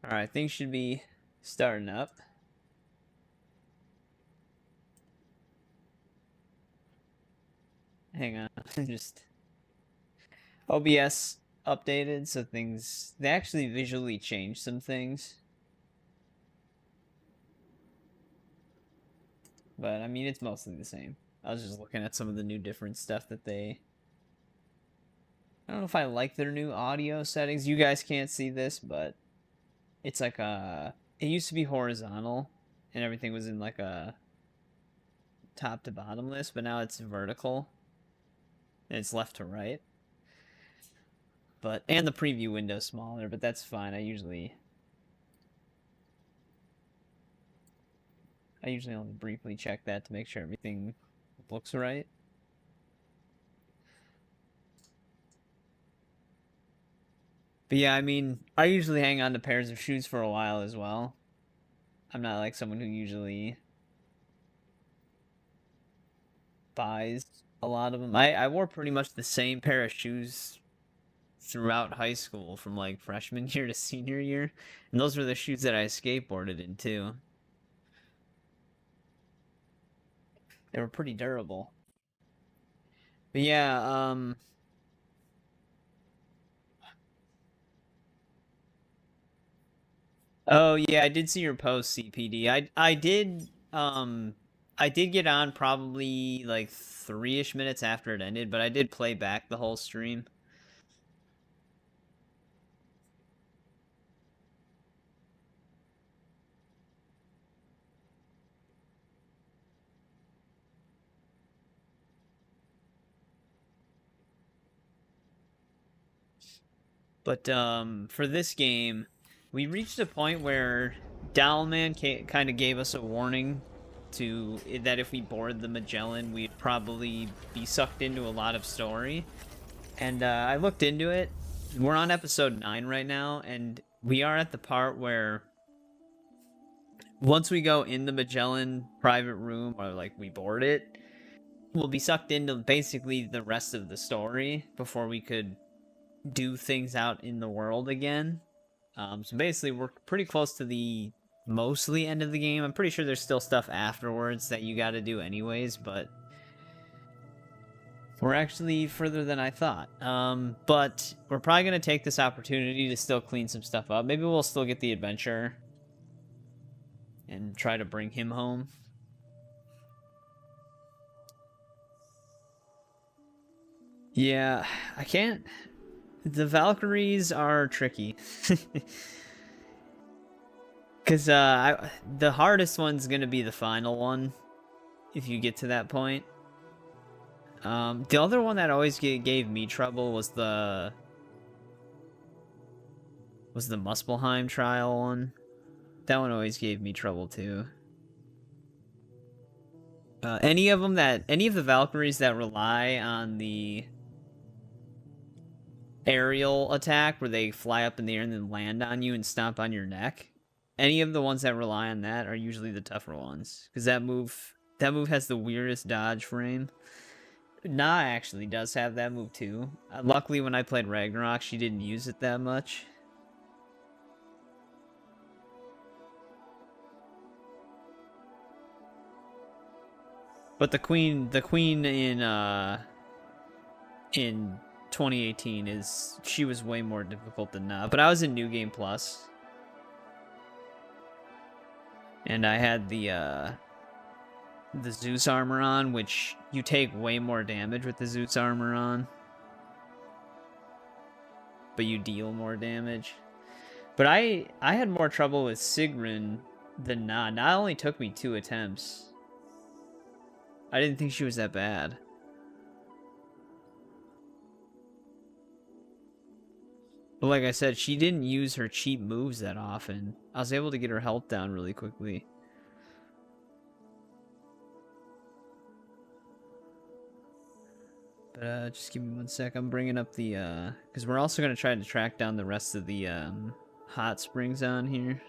Alright, things should be starting up. Hang on, just OBS updated, so they actually visually changed some things. But, I mean, it's mostly the same. I was just looking at some of the new different stuff that I don't know if I like their new audio settings. You guys can't see this, but it's like it used to be horizontal, and everything was in like a top to bottom list, but now it's vertical, and it's left to right. And the preview window's smaller, but that's fine. I usually only briefly check that to make sure everything looks right. But yeah, I mean, I usually hang on to pairs of shoes for a while as well. I'm not like someone who usually buys a lot of them. I wore pretty much the same pair of shoes throughout high school, from like freshman year to senior year, and those were the shoes that I skateboarded in too. They were pretty durable. But yeah, oh yeah, I did see your post, CPD. I did get on probably like 3-ish minutes after it ended, but I did play back the whole stream. But for this game, we reached a point where Dowlman kind of gave us a warning that if we board the Magellan, we'd probably be sucked into a lot of story. And I looked into it. We're on episode 9 right now, and we are at the part where once we go in the Magellan private room, or like we board it, we'll be sucked into basically the rest of the story before we could do things out in the world again. So basically, we're pretty close to the mostly end of the game. I'm pretty sure there's still stuff afterwards that you gotta do anyways, but we're actually further than I thought. But we're probably gonna take this opportunity to still clean some stuff up. Maybe we'll still get the adventure and try to bring him home. Yeah, I can't. The Valkyries are tricky. Because the hardest one's going to be the final one, if you get to that point. The other one that always gave me trouble was the Muspelheim trial one. That one always gave me trouble too. Any of the Valkyries that rely on the aerial attack, where they fly up in the air and then land on you and stomp on your neck, any of the ones that rely on that are usually the tougher ones, because that move has the weirdest dodge frame. Na actually does have that move too. Luckily, when I played Ragnarok, she didn't use it that much. But the queen in 2018 she was way more difficult than Na. But I was in New Game Plus, and I had the Zeus armor on, which you take way more damage with the Zeus armor on, but you deal more damage. But I had more trouble with Sigrun than Na. Na only took me 2 attempts. I didn't think she was that bad. But like I said, she didn't use her cheap moves that often. I was able to get her health down really quickly. But just give me 1 sec. I'm bringing up the because we're also gonna try to track down the rest of the hot springs on here.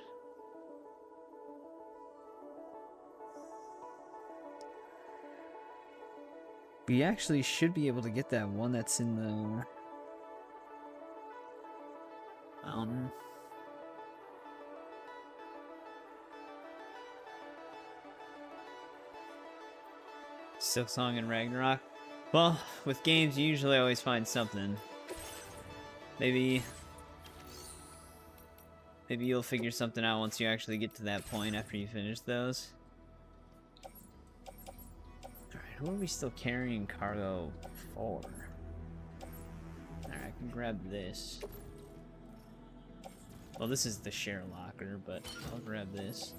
We actually should be able to get that one that's in the mountain. Silksong and Ragnarok. Well, with games, you usually always find something. Maybe you'll figure something out once you actually get to that point after you finish those. Alright, who are we still carrying cargo for? Alright, I can grab this. Well, this is the share locker, but I'll grab this.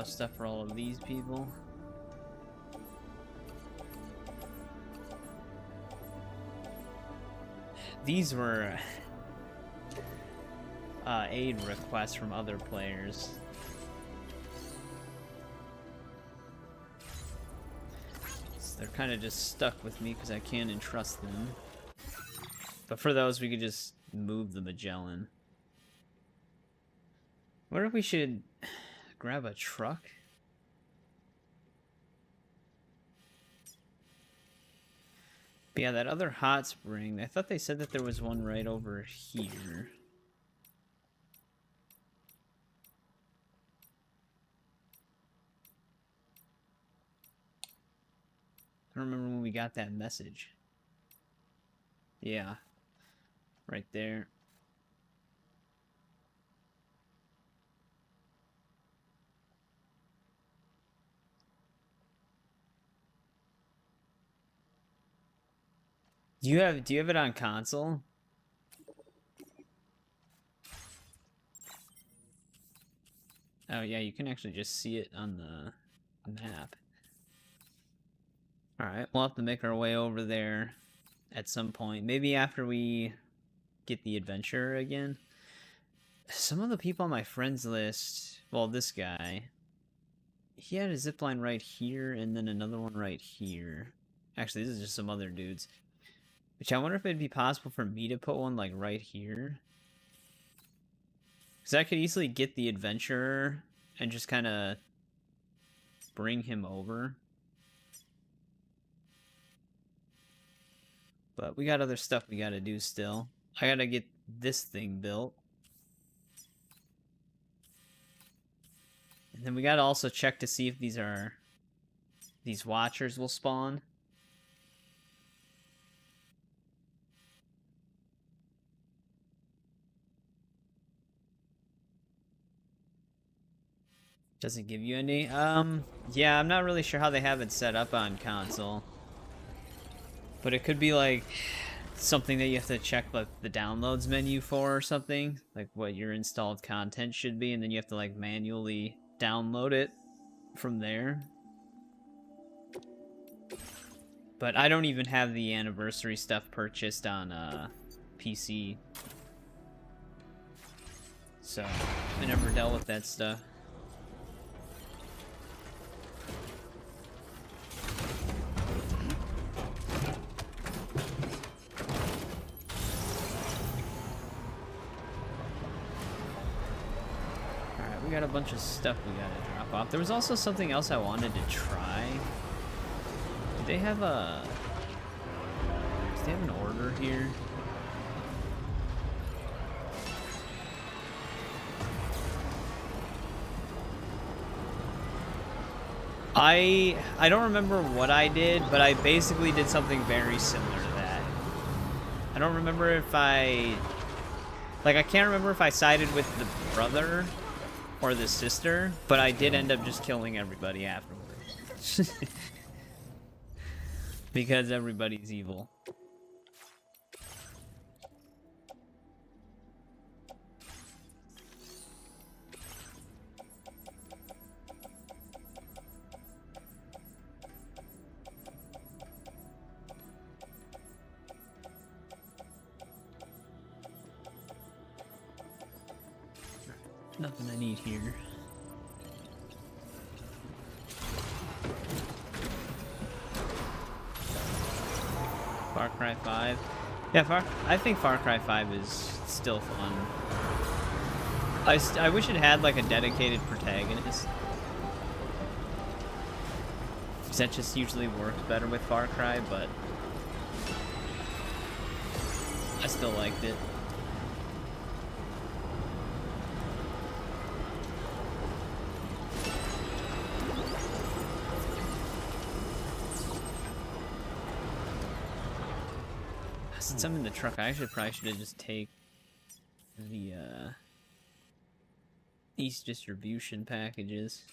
Stuff for all of these people. These were aid requests from other players. So they're kind of just stuck with me because I can't entrust them. But for those, we could just move the Magellan. I wonder if we should grab a truck? But yeah, that other hot spring, I thought they said that there was one right over here. I don't remember when we got that message. Yeah, right there. Do you have it on console? Oh yeah, you can actually just see it on the map. Alright, we'll have to make our way over there at some point. Maybe after we get the adventure again. Some of the people on my friends list, well, this guy, he had a zipline right here and then another one right here. Actually, this is just some other dudes. Which I wonder if it'd be possible for me to put one, like, right here. Because I could easily get the adventurer and just kind of bring him over. But we got other stuff we got to do still. I got to get this thing built. And then we got to also check to see if these watchers will spawn. Doesn't give you any? Yeah, I'm not really sure how they have it set up on console. But it could be like something that you have to check like the downloads menu for or something. Like what your installed content should be, and then you have to like manually download it from there. But I don't even have the anniversary stuff purchased on PC. So I never dealt with that stuff. We got a bunch of stuff we gotta drop off. There was also something else I wanted to try. Do they have a... Do they have an order here? I don't remember what I did, but I basically did something very similar to that. I don't remember if I... Like, I can't remember if I sided with the brother or the sister, but I did end up just killing everybody afterwards. Because everybody's evil. Nothing I need here. Far Cry 5. Yeah, I think Far Cry 5 is still fun. I wish it had like a dedicated protagonist. Because that just usually works better with Far Cry, but I still liked it. Since I'm in the truck, I probably should have just take the East distribution packages.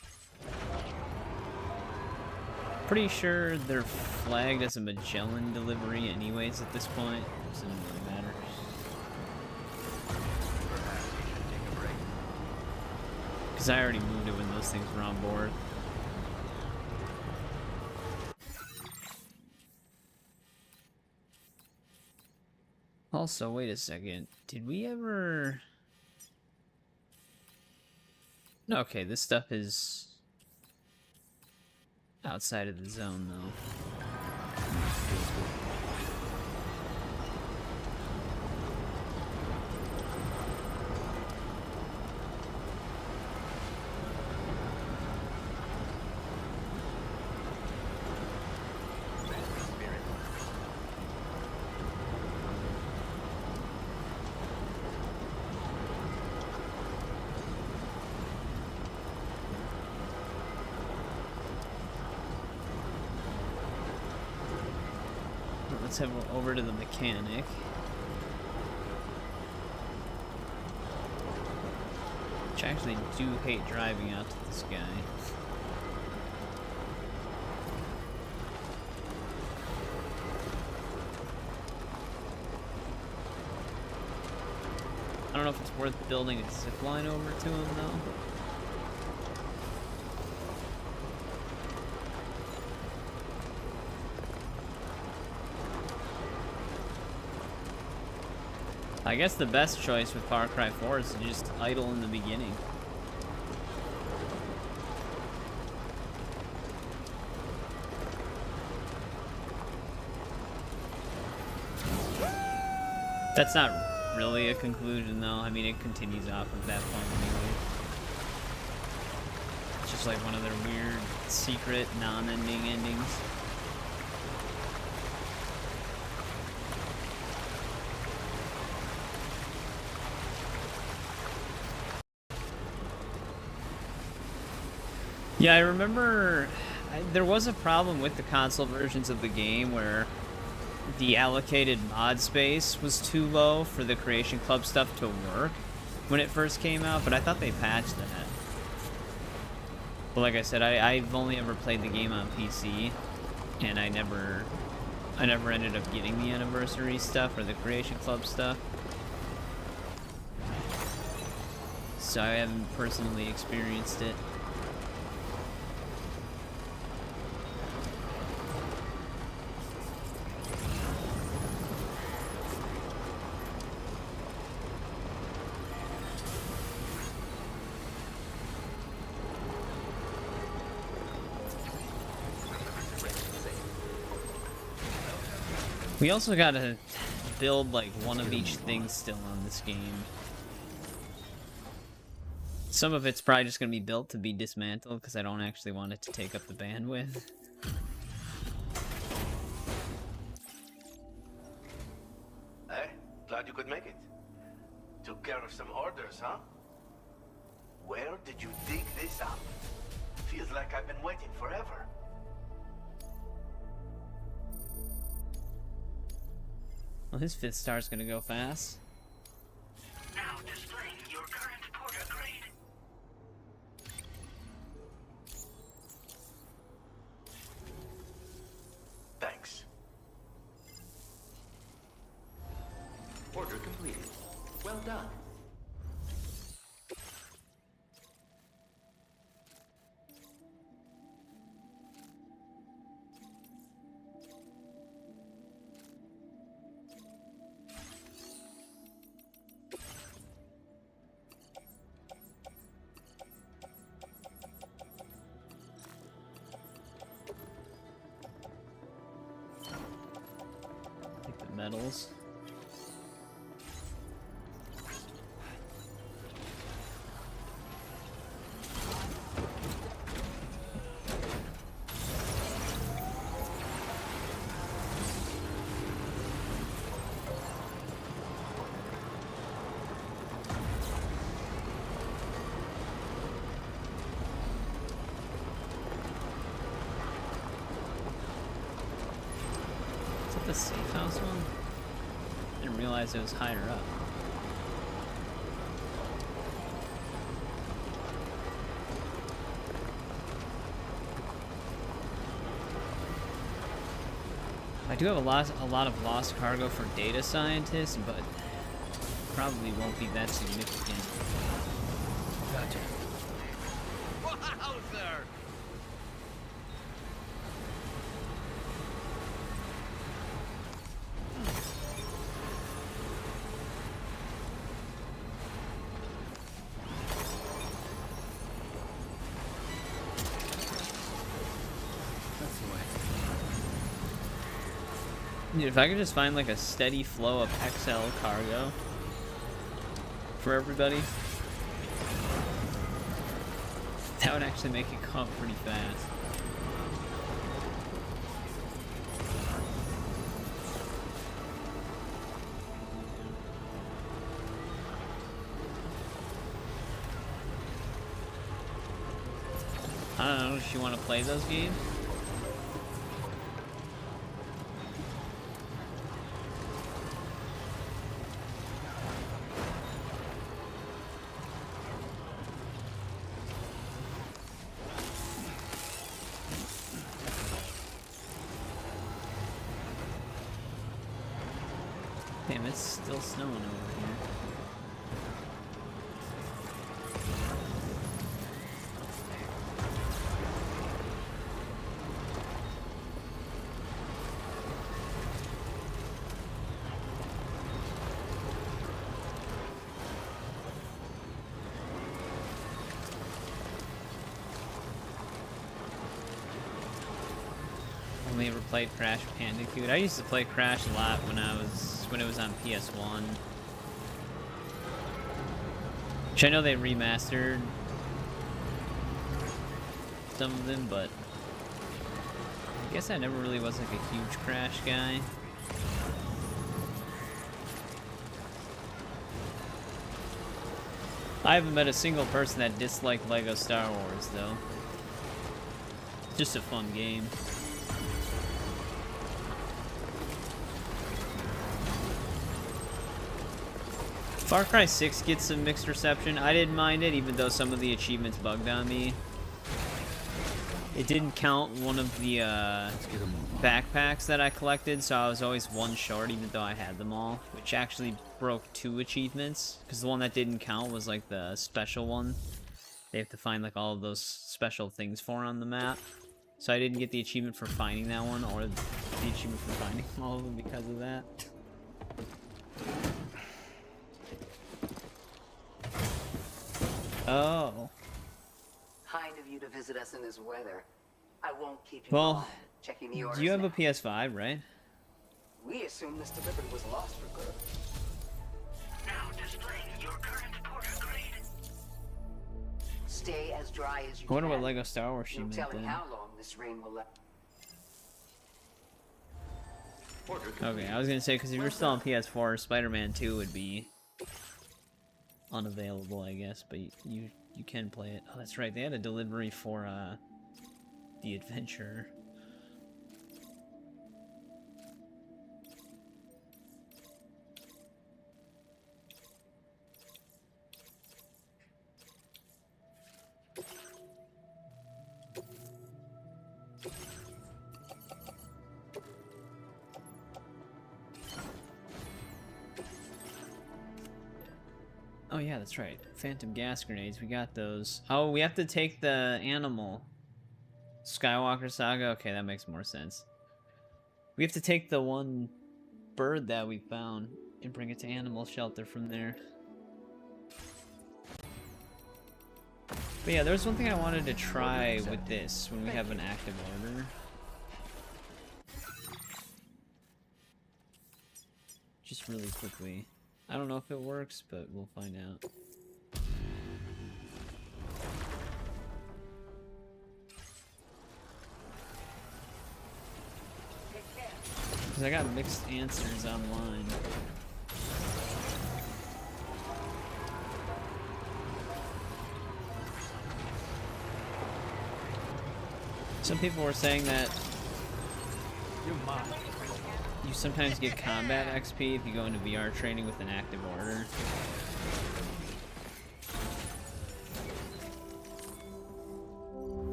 Pretty sure they're flagged as a Magellan delivery anyways at this point, so it doesn't really matter. Because I already moved it when those things were on board. Also, wait a second. Did we ever... Okay, this stuff is outside of the zone, though. Let's head over to the mechanic. Which I actually do hate driving out to this guy. I don't know if it's worth building a zip line over to him though. I guess the best choice with Far Cry 4 is to just idle in the beginning. That's not really a conclusion though. I mean, it continues off of that point anyway. It's just like one of their weird, secret, non-ending endings. Yeah, I remember there was a problem with the console versions of the game where the allocated mod space was too low for the Creation Club stuff to work when it first came out, but I thought they patched that. But like I said, I've only ever played the game on PC, and I never ended up getting the anniversary stuff or the Creation Club stuff. So I haven't personally experienced it. We also gotta build like one of each thing still on this game. Some of it's probably just gonna be built to be dismantled because I don't actually want it to take up the bandwidth. Hey, glad you could make it. Took care of some orders, huh? Where did you dig this up? Feels like I've been waiting forever. Well, his 5th star's gonna go fast. Now displaying your current porter grade. Thanks. Order completed. Well done. Take the metals. Is that the safe house one? didn't realize it was higher up. I do have a lot of lost cargo for data scientists, but probably won't be that significant. Gotcha. Wowzer! That's the way. Dude, if I could just find like a steady flow of XL cargo for everybody, that would actually make it come pretty fast. I don't know, does she want to play those games? Damn, it's still snowing over here. Only ever played Crash Bandicoot. I used to play Crash a lot when it was on PS1. Which I know they remastered some of them, but I guess I never really was like a huge Crash guy. I haven't met a single person that disliked Lego Star Wars though. It's just a fun game. Far Cry 6 gets some mixed reception. I didn't mind it, even though some of the achievements bugged on me. It didn't count one of the backpacks that I collected, so I was always one short, even though I had them all, which actually broke 2 achievements, because the one that didn't count was like the special one. They have to find like all of those special things for on the map. So I didn't get the achievement for finding that one, or the achievement for finding all of them because of that. Oh. Kind of you to visit us in this weather. I won't keep you Well, long. Checking the orders do you have now. a PS5, right? We assume this delivery was lost for good. Now displaying your current porter grade. Stay as dry as you I wonder can. what Lego Star Wars she No meant telling then. how long this rain will last. Order complete. Okay, I was gonna say, because if you're still on PS4, Spider-Man 2 would be unavailable, I guess, but you can play it. Oh, that's right, they had a delivery for The Adventure. Oh yeah, that's right. Phantom gas grenades, we got those. Oh, we have to take the animal. Skywalker Saga? Okay, that makes more sense. We have to take the one bird that we found and bring it to animal shelter from there. But yeah, there's one thing I wanted to try with this when we have an active order. Just really quickly. I don't know if it works, but we'll find out. Because I got mixed answers online. Some people were saying that you sometimes get combat XP if you go into VR training with an active order.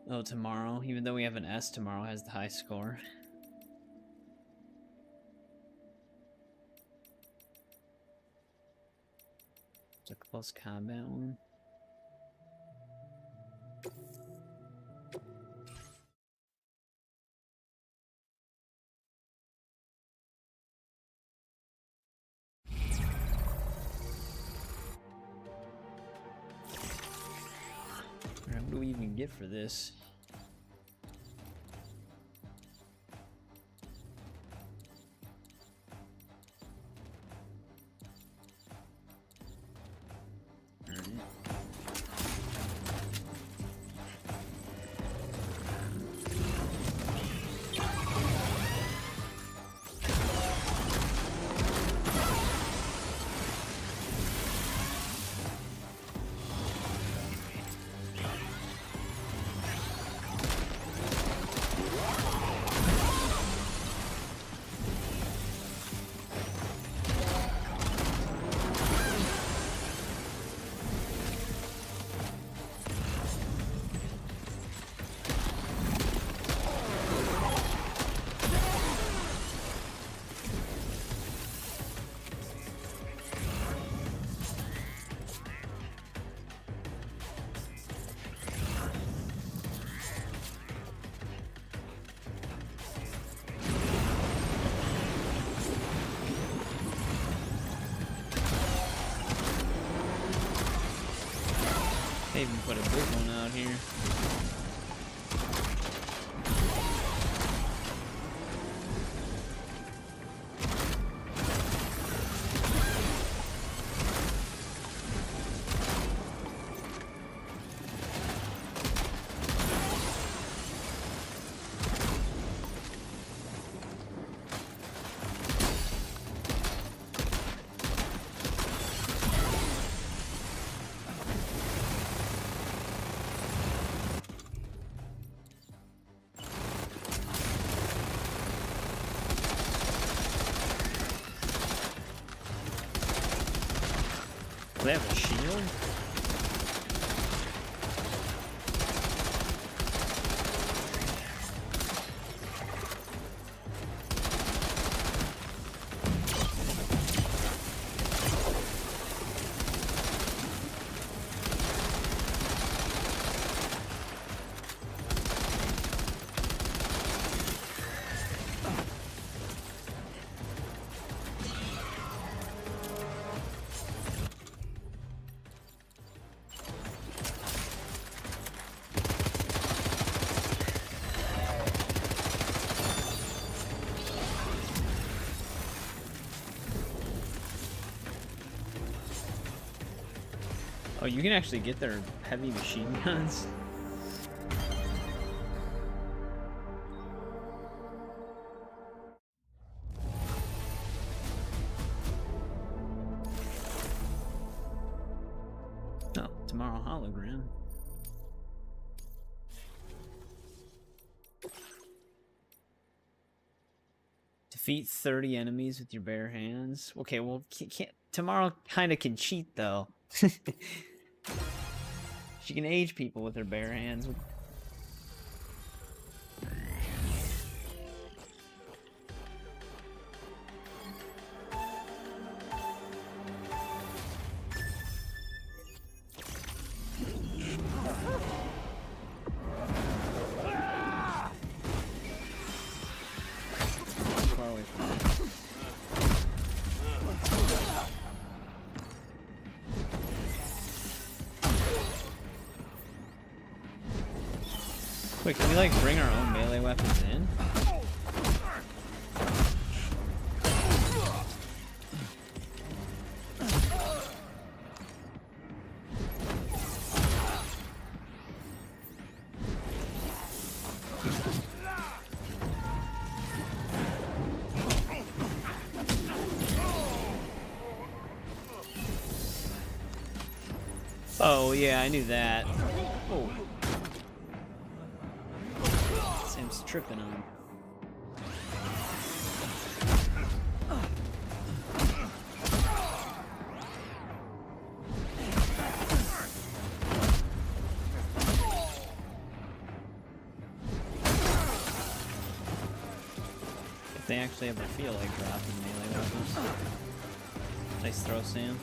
Oh, tomorrow, even though we have an S, tomorrow has the high score. It's a close combat one. Alright, what do we even get for this? They even put a big one out here. Do they have a shield? Oh, you can actually get their heavy machine guns. Oh, tomorrow hologram. Defeat 30 enemies with your bare hands. Okay, well, can't tomorrow kind of can cheat though. She can age people with her bare hands. Far away from me. Wait, can we like bring our own melee weapons in? Oh, yeah, I knew that. Oh. Sam's tripping on him. If they actually ever feel like dropping melee weapons. Nice throw, Sam.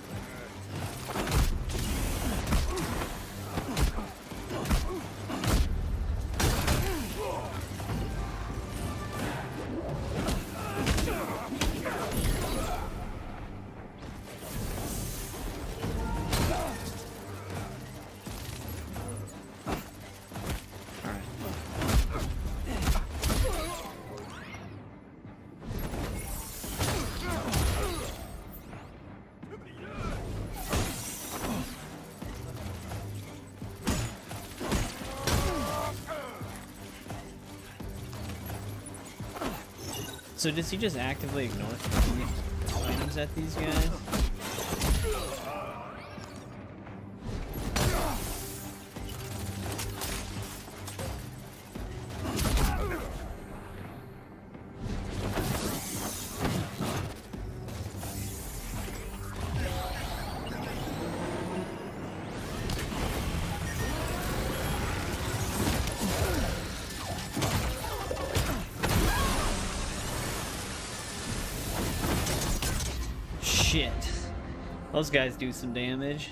So does he just actively ignore throwing items at these guys? Shit. Those guys do some damage.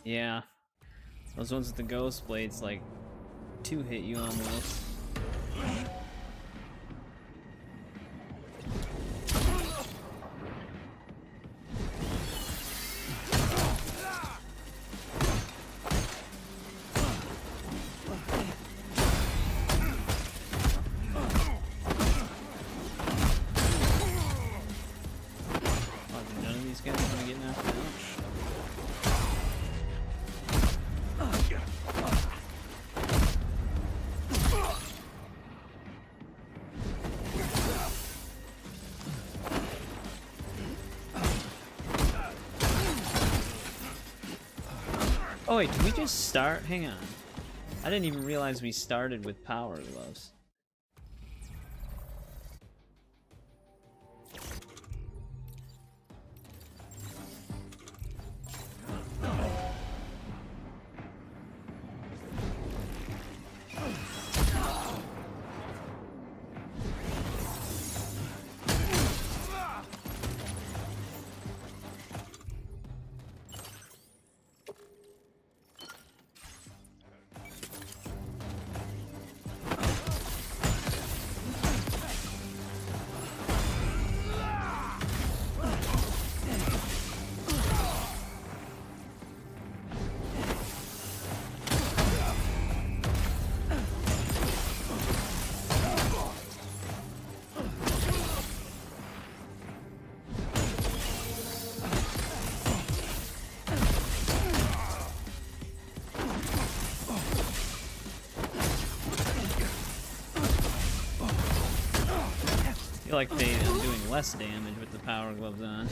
Yeah. Those ones with the ghost blades, like, two-hit you almost. Oh wait, did we just start? Hang on. I didn't even realize we started with power gloves. I feel like they are doing less damage with the power gloves on.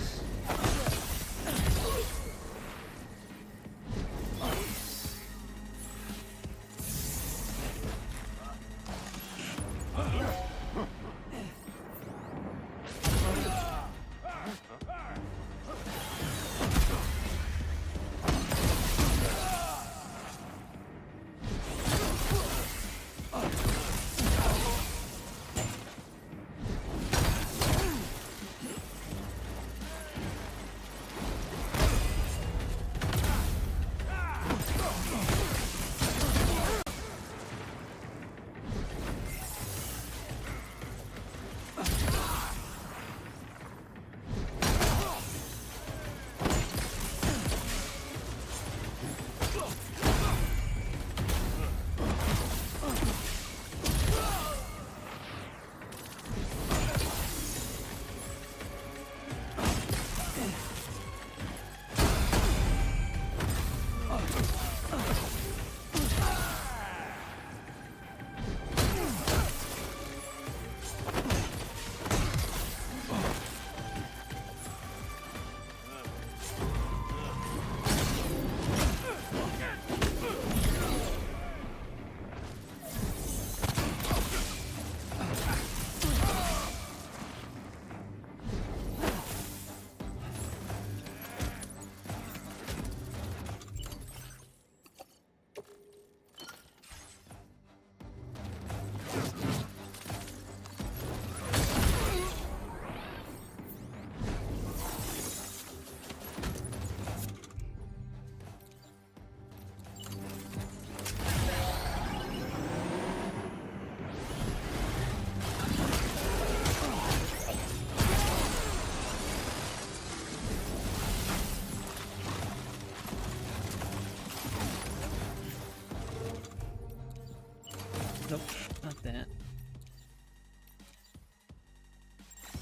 Nope, not that.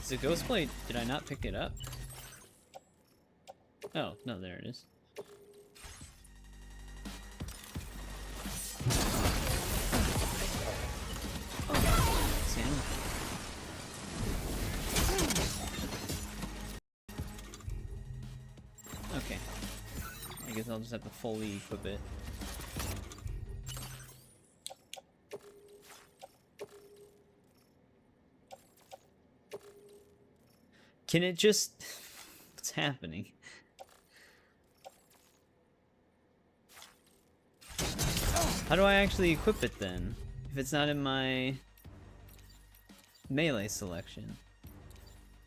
Is it ghost blade? Did I not pick it up? Oh, no, there it is. Sam. Okay. I guess I'll just have to fully equip it. Can it just... What's happening? How do I actually equip it then? If it's not in my melee selection.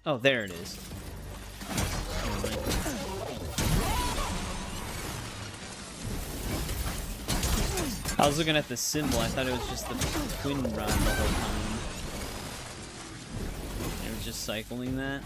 Oh, there it is. I was looking at the symbol, I thought it was just the twin rod the whole time. They were just cycling that.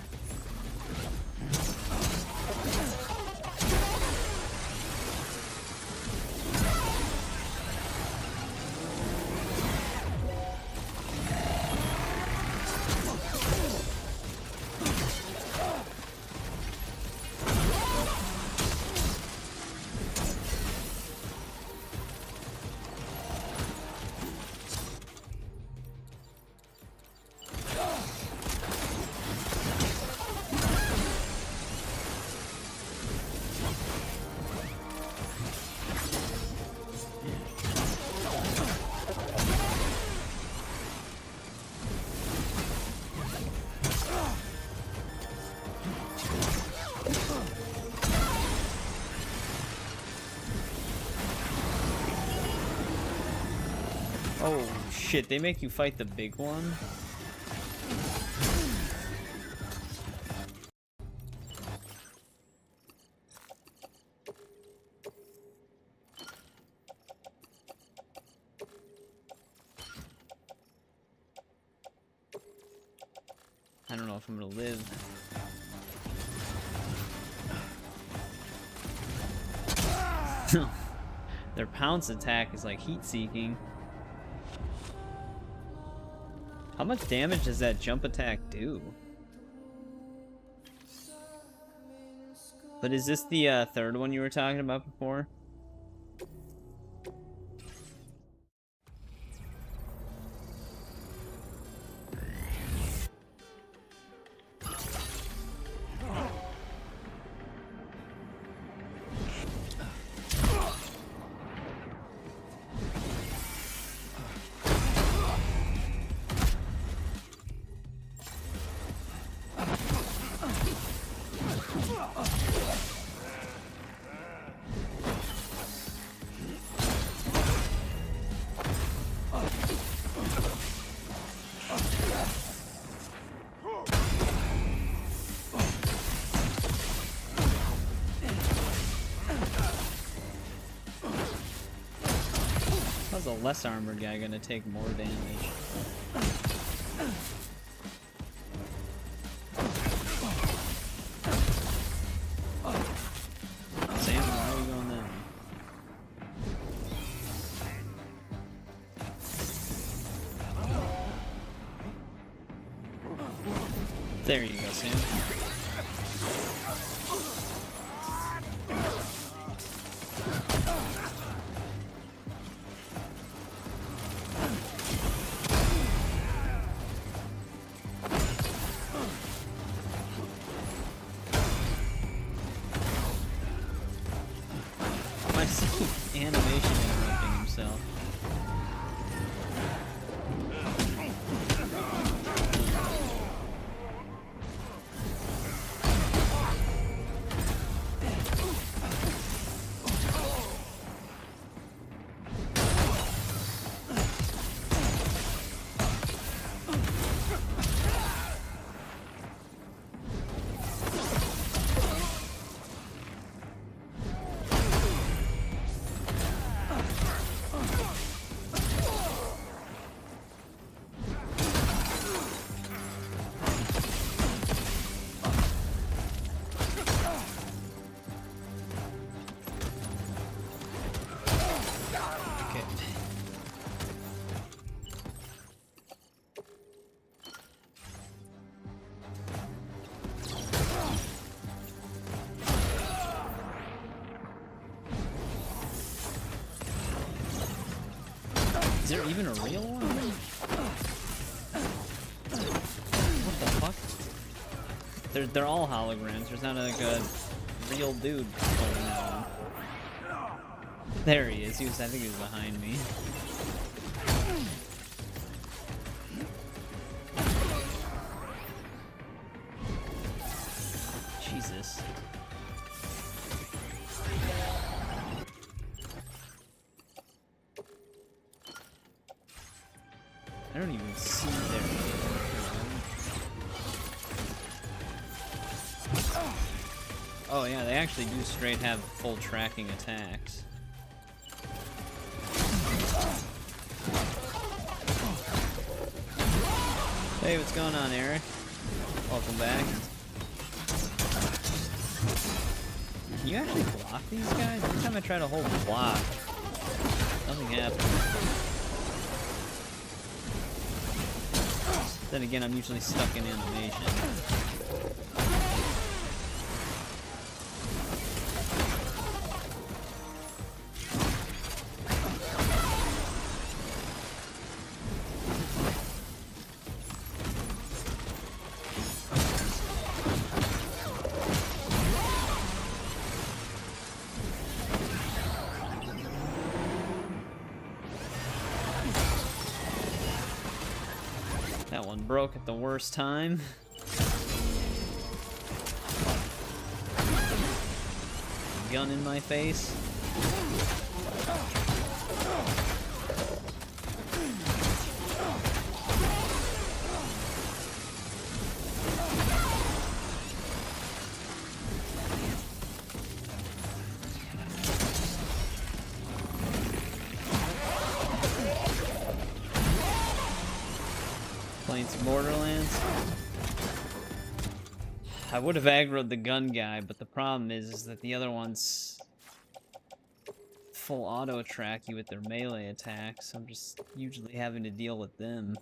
Oh shit, they make you fight the big one? I don't know if I'm gonna live. Their pounce attack is like heat-seeking. How much damage does that jump attack do? But is this the third one you were talking about before? How's a less armored guy gonna take more damage? Sam, why are we going that way? There you go, Sam. Animation interrupting himself. Is there even a real one? What the fuck? They're all holograms. There's not like a real dude holding that one. There he is. I think he was behind me. Jesus. I don't even see there. Oh yeah, they actually do straight have full tracking attacks. Hey, what's going on, Eric? Welcome back. Can you actually block these guys? Every time I try to hold block, nothing happens. Then again, I'm usually stuck in animation. That one broke at the worst time. Gun in my face. Playing some Borderlands. I would have aggroed the gun guy, but the problem is that the other ones full auto track you with their melee attacks. I'm just usually having to deal with them.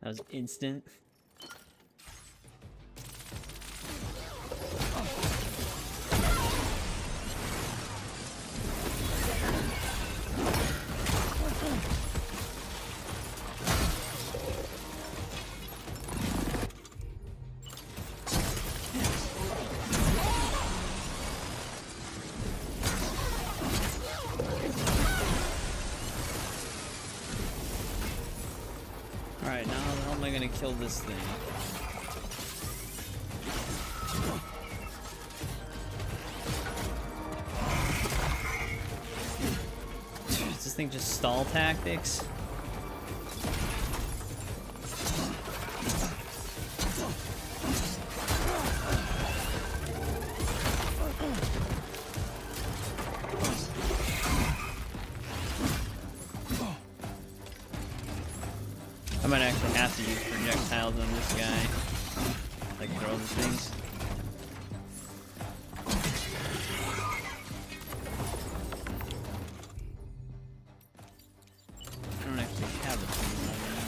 That was instant. Alright, now how am I gonna kill this thing? Is this thing just stall tactics? I might actually have to use projectiles on this guy. Like throw the things. I don't actually have a thing right now.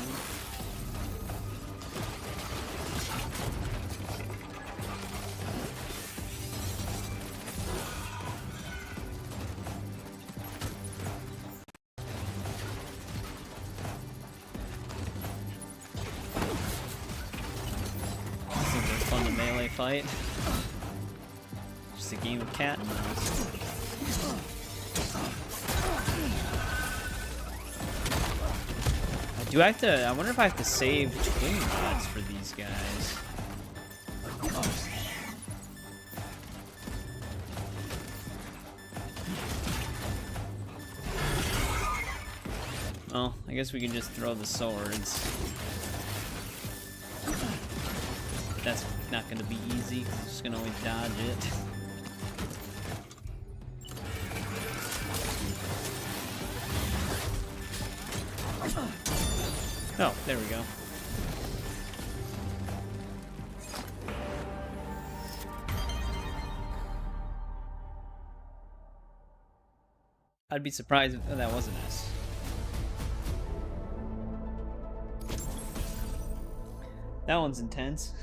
Fun to melee fight. Just a game of cat and mouse. Do I have to? I wonder if I have to save twin rods for these guys. Well, I guess we can just throw the swords. That's not gonna be easy, 'cause I'm just gonna always dodge it. Oh, there we go. I'd be surprised if that was an S. That one's intense.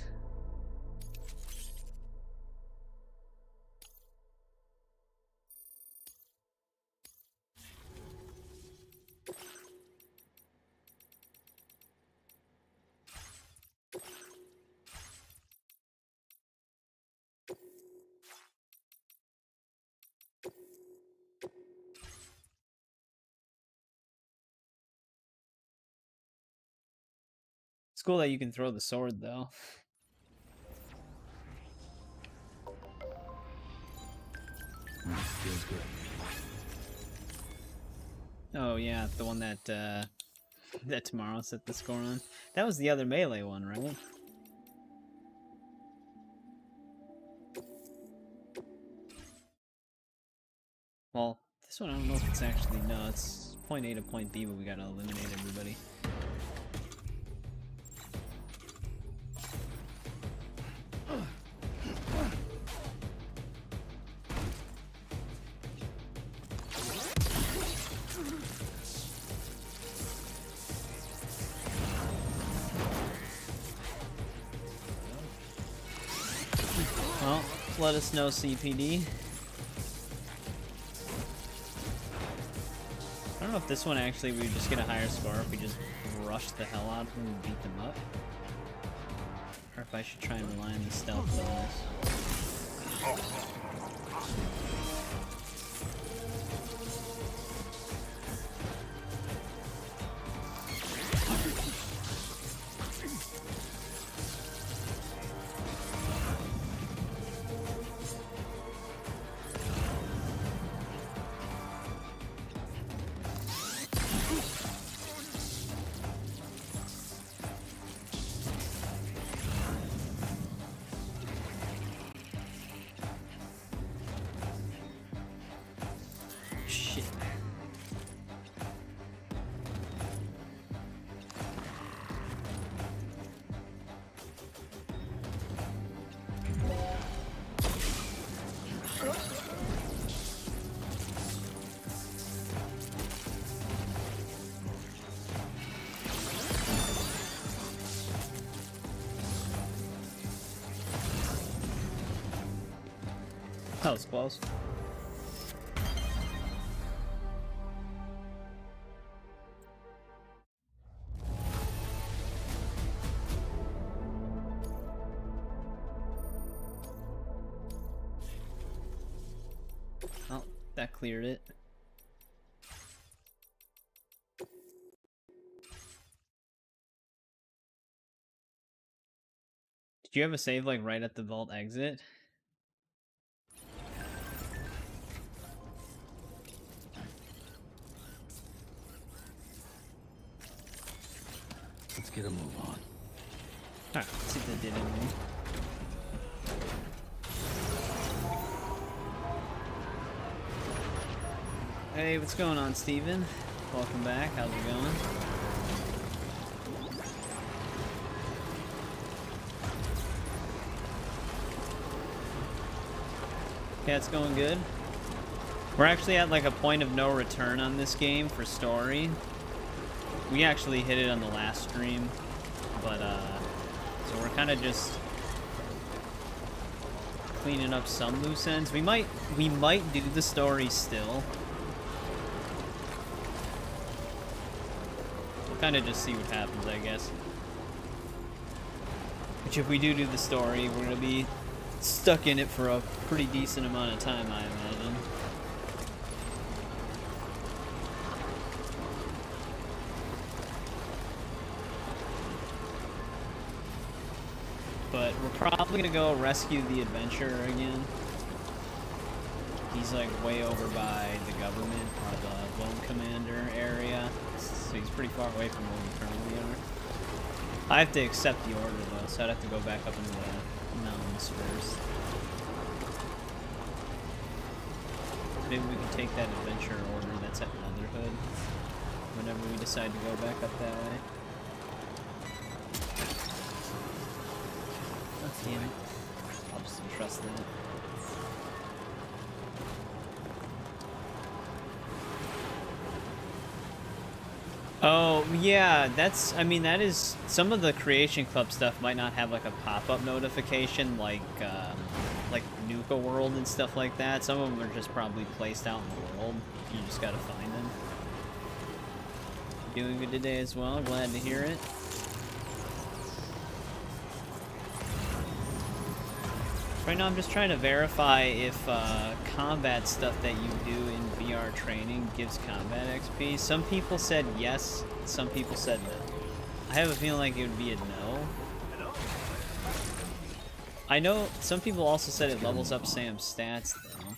It's cool that you can throw the sword, though. Feels good. Oh yeah, the one that that tomorrow set the score on. That was the other melee one, right? Well, this one I don't know if it's actually no. It's point A to point B, but we gotta eliminate everybody. Well, let us know, CPD. I don't know if this one actually we would just get a higher score if we just rush the hell out of them and beat them up. Or if I should try and rely on the stealth bonus. Shit. That was close. Oh, that cleared it. Did you have a save like right at the vault exit? Let's get a move on. Alright, let's see if that did anything. Hey, what's going on, Steven? Welcome back. How's it going? Yeah, it's going good. We're actually at like a point of no return on this game for story. We actually hit it on the last stream, but so we're kind of just cleaning up some loose ends. We might do the story still. We'll kind of just see what happens, I guess. Which if we do the story, we're gonna be stuck in it for a pretty decent amount of time, I imagine. But we're probably gonna go rescue the adventurer again. He's like way over by the government or the lone commander area, so he's pretty far away from where we currently are. I have to accept the order though, so I'd have to go back up into the mountains first. Maybe we can take that adventure order that's at Motherhood whenever we decide to go back up that way. Damn it. I'll just trust that. Oh, yeah, that's, I mean, that is, some of the Creation Club stuff might not have, like, a pop-up notification, like Nuka World and stuff like that. Some of them are just probably placed out in the world. You just gotta find them. Doing good today as well, glad to hear it. Right now I'm just trying to verify if combat stuff that you do in VR training gives combat XP. Some people said yes, some people said no. I have a feeling like it would be a no. I know some people also said it levels up Sam's stats though.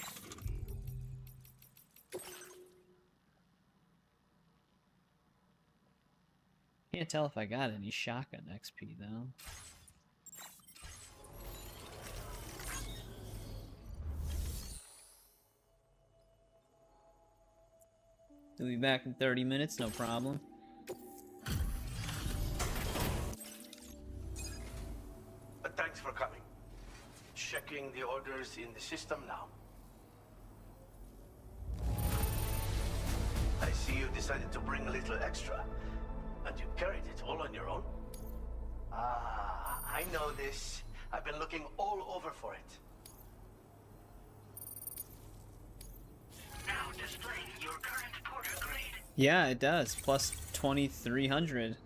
Can't tell if I got any shotgun XP though. We'll be back in 30 minutes, no problem. But thanks for coming. Checking the orders in the system now. I see you decided to bring a little extra. And you carried it all on your own? Ah, I know this. I've been looking all over for it. Now displaying your current porter grade. Yeah, it does. Plus 2300.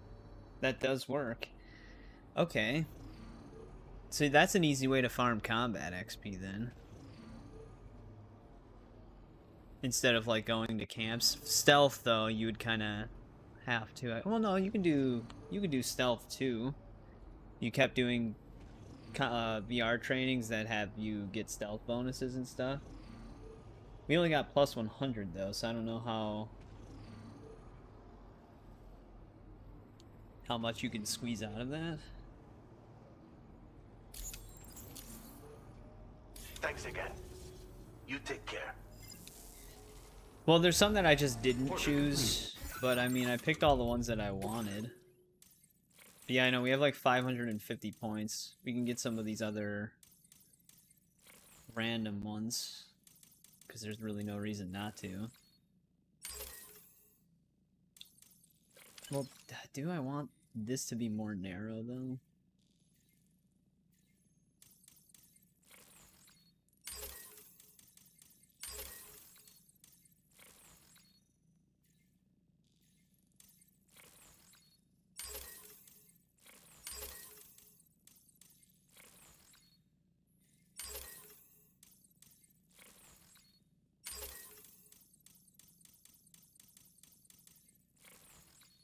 That does work. Okay. So that's an easy way to farm combat XP then. Instead of like going to camps. Stealth though, you would kind of have to. Well, no, you can do stealth too. You kept doing VR trainings that have you get stealth bonuses and stuff. We only got plus 100 though, so I don't know how much you can squeeze out of that. Thanks again. You take care. Well, there's some that I just didn't choose, but I mean, I picked all the ones that I wanted. But yeah, I know we have like 550 points. We can get some of these other random ones, because there's really no reason not to. Well, do I want this to be more narrow, though?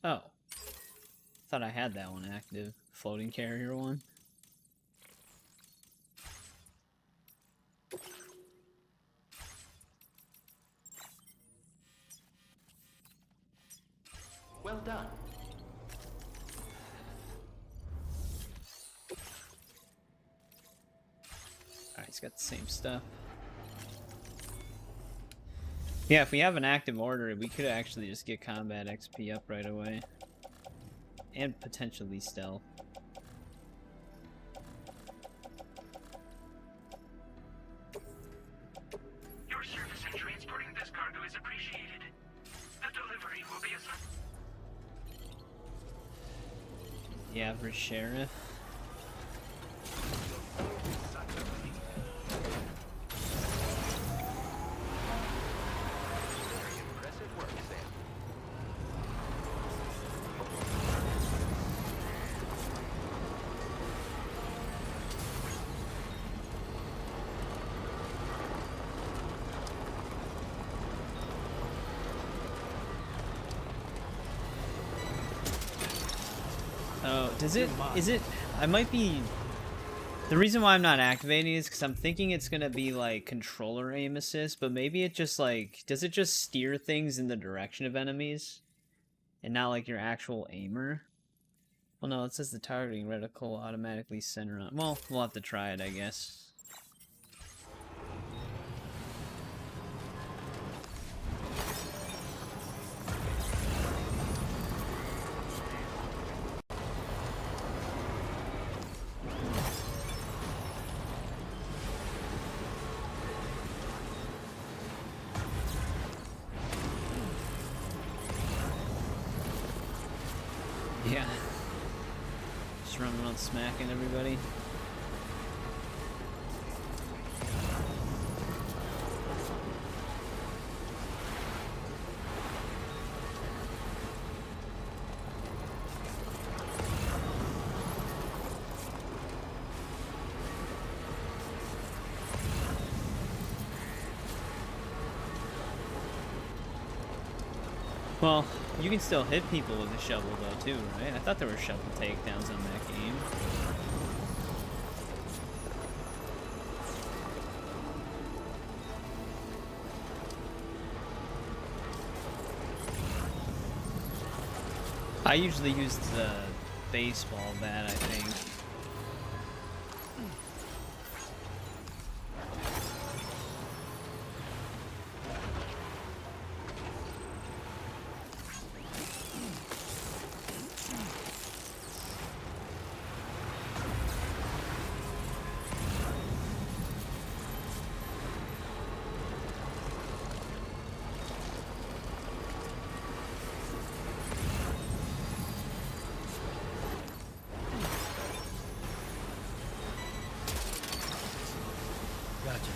Oh. Thought I had that one active. Floating carrier one. Well done. Alright, he's got the same stuff. Yeah, if we have an active order, we could actually just get combat XP up right away. And potentially stealth. Your service in transporting this cargo is appreciated. The delivery will be a... The average sheriff. Impressive work, Sam. Oh, is it, I might be, the reason why I'm not activating is because I'm thinking it's going to be like controller aim assist, but maybe it just like, does it just steer things in the direction of enemies? And not like your actual aimer? Well, no, it says the targeting reticle automatically center on, well, we'll have to try it, I guess. Yeah. Just running around smacking everybody. Well, you can still hit people with a shovel though too, right? I thought there were shovel takedowns on that game. I usually use the baseball bat, I think. Gotcha.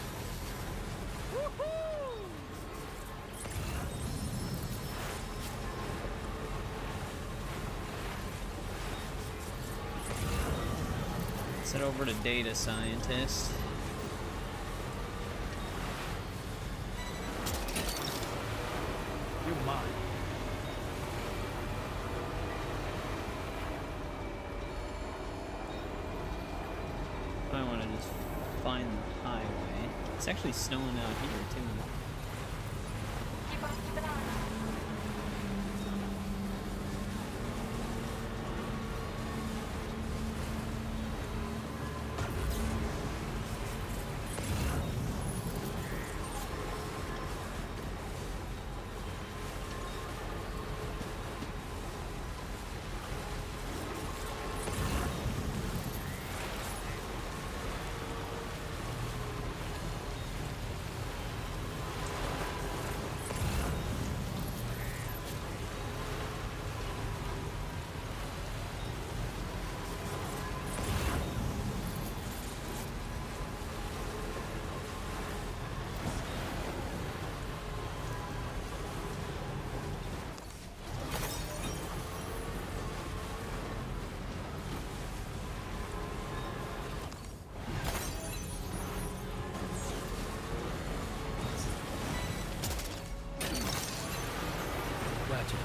Let's head over to data scientist. You're mine. I want to just find the highway. It's actually snowing out here too. Gotcha.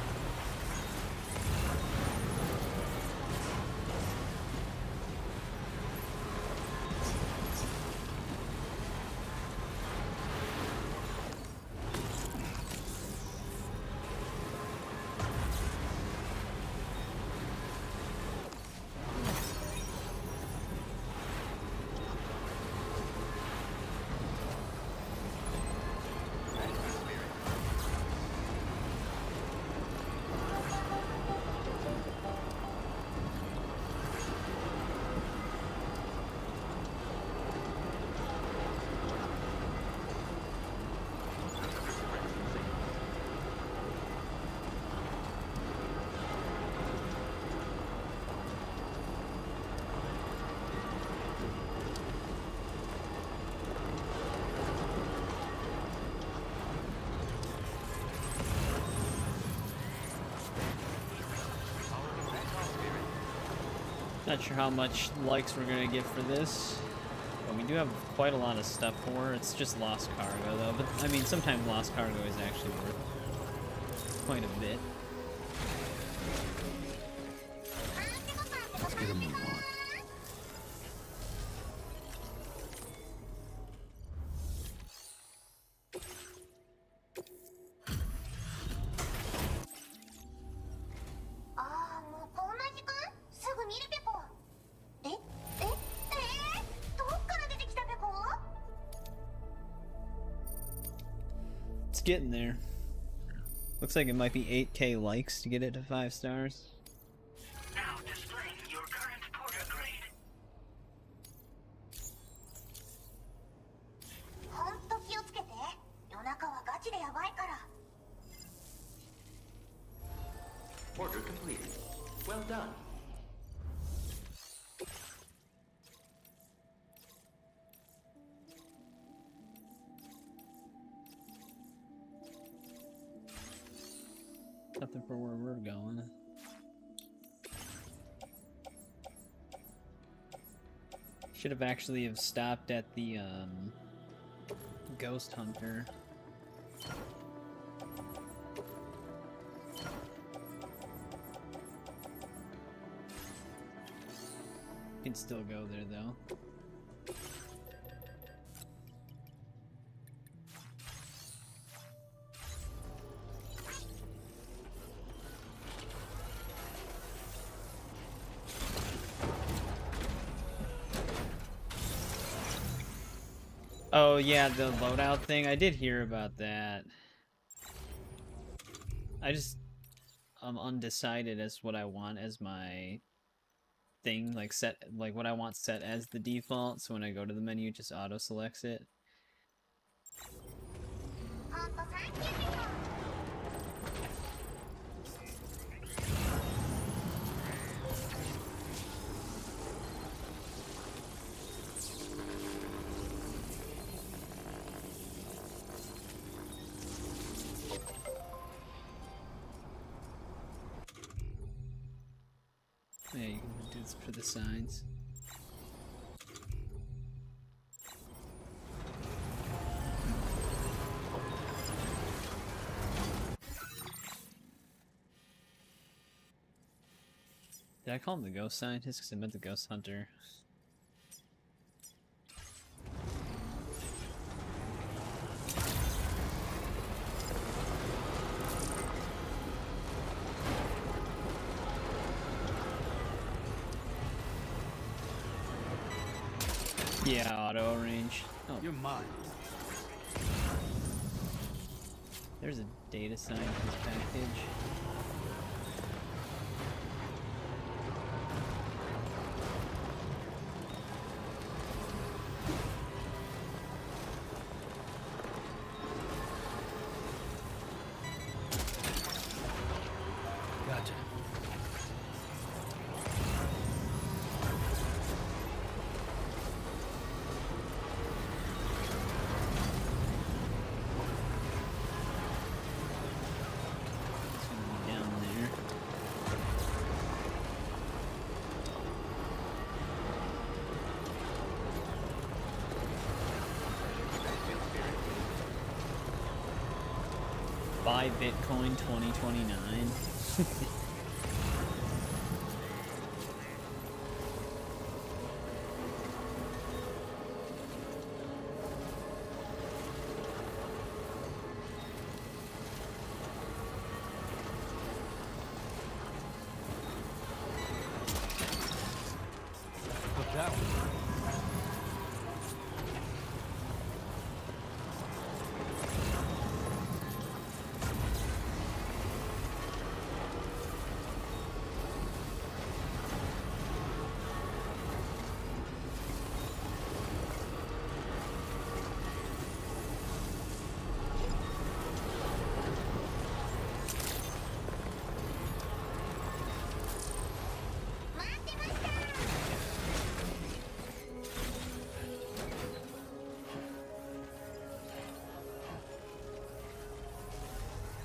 Not sure how much likes we're gonna get for this, but we do have quite a lot of stuff for. It's just lost cargo though, but I mean sometimes lost cargo is actually worth quite a bit. Let's get a move on. It's getting there. Looks like it might be 8K likes to get it to 5 stars. Now displaying your current porter grade. Order completed. Well done. Nothing for where we're going. Should have actually have stopped at the Ghost Hunter. Can still go there though. Oh yeah, the loadout thing. I did hear about that. I'm undecided as what I want as my thing, like what I want set as the default. So when I go to the menu, it just auto selects it. Yeah, you can do this for the signs. Did I call him the ghost scientist? Because I meant the ghost hunter. Yeah, auto range. Oh, You're mine. there's a data scientist package. Gotcha. It's gonna be down there. Buy Bitcoin 2029. Look that one.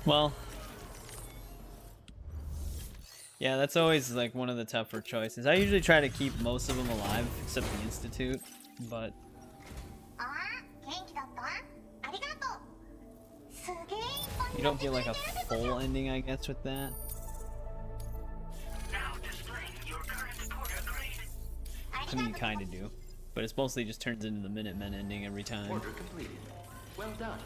Well, yeah, that's always like one of the tougher choices. I usually try to keep most of them alive, except the Institute, but you don't get like a full ending, I guess, with that. Now displaying your current porter grade. I mean, you kind of do, but it's mostly just turns into the Minutemen ending every time. Order completed. Well done.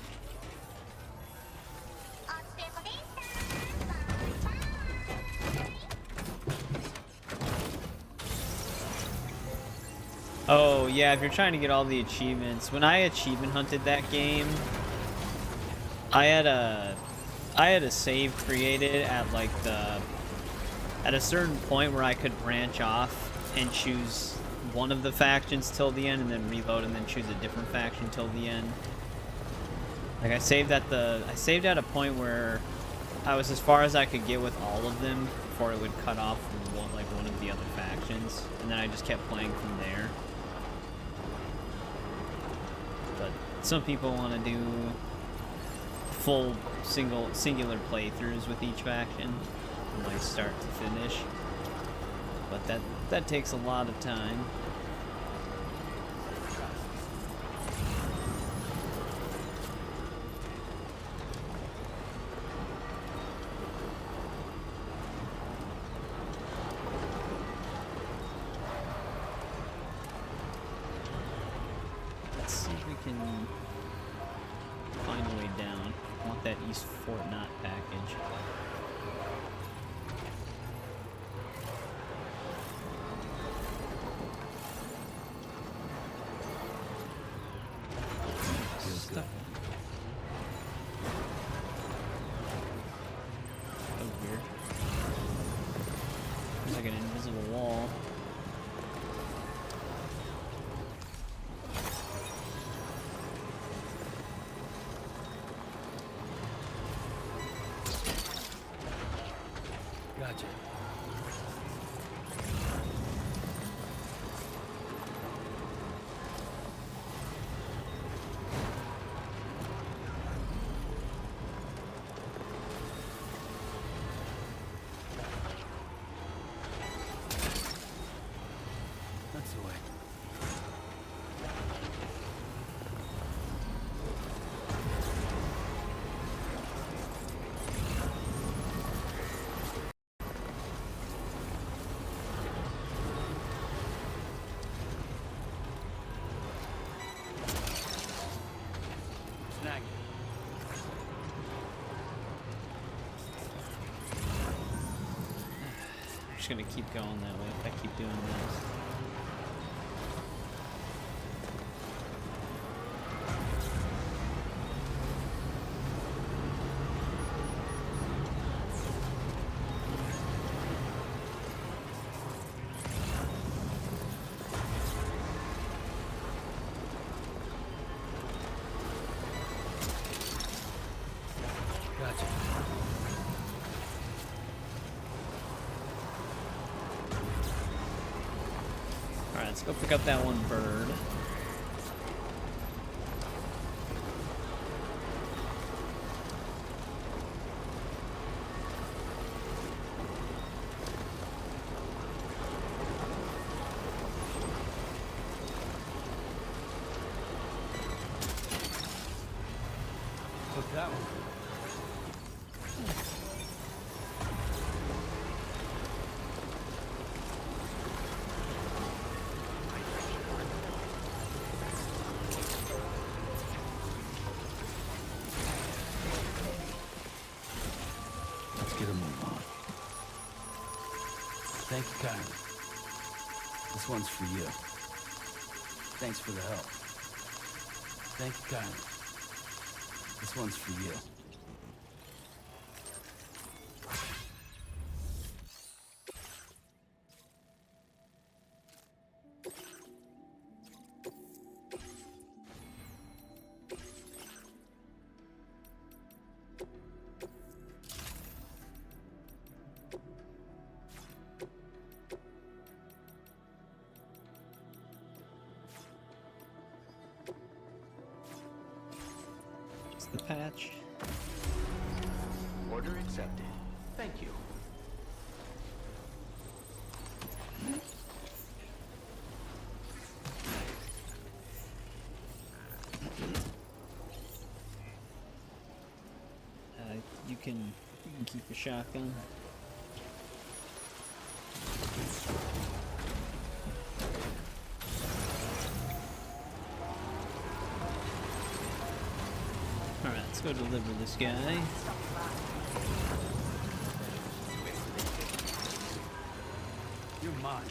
Oh yeah, if you're trying to get all the achievements, when I achievement hunted that game, I had a save created at like at a certain point where I could branch off and choose one of the factions till the end, and then reload and then choose a different faction till the end. Like I saved at a point where I was as far as I could get with all of them before it would cut off from one of the other factions, and then I just kept playing from there. But some people want to do full singular playthroughs with each faction, from like start to finish. But that takes a lot of time. Let's see if we can find a way down. I want that East Fort Knot package. Stuck. That was weird. There's like an invisible wall. Gotcha. That's the way. Snag it. I'm just gonna keep going that way if I keep doing this. Gotcha. Alright, let's go pick up that one bird. Took that one. Let's get a move on. Thank you kindly. This one's for you. Thanks for the help. Thank you kindly. This one's for you. Just the patch. Order accepted. Thank you. You can keep your shotgun. Alright, let's go deliver this guy. You're mine.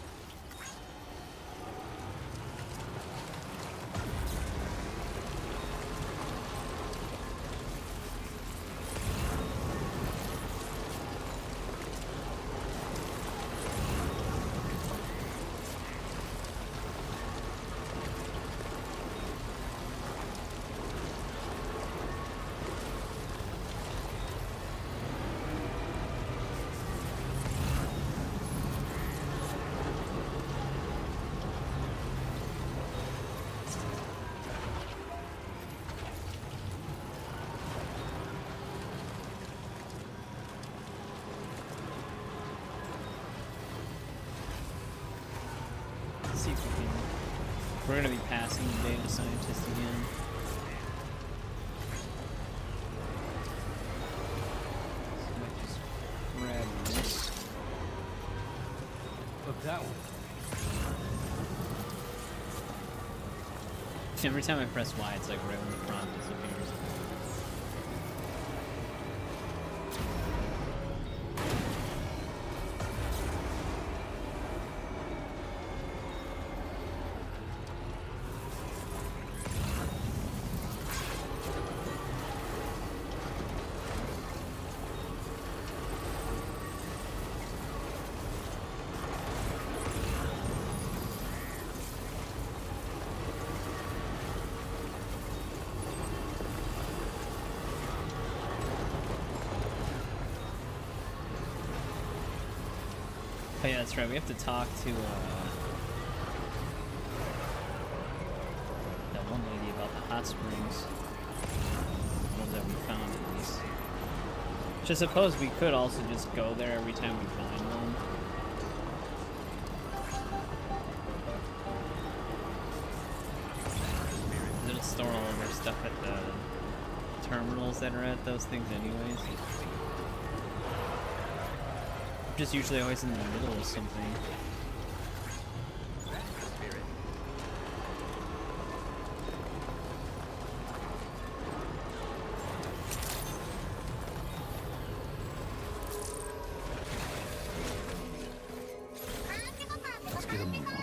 see if we can. We're gonna be passing the data scientist again. So I might just grab this. Look that one. Every time I press Y, it's like right when the prompt disappears. Oh yeah, that's right. We have to talk to that one lady about the hot springs. The ones that we found at least. Which I suppose we could also just go there every time we find one. It'll store all of our stuff at the terminals that are at those things anyways. Just usually always in the middle of something. Let's get a move on.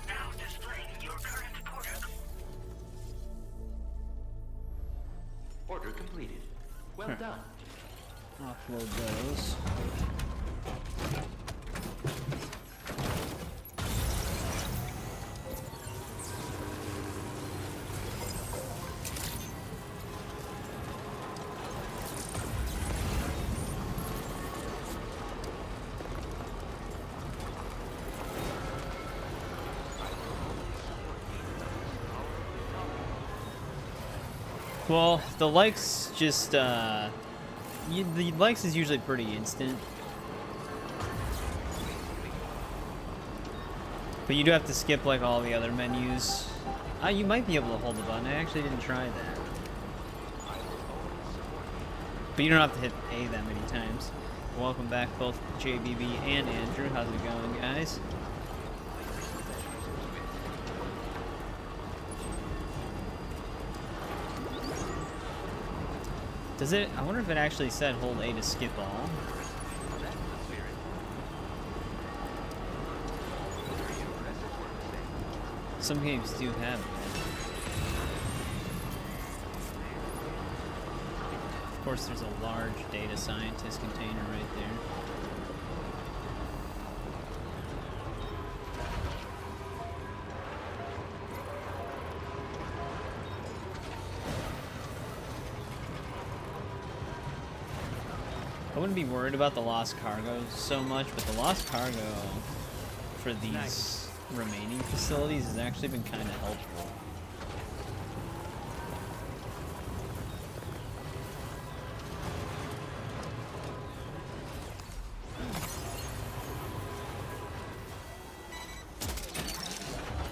Now displaying your current order. Order completed. Well done. Offload those. Well, the likes just, the likes is usually pretty instant. But you do have to skip, like, all the other menus. You might be able to hold the button. I actually didn't try that. But you don't have to hit A that many times. Welcome back, both JBB and Andrew. How's it going, guys? Does it? I wonder if it actually said hold A to skip all. Some games do have it. Of course, there's a large data scientist container right there. I wouldn't be worried about the lost cargo so much, but the lost cargo for these remaining facilities has actually been kind of helpful.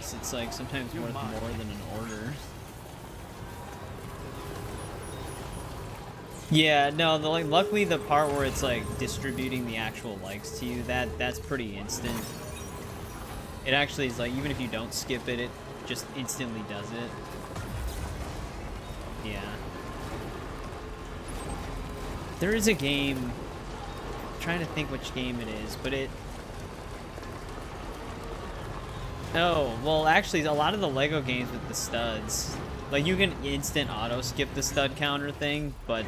It's like sometimes worth more than an order. Yeah, no, luckily the part where it's like distributing the actual likes to you, that's pretty instant. It actually is like, even if you don't skip it, it just instantly does it. Yeah. There is a game, I'm trying to think which game it is, but it... Oh, well actually a lot of the Lego games with the studs, like you can instant auto skip the stud counter thing, but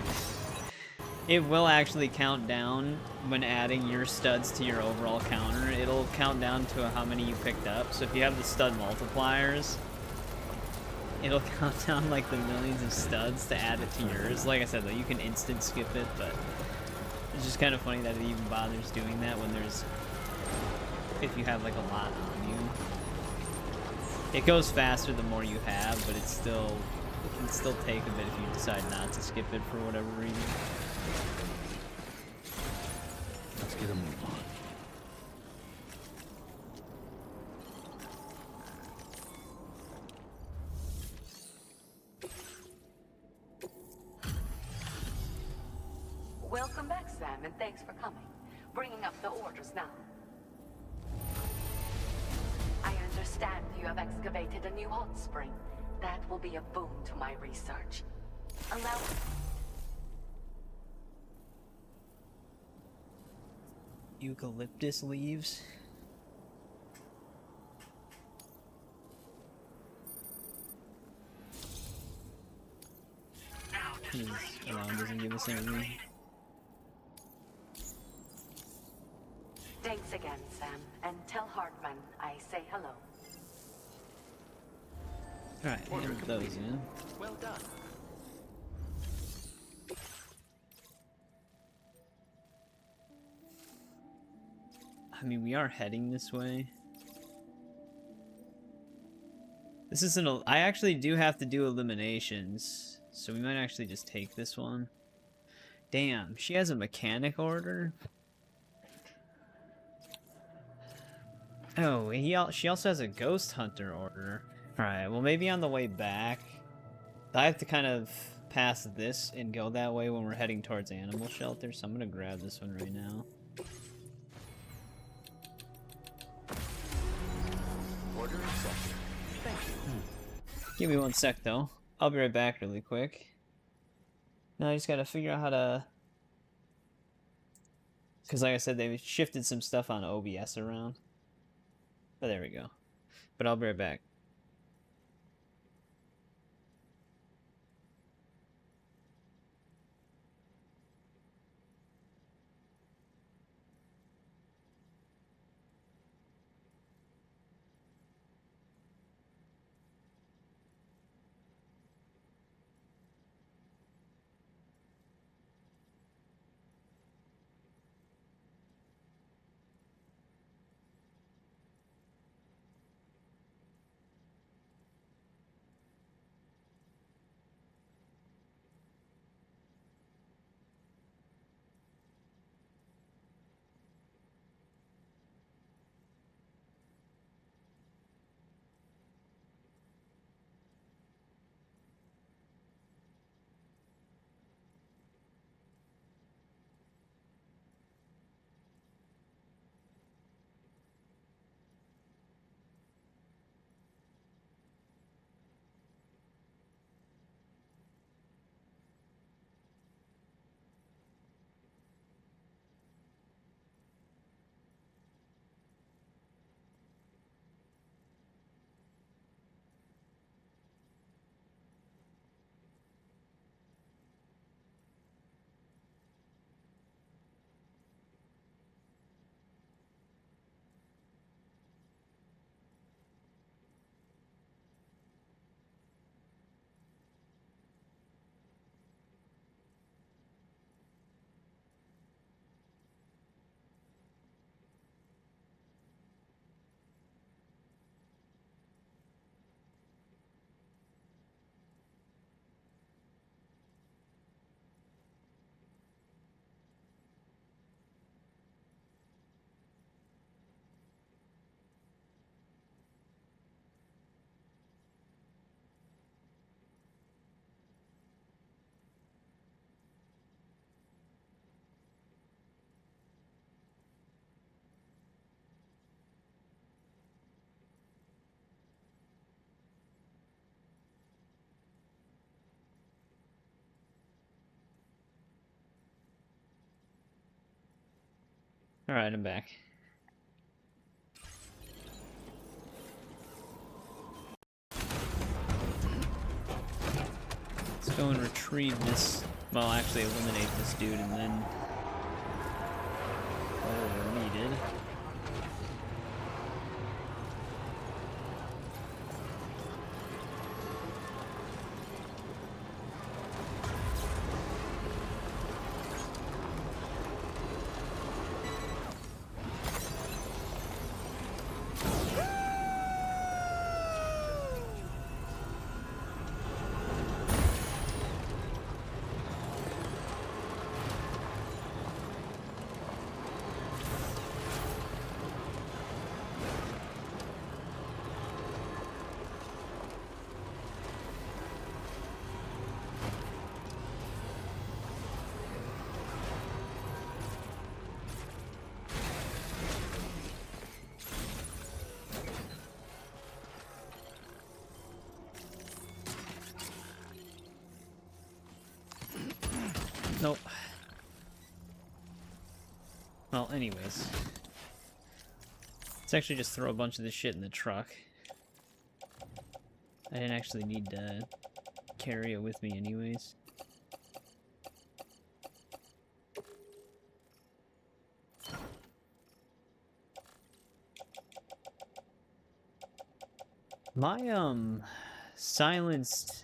it will actually count down when adding your studs to your overall counter. It'll count down to how many you picked up. So if you have the stud multipliers, it'll count down like the millions of studs to add it to yours. Like I said, though, you can instant skip it, but it's just kind of funny that it even bothers doing that when there's, if you have like a lot on you. It goes faster the more you have, but it can still take a bit if you decide not to skip it for whatever reason. Let's get a move on. Welcome back, Sam, and thanks for coming. Bringing up the orders now. I understand you have excavated a new hot spring. That will be a boon to my research. Allow... Eucalyptus leaves. Alarm doesn't give us anything. Thanks again, Sam, and tell Hartman I say hello. Alright, hand those in. Well done. I mean, we are heading this way. This isn't a... I actually do have to do eliminations, so we might actually just take this one. Damn, she has a mechanic order? Oh, she also has a ghost hunter order. Alright, well maybe on the way back, I have to kind of pass this and go that way when we're heading towards animal shelter, so I'm gonna grab this one right now. Order accepted. Thank you. Give me one sec though. I'll be right back really quick. Now I just gotta figure out how to... Because like I said, they shifted some stuff on OBS around. Oh, there we go. But I'll be right back. Alright, I'm back. Let's go and retrieve this. Well, actually eliminate this dude and then... whatever needed. Nope. Well, anyways. Let's actually just throw a bunch of this shit in the truck. I didn't actually need to carry it with me anyways. My, silenced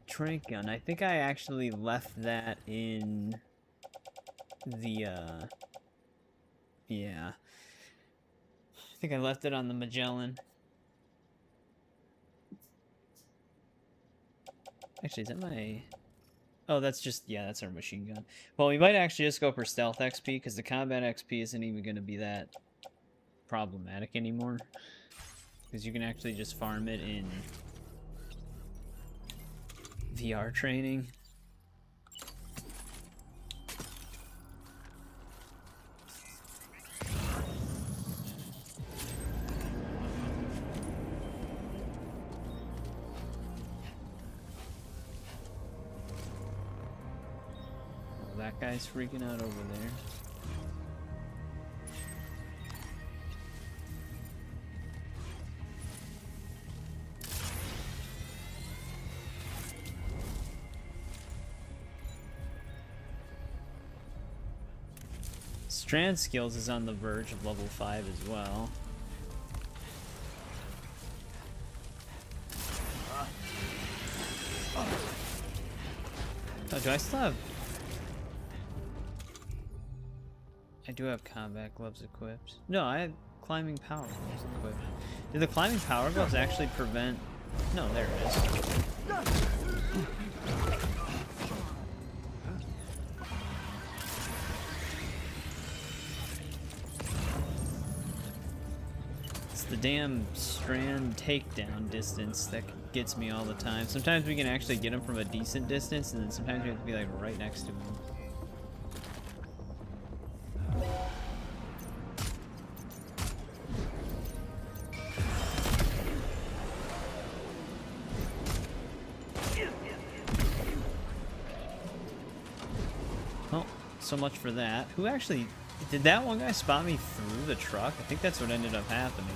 trank gun, I think I actually left that in the, yeah. I think I left it on the Magellan. Actually, is that my... Oh, that's just... Yeah, that's our machine gun. Well, we might actually just go for stealth XP, because the combat XP isn't even going to be that problematic anymore. Because you can actually just farm it in VR training. Oh, that guy's freaking out over there. Strand skills is on the verge of level 5 as well. Oh, do I still have... I do have combat gloves equipped. No, I had climbing power gloves equipped. Do the climbing power gloves actually prevent... No, there it is. The damn strand takedown distance that gets me all the time. Sometimes we can actually get them from a decent distance, and then sometimes we have to be like right next to them. Well, so much for that. Who actually... Did that one guy spot me through the truck? I think that's what ended up happening.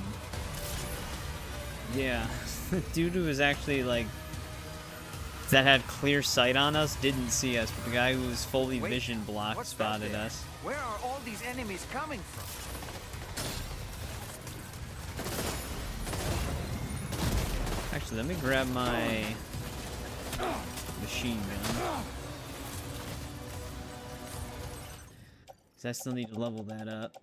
Yeah. The dude who was actually, like... that had clear sight on us didn't see us, but the guy who was fully vision blocked spotted us. Where are all these enemies coming from? Actually, let me grab my... machine gun. I still need to level that up.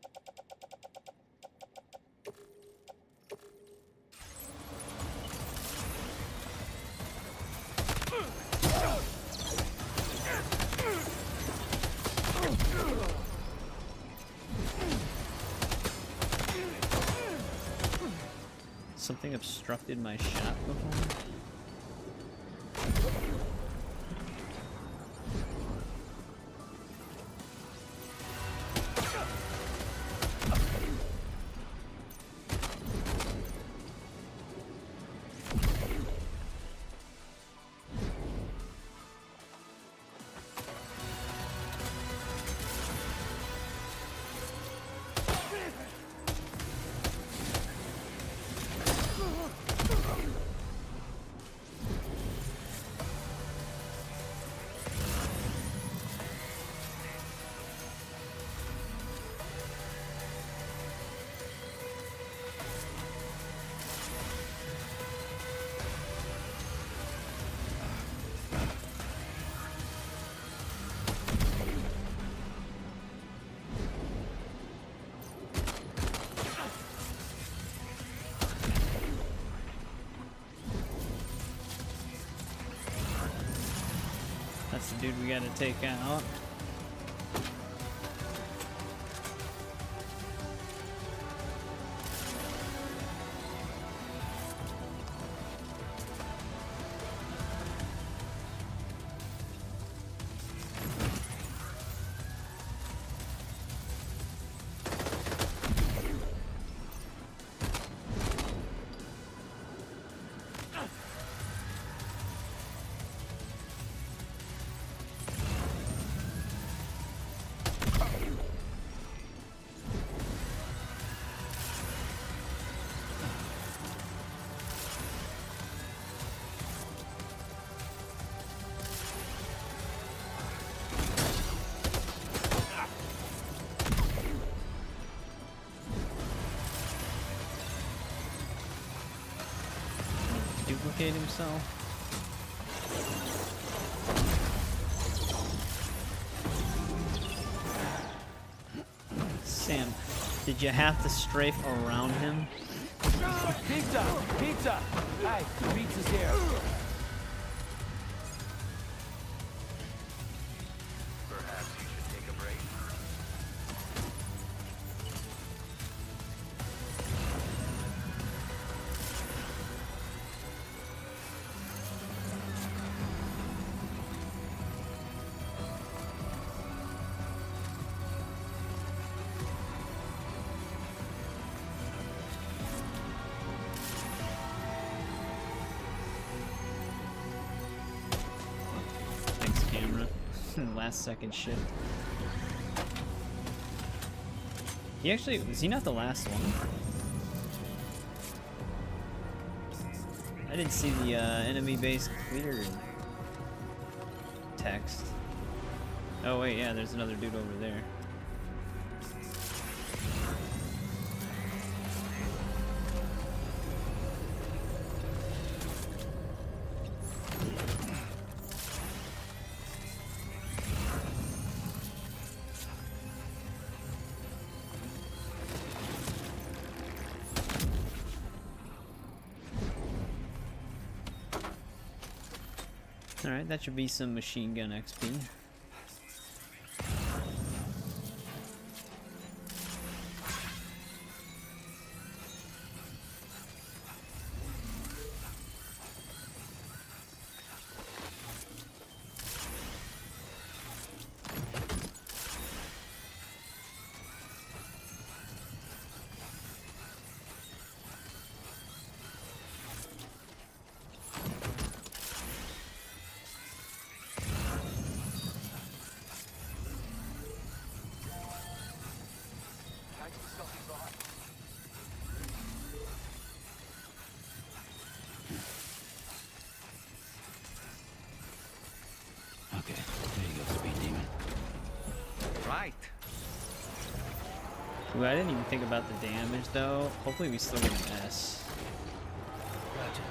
Something obstructed my shot before? That's the dude we gotta take out. replicate himself. Sam, did you have to strafe around him? Pizza! Pizza! Hey, pizza's here. Perhaps you should take a break. Thanks, camera. Last second shit. He actually, was he not the last one? I didn't see the enemy base cleared text. Oh wait, yeah, there's another dude over there. Alright, that should be some machine gun XP. Okay, there you go, speed demon. Right. Ooh, I didn't even think about the damage though. Hopefully we still get an S. Gotcha.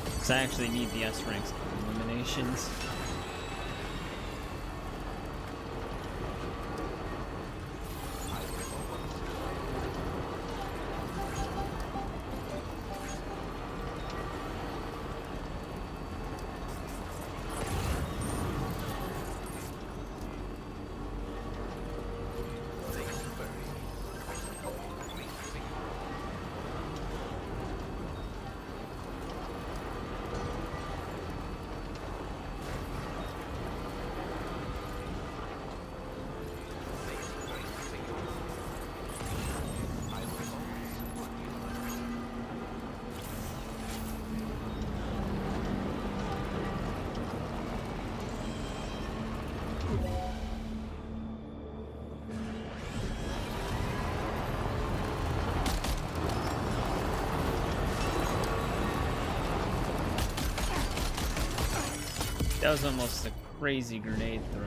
Because I actually need the S ranks eliminations. That was almost a crazy grenade throw.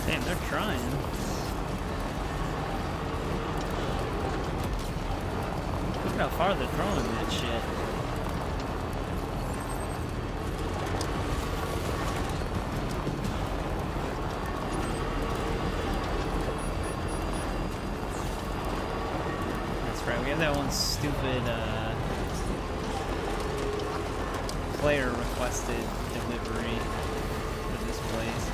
Damn, they're trying. Look at how far they're throwing that shit. Right, we have that one stupid player requested delivery for this place.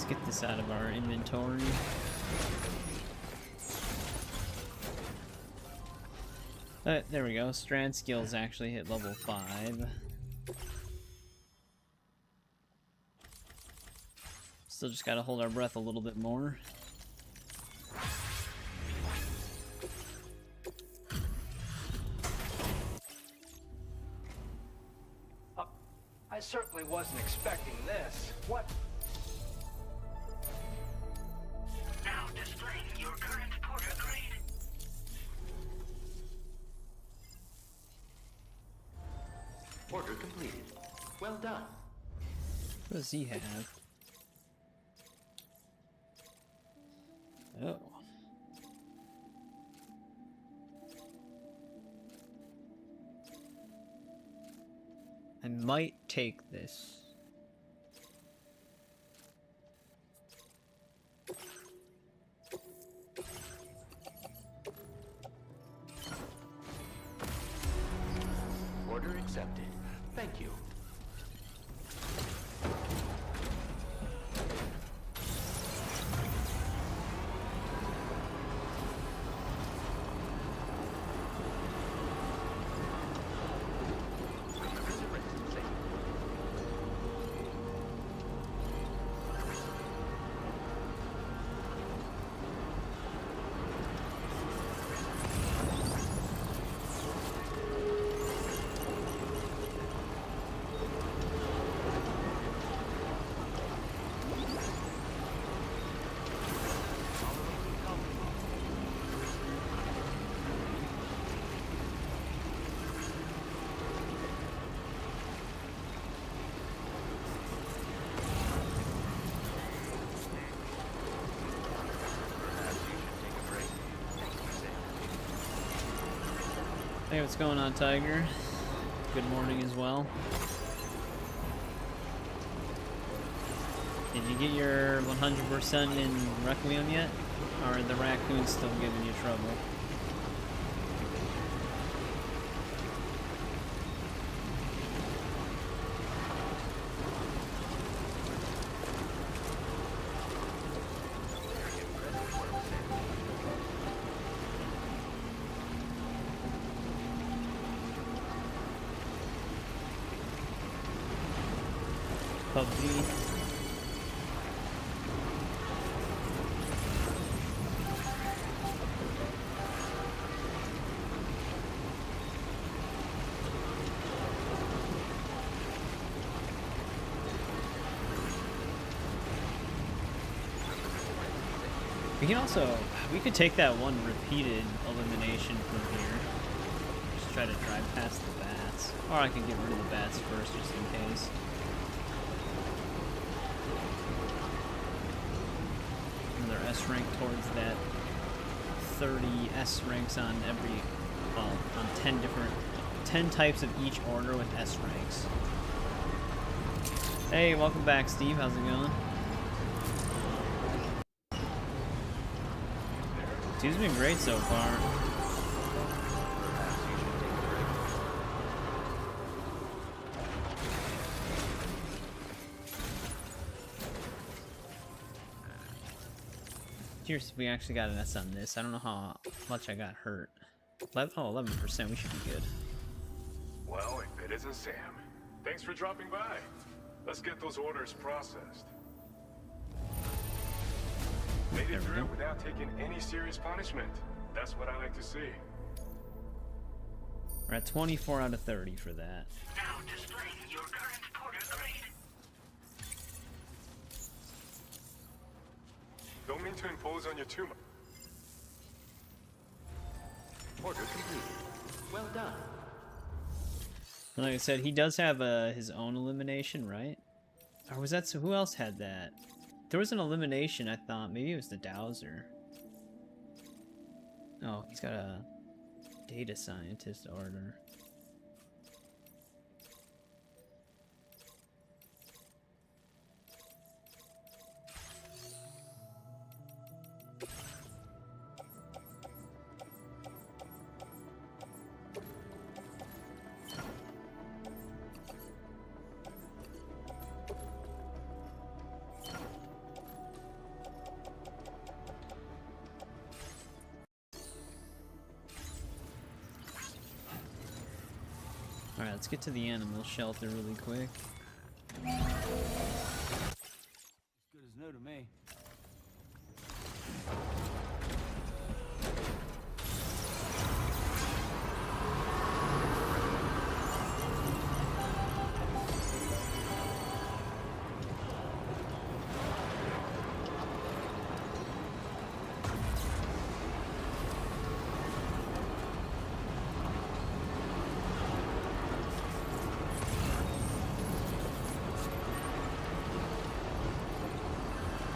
get this out of our inventory. There we go. Strand skills actually hit level 5. Still just gotta hold our breath a little bit more. I certainly wasn't expecting this. What? Now displaying your current porter grade. Order completed. Well done. What does he have? Oh. I might take this. Order accepted. Thank you. Hey, what's going on, Tiger? Good morning as well. Did you get your 100% in Requiem yet? Or are the raccoons still giving you trouble? PUBG. We could take that one repeated elimination from here. Just try to drive past the bats. Or I can get rid of the bats first just in case. Another S rank towards that 30 S ranks on every, well, on 10 types of each order with S ranks. Hey, welcome back, Steve. How's it going? Steve's been great so far. Curious if we actually got an S on this. I don't know how much I got hurt. 11%, we should be good. Well, if it isn't Sam. Thanks for dropping by. Let's get those orders processed. Made it through without taking any serious punishment. That's what I like to see. We're at 24 out of 30 for that. Now displaying your current porter grade. Don't mean to impose on you too much. Order completed. Well done. Like I said, he does have his own elimination, right? Or was that, so who else had that? There was an elimination, I thought. Maybe it was the Dowser. Oh, he's got a data scientist order. let's get to the animal shelter really quick. As good as new to me.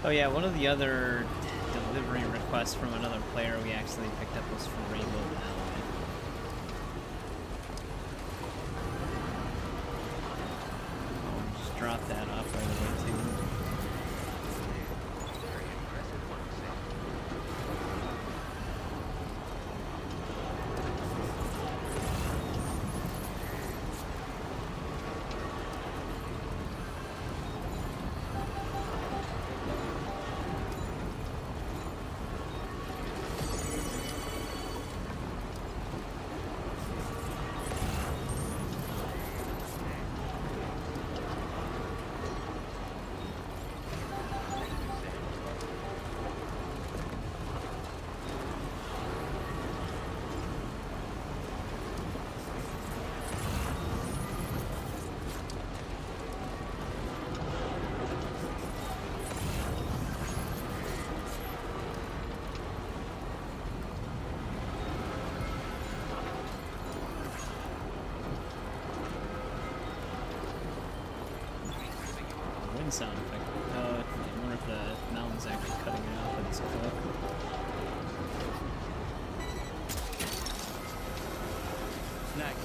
Oh yeah, one of the other delivery requests from another player we actually picked up was for Rainbow Valley. I'll just drop that off right away too. Wind sound effect. Oh, I wonder if the mountain's actually cutting it off at this clip. Snack.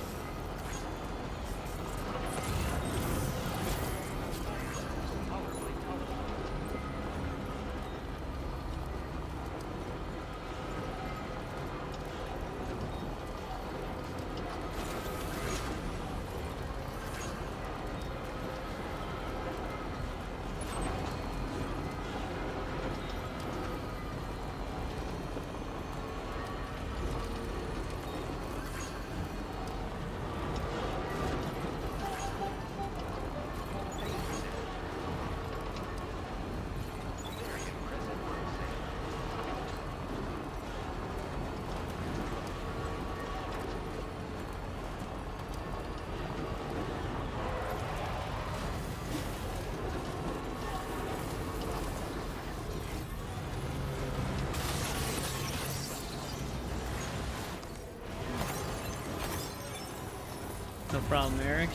No problem, Eric.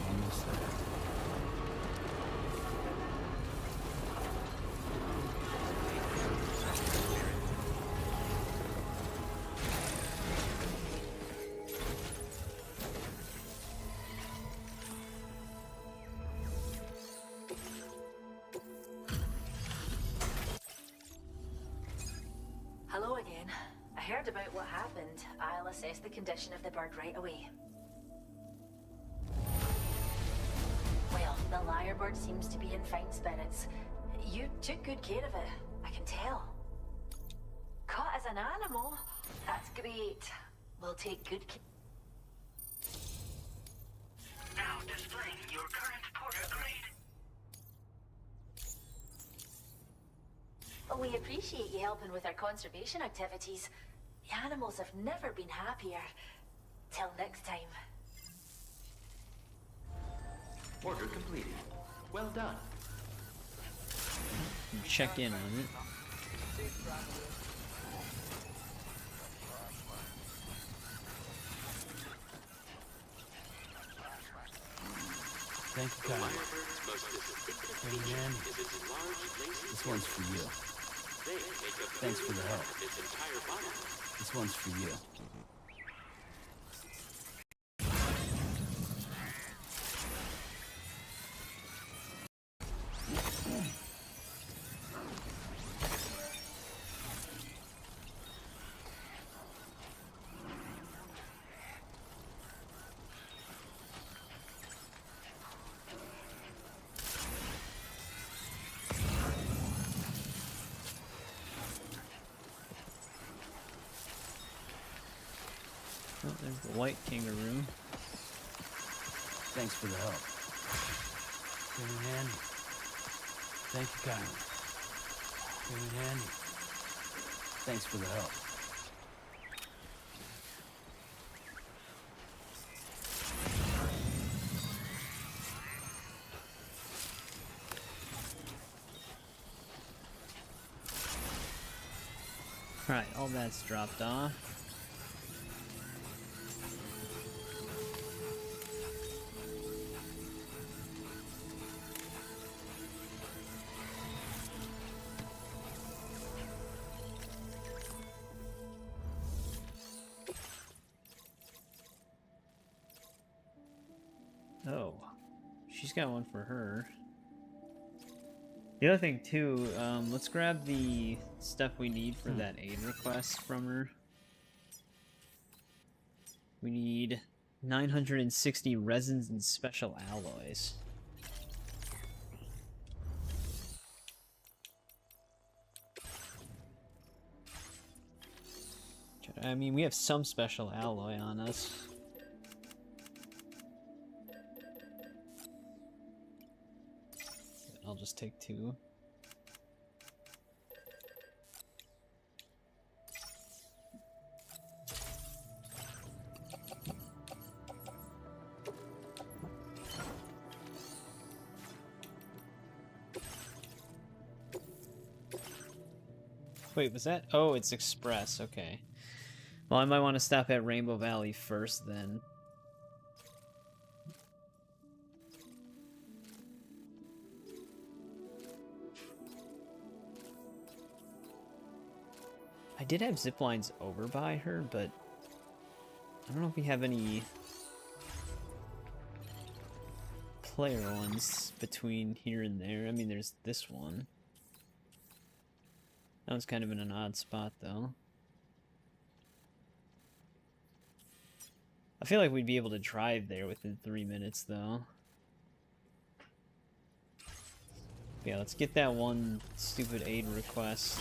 Almost there. Hello again. I heard about what happened. I'll assess the condition of the bird right away. Well, the lyrebird seems to be in fine spirits. You took good care of it, I can tell. Caught as an animal? That's great. We'll take good care. Now displaying your current porter grade. Well, we appreciate you helping with our conservation activities. The animals have never been happier. Till next time. Order completed. Well done. Check in on it. Thank you, kindly. Hey, man. This one's for you. Thanks for the help. This one's for you. there's the white kangaroo. Thanks for the help. Came in handy. Thank you kindly. Came in handy. Thanks for the help. Alright, all that's dropped off. Oh, she's got one for her. The other thing too, let's grab the stuff we need for that aid request from her. We need 960 resins and special alloys. I mean, we have some special alloy on us. I'll just take 2. Wait, was that? Oh, it's express. Okay. Well, I might want to stop at Rainbow Valley first then. I did have zip lines over by her, but I don't know if we have any player ones between here and there. I mean, there's this one. That one's kind of in an odd spot, though. I feel like we'd be able to drive there within 3 minutes, though. Yeah, let's get that one stupid aid request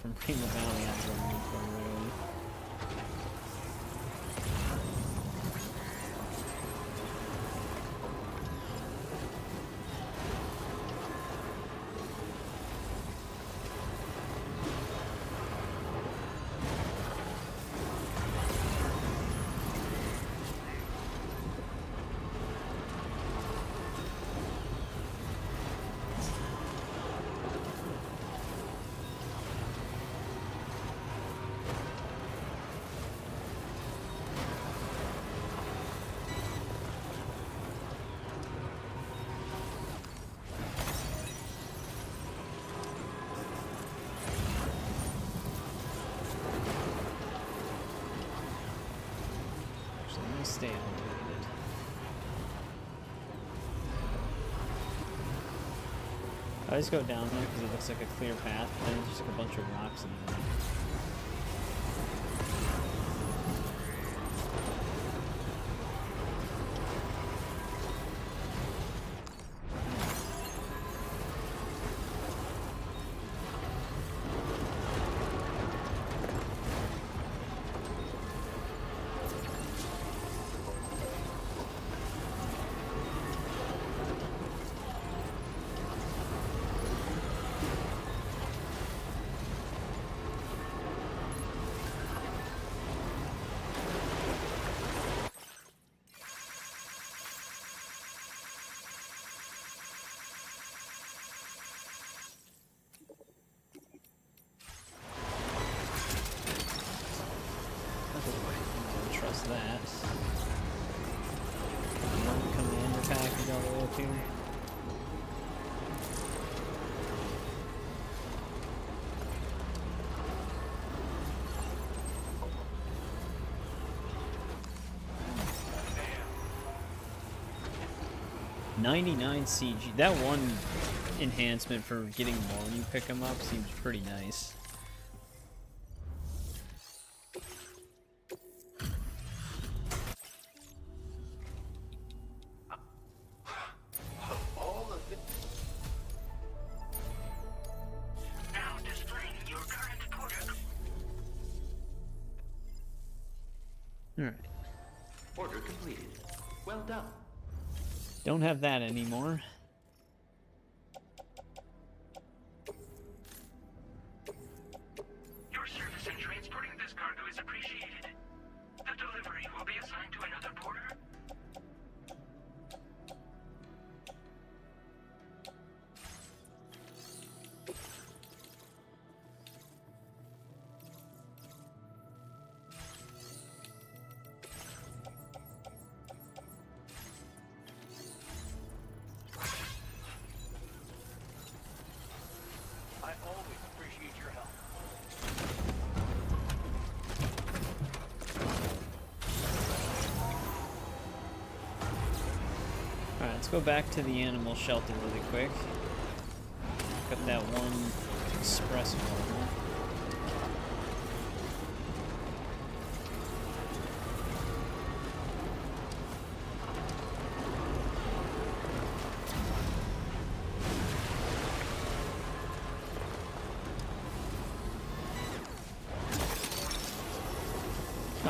from Rainbow Valley onto the road. Stay elevated. I just go down there because it looks like a clear path, but then there's just like a bunch of rocks in there. Trust that. One commander package all the way up here. $99 CG. That one enhancement for getting more when you pick them up seems pretty nice. Alright. Order completed. Well done. Don't have that anymore. Your service in transporting this cargo is appreciated. The delivery will be assigned to another porter. I always appreciate your help. Alright, let's go back to the animal shelter really quick. Got that one express order.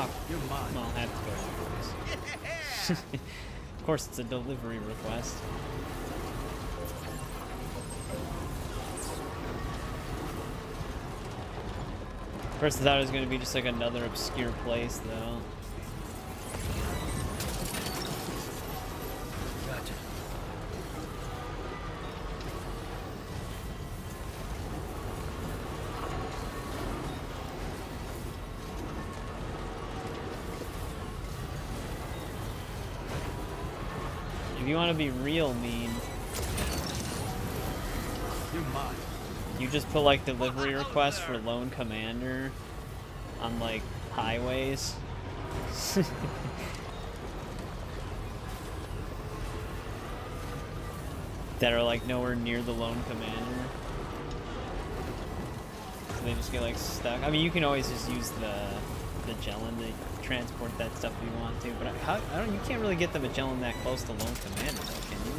Oh, you're mine. I'll have to go anyways. Of course, it's a delivery request. First, I thought it was going to be just like another obscure place, though. Gotcha. If you want to be real mean, You're mine. you just put like delivery requests for Lone Commander on like highways. That are like nowhere near the Lone Commander. So they just get like stuck. I mean, you can always just use the Magellan to transport that stuff if you want to, but I don't. You can't really get the Magellan that close to Lone Commander, though, can you?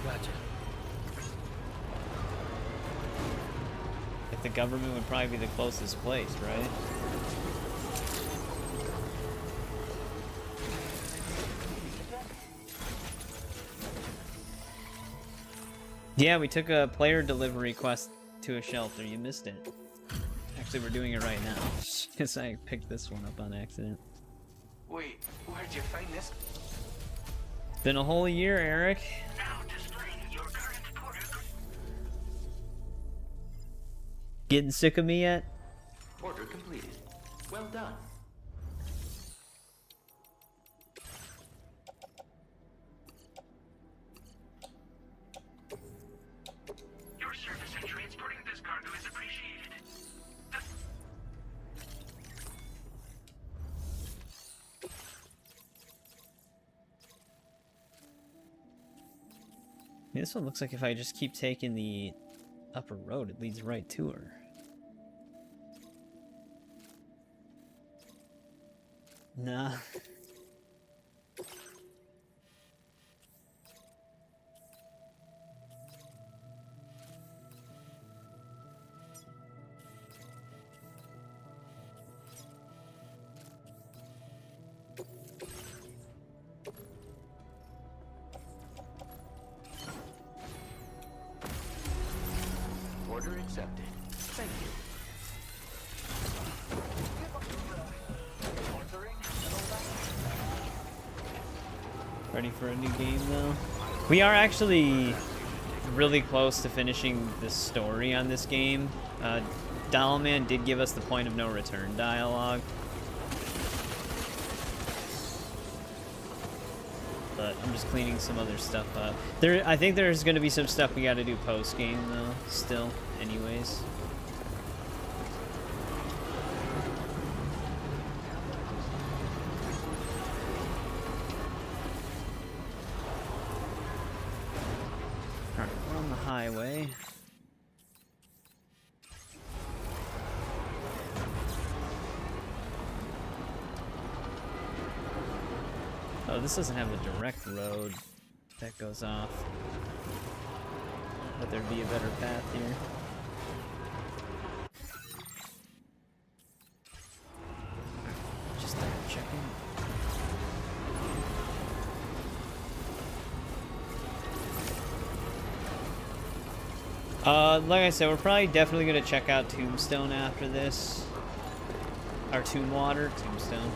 Gotcha. Like the government would probably be the closest place, right? Yeah, we took a player delivery quest to a shelter. You missed it. Actually, we're doing it right now. Because I picked this one up on accident. Wait, where'd you find this? It's been a whole year, Eric. Now displaying your current porter. Getting sick of me yet? Order completed. Well done. Your service in transporting this cargo is appreciated. This one looks like if I just keep taking the upper road, it leads right to her. Nah. Order accepted. Thank you. Ready for a new game, though? We are actually really close to finishing the story on this game. Dollman did give us the point of no return dialogue. But I'm just cleaning some other stuff up. I think there's going to be some stuff we got to do post-game, though, still, anyways. Alright, we're on the highway. Oh, this doesn't have a direct road that goes off. But there'd be a better path here. Just double check Like I said, we're probably definitely gonna check out Tombstone after this. Or Tombwater, Tombstone.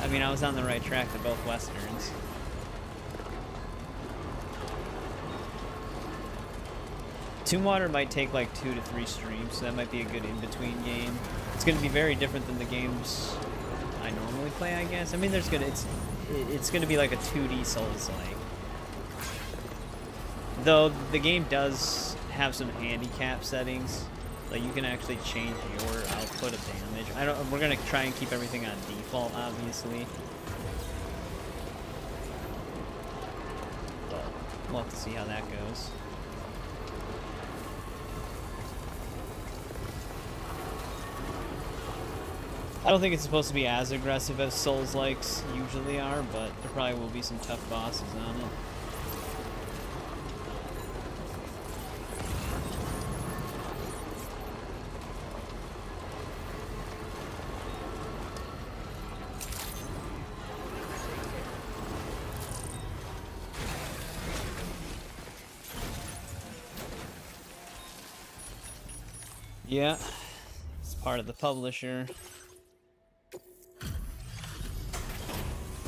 I mean, I was on the right track to both westerns. Tombwater might take like 2 to 3 streams, so that might be a good in-between game. It's gonna be very different than the games I normally play, I guess. I mean, it's gonna be like a 2D Souls-like. Though the game does have some handicap settings, like you can actually change your output of damage. We're gonna try and keep everything on default, obviously. But we'll have to see how that goes. I don't think it's supposed to be as aggressive as Souls-likes usually are, but there probably will be some tough bosses on it. Yeah, it's part of the publisher.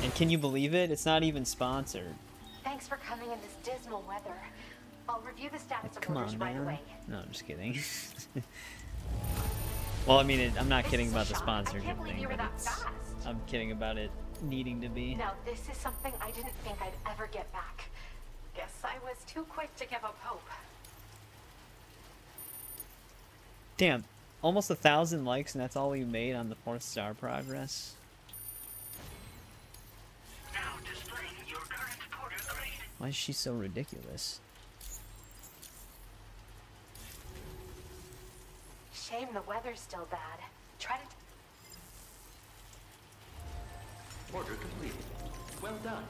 And can you believe it? It's not even sponsored. Thanks for coming in this dismal weather. I'll review the status of Come orders on, right man. away. No, I'm just kidding. Well, I mean, I'm not kidding about the I sponsorship can't believe thing, you were but that fast. I'm kidding about it needing to be. Now, this is something I didn't think I'd ever get back. Guess I was too quick to give up hope. Damn, almost 1,000 likes, and that's all we made on the 4th star progress. Now displaying your current porter grade. Why is she so ridiculous? Shame the weather's still bad. Try to... Order completed. Well done.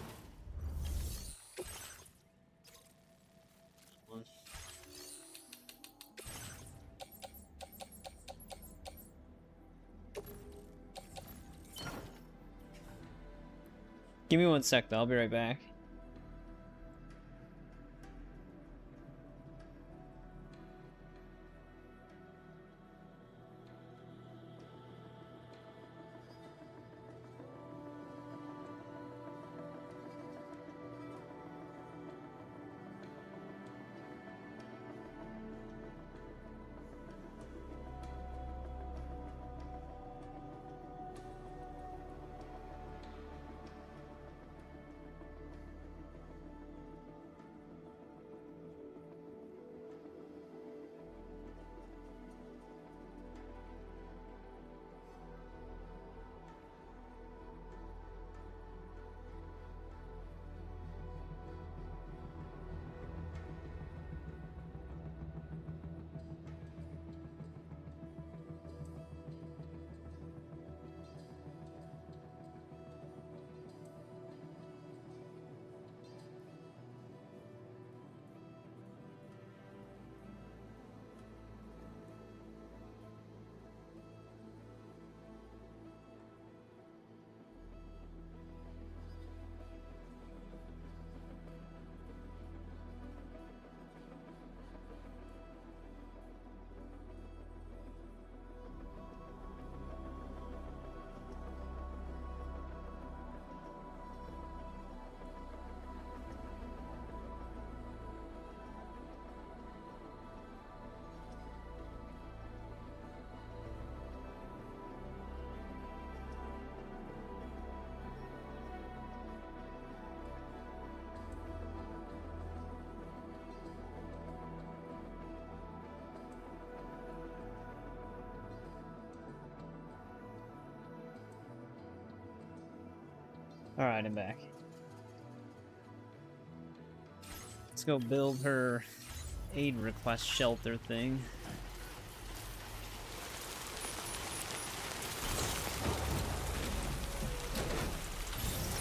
Give me 1 sec, though. I'll be right back. Alright, I'm back. Let's go build her aid request shelter thing.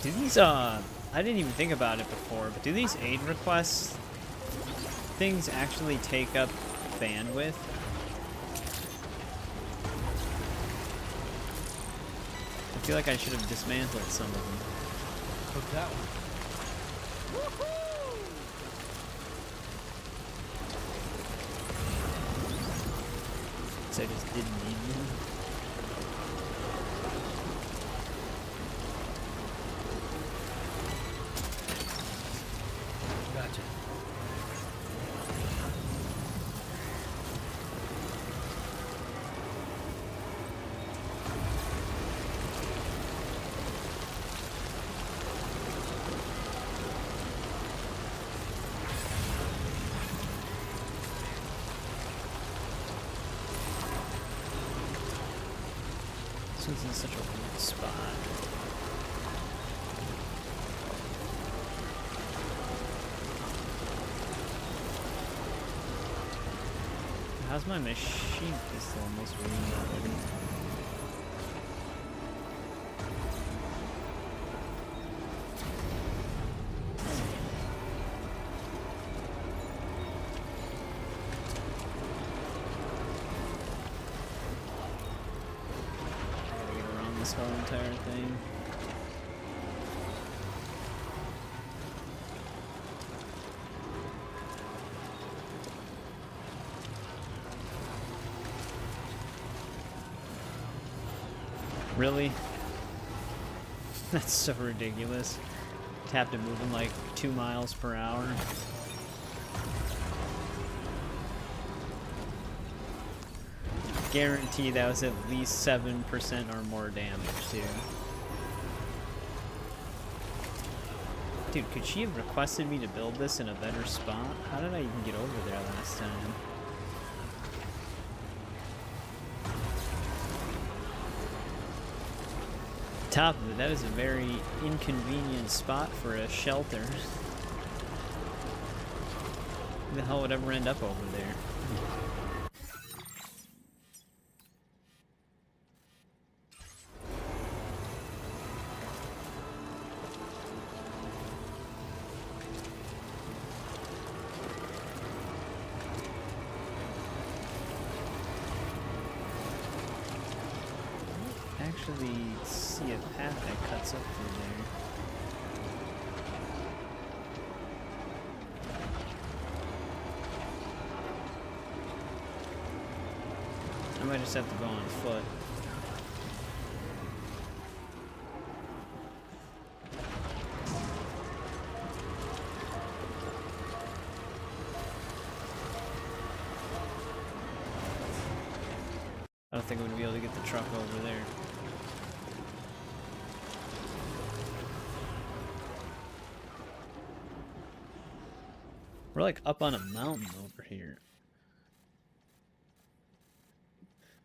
Do these, I didn't even think about it before, but do these aid request things actually take up bandwidth? I feel like I should have dismantled some of them. Hook that one. guess I just didn't need them. Gotcha. This one's in such a weird spot. How's my machine pistol almost reading already? Gotta get around this whole entire thing. Really? That's so ridiculous. Tapped it moving like 2 miles per hour. Guarantee that was at least 7% or more damage too. Dude, could she have requested me to build this in a better spot? How did I even get over there last time? Top of it, that is a very inconvenient spot for a shelter. Who the hell would ever end up over there? Actually see a path that cuts up through there. I might just have to go on foot. I don't think I'm gonna be able to get the truck over there. We're like up on a mountain over here.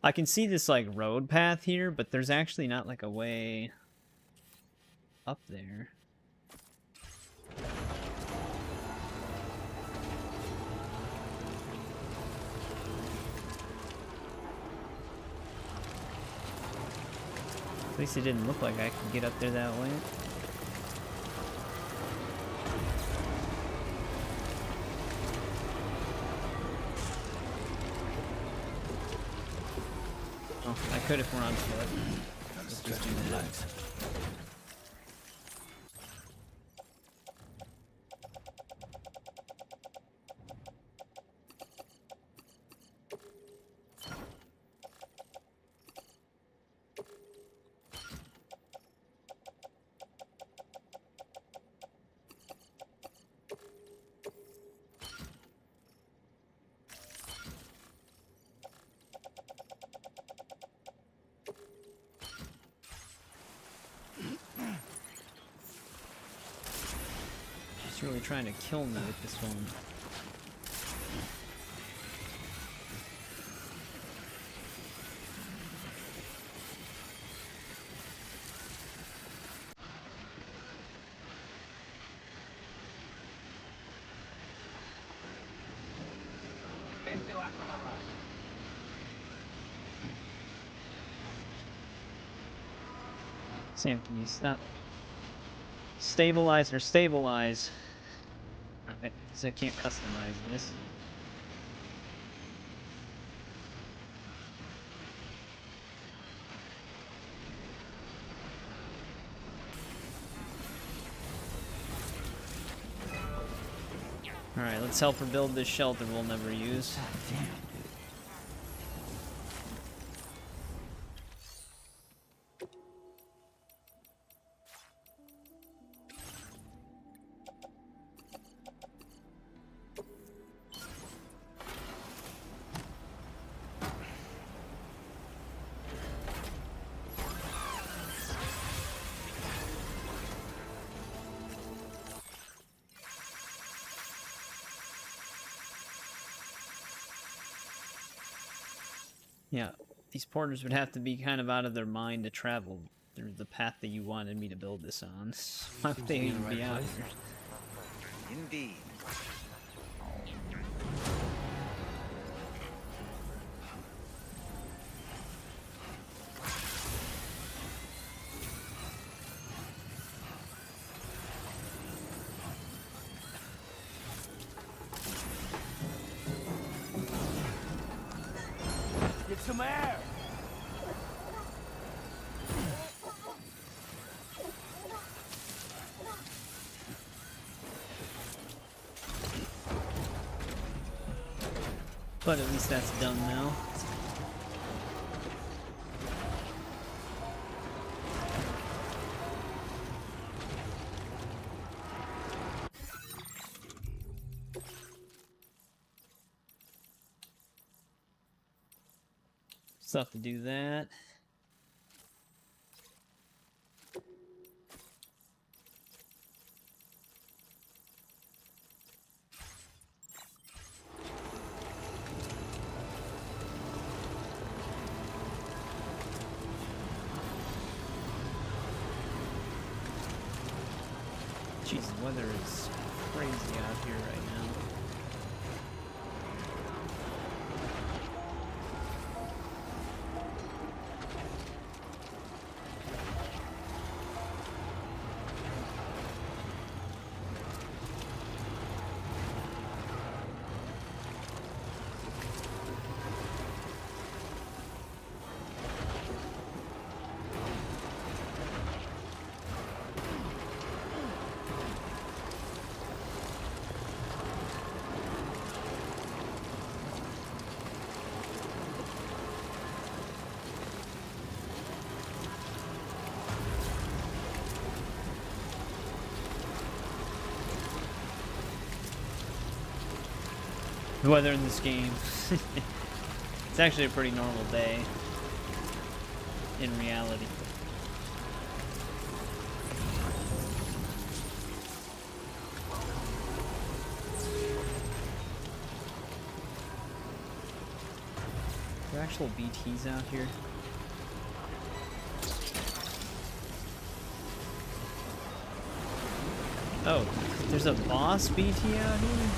I can see this like road path here, but there's actually not like a way up there. At least it didn't look like I could get up there that way. Oh, I could if we're on foot. Let's just do that. She's really trying to kill me with this one. Sam, can you stop? Stabilize or stabilize. Alright, so I can't customize this. Alright, let's help her build this shelter we'll never use. God damn, dude. Yeah, these porters would have to be kind of out of their mind to travel through the path that you wanted me to build this on. Why would they even be out here? Indeed. Get some air! But at least that's done now. Still have to do that. Jeez, the weather is crazy out here right now. The weather in this game, it's actually a pretty normal day in reality. Are there actual BTs out here? Oh, there's a boss BT out here?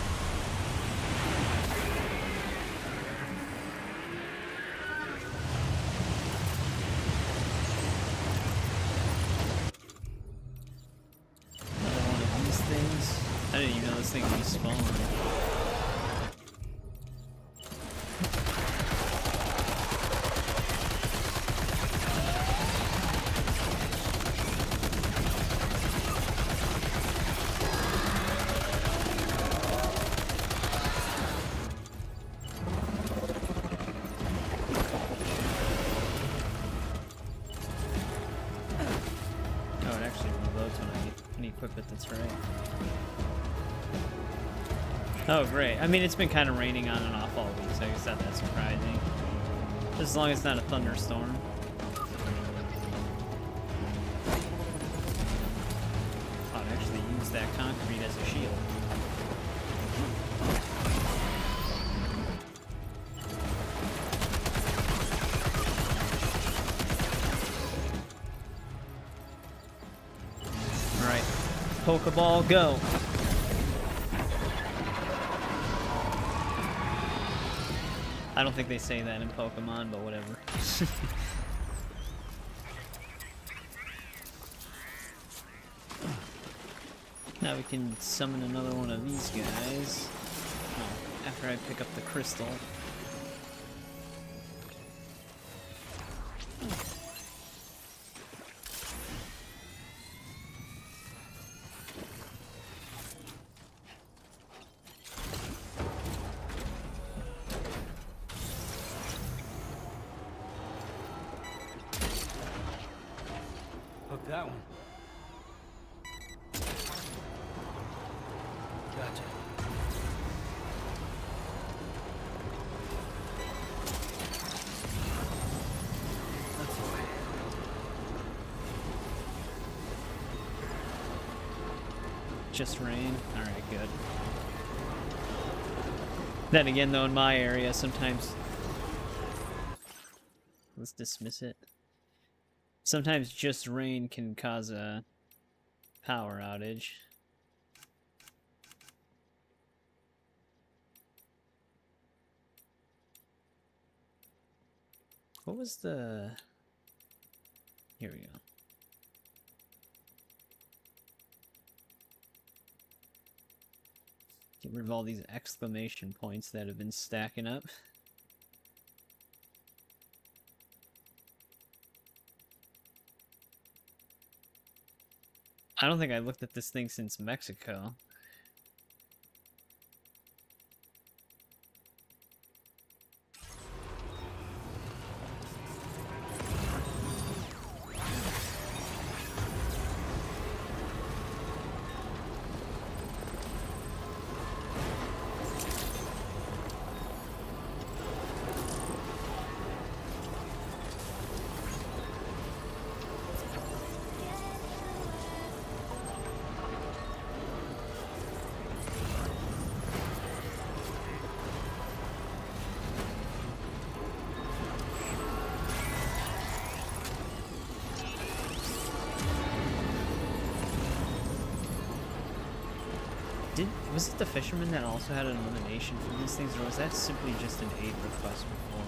I didn't even know this thing respawned. Oh, it actually reloads when I equip it, that's right. Oh, great. I mean, it's been kind of raining on and off all week, so I guess not that surprising. Just as long as it's not a thunderstorm. Oh, it actually used that concrete as a shield. Alright. Pokeball, go! I don't think they say that in Pokemon, but whatever. Now we can summon another one of these guys. Oh, after I pick up the crystal. Hook that one. Gotcha. That's the way. Just rain? Alright, good. Then again, though, in my area, sometimes just dismiss it. Sometimes just rain can cause a power outage. What was the... Here we go. Get rid of all these exclamation points that have been stacking up. I don't think I looked at this thing since Mexico. Was it the fisherman that also had an elimination for these things, or was that simply just an aid request before?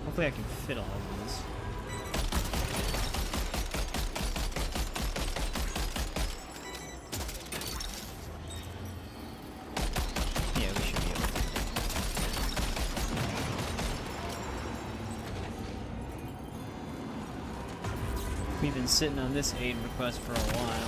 Hopefully I can fit all of these. Yeah, we should be able to. We've been sitting on this aid request for a while.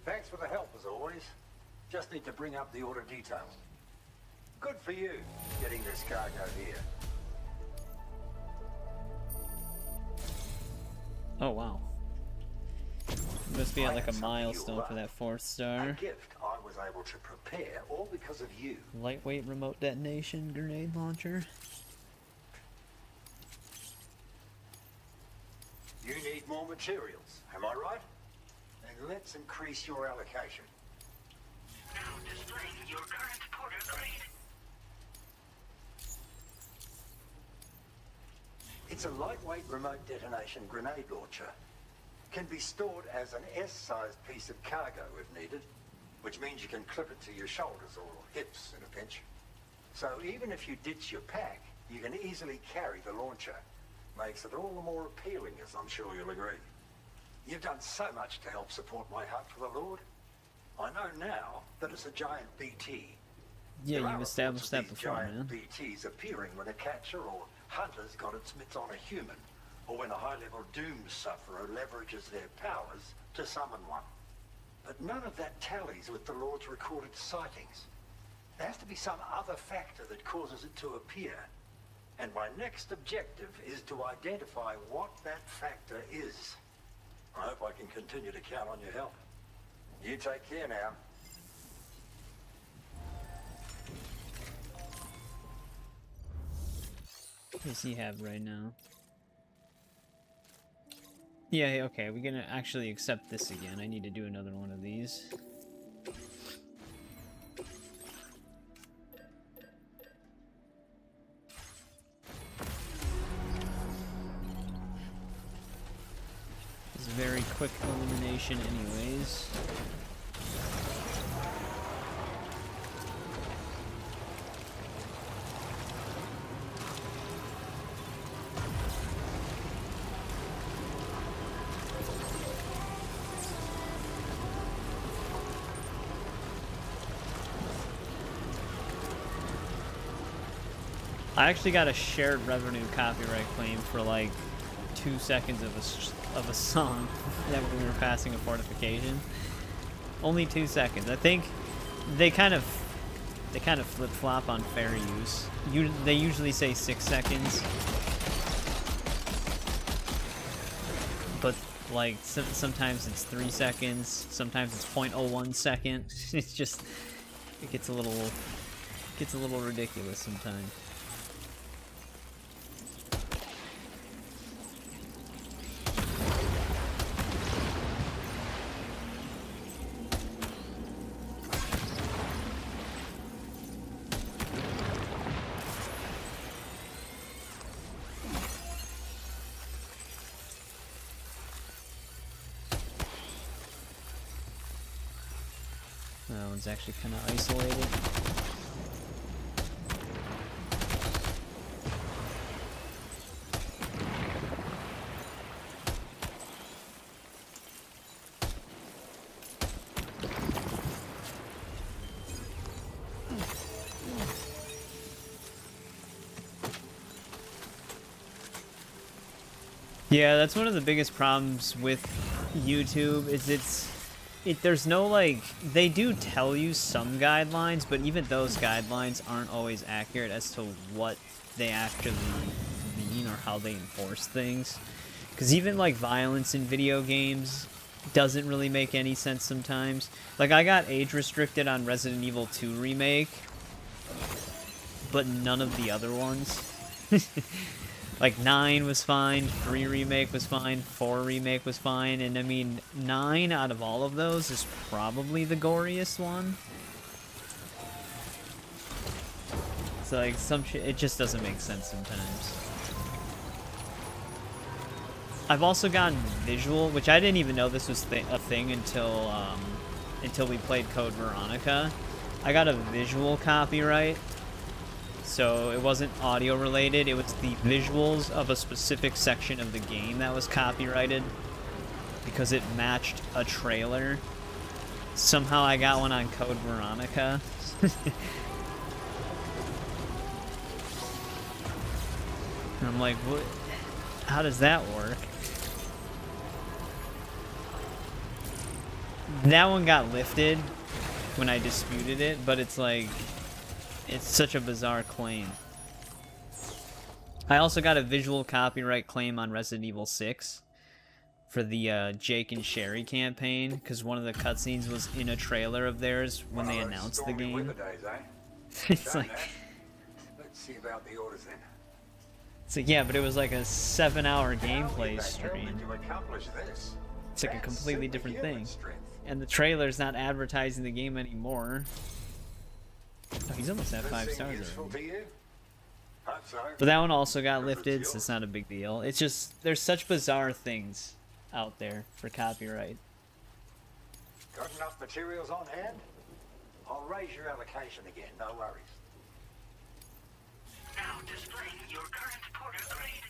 Thanks for the help, as always. Just need to bring up the order details. Good for you, getting this cargo here. Oh, wow. Must be at like a milestone for that 4th star. A gift I was able to prepare, all because of you. Lightweight remote detonation grenade launcher. You need more materials, am I right? Then let's increase your allocation. Now displaying your current porter grade. It's a lightweight remote detonation grenade launcher. Can be stored as an S-sized piece of cargo if needed, which means you can clip it to your shoulders or hips in a pinch. So even if you ditch your pack, you can easily carry the launcher. Makes it all the more appealing, as I'm sure you'll agree. You've done so much to help support my hunt for the Lord. I know now that it's a giant BT. Yeah, you've established that before, giant man. BTs appearing when a catcher or hunter's got its mitts on a human, or when a high-level doom sufferer leverages their powers to summon one. But none of that tallies with the Lord's recorded sightings. There has to be some other factor that causes it to appear. And my next objective is to identify what that factor is. I hope I can continue to count on your help. You take care now. What does he have right now? Yeah, okay, we're gonna actually accept this again. I need to do another one of these. It's very quick elimination anyways. I actually got a shared revenue copyright claim for like 2 seconds of a song that we were passing a fortification. Only 2 seconds. I think they kind of flip-flop on fair use. They usually say 6 seconds. But like sometimes it's 3 seconds, sometimes it's 0.01 second. It's just it gets a little ridiculous sometimes. That one's actually kind of isolated. Yeah, that's one of the biggest problems with YouTube is there's no, like, they do tell you some guidelines, but even those guidelines aren't always accurate as to what they actually mean or how they enforce things. Because even, like, violence in video games doesn't really make any sense sometimes. Like, I got age restricted on Resident Evil 2 Remake, but none of the other ones. Like, 9 was fine, 3 Remake was fine, 4 Remake was fine, and I mean, 9 out of all of those is probably the goriest one. So, like, some shit, it just doesn't make sense sometimes. I've also gotten visual, which I didn't even know this was a thing until we played Code Veronica. I got a visual copyright. So it wasn't audio related, it was the visuals of a specific section of the game that was copyrighted because it matched a trailer. Somehow I got one on Code Veronica. And I'm like, what? How does that work? That one got lifted when I disputed it, but it's like, it's such a bizarre claim. I also got a visual copyright claim on Resident Evil 6 for the Jake and Sherry campaign, because one of the cutscenes was in a trailer of theirs when they announced the game. It's like... Let's see about the orders then. It's like, yeah, but it was like a 7-hour gameplay stream. It's like a completely different thing. And the trailer's not advertising the game anymore. Oh, he's almost at 5 stars already. But that one also got lifted, so it's not a big deal. It's just, there's such bizarre things out there for copyright. Got enough materials on hand? I'll raise your allocation again, no worries. Now displaying your current porter grade.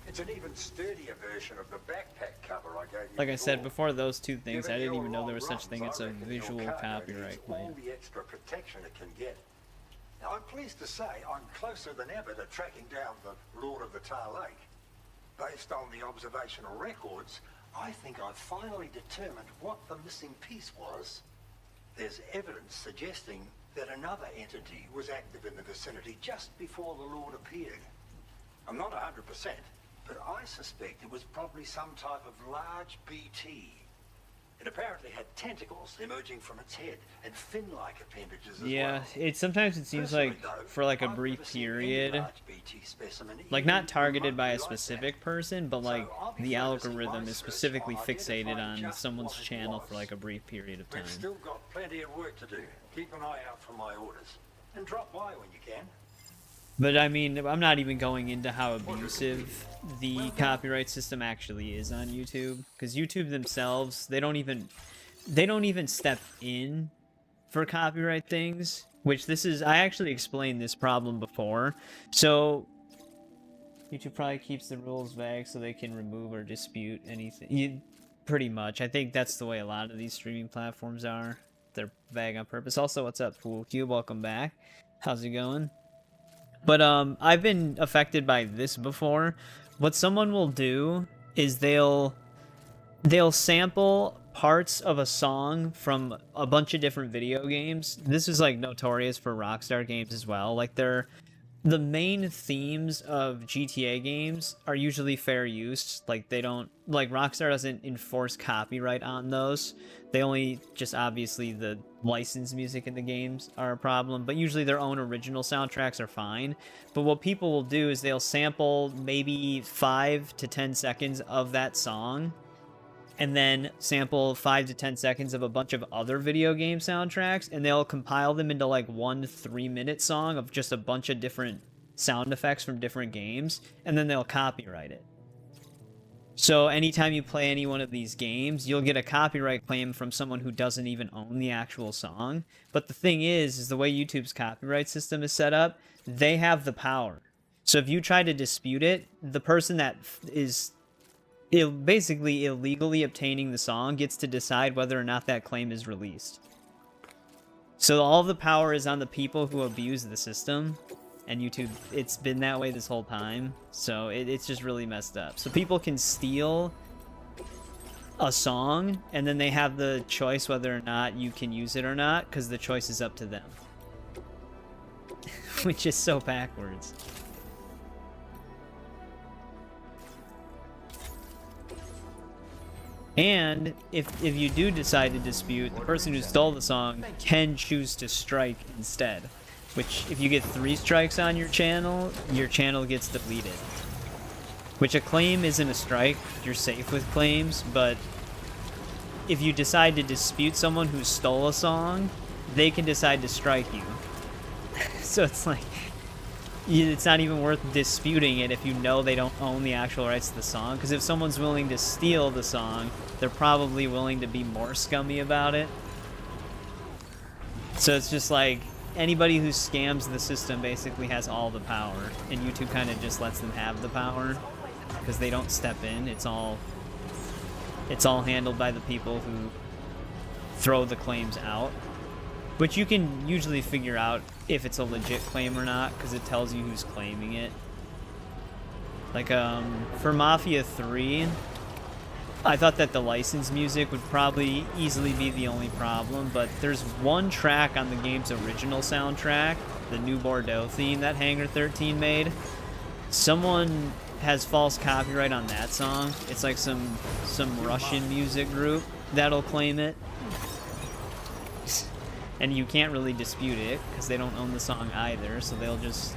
It's an even sturdier version of the backpack cover I gave you. Like I said, before those two things, I didn't even know there was such thing as a visual copyright claim. All the extra protection it can get. Now, I'm pleased to say I'm closer than ever to tracking down the Lord of the Tar Lake. Based on the observational records, I think I've finally determined what the missing piece was. There's evidence suggesting that another entity was active in the vicinity just before the Lord appeared. I'm not 100%, but I suspect it was probably some type of large BT. It apparently had tentacles emerging from its head and fin-like appendages as Yeah, well. sometimes it seems like for like a brief period, like not targeted by a specific person, but like the algorithm is specifically fixated on someone's channel for like a brief period of time. We've still got plenty of work to do. Keep an eye out for my orders. And drop by when you can. But I mean, I'm not even going into how abusive the copyright system actually is on YouTube, because YouTube themselves, they don't even step in for copyright things, which this is, I actually explained this problem before. So YouTube probably keeps the rules vague so they can remove or dispute anything. Pretty much. I think that's the way a lot of these streaming platforms are. they're vague on purpose. Also, what's up, Pool Cube? Welcome back. How's it going? But I've been affected by this before. What someone will do is they'll sample parts of a song from a bunch of different video games. This is like notorious for Rockstar games as well. Like the main themes of GTA games are usually fair use. Like they don't, like Rockstar doesn't enforce copyright on those. They only just, obviously the licensed music in the games are a problem, but usually their own original soundtracks are fine. But what people will do is they'll sample maybe 5 to 10 seconds of that song, and then sample 5 to 10 seconds of a bunch of other video game soundtracks, and they'll compile them into like 1 3-minute song of just a bunch of different sound effects from different games, and then they'll copyright it. So anytime you play any one of these games, you'll get a copyright claim from someone who doesn't even own the actual song. But the thing is the way YouTube's copyright system is set up, they have the power. So if you try to dispute it, the person that is basically illegally obtaining the song gets to decide whether or not that claim is released. So all of the power is on the people who abuse the system, and YouTube, it's been that way this whole time, so it's just really messed up. So people can steal a song, and then they have the choice whether or not you can use it or not, because the choice is up to them. Which is so backwards. And if you do decide to dispute, the person who stole the song can choose to strike instead. Which, if you get 3 strikes on your channel gets deleted. Which a claim isn't a strike, you're safe with claims, but if you decide to dispute someone who stole a song, they can decide to strike you. So it's like, it's not even worth disputing it if you know they don't own the actual rights to the song, because if someone's willing to steal the song, they're probably willing to be more scummy about it. So it's just like, anybody who scams the system basically has all the power, and YouTube kind of just lets them have the power, because they don't step in. It's all handled by the people who throw the claims out. Which you can usually figure out if it's a legit claim or not, because it tells you who's claiming it. Like, for Mafia 3, I thought that the licensed music would probably easily be the only problem, but there's one track on the game's original soundtrack, the New Bordeaux theme that Hangar 13 made. Someone has false copyright on that song. It's like some Russian music group that'll claim it. And you can't really dispute it, because they don't own the song either, so they'll just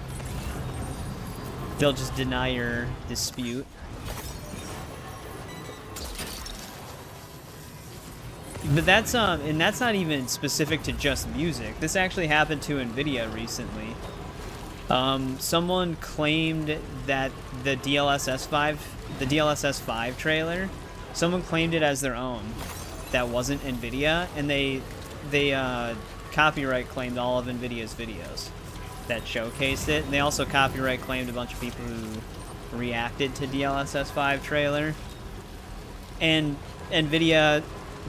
deny your dispute. But that's and that's not even specific to just music. This actually happened to Nvidia recently. Someone claimed that the DLSS 5 trailer, someone claimed it as their own. That wasn't Nvidia, and they copyright claimed all of Nvidia's videos that showcased it. And they also copyright claimed a bunch of people who reacted to DLSS 5 trailer. And Nvidia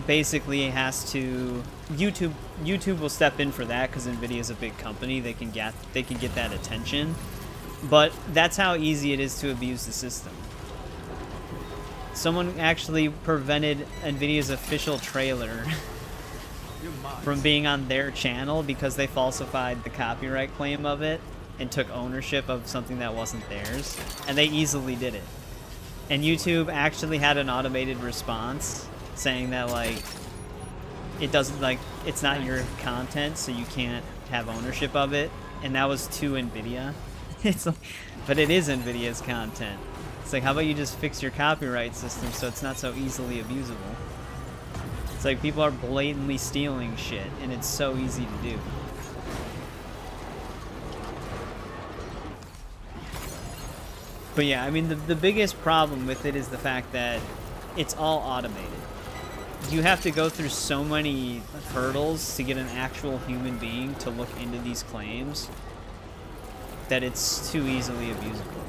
basically has to, YouTube will step in for that, because Nvidia is a big company. They can get that attention. But that's how easy it is to abuse the system. Someone actually prevented Nvidia's official trailer from being on their channel because they falsified the copyright claim of it and took ownership of something that wasn't theirs, and they easily did it. And YouTube actually had an automated response saying that, like, it doesn't, like, it's not your content, so you can't have ownership of it, and that was to Nvidia. It's like, but it is Nvidia's content. It's like, how about you just fix your copyright system so it's not so easily abusable? It's like, people are blatantly stealing shit, and it's so easy to do. But yeah, I mean, the biggest problem with it is the fact that it's all automated. You have to go through so many hurdles to get an actual human being to look into these claims that it's too easily abusable.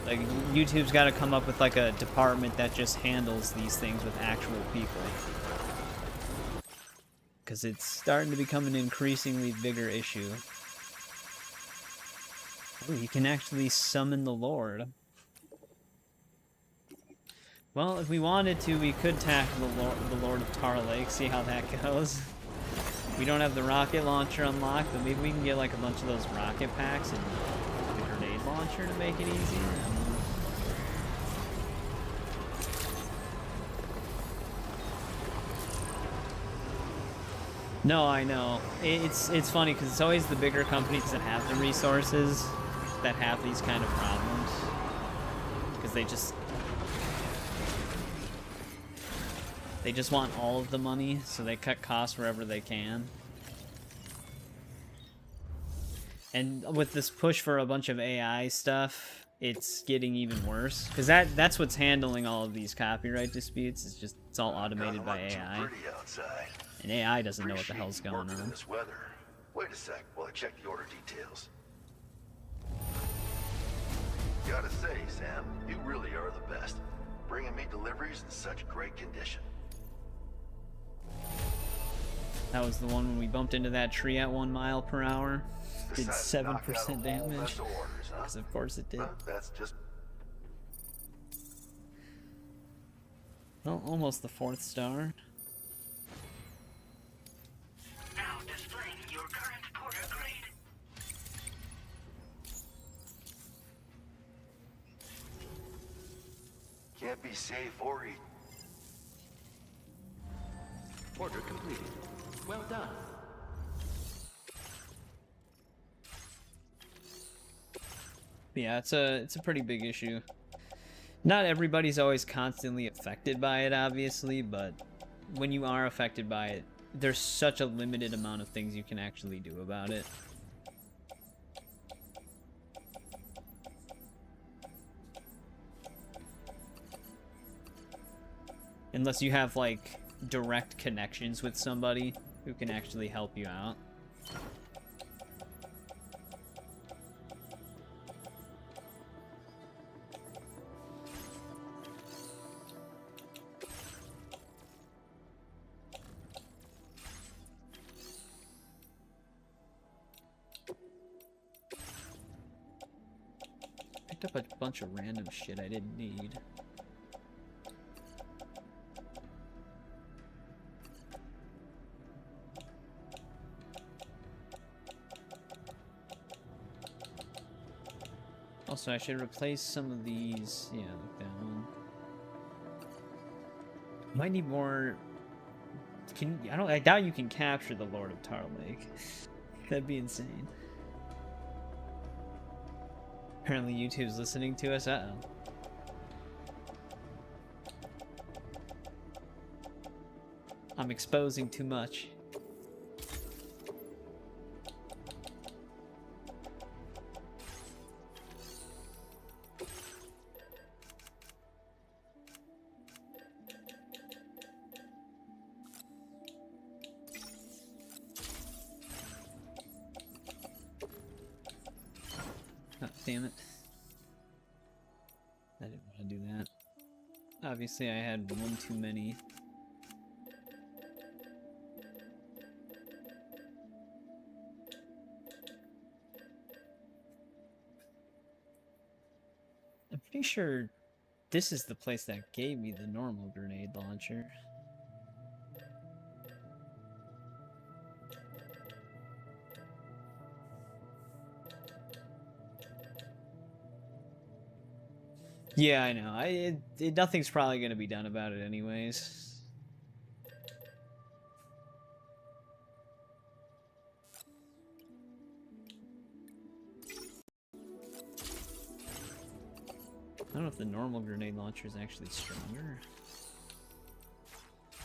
Like, YouTube's got to come up with, like, a department that just handles these things with actual people. because it's starting to become an increasingly bigger issue. Ooh, you can actually summon the Lord. Well, if we wanted to, we could tackle the Lord of Tar Lake, see how that goes. We don't have the rocket launcher unlocked, but maybe we can get like a bunch of those rocket packs and a grenade launcher to make it easier. No, I know. It's funny because it's always the bigger companies that have the resources that have these kind of problems. Because they just want all of the money, so they cut costs wherever they can. And with this push for a bunch of AI stuff, it's getting even worse. Because that's what's handling all of these copyright disputes. It's all automated by AI. And AI doesn't know what the hell's going on. This weather. Wait a sec while I check the order details. Gotta say, Sam, you really are the best. Bringing me deliveries in such great condition. That was the one when we bumped into that tree at 1 mile per hour. Did 7% damage. Because of course it did. That's just... Well, almost the 4th star. Now displaying your current porter grade. Can't be safe or eat. Order completed. Well done. Yeah, it's a pretty big issue. Not everybody's always constantly affected by it, obviously, but when you are affected by it, there's such a limited amount of things you can actually do about it. Unless you have, like, direct connections with somebody who can actually help you out. Picked up a bunch of random shit I didn't need. Also, I should replace some of these. Yeah, like that one. Might need more. I doubt you can capture the Lord of Tar Lake. That'd be insane. Apparently YouTube's listening to us. Uh-oh. I'm exposing too much. Damn it. I didn't want to do that. Obviously, I had one too many. I'm pretty sure this is the place that gave me the normal grenade launcher. Yeah, I know. Nothing's probably going to be done about it anyways. I don't know if the normal grenade launcher is actually stronger.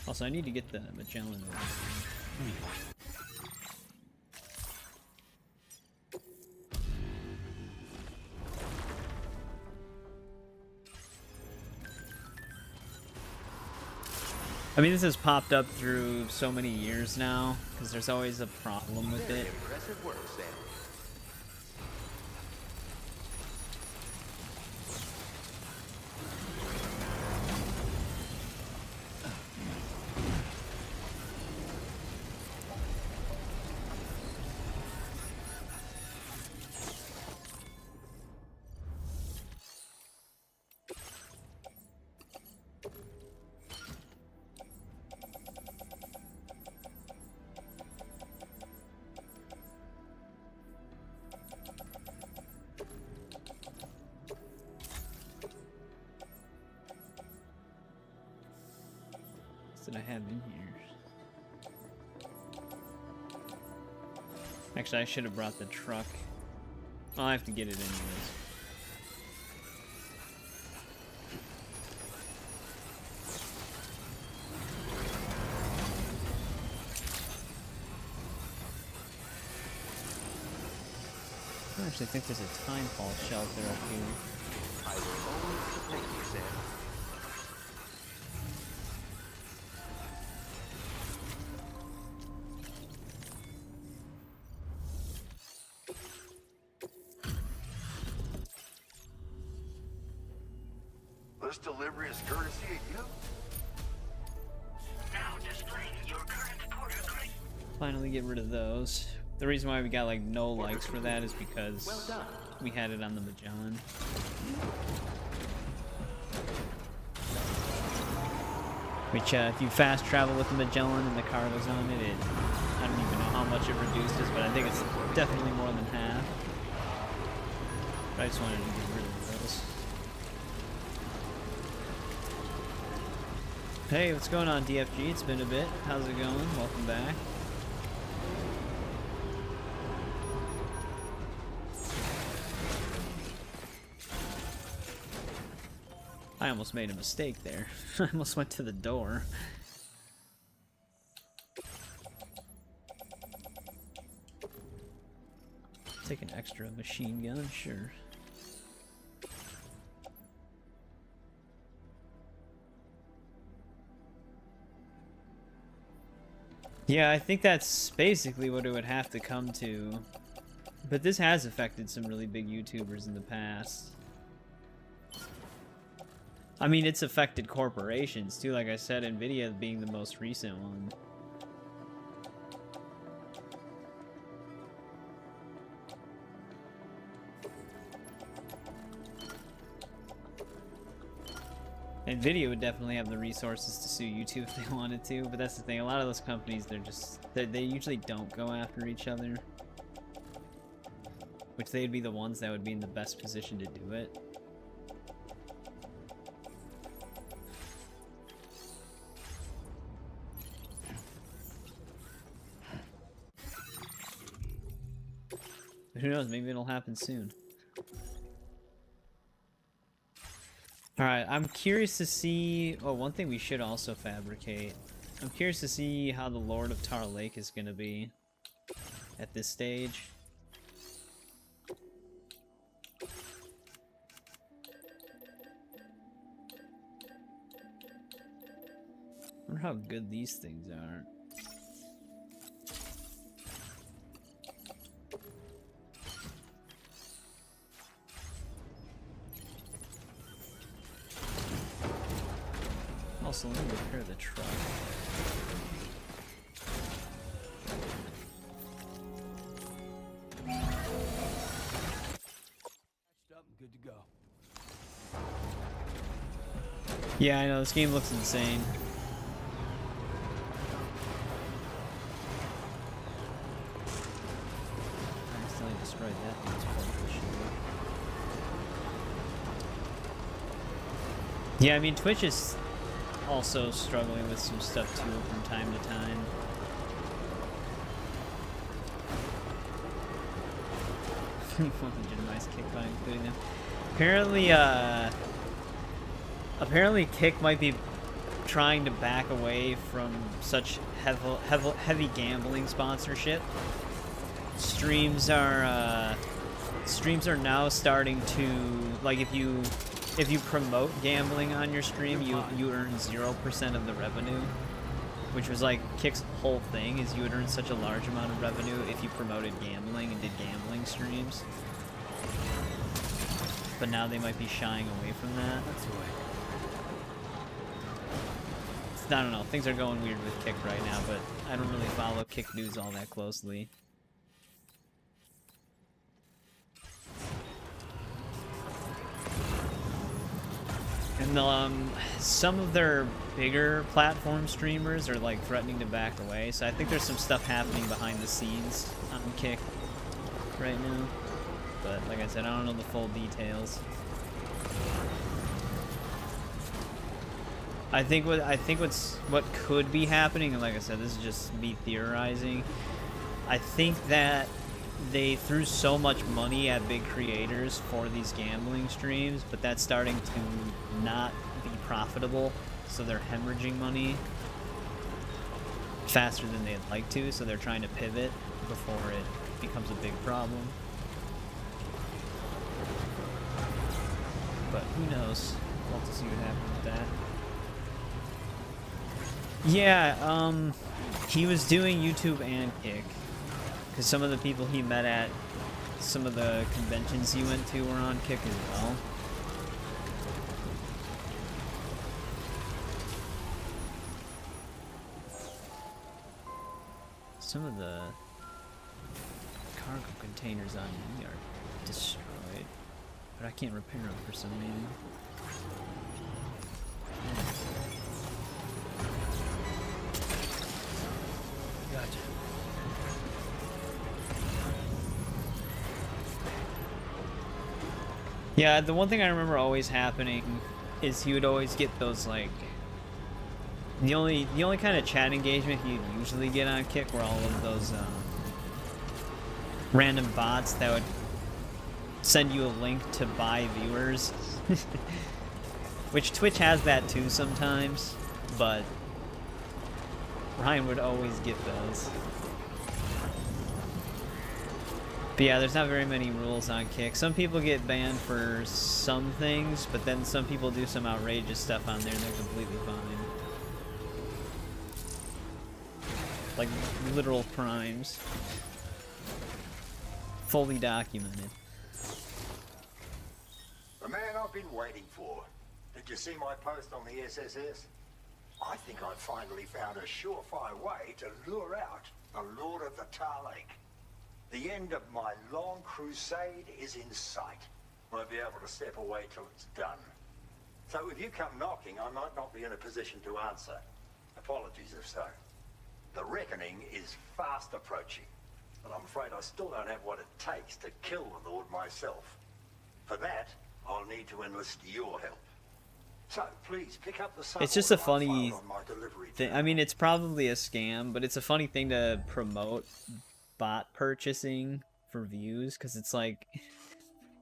Also, I need to get the Magellan over. I mean, this has popped up through so many years now, because there's always a problem with it. Impressive work, Sam. did I have in here? Actually, I should have brought the truck. I'll have to get it anyways. I actually think there's a timefall shelter up here. I will always protect you, Sam. This delivery is courtesy of you? Now displaying your current porter crate. Finally get rid of those. The reason why we got like no likes for that is because Well done. we had it on the Magellan. Which, if you fast travel with the Magellan and the cargo's on it, I don't even know how much it reduces, but I think it's definitely more than half. But I just wanted to get rid of those. Hey, what's going on, DFG? It's been a bit. How's it going? Welcome back. I almost made a mistake there. I almost went to the door. Take an extra machine gun, sure. Yeah, I think that's basically what it would have to come to. But this has affected some really big YouTubers in the past. I mean, it's affected corporations too, like I said, Nvidia being the most recent one. Nvidia would definitely have the resources to sue YouTube if they wanted to, but that's the thing, a lot of those companies, they usually don't go after each other. Which they'd be the ones that would be in the best position to do it. Who knows, maybe it'll happen soon. Alright, I'm curious to see... Oh, one thing we should also fabricate. I'm curious to see how the Lord of Tar Lake is going to be at this stage. I wonder how good these things are. Also, let me repair the truck. Good to go. Yeah, I know, this game looks insane. I accidentally destroyed that thing's publication. Yeah, I mean, Twitch is also struggling with some stuff too from time to time. Legitimized Kick by including them. Apparently Kick might be trying to back away from such heavy gambling sponsorship. Streams are now starting to, like, if you promote gambling on your stream, you earn 0% of the revenue, which was like Kick's whole thing, is you would earn such a large amount of revenue if you promoted gambling and did gambling streams. But now they might be shying away from that. That's the way. I don't know, things are going weird with Kick right now, but I don't really follow Kick news all that closely. And some of their bigger platform streamers are like threatening to back away, so I think there's some stuff happening behind the scenes on Kick right now. But like I said, I don't know the full details. I think what could be happening, and like I said, this is just me theorizing. I think that they threw so much money at big creators for these gambling streams, but that's starting to not be profitable, so they're hemorrhaging money faster than they'd like to, so they're trying to pivot before it becomes a big problem. But who knows? We'll have to see what happens with that. Yeah, he was doing YouTube and Kick, because some of the people he met at some of the conventions he went to were on Kick as well. Some of the cargo containers on me are destroyed, but I can't repair them for some reason. Gotcha. Yeah, the one thing I remember always happening is he would always get those, like, the only kind of chat engagement you'd usually get on Kick were all of those random bots that would send you a link to buy viewers. Which Twitch has that too sometimes, but Ryan would always get those. But yeah, there's not very many rules on Kick. Some people get banned for some things, but then some people do some outrageous stuff on there and they're completely fine. Like literal crimes. Fully documented. The man I've been waiting for. Did you see my post on the SSS? I think I've finally found a surefire way to lure out the Lord of the Tar Lake. The end of my long crusade is in sight. Won't be able to step away till it's done. So if you come knocking, I might not be in a position to answer. Apologies if so. The reckoning is fast approaching, but I'm afraid I still don't have what it takes to kill the Lord myself. For that, I'll need to enlist your help. So please pick up the sample. It's just a that I funny filed on my delivery thing. tab. I mean, it's probably a scam, but it's a funny thing to promote bot purchasing for views, because it's like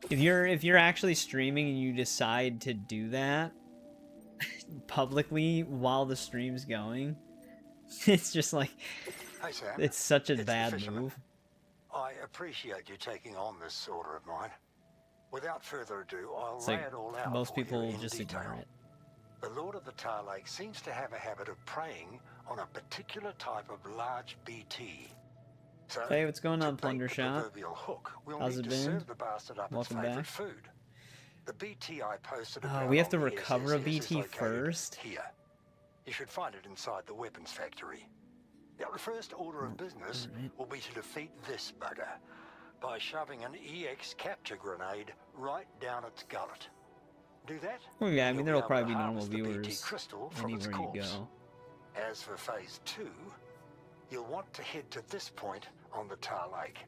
if you're actually streaming and you decide to do that publicly while the stream's going, it's just like, Hey Sam, it's such a it's the bad fisherman. move. I appreciate you taking on this order of mine. Without further ado, I'll It's lay like it all out most for you people in just detail. ignore it. The Lord of the Tar Lake seems to have a habit of preying on a particular type of large BT. So, Hey, what's going to on, bait Plunder the Shop? proverbial hook, we'll How's need it to been? serve the bastard up Welcome its favorite back. food. The BT I posted Oh, about we have on to the recover a SSS is BT located first? Here. You should find it inside the weapons factory. Now, the first order of business alright. will be to defeat this bugger by shoving an EX capture grenade right down its gullet. Do that? Well, yeah, I mean, you'll there'll able probably to be normal harvest the BT viewers crystal from its anywhere you corpse. go. As for phase 2, you'll want to head to this point on the Tar Lake.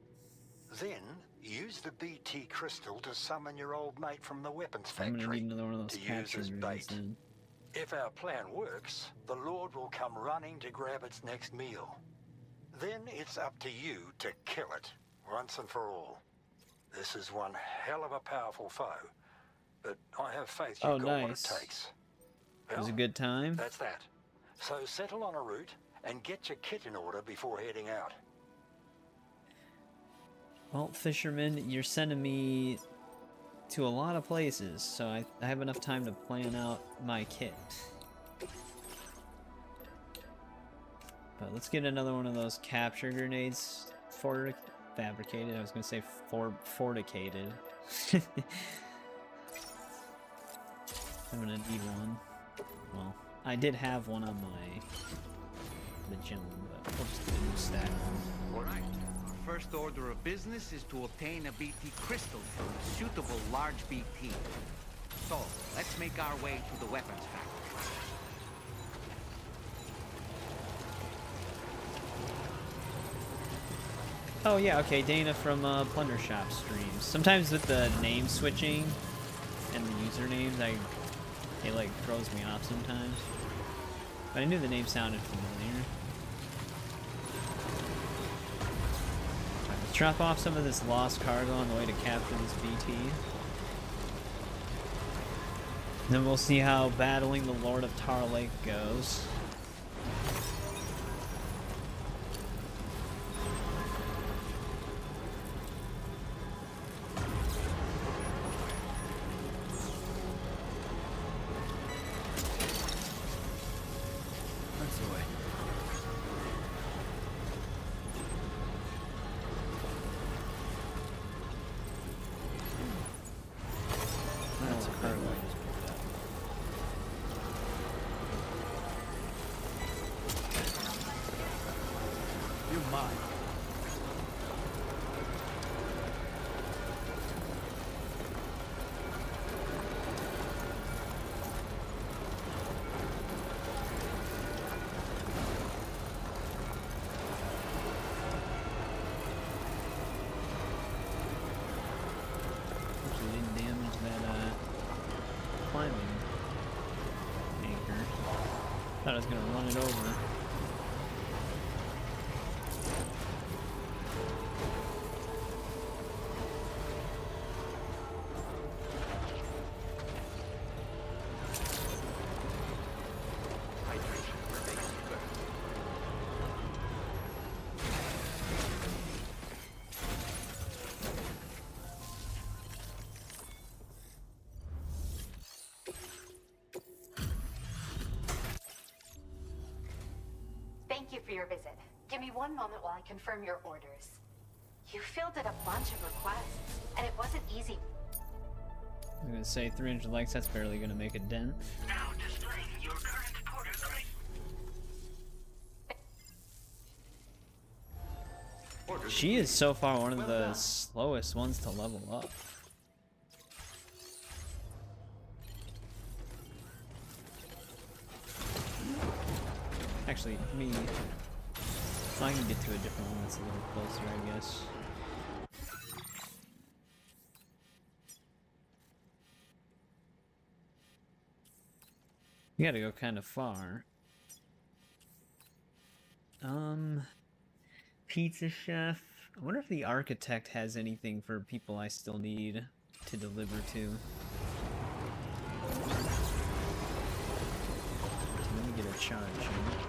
Then, use the BT crystal to summon your old mate from the weapons I'm gonna factory need another one of those to use capture as grenades bait. then. If our plan works, the Lord will come running to grab its next meal. Then it's up to you to kill it, once and for all. This is one hell of a powerful foe, but I have faith you've Oh, got what it nice. takes. It was a Well, good time. that's that. So settle on a route and get your kit in order before heading out. Well, Fisherman, you're sending me to a lot of places, so I have enough time to plan out my kit. But let's get another one of those capture grenades fabricated. I was gonna say forticated. I'm gonna need one. Well, I did have one on my Magellan, but we'll just get a new stack. All right. Our first order of business is to obtain a BT crystal from a suitable large BT. So, let's make our way to the weapons factory. Oh yeah, okay, Dana from Plunder Shop streams. Sometimes with the name switching and the usernames, it like throws me off sometimes. But I knew the name sounded familiar. Alright, let's drop off some of this lost cargo on the way to capture this BT. Then we'll see how battling the Lord of Tar Lake goes. Thought I was gonna run it over. Thank you for your visit. Give me one moment while I confirm your orders. You fielded a bunch of requests, and it wasn't easy. I'm gonna say 300 likes, that's barely gonna make a dent. Now displaying your current order grade. She is so far one of the slowest ones to level up. Actually, me. I can get to a different one that's a little closer, I guess. You gotta go kind of far. Pizza Chef. I wonder if the Architect has anything for people I still need to deliver to. So let me get a charge here.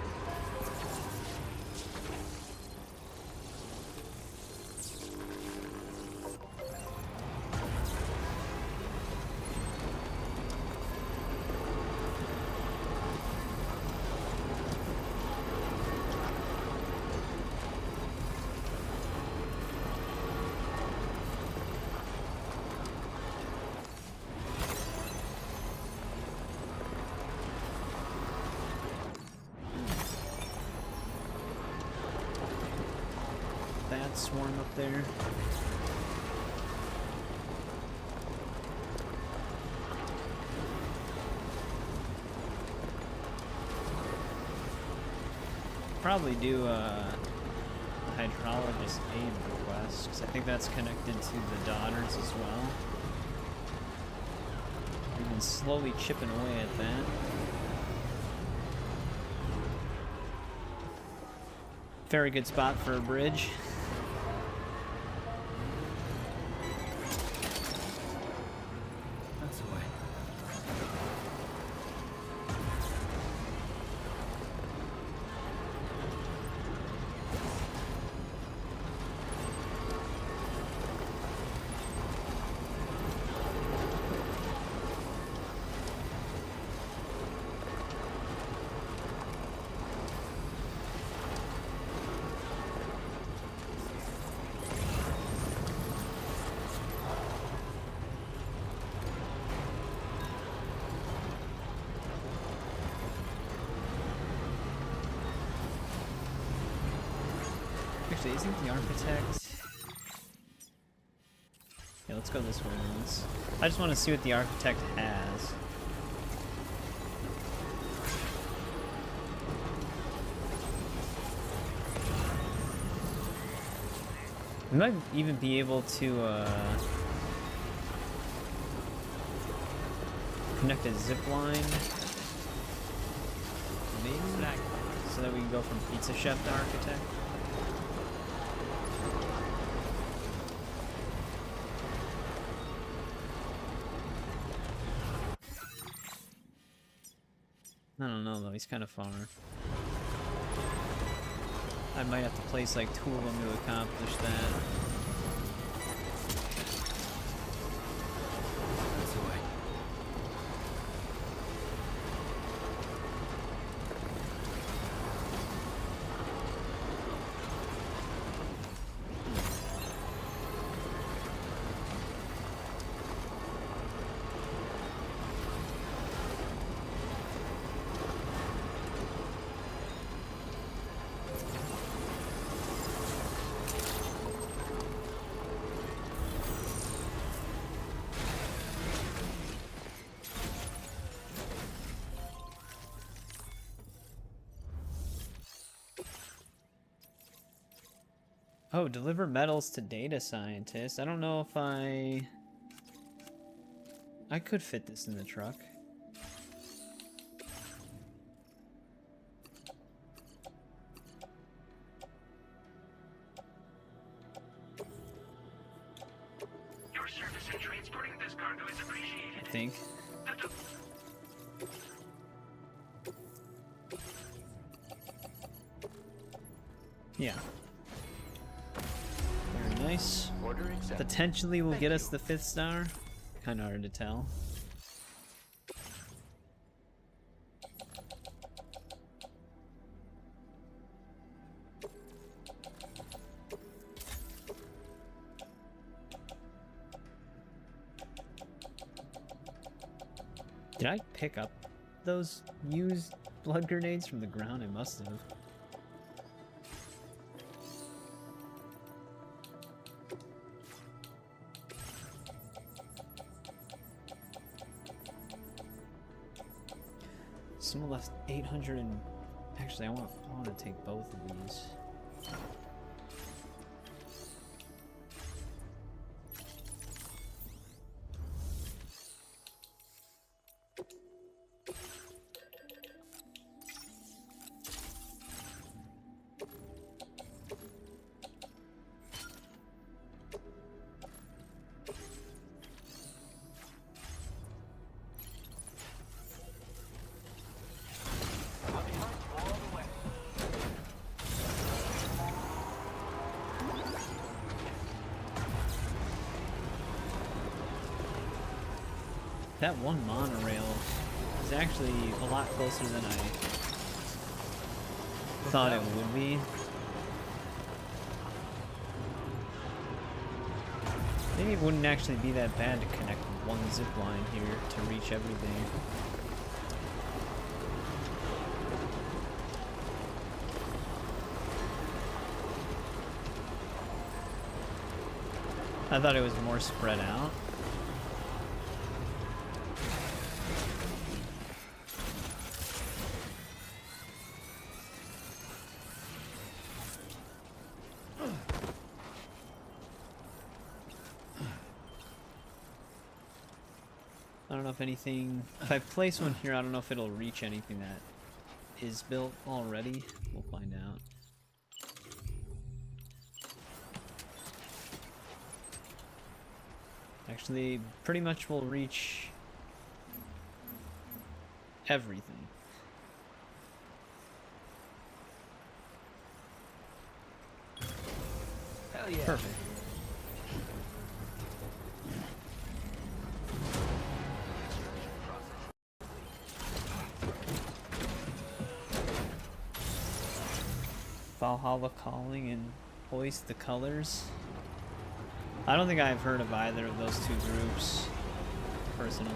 Swarm up there. Probably do a hydrologist aid request, because I think that's connected to the daughters as well. We've been slowly chipping away at that. Very good spot for a bridge. Actually, isn't the Architect... Yeah, let's go this way once. I just want to see what the Architect has. We might even be able to connect a zip line maybe? So that we can go from pizza chef to architect. I don't know though, he's kind of far. I might have to place like 2 of them to accomplish that. That's the way. Oh, deliver metals to data scientists. I don't know if I could fit this in the truck. Your service in transporting this cargo is appreciated. I think. Yeah. Very nice. Order accepted. Potentially will get us the 5th star. Kinda hard to tell. Did I pick up those used blood grenades from the ground? I must have. Someone left 800 and... Actually, I want to take both of these. That one monorail is actually a lot closer than I thought it would be. Maybe it wouldn't actually be that bad to connect one zip line here to reach everything. I thought it was more spread out. I don't know if anything... If I place one here, I don't know if it'll reach anything that is built already. We'll find out. Actually, pretty much will reach everything. Hell yeah. Perfect. Valhalla Calling and Hoist the Colors. I don't think I've heard of either of those two groups, personally.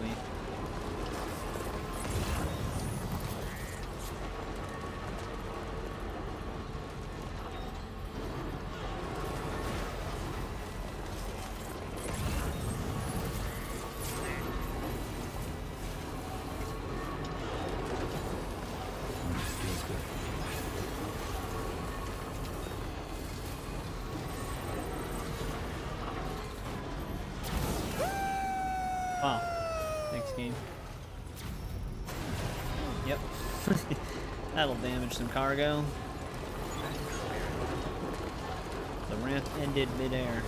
Feels good. Wow. Thanks, game. Yep. That'll damage some cargo. The ramp ended midair.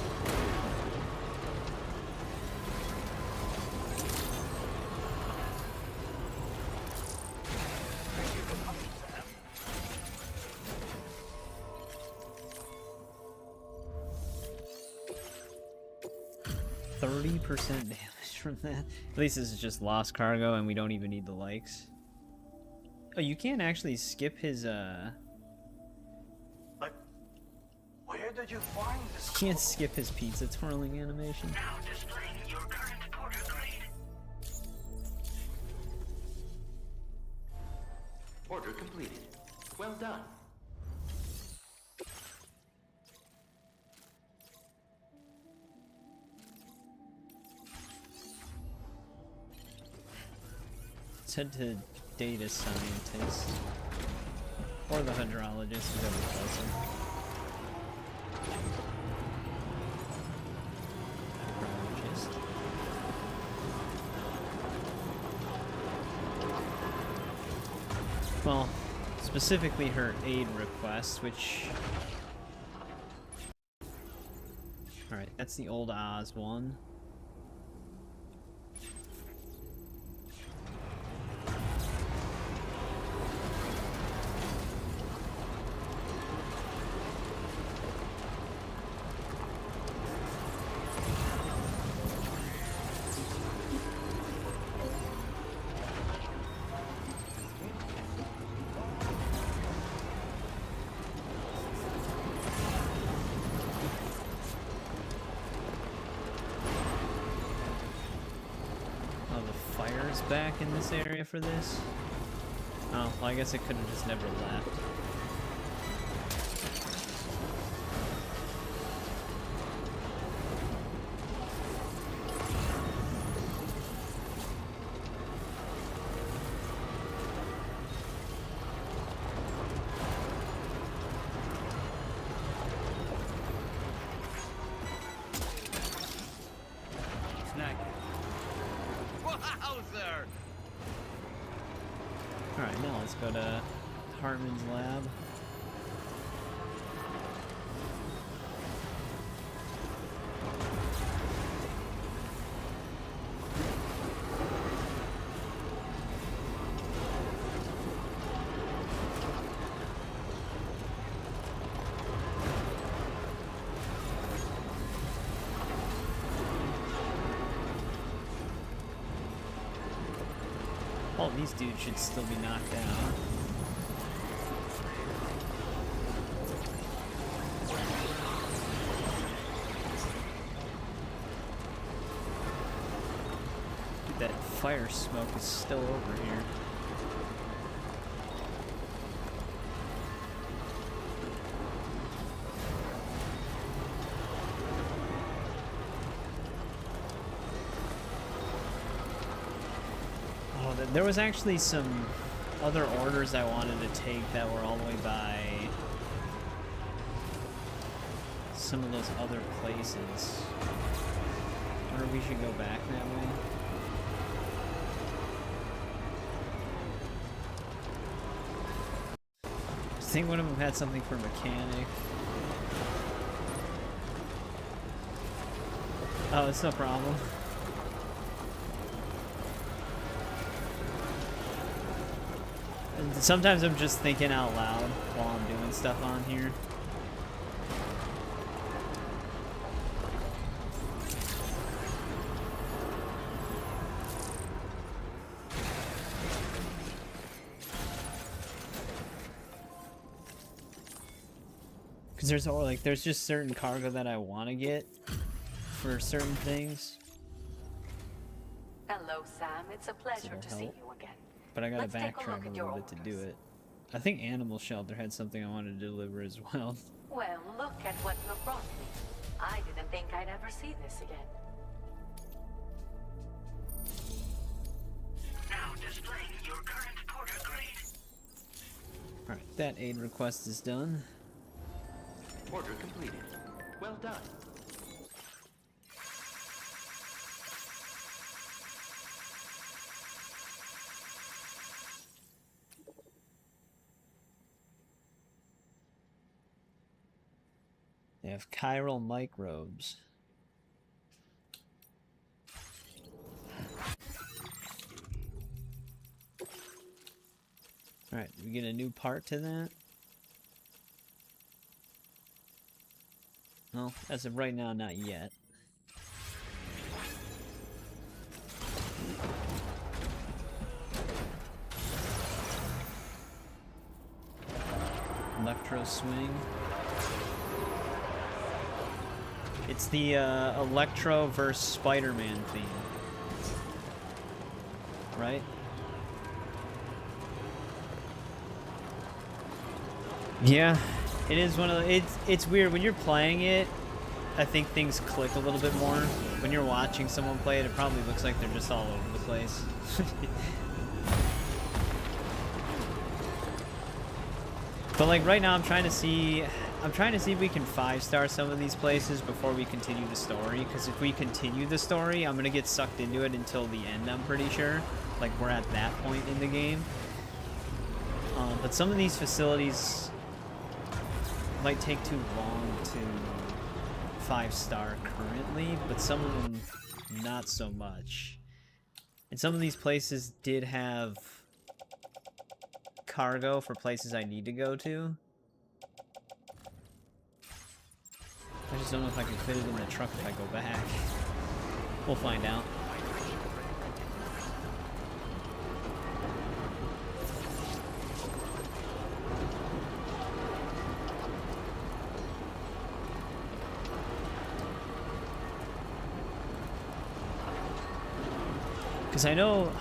%, damage from that. At least this is just lost cargo and we don't even need the likes. Oh, you can't actually skip his But where did you find this? You can't skip his pizza twirling animation. Now displaying your current porter grade. Order completed. Well done. Let's head to data scientist. Or the hydrologist, whoever closer. Hydrologist. Well, specifically her aid request, which... Alright, that's the old Oz one. Back in this area for this? Oh, well, I guess it could have just never left. Alright, now let's go to Hartman's lab. All these dudes should still be knocked down. Dude, that fire smoke is still over here. There was actually some other orders I wanted to take that were all the way by some of those other places. I wonder if we should go back that way. I think one of them had something for mechanic. Oh, it's no problem. Sometimes I'm just thinking out loud while I'm doing stuff on here. Because there's just certain cargo that I want to get for certain things. Hello, Sam. It's a pleasure to see you again. But I gotta Let's take a backtrack look a at your little bit to do orders. it. I think Animal Shelter had something I wanted to deliver as well. Well, look at what you brought me. I didn't think I'd ever see this again. Now displaying your current porter grade. Alright, that aid request is done. Order completed. Well done. They have chiral microbes. Alright, did we get a new part to that? No, as of right now, not yet. Electro swing. It's the Electro versus Spider-Man theme. Right? Yeah, it is one of the, it's weird when you're playing it. I think things click a little bit more. When you're watching someone play it, it probably looks like they're just all over the place. But like right now, I'm trying to see if we can 5-star some of these places before we continue the story. Because if we continue the story, I'm gonna get sucked into it until the end. I'm pretty sure. Like we're at that point in the game. But some of these facilities might take too long to 5-star currently, but some of them not so much. And some of these places did have cargo for places I need to go to. I just don't know if I can fit it in the truck if I go back. We'll find out. Because I know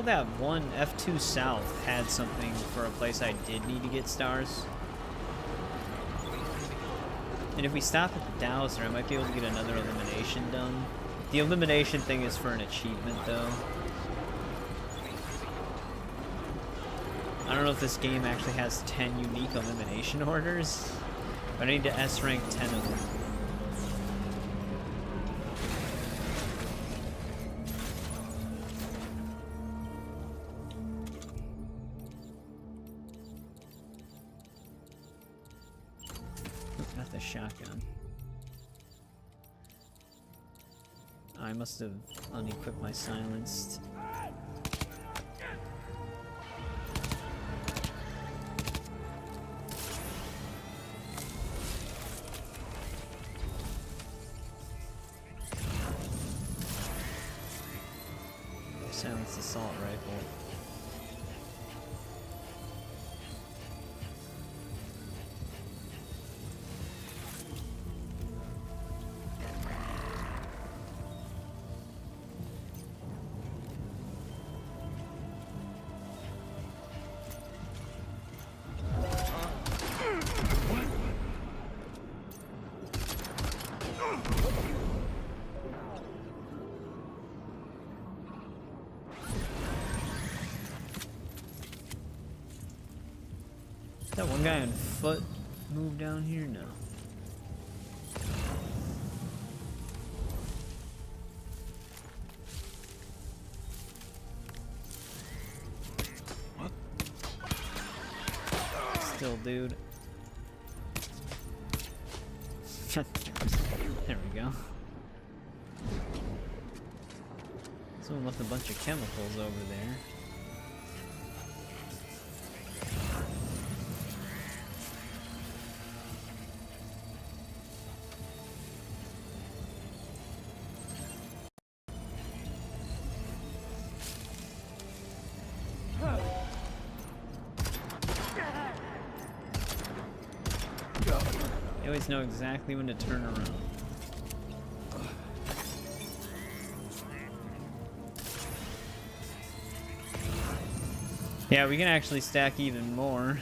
that one F2 South had something for a place I did need to get stars. And if we stop at the Dowser, I might be able to get another elimination done. The elimination thing is for an achievement, though. I don't know if this game actually has 10 unique elimination orders, but I need to S-rank 10 of them. Shotgun. I must have unequipped my silenced. Silenced assault rifle. That one guy on foot move down here? No. Still, dude. There we go. Someone left a bunch of chemicals over there. They always know exactly when to turn around. Yeah, we can actually stack even more.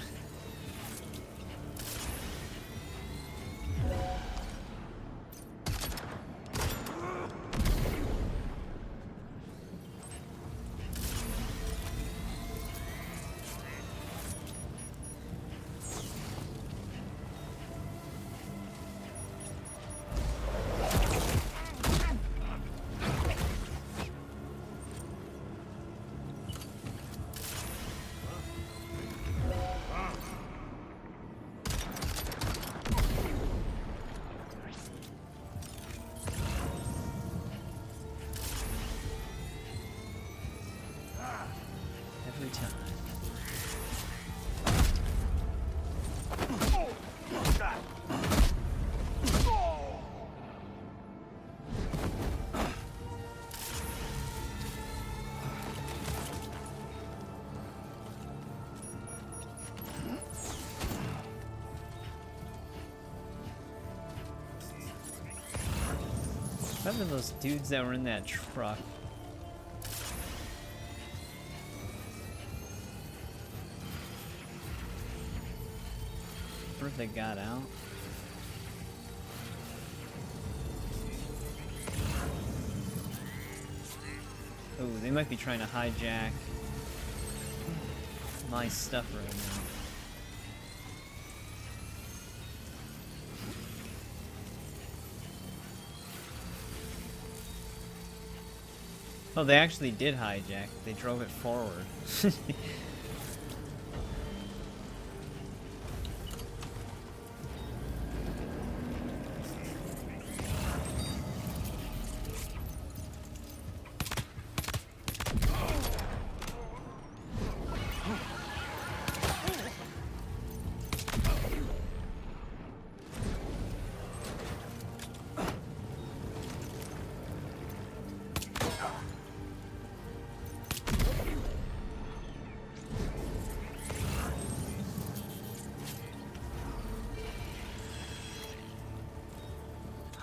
What happened to those dudes that were in that truck? Where if they got out? Oh, they might be trying to hijack my stuff right now. Oh, they actually did hijack. They drove it forward.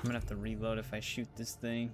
I'm gonna have to reload if I shoot this thing.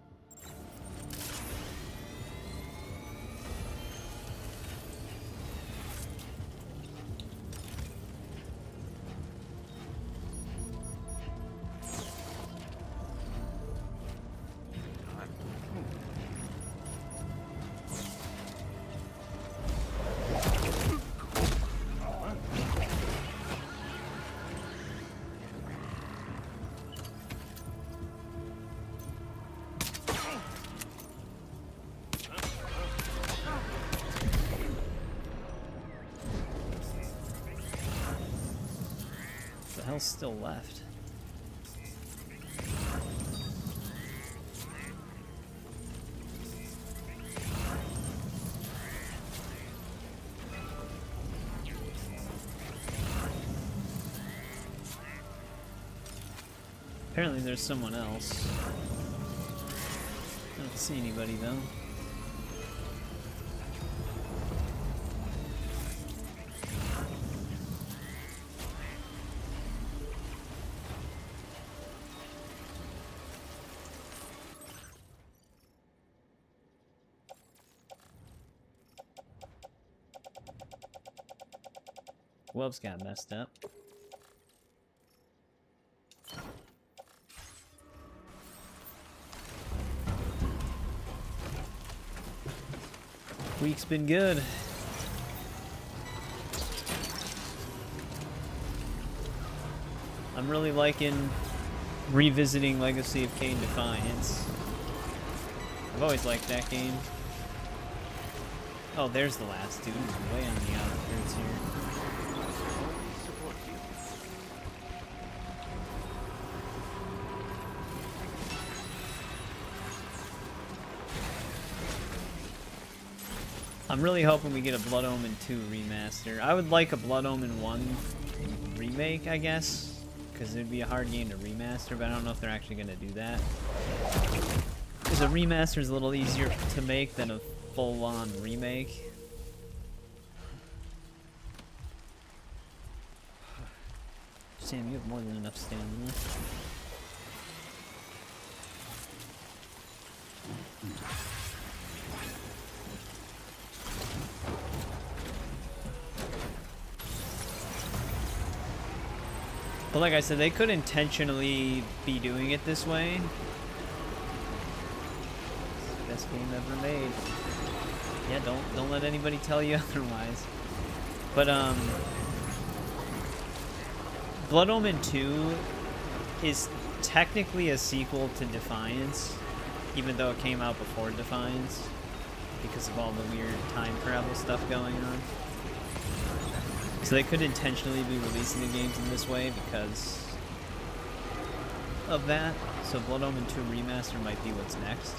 What the hell's still left? Apparently there's someone else. I don't see anybody though. Gloves got messed up. Week's been good. I'm really liking revisiting Legacy of Kain Defiance. I've always liked that game. Oh, there's the last dude. He's way on the outskirts here. I'm really hoping we get a Blood Omen 2 remaster. I would like a Blood Omen 1 remake, I guess, because it'd be a hard game to remaster, but I don't know if they're actually going to do that. Because a remaster is a little easier to make than a full-on remake. Sam, you have more than enough stamina. But like I said, they could intentionally be doing it this way. It's the best game ever made. Yeah, don't let anybody tell you otherwise. But Blood Omen 2 is technically a sequel to Defiance, even though it came out before Defiance, because of all the weird time travel stuff going on. So they could intentionally be releasing the games in this way because of that. So Blood Omen 2 Remaster might be what's next.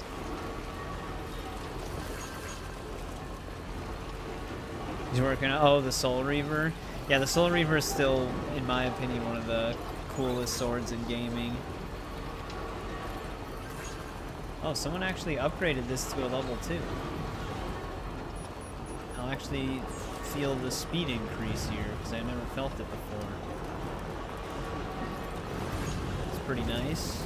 He's working on, oh, the Soul Reaver. Yeah, the Soul Reaver is still, in my opinion, one of the coolest swords in gaming. Oh, someone actually upgraded this to a level 2. I'll actually feel the speed increase here because I never felt it before. It's pretty nice.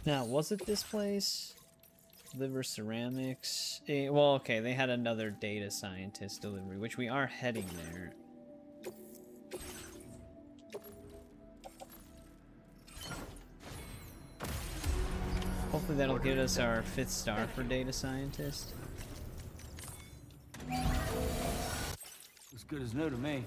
Now, was it this place? Liver ceramics. Well, okay, they had another data scientist delivery, which we are heading there. Hopefully that'll get us our 5th star for data scientist. As good as new to me.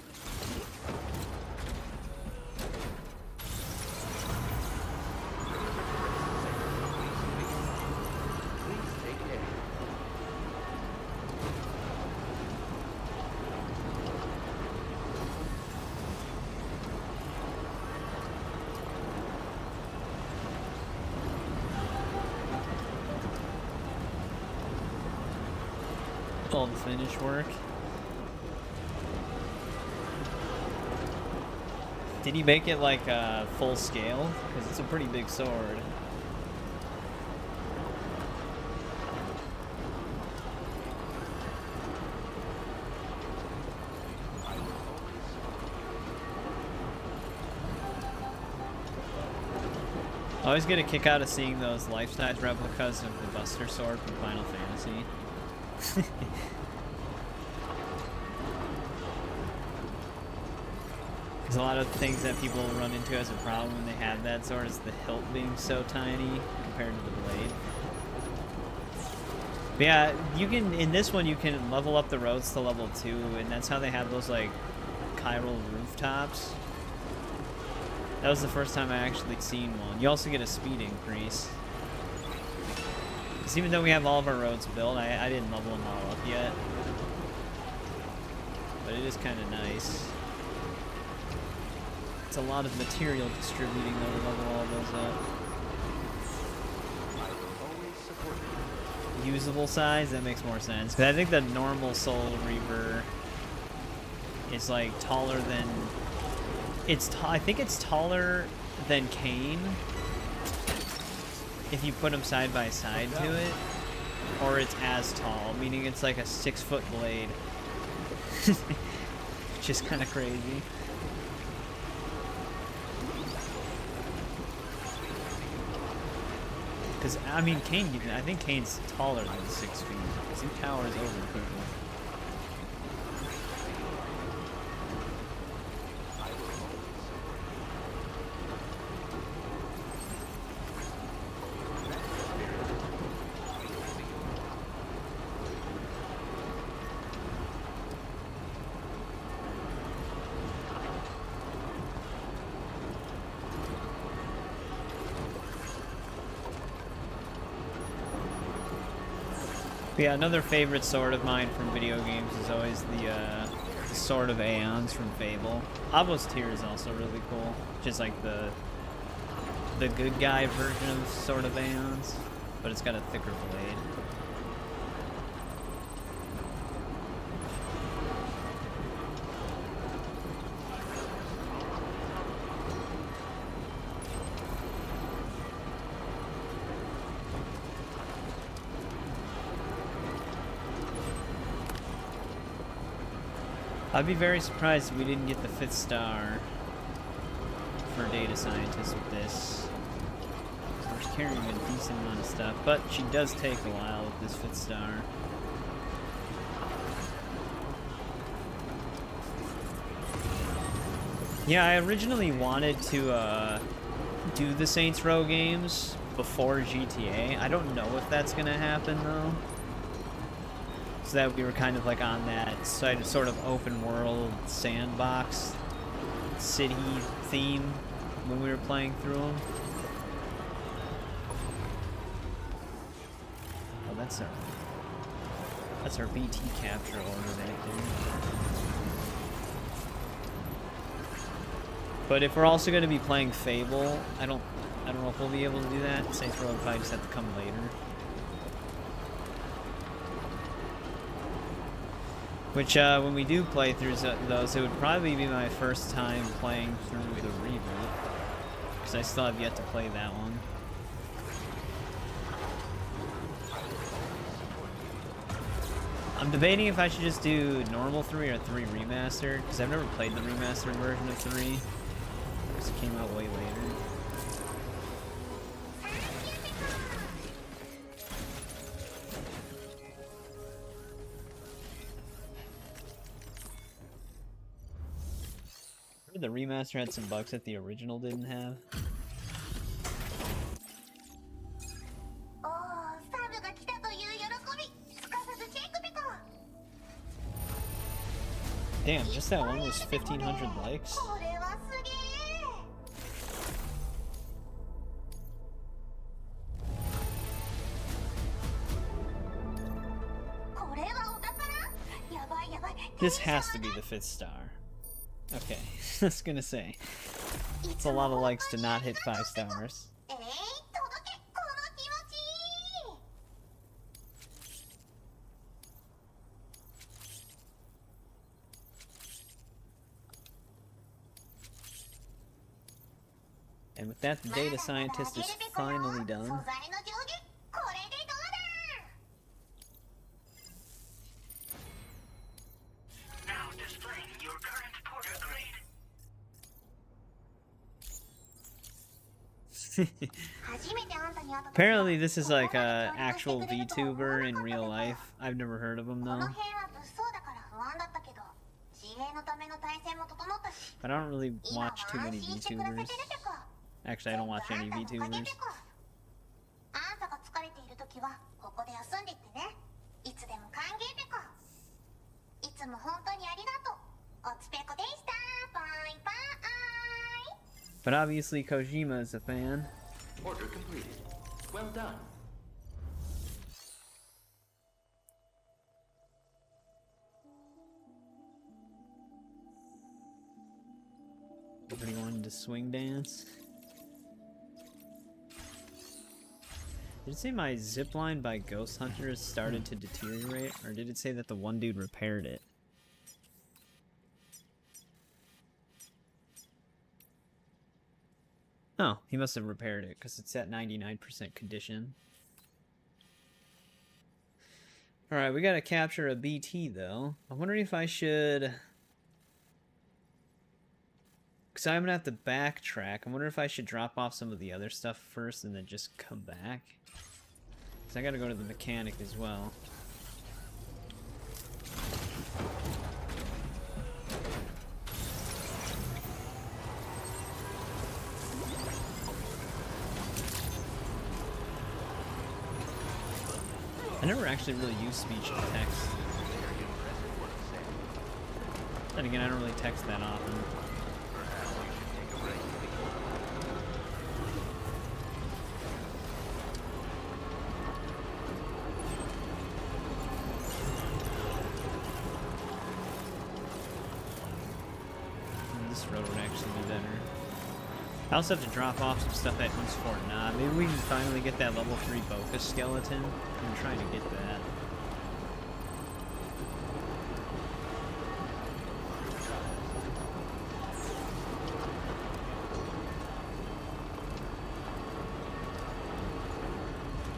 All the finished work. Did he make it like full scale? Because it's a pretty big sword. I always get a kick out of seeing those life-size replicas of the Buster Sword from Final Fantasy. Because a lot of things that people run into as a problem when they have that sword is the hilt being so tiny compared to the blade. But yeah, you can, in this one you can level up the roads to level 2, and that's how they have those like chiral rooftops. That was the first time I actually seen one. You also get a speed increase. Because even though we have all of our roads built, I didn't level them all up yet. But it is kind of nice. It's a lot of material distributing though to level all those up. Usable size? That makes more sense. Because I think the normal Soul Reaver is like taller than... I think it's taller than Kane if you put them side by side to it, or it's as tall, meaning it's like a 6-foot blade. Which is kind of crazy. Because, I mean, Kane, I think Kane's taller than 6 feet, because he towers over people. But yeah, another favorite sword of mine from video games is always the Sword of Aeons from Fable. Abbo's Tear is also really cool, just like the good guy version of Sword of Aeons, but it's got a thicker blade. I'd be very surprised if we didn't get the 5th star for data scientist with this. So we're carrying a decent amount of stuff, but she does take a while with this 5th star. Yeah, I originally wanted to do the Saints Row games before GTA. I don't know if that's gonna happen though. So that we were kind of like on that sort of open world sandbox city theme when we were playing through them. Oh, that's our BT capture order right there. But if we're also going to be playing Fable, I don't know if we'll be able to do that. Saints Row will probably just have to come later. Which, when we do play through those, it would probably be my first time playing through the reboot. Because I still have yet to play that one. I'm debating if I should just do normal 3 or 3 remastered. Because I've never played the remastered version of 3. Because it came out way later. the remaster had some bugs that the original didn't have? Damn, just that one was 1,500 likes? This has to be the 5th star. Okay, I was gonna say. It's a lot of likes to not hit 5 stars. And with that, the data scientist is finally done. Now displaying your current porter grade. Apparently this is like a actual VTuber in real life. I've never heard of him though. But I don't really watch too many VTubers. Actually, I don't watch any VTubers. But obviously Kojima is a fan. Order completed. Well done. Everybody wanted to swing dance. Did it say my zipline by Ghost Hunters started to deteriorate? Or did it say that the one dude repaired it? Oh, he must have repaired it because it's at 99% condition. Alright, we gotta capture a BT though. I'm wondering if I should... Because I'm gonna have to backtrack. I wonder if I should drop off some of the other stuff first and then just come back. Because I gotta go to the mechanic as well. I never actually really use speech to text. Then again, I don't really text that often. This road would actually be better. I also have to drop off some stuff at East Fort Knob. Maybe we can finally get that level 3 Boca skeleton. I'm trying to get that.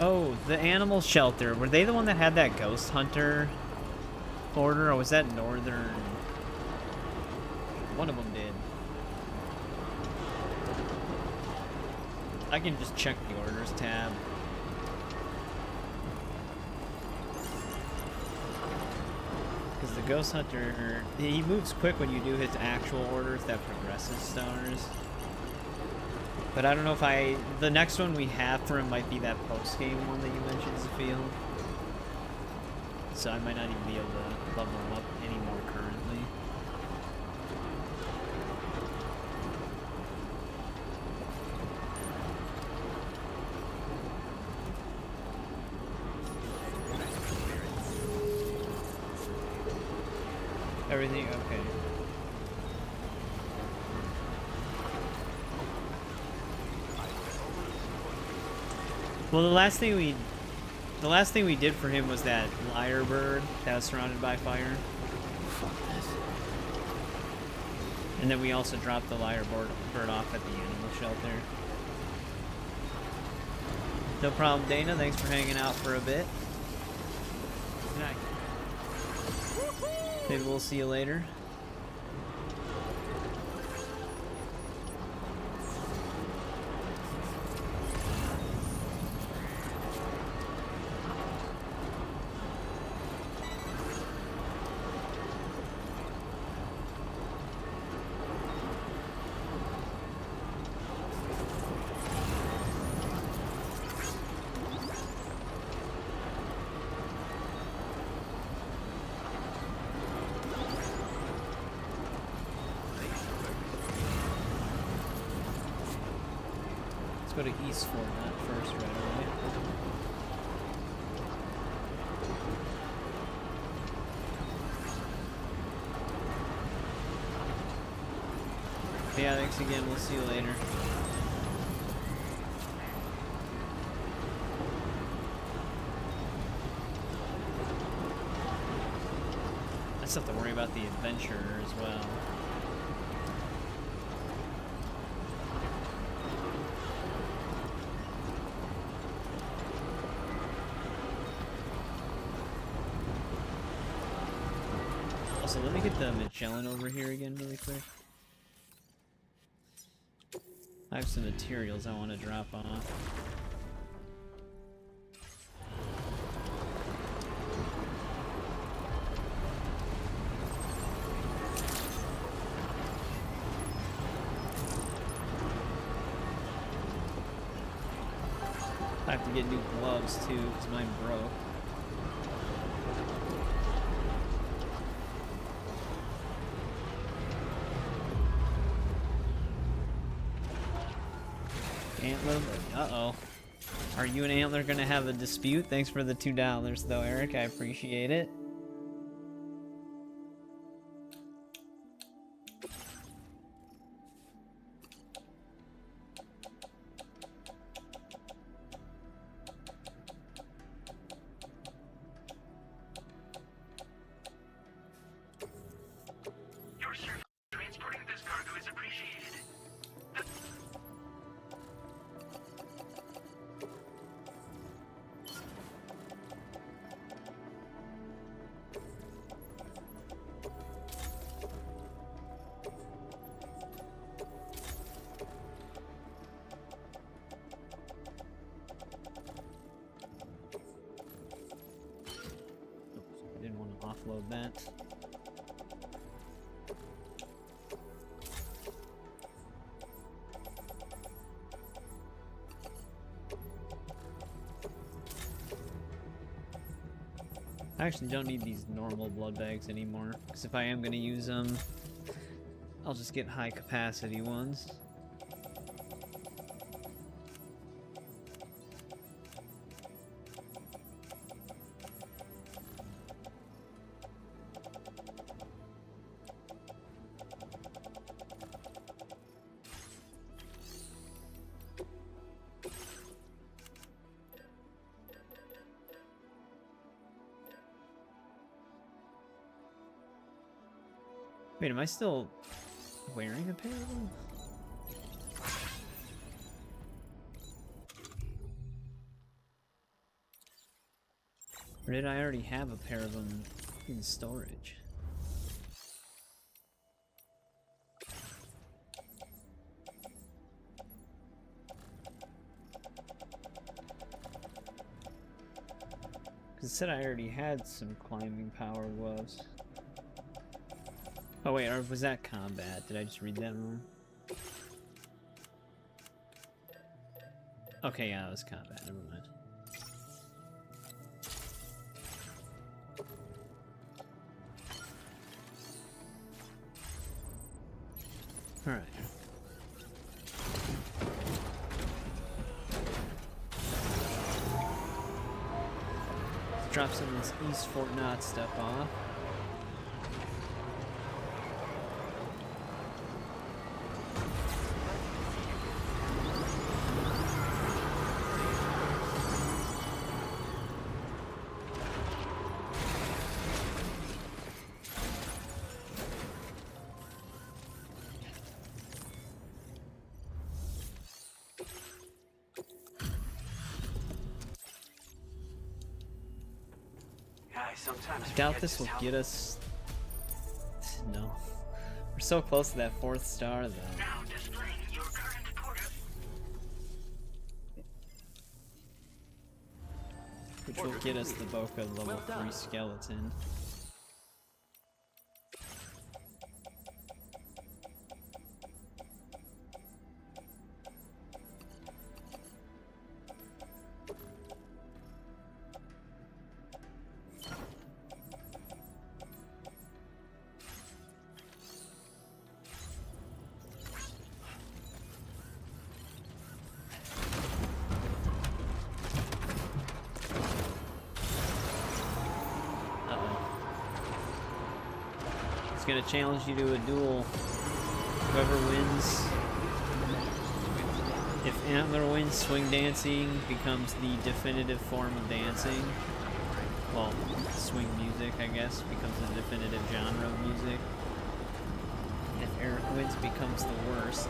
Oh, the animal shelter. Were they the one that had that ghost hunter order, or was that Northern? One of them did. I can just check the orders tab. Because the ghost hunter, he moves quick when you do his actual orders that progresses stars. But I don't know if the next one we have for him might be that post-game one that you mentioned, Zafeel. So I might not even be able to level him up anymore currently. Everything okay. Well, the last thing we did for him was that lyre bird that was surrounded by fire. Fuck this. And then we also dropped the lyre bird off at the animal shelter. No problem, Dana. Thanks for hanging out for a bit. Good night. Maybe we'll see you later. Go to East Fortnite first right away. Yeah, thanks again. We'll see you later. I just have to worry about the adventurer as well. Also, let me get the Magellan over here again really quick. I have some materials I want to drop off. I have to get new gloves too, because mine broke. Antler, uh-oh. Are you and Antler gonna have a dispute? Thanks for the $2 though, Eric. I appreciate it. Your service transporting this cargo is appreciated. I didn't want to offload that. I actually don't need these normal blood bags anymore, because if I am going to use them, I'll just get high capacity ones. Wait, am I still wearing a pair of them? Or did I already have a pair of them in storage? Because it said I already had some climbing power gloves. Oh wait, or was that combat? Did I just read that wrong? Okay, yeah, it was combat. Never mind. Alright. Let's drop some of this East Fortnite stuff off. I doubt this will get us. No. We're so close to that 4th star, though. Now displaying your current portal. Which will get us the Boca level Well 3 done. skeleton. gonna challenge you to a duel. Whoever wins. If Antler wins, swing dancing becomes the definitive form of dancing. Well, swing music, I guess, becomes the definitive genre of music. If Eric wins, becomes the worst.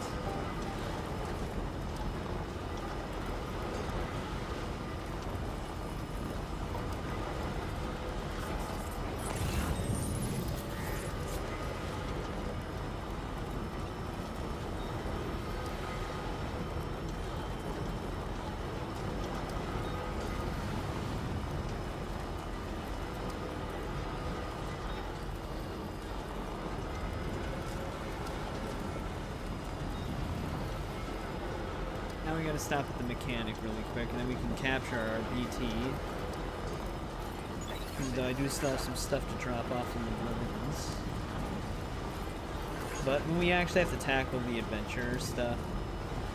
Now we gotta stop at the mechanic really quick, and then we can capture our BT. And I do still have some stuff to drop off in the buildings. But when we actually have to tackle the adventure stuff,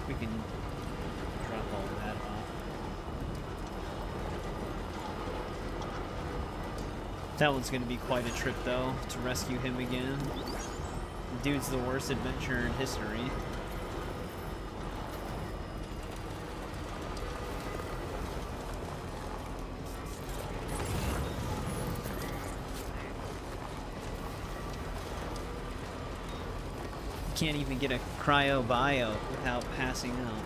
we can drop all of that off. That one's gonna be quite a trip though, to rescue him again. The dude's the worst adventurer in history. Can't even get a cryo bio without passing out.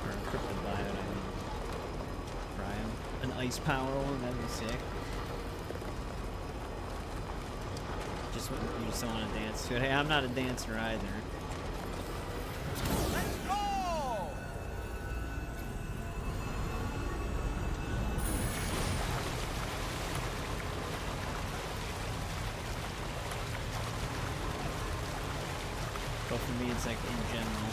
Or a crypto bio, I mean. Cryo. An ice power one, that'd be sick. Just you just don't want to dance to it. Hey, I'm not a dancer either. But for me, it's like in general.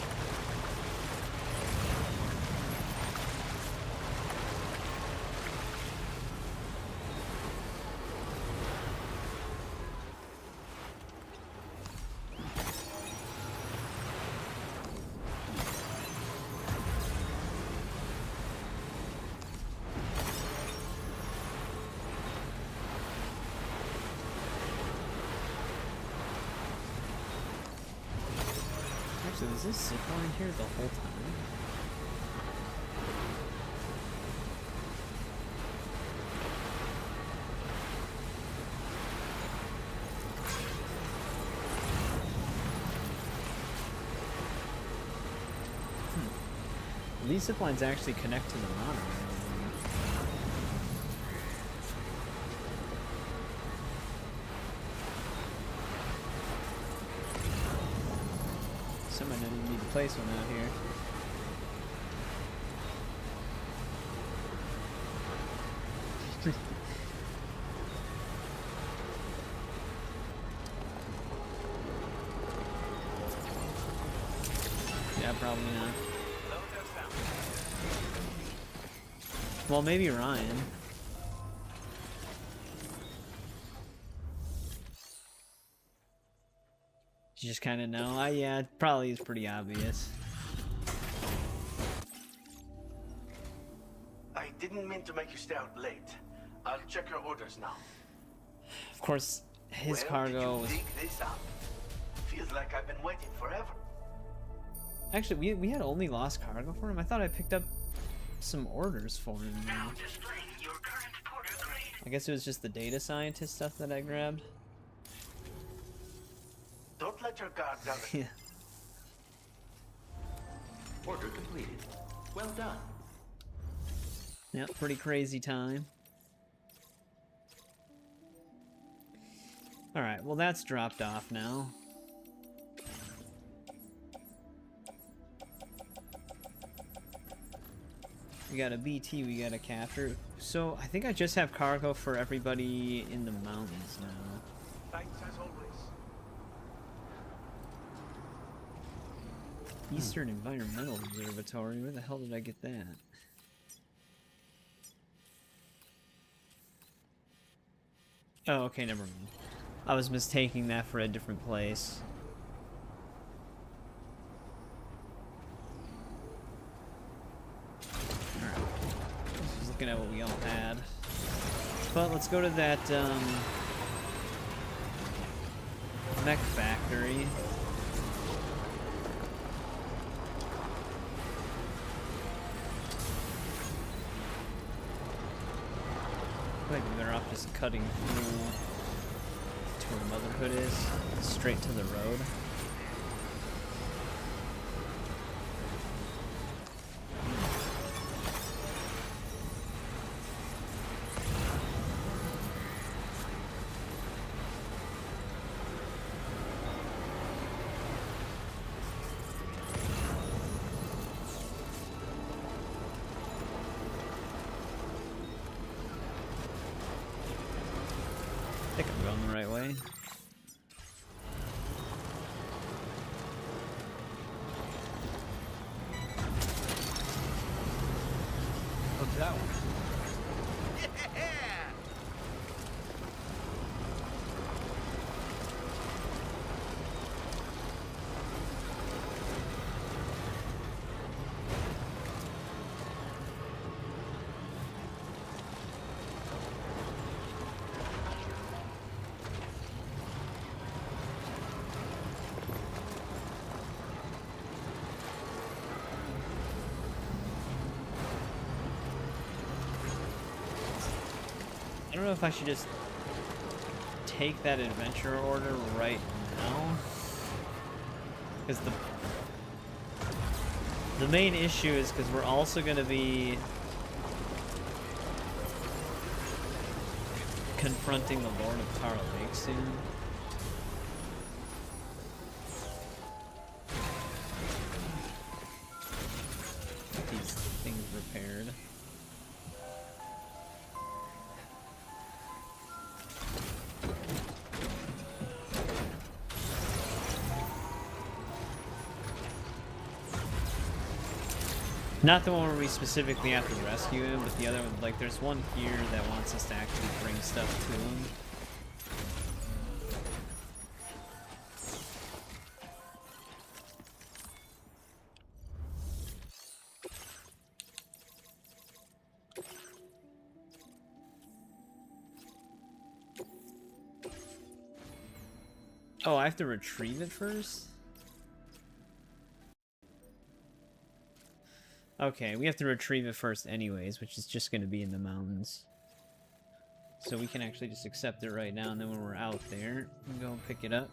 So is this zipline here the whole time? These ziplines actually connect to the monorail. Someone didn't need to place one out here. Yeah, probably not. Well, maybe Ryan. You just kind of know. Yeah, it probably is pretty obvious. I didn't mean to make you stay out late. I'll check your orders now. Of course, his Where cargo was... did you dig this up? Feels like I've been waiting forever. Actually, we had only lost cargo for him. I thought I picked up some orders for him. Now displaying your current porter grade. I guess it was just the data scientist stuff that I grabbed. Don't let your guard down. Yeah. Order completed. Well done. Yeah, pretty crazy time. Alright, well that's dropped off now. We got a BT we gotta capture. So, I think I just have cargo for everybody in the mountains now. Thanks as always. Eastern Environmental Observatory, where the hell did I get that? Oh, okay, never mind. I was mistaking that for a different place. Alright. Just looking at what we all had. But let's go to that mech factory. I think they're off just cutting through to where Motherhood is, straight to the road. I think I'm going the right way. What's that one? I don't know if I should just take that adventure order right now, because the main issue is because we're also going to be confronting the Lord of Tar Lake soon. Get these things repaired. Not the one where we specifically have to rescue him, but the other one, like, there's one here that wants us to actually bring stuff to him. Oh, I have to retrieve it first? Okay, we have to retrieve it first anyways, which is just going to be in the mountains. So we can actually just accept it right now, and then when we're out there, we can go and pick it up.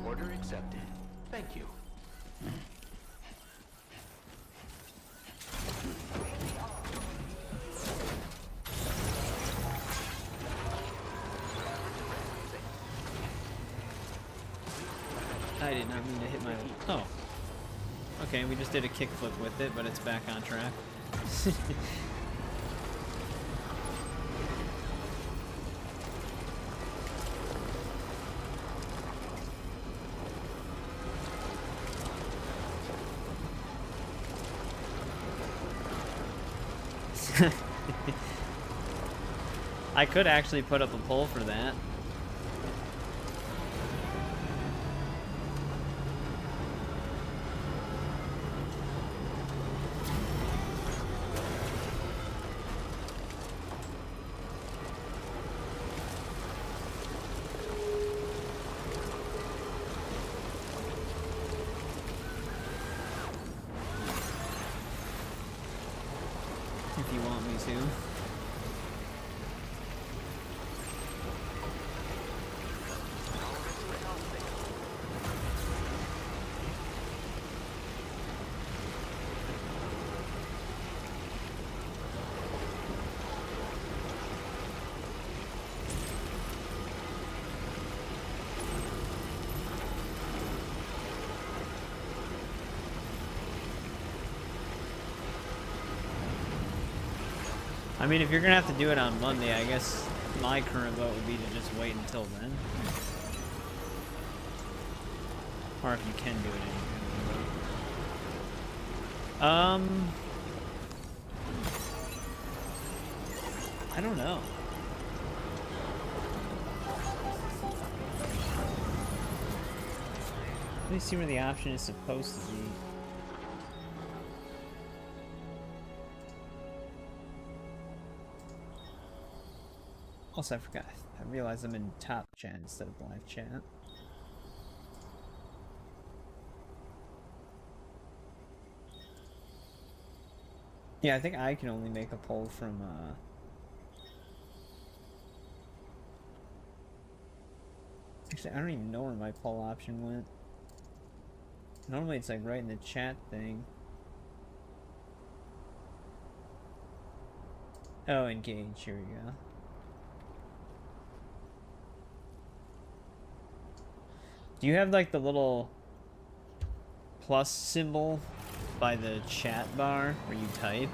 Order accepted. Thank you. I did not mean to hit my... Oh. Okay, we just did a kickflip with it, but it's back on track. I could actually put up a poll for that. If you want me to. I mean, if you're gonna have to do it on Monday, I guess my current vote would be to just wait until then. Or if you can do it anyway. I don't know. Let me see where the option is supposed to be. Also, I forgot. I realized I'm in top chat instead of live chat. Yeah, I think I can only make a poll from, Actually, I don't even know where my poll option went. Normally it's like right in the chat thing. Oh, engage. Here we go. Do you have like the little plus symbol by the chat bar where you type?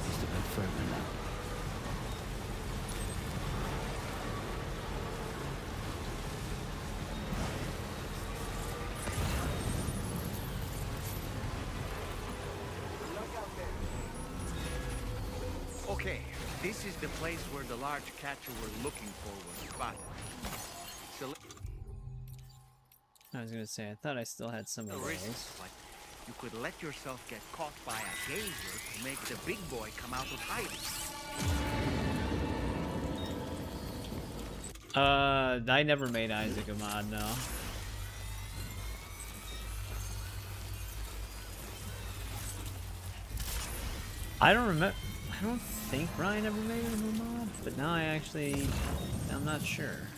Just a bit further now. Okay, this is the place where the large catcher we're looking for was spotted. So I was gonna say, I thought I still had some of risk, those. but you could let yourself get caught by a gazer to make the big boy come out of hiding. I never made Isaac a mod, no. I don't remember. I don't think Ryan ever made him a mod, but now I'm not sure.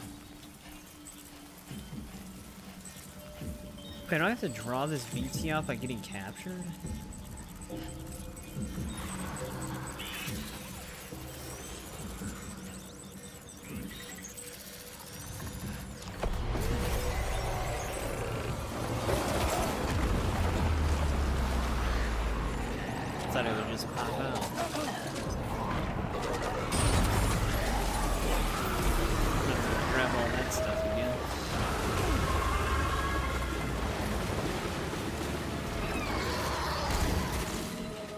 Okay, do I have to draw this BT out by getting captured? I thought it would just pop out. Grab all that stuff again.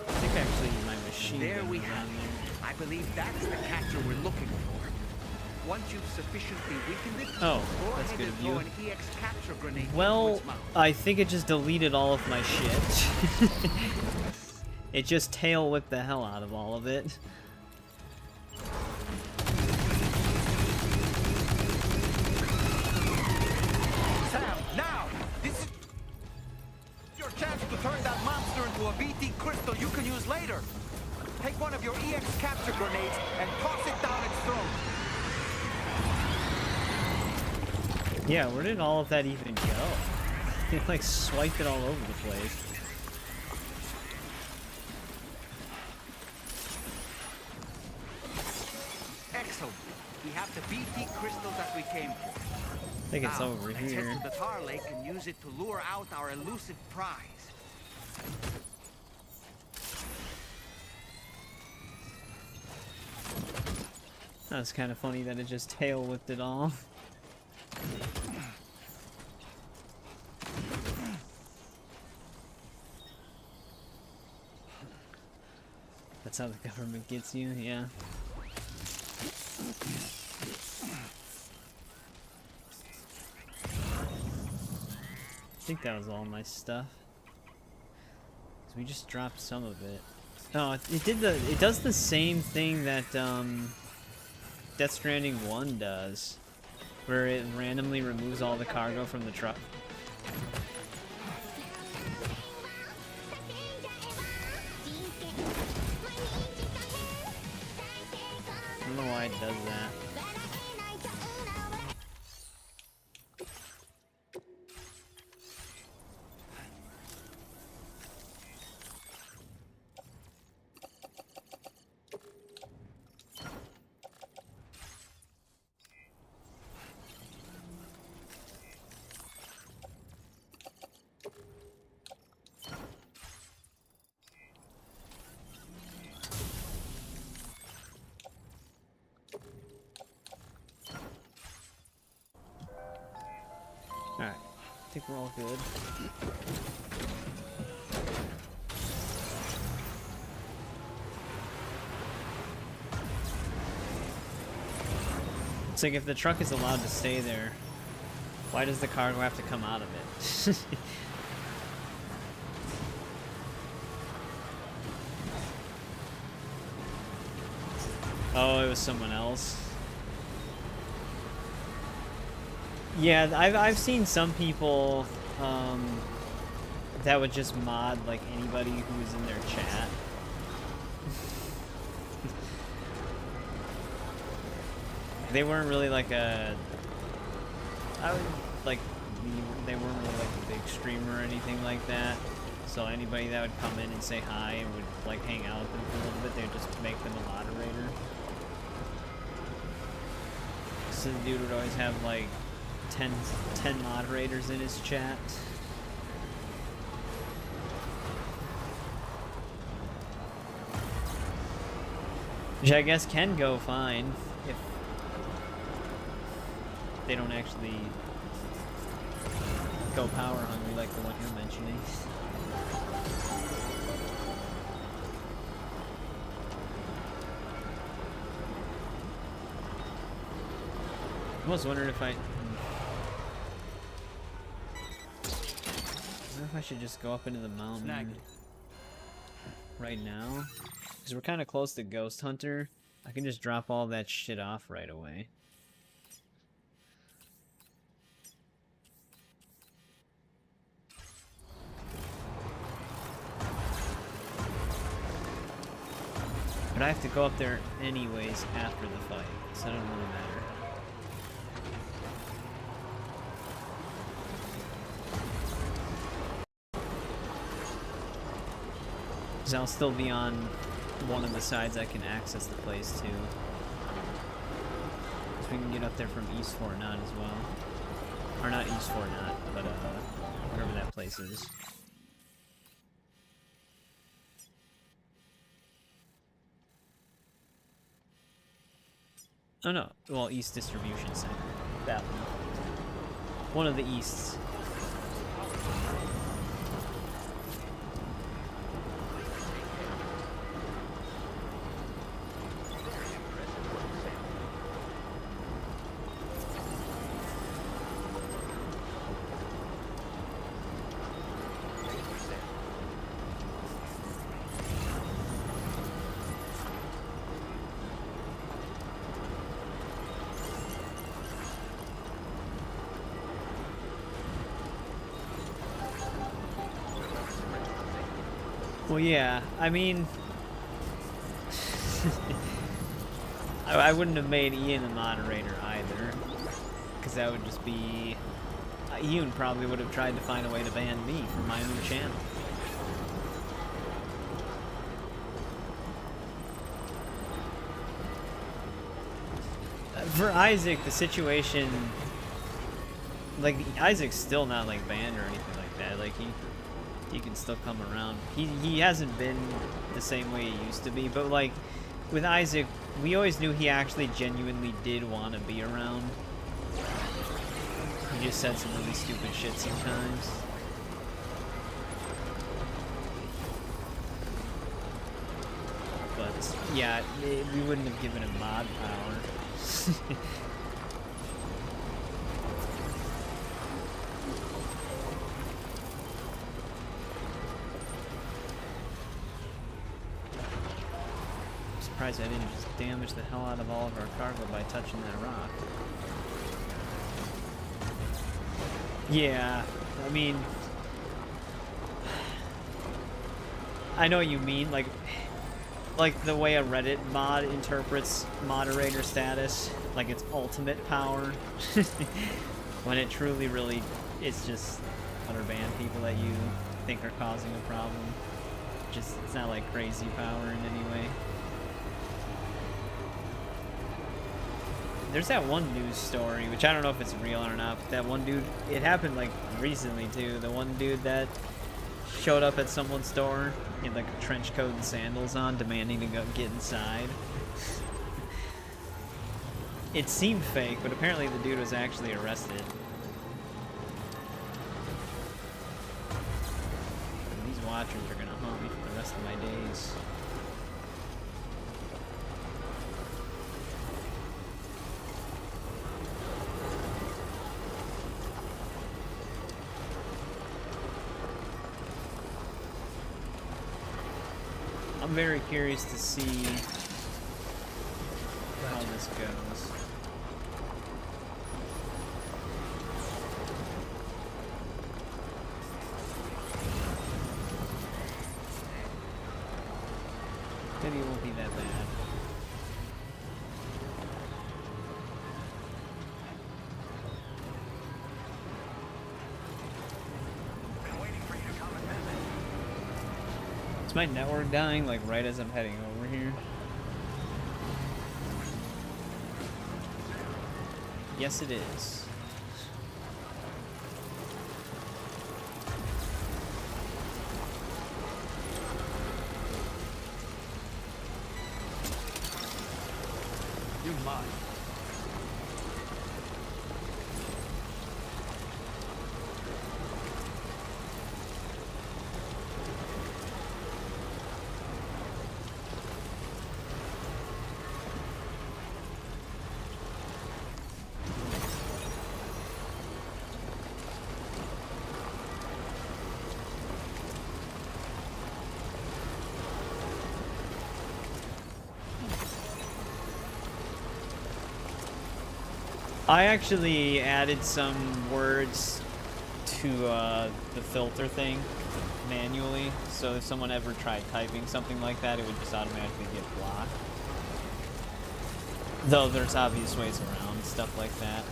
I think actually my machine There gun we is have on it. there. I believe that's the catcher we're looking for. Once you've sufficiently weakened it, Oh, go that's ahead good and of throw you. an EX capture grenade into Well, its mouth. I think it just deleted all of my shit. It just tail whipped the hell out of all of it. Sam, now! This is your chance to turn that monster into a BT crystal you can use later. Take one of your EX capture grenades and toss it down its throat. Yeah, where did all of that even go? It like swiped it all over the place. Excellent. We have the BT crystal that we came for. I think it's Now, over let's here. head to the tar lake and use it to lure out our elusive prize. That's kind of funny that it just tail whipped it all. That's how the government gets you, yeah. I think that was all my stuff. 'Cause we just dropped some of it. No, it does the same thing that Death Stranding 1 does. where it randomly removes all the cargo from the truck. I don't know why it does that. Alright, I think we're all good. It's like if the truck is allowed to stay there, why does the cargo have to come out of it? Oh, it was someone else. Yeah, I've seen some people that would just mod like anybody who was in their chat. They weren't really like a, I would like, they weren't really like a big streamer or anything like that. So anybody that would come in and say hi and would like hang out with them for a little bit, they would just make them a moderator. So the dude would always have like 10 moderators in his chat. Which I guess can go fine if they don't actually go power hungry like the one you're mentioning. I was wondering if I should just go up into the mountain right now, because we're kind of close to Ghost Hunter. I can just drop all that shit off right away. But I have to go up there anyways after the fight, so it doesn't really matter. I'll still be on one of the sides I can access the place to. So we can get up there from East Fort Knot as well. Or not East Fort Knot, but wherever that place is. Oh no, well, East Distribution Center. That one. One of the Easts. Well, yeah, I mean, I wouldn't have made Ian a moderator either, because that would just be, Ian probably would have tried to find a way to ban me from my own channel. For Isaac, the situation, like, Isaac's still not, like, banned or anything like that, like, he can still come around. He hasn't been the same way he used to be, but like with Isaac, we always knew he actually genuinely did want to be around. He just said some really stupid shit sometimes. But yeah, we wouldn't have given him mod power. Surprised I didn't just damage the hell out of all of our cargo by touching that rock. Yeah, I mean, I know what you mean, like the way a Reddit mod interprets moderator status, like its ultimate power, when it truly really it's just utter ban people that you think are causing a problem. Just, it's not like crazy power in any way. There's that one news story, which I don't know if it's real or not, but that one dude, it happened like recently too. The one dude that showed up at someone's store in like a trench coat and sandals on, demanding to go get inside. It seemed fake, but apparently the dude was actually arrested. These watchers are gonna haunt me for the rest of my days. I'm very curious to see how this goes. Maybe it won't be that bad. Is my network dying, like, right as I'm heading over here? Yes, it is. You're mine. I actually added some words to the filter thing manually, so if someone ever tried typing something like that, it would just automatically get blocked. Though there's obvious ways around stuff like that.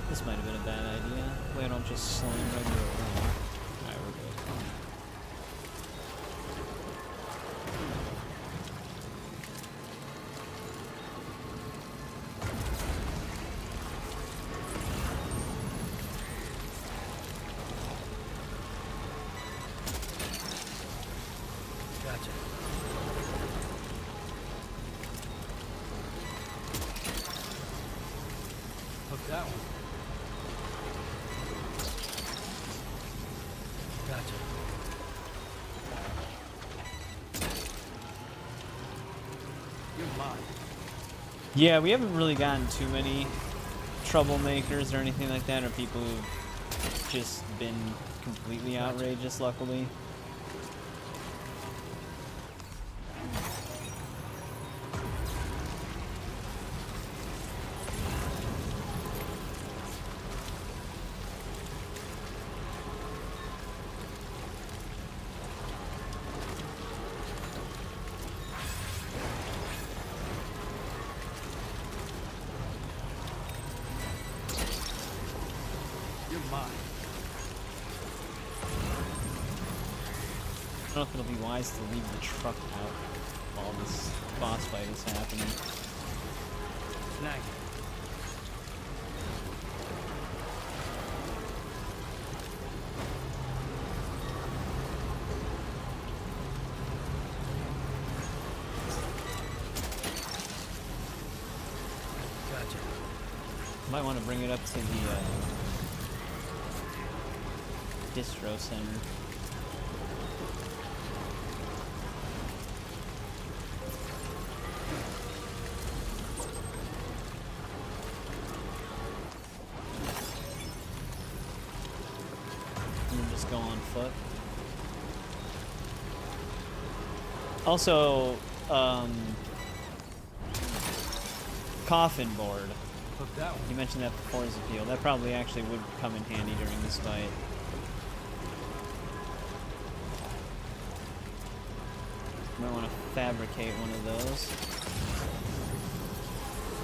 This might have been a bad idea. Why don't just slam right through a rock? Alright, we're good. Gotcha. Hook that one. Gotcha. You're mine. Yeah, we haven't really gotten too many troublemakers or anything like that, or people who've just been completely outrageous, luckily. You're mine. I don't know if it'll be wise to leave the truck out while this boss fight is happening. Snag it. Gotcha. Might want to bring it up to the distro center. And just go on foot. coffin board. Hook that one. You mentioned that before as a appeal. That probably actually would come in handy during this fight. Might want to fabricate one of those.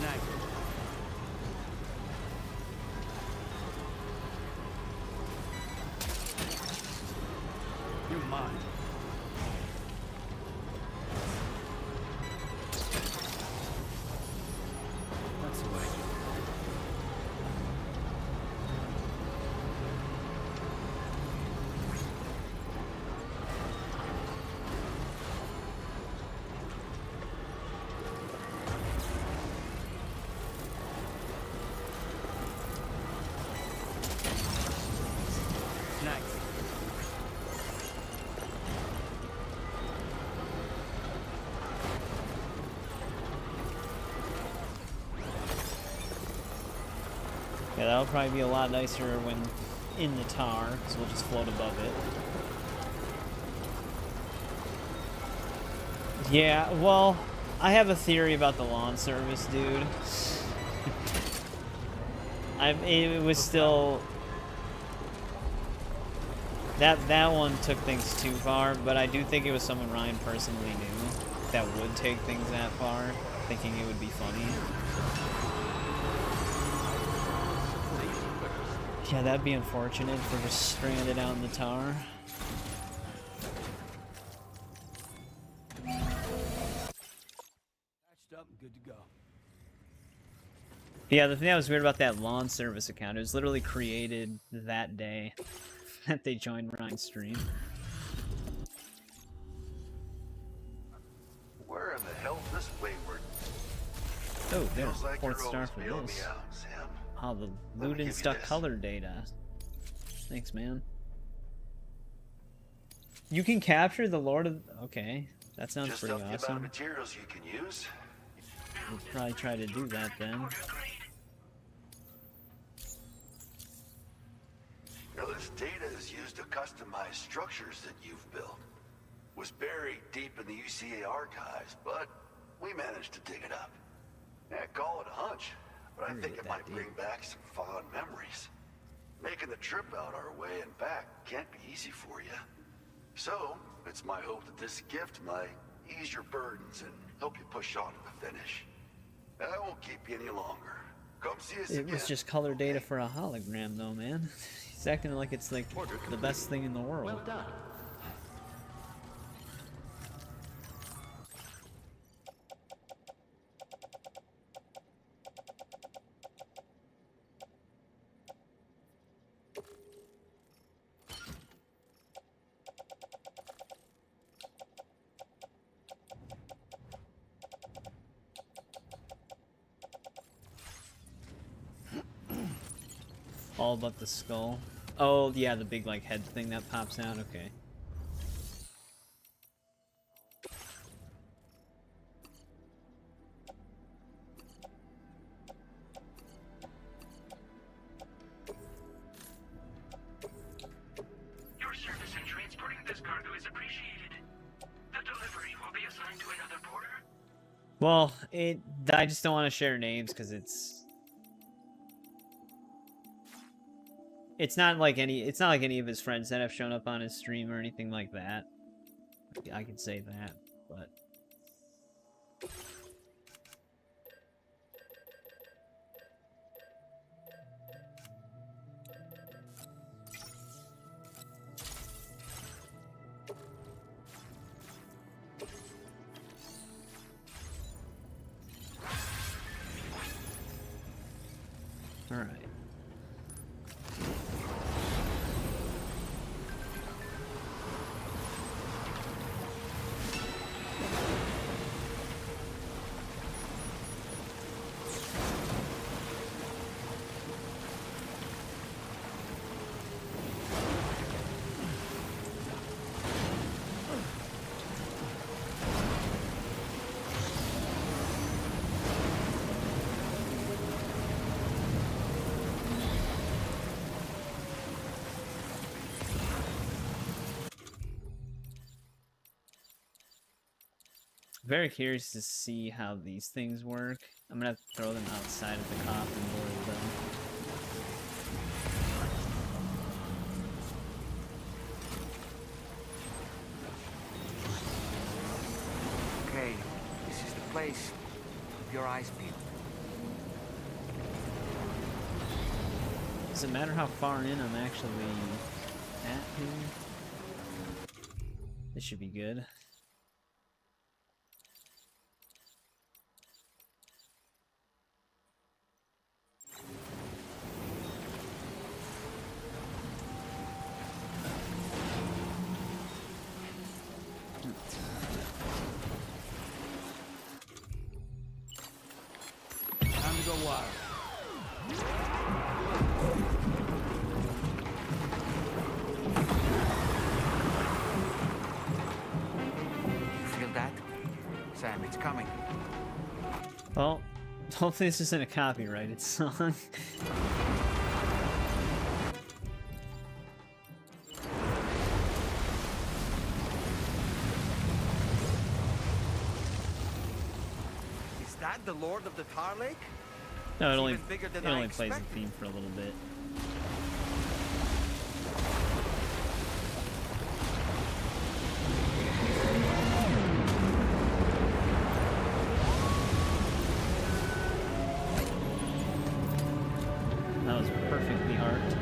Nice. You're mine. That's the way. Nice. Yeah, that'll probably be a lot nicer when in the tar, so we'll just float above it. Yeah, well, I have a theory about the lawn service, dude. It was still... That one took things too far, but I do think it was someone Ryan personally knew that would take things that far, thinking it would be funny. Yeah, that'd be unfortunate if we're just stranded out in the tar. Patched up and good to go. Yeah, the thing that was weird about that lawn service account, it was literally created that day that they joined Ryan's stream. Where in the hell this wayward? Oh, there's Feels like fourth you're star always for bailing me this. out, Sam. Oh, the Let me loot give and you stuck this. color data. Thanks, man. You can capture the Lord of... Okay, that sounds Just pretty up the amount of awesome. materials you can use. We'll probably try to do that then. Now, this data is used to customize structures that you've built. Was buried deep in the UCA archives, but we managed to dig it up. Yeah, call it a hunch, but I think it might bring back some fond memories. Making the trip out our way and back can't be easy for you. So, it's my hope that this gift might ease your burdens and help you push on to the finish. I won't keep you any longer. Come see us again. It was just color data for a hologram, though, man. He's acting like it's like the best thing in the world. Well done. All but the skull. Oh, yeah, the big, like, head thing that pops out. Okay. Your service in transporting this cargo is appreciated. The delivery will be assigned to another porter. Well, I just don't want to share names because it's not like any of his friends that have shown up on his stream or anything like that. I can say that, but all right. Very curious to see how these things work. I'm gonna have to throw them outside of the coffin board though. Okay, this is the place. Keep your eyes peeled. Does it matter how far in I'm actually at here? This should be good. Time to go wild. You feel that? Sam, it's coming. Well, hopefully this isn't a copyrighted song. Is that the Lord of the Tar Lake? No, it It's only even bigger than I plays the expected. theme for a little bit. That was perfectly harped.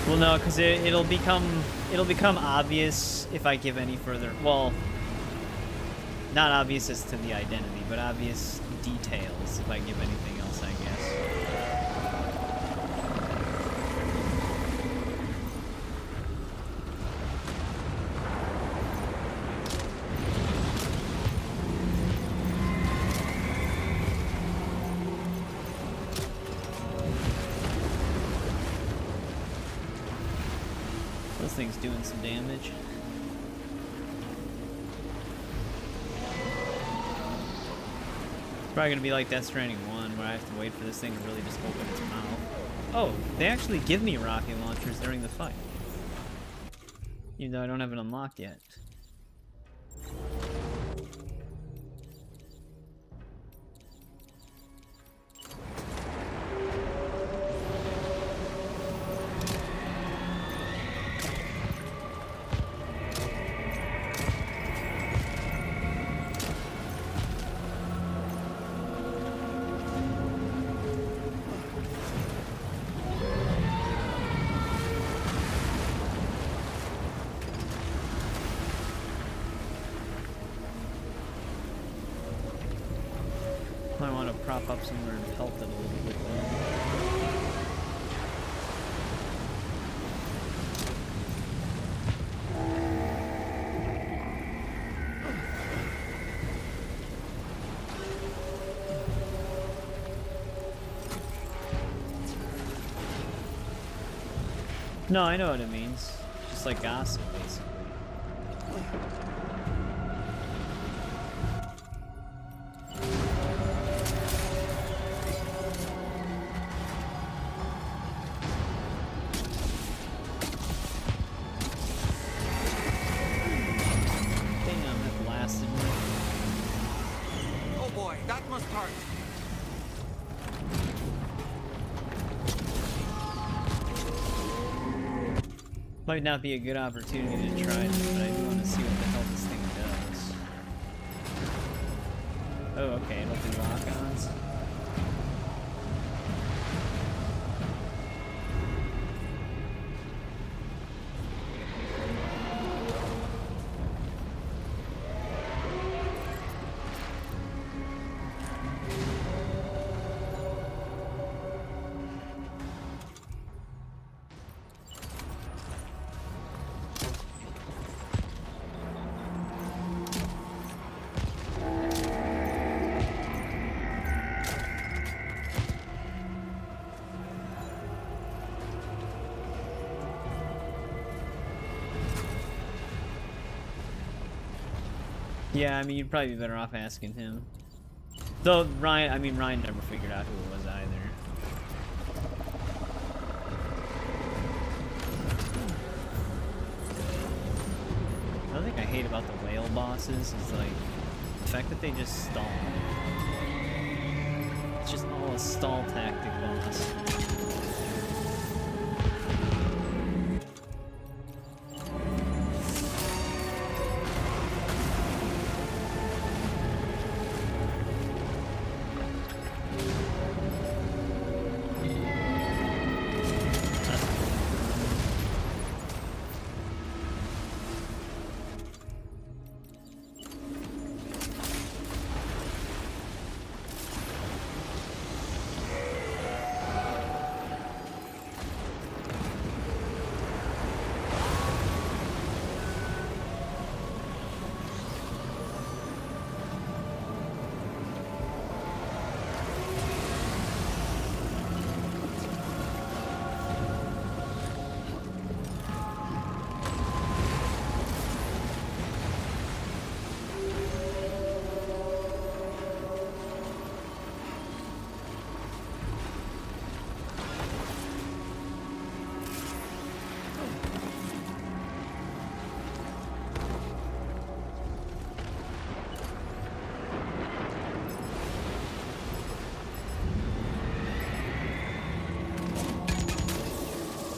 Well, no, because it'll become obvious if I give any further. Well, not obvious as to the identity, but obvious details if I give anything else, I guess. Those things doing some damage. It's probably gonna be like Death Stranding 1, where I have to wait for this thing to really just open its mouth. Oh, they actually give me rocket launchers during the fight. Even though I don't have it unlocked yet. Might want to prop up somewhere and pelt it a little bit though. No, I know what it means. Just like gossip, basically. Damn, that blasted me. Oh boy, that must hurt. Might not be a good opportunity to try this, but I do want to see what the hell this thing does. Oh, okay, it'll do lock-ons. Yeah, I mean, you'd probably be better off asking him. Though Ryan, Ryan never figured out who it was either. hate about the whale bosses is like the fact that they just stall. It's just all a stall tactic boss.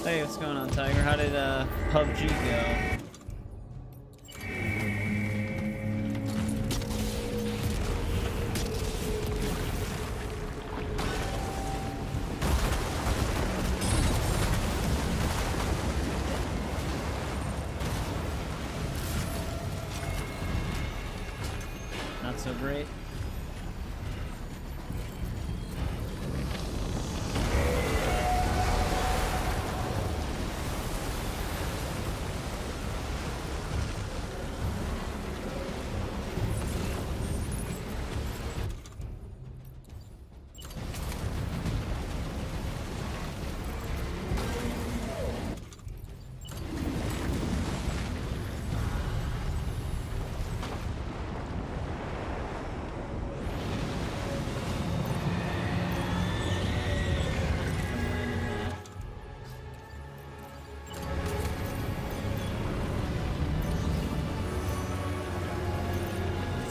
Hey, what's going on, Tiger? How did PUBG go? Not so great.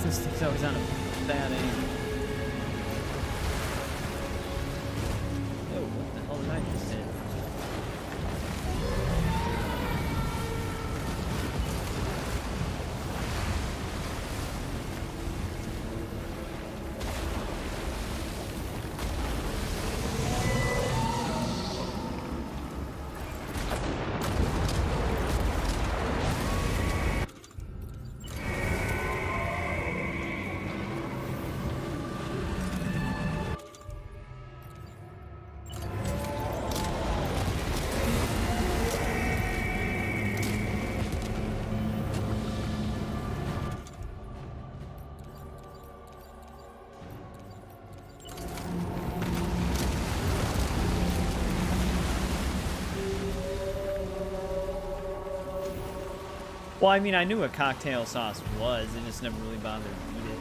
This thing's always on a bad angle. Oh, what the hell did I just do? Well, I mean, I knew what cocktail sauce was, I just never really bothered to eat it.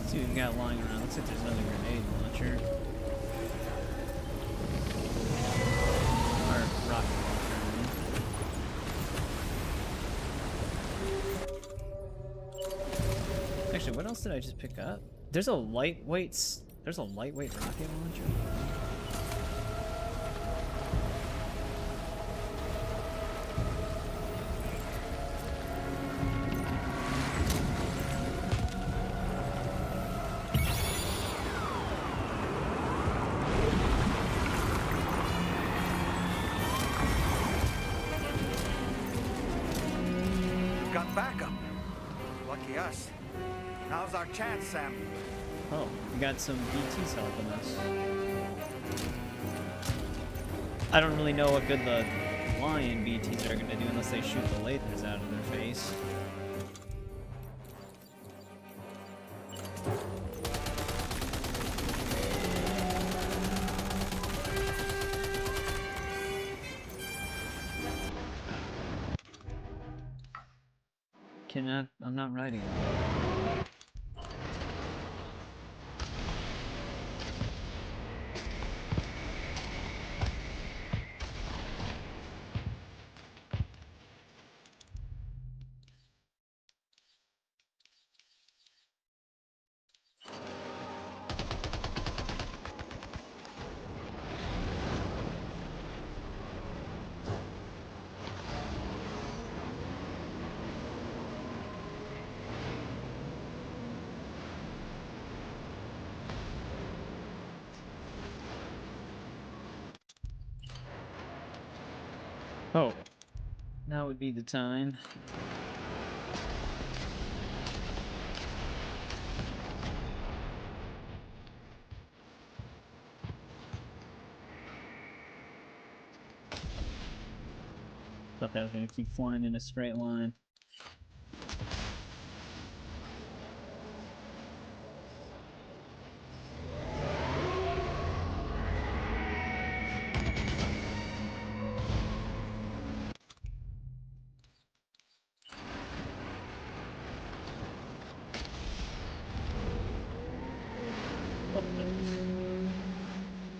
Let's see what we got lying around. Looks like there's another grenade launcher. Or rocket launcher, I mean. Actually, what else did I just pick up? There's a lightweight rocket launcher. Got backup. Lucky us. Now's our chance, Sam. Oh, we got some BTs helping us. I don't really know what good the lion BTs are going to do unless they shoot the lasers out of their face. cannot. I'm not writing it. Oh, now would be the time. Thought that was gonna keep flying in a straight line.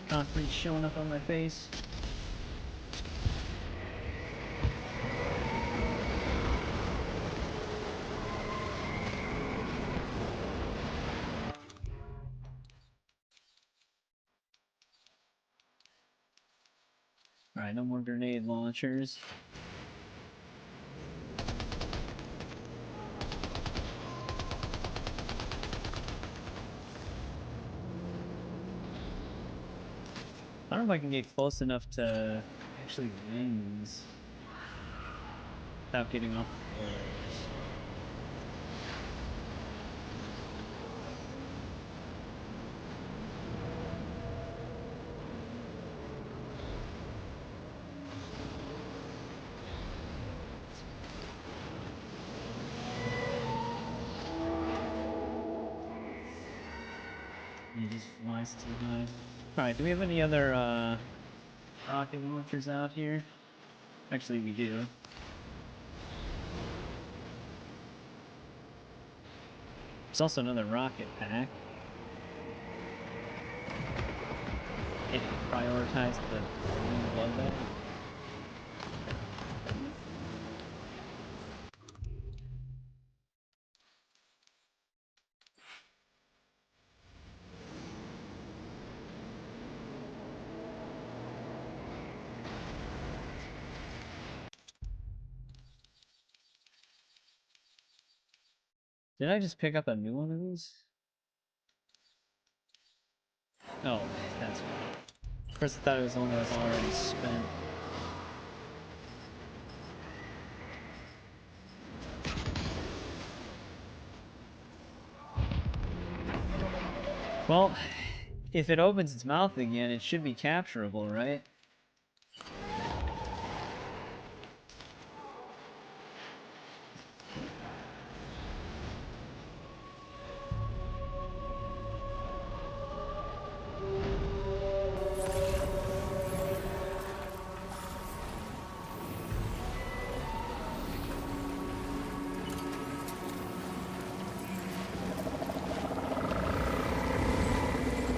Concrete showing up on my face. Alright, no more grenade launchers. I don't know if I can get close enough to actually win these without getting off the floors. It just flies too high. Alright, do we have any other rocket launchers out here? Actually, we do. There's also another rocket pack. Maybe prioritize the one above that. Did I just pick up a new one of these? Oh, that's fine. Of course, I thought it was the one that was already spent. Well, if it opens its mouth again, it should be capturable, right?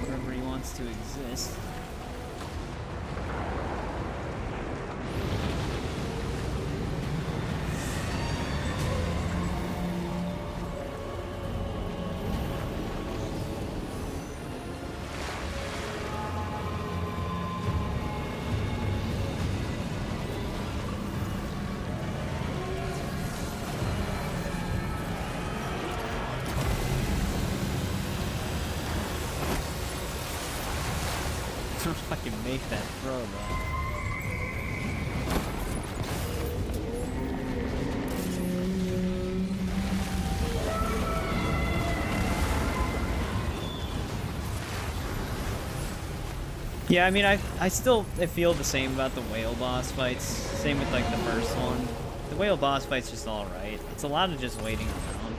Wherever he wants to exist. I don't know if I can make that throw though. Yeah, I mean, I still feel the same about the whale boss fights. Same with like the first one. The whale boss fight's just alright. It's a lot of just waiting around.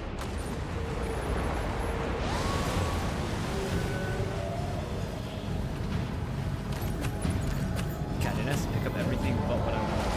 God, it has to pick up everything but what I want to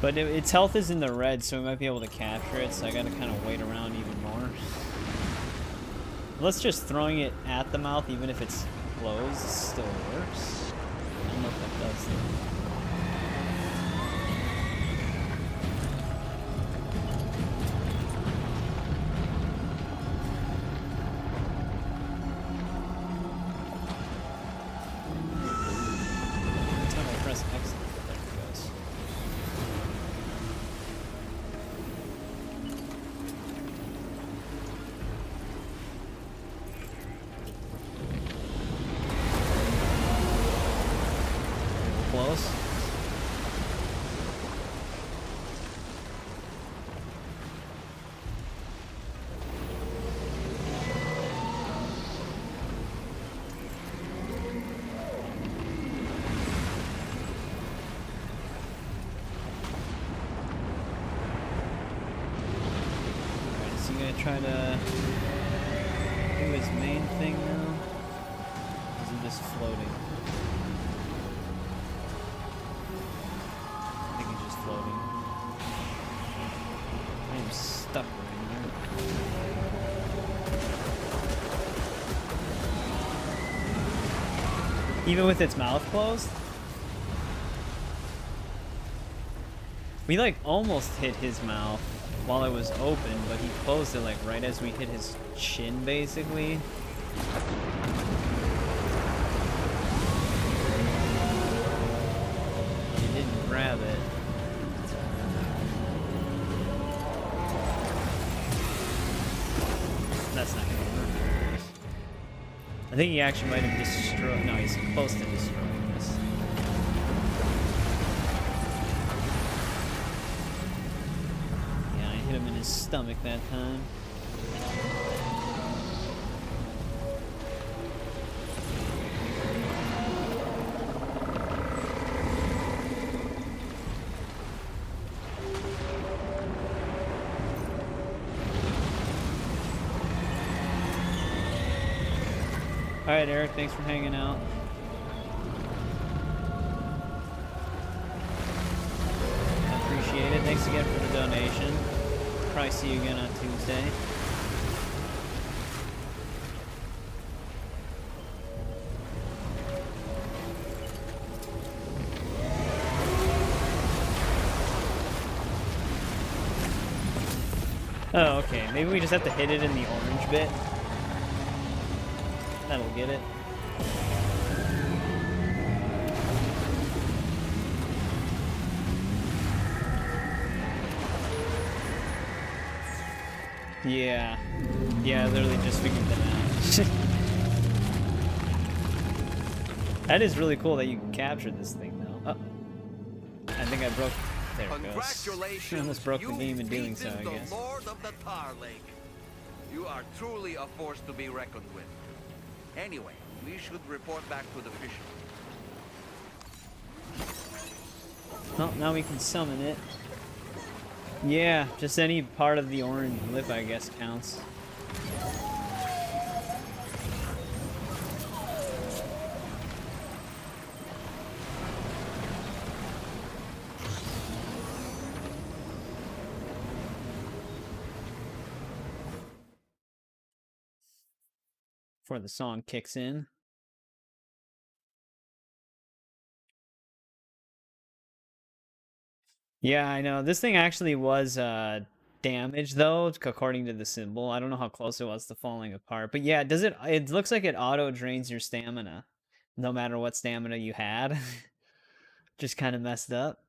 But its health is in the red, so we might be able to capture it, so I gotta kind of wait around even more. Let's just throwing it at the mouth, even if it's closed, still works. I don't know if that does though. Close. Alright, is he gonna try to do his main thing now? Or is he just floating? Floating. I am stuck right here. Even with its mouth closed? We like almost hit his mouth while it was open, but he closed it like right as we hit his chin basically. He didn't grab it. That's not gonna work. I think he actually might have destroyed. No, he's close to destroying this. Yeah, I hit him in his stomach that time. Alright, Eric, thanks for hanging out. I appreciate it. Thanks again for the donation. Probably see you again on Tuesday. Oh, okay. Maybe we just have to hit it in the orange bit. That'll get it. Yeah. Yeah, I literally just figured that out. That is really cool that you captured this thing, though. Oh. I think I broke... There it goes. I almost broke the game in doing so, I guess. Lord of the Tar Lake. You are truly a force to be reckoned with. Anyway, we should report back to the fisher. Well, now we can summon it. Yeah, just any part of the orange lip, I guess, counts. Before the song kicks in. Yeah, I know. This thing actually was damaged though, according to the symbol. I don't know how close it was to falling apart. But yeah, it looks like it auto drains your stamina no matter what stamina you had. Just kind of messed up.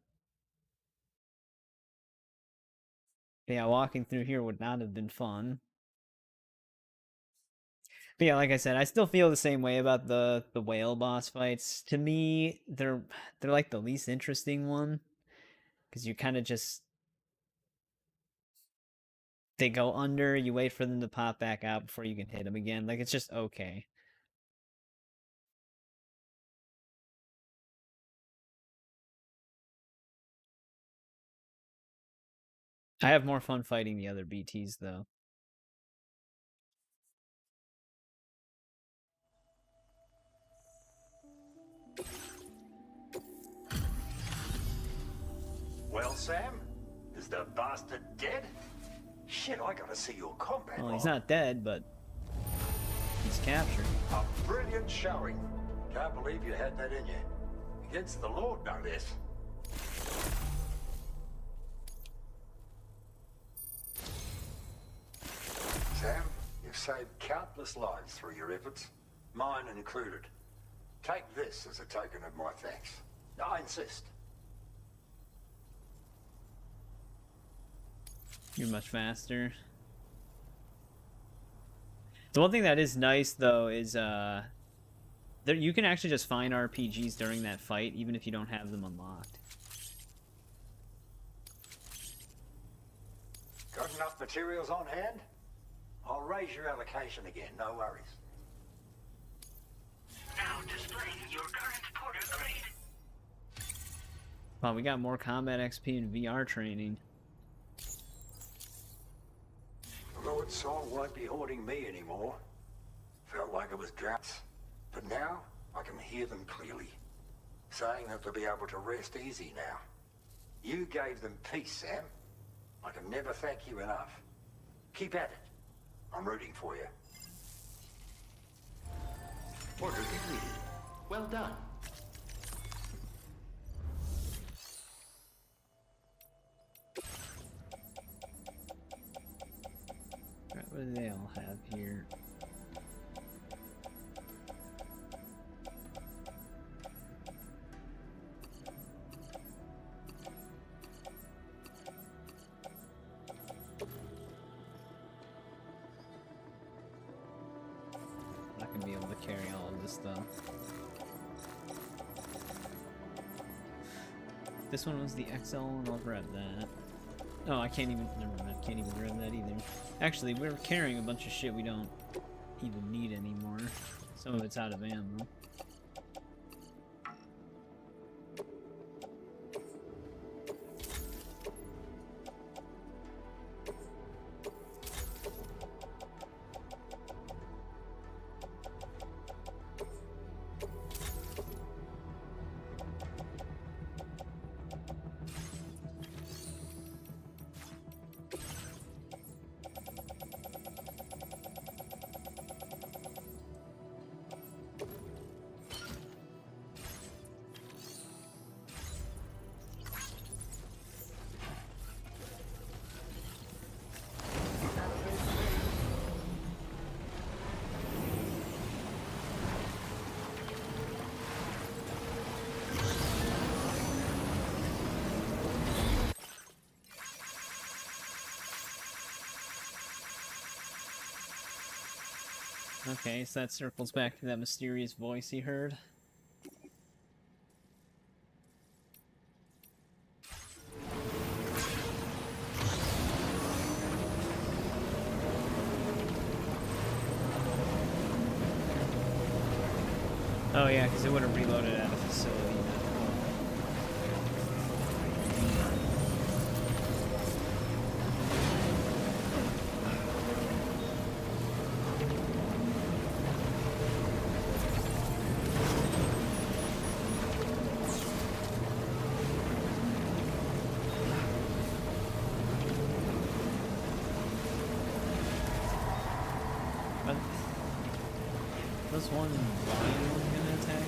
Yeah, walking through here would not have been fun. But yeah, like I said, I still feel the same way about the whale boss fights. To me, they're like the least interesting one. Because you kind of just... They go under, you wait for them to pop back out before you can hit them again. Like, it's just okay. I have more fun fighting the other BTs, though. Well, Sam, bastard dead? Shit, I gotta see your combat. Well, he's log. not dead, but he's captured. A brilliant showing. Can't believe you had that in you. Against the Lord, no less. Sam, you've saved countless lives through your efforts, mine included. Take this as a token of my thanks. I insist. You're much faster. The one thing that is nice, though, is there, you can actually just find RPGs during that fight, even if you don't have them unlocked. Got enough materials on hand? I'll raise your allocation again, no worries. Now displaying your current porter grade. Wow, we got more combat XP and VR training. Lord's soul won't be haunting me anymore. Felt like it was droughts. But now, I can hear them clearly. Saying that they'll be able to rest easy now. You gave them peace, Sam. I can never thank you enough. Keep at it. I'm rooting for you. Order completed. Well done. Alright, what do they all have here? I'm not gonna be able to carry all of this stuff. This one was the XL, and I'll grab that. Oh, I can't even. Never mind. I can't even grab that either. Actually, we're carrying a bunch of shit we don't even need anymore. Some of it's out of ammo. Okay, so that circles back to that mysterious voice he heard. Oh yeah, because it would have reloaded at a facility. Was one lion gonna attack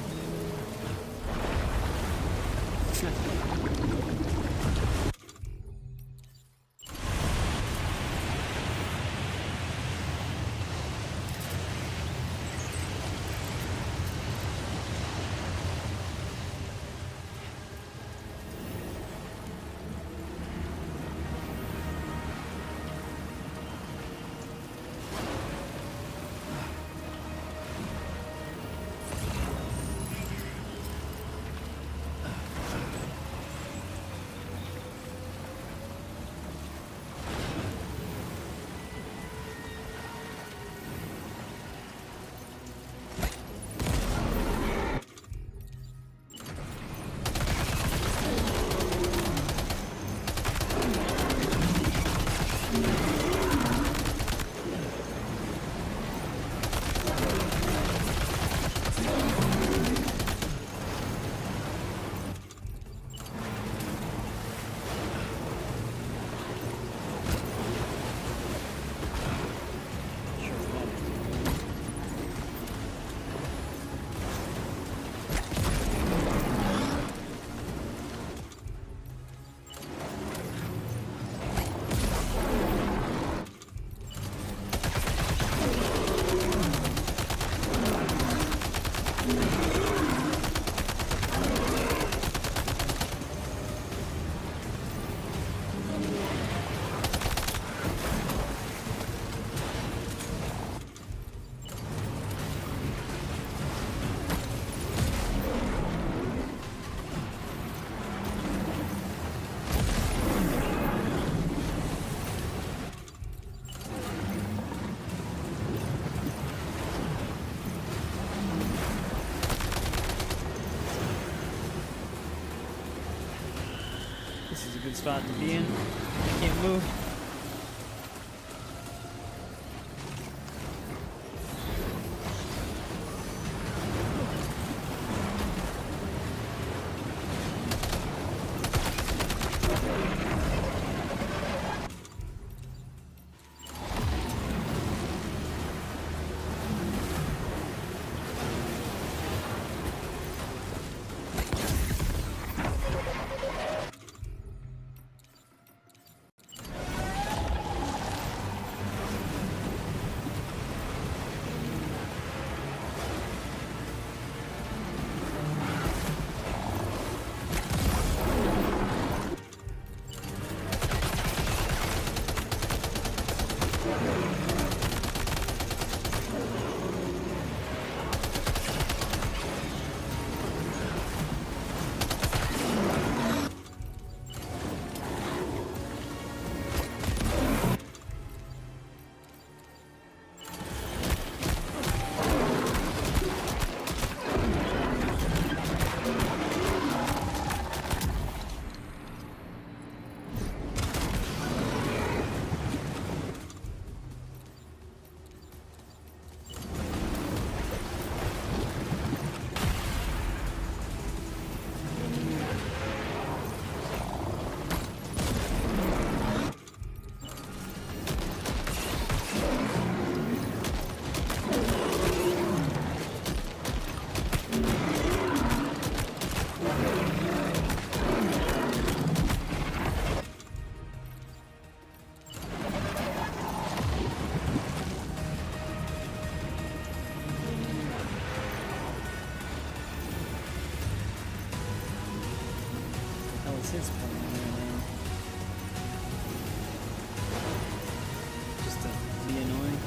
This is a good spot to be in. I can't move. His point now. Just to be annoying.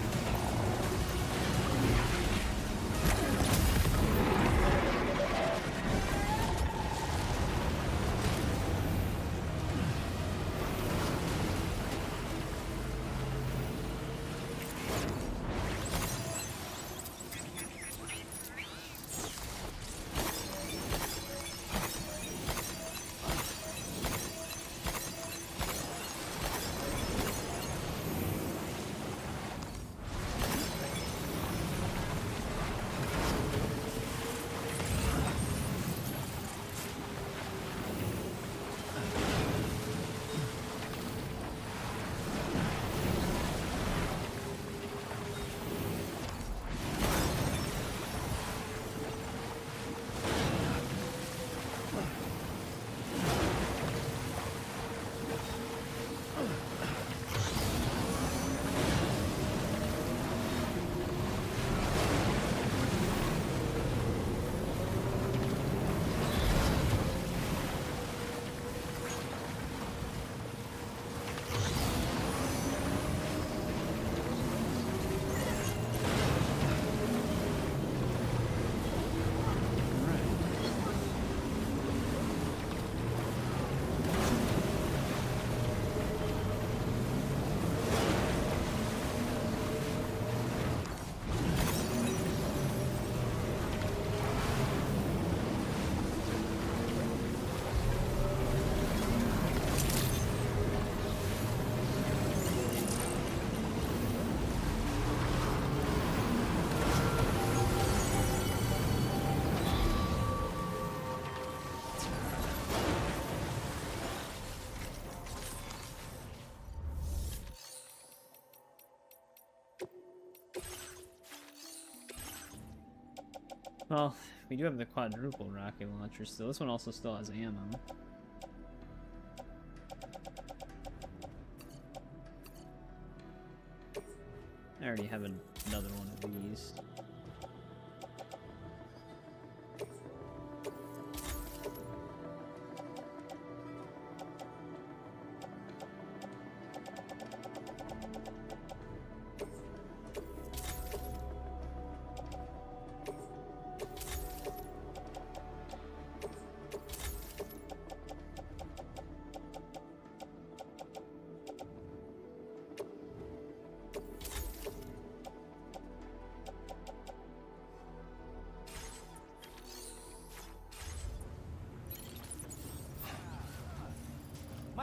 Well, we do have the quadruple rocket launcher still. This one also still has ammo. I already have another one of these.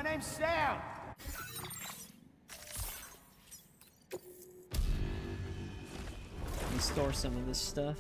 My name's Sam. Let me store some of this stuff.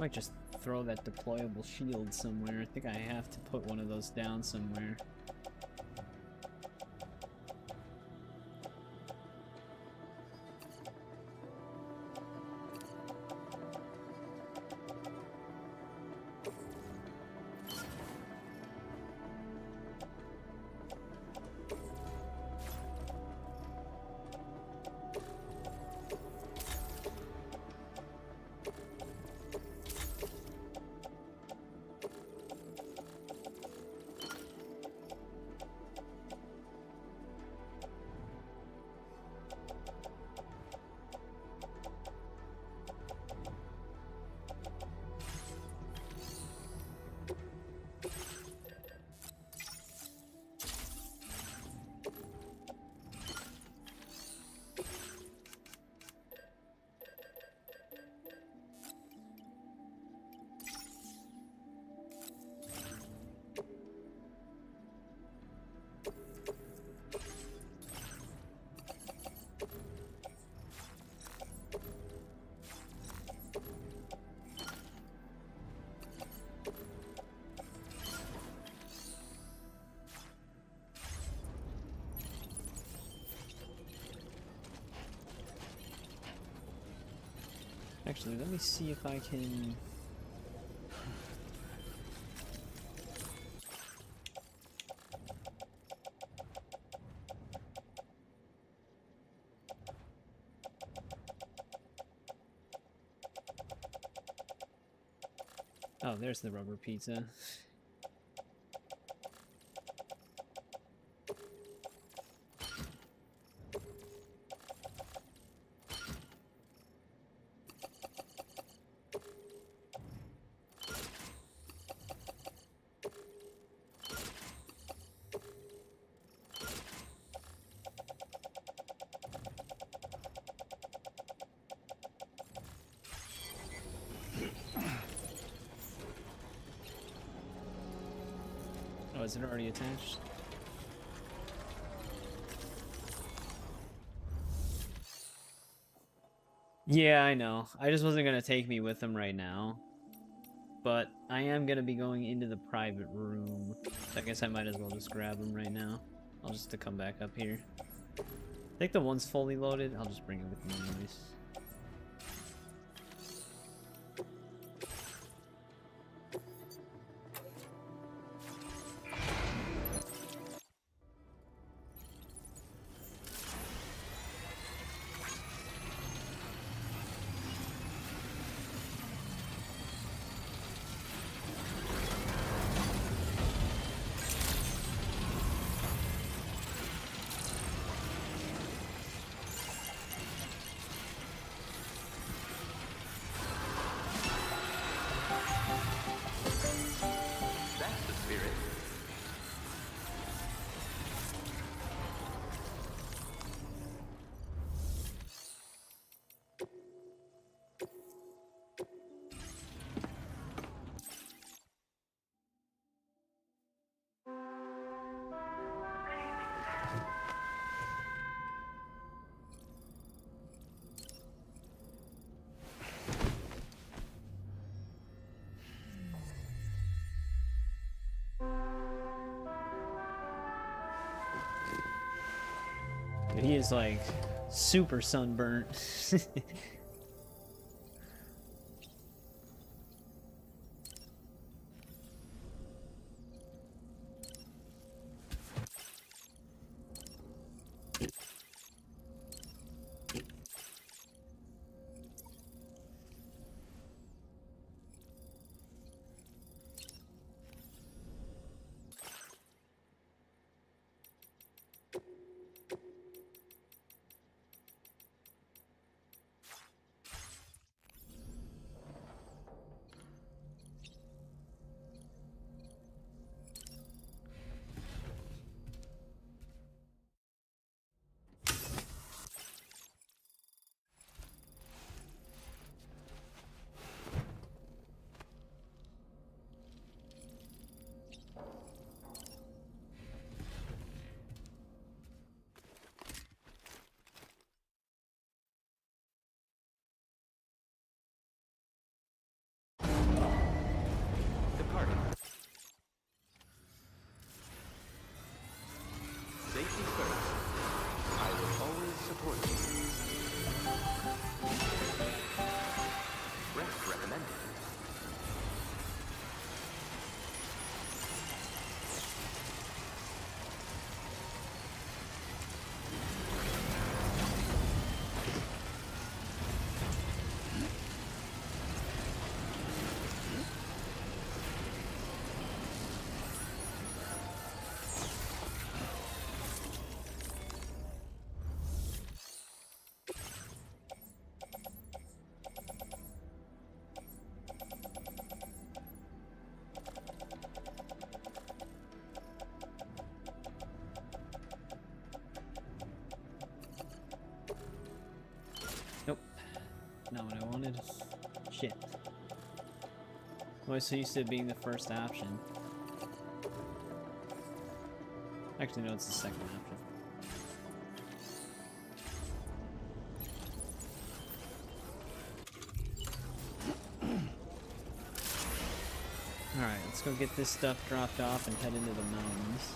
Might just throw that deployable shield somewhere. I think I have to put one of those down somewhere. Actually, let me see if I can... Oh, there's the rubber pizza. Oh, is it already attached? Yeah, I know. I just wasn't gonna take me with him right now. But I am gonna be going into the private room. So I guess I might as well just grab him right now. I'll just to come back up here. I think the one's fully loaded. I'll just bring it with me anyways. That's the spirit. But he is like super sunburnt. Not what I wanted. Shit. I was so used to it being the first option. Actually, no, it's the second option. Alright, let's go get this stuff dropped off and head into the mountains.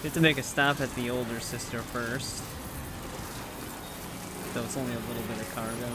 We have to make a stop at the older sister first. Though it's only a little bit of cargo.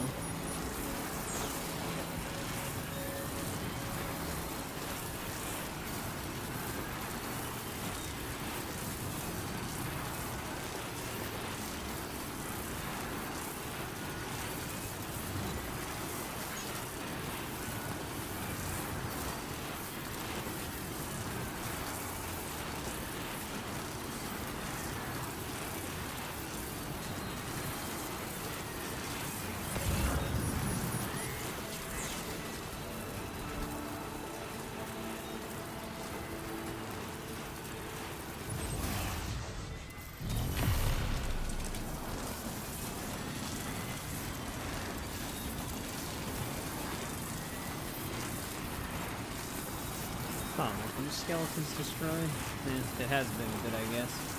Oh, are these skeletons destroyed? Eh, it has been a bit, I guess.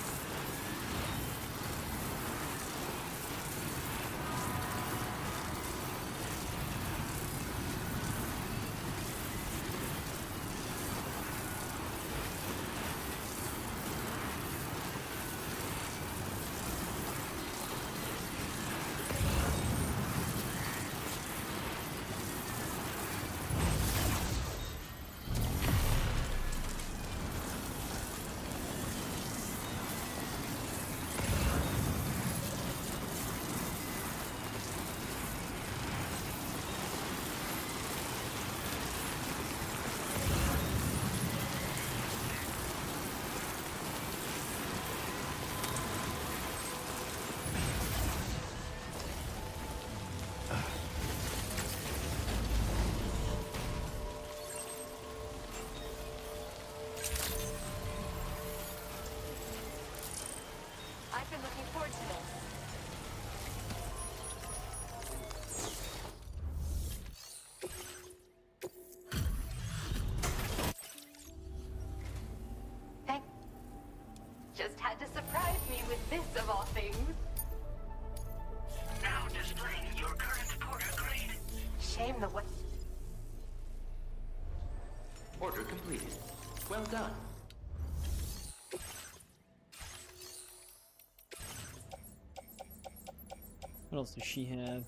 I've been looking forward to this. Thank. Just had to surprise me with this of all things. Now displaying your current porter grade. Shame the way. Order completed. Well done. What else does she have?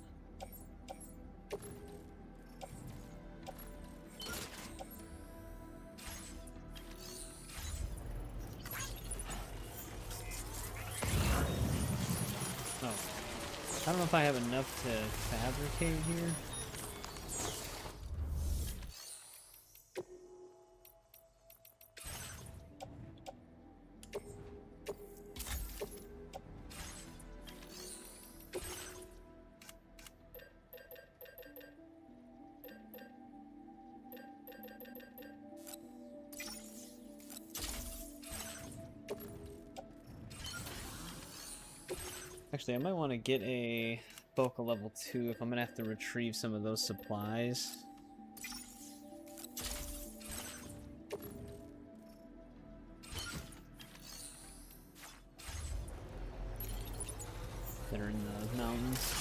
Oh. I don't know if I have enough to fabricate here. Actually, I might want to get a Focal level 2 if I'm gonna have to retrieve some of those supplies. That are in the mountains.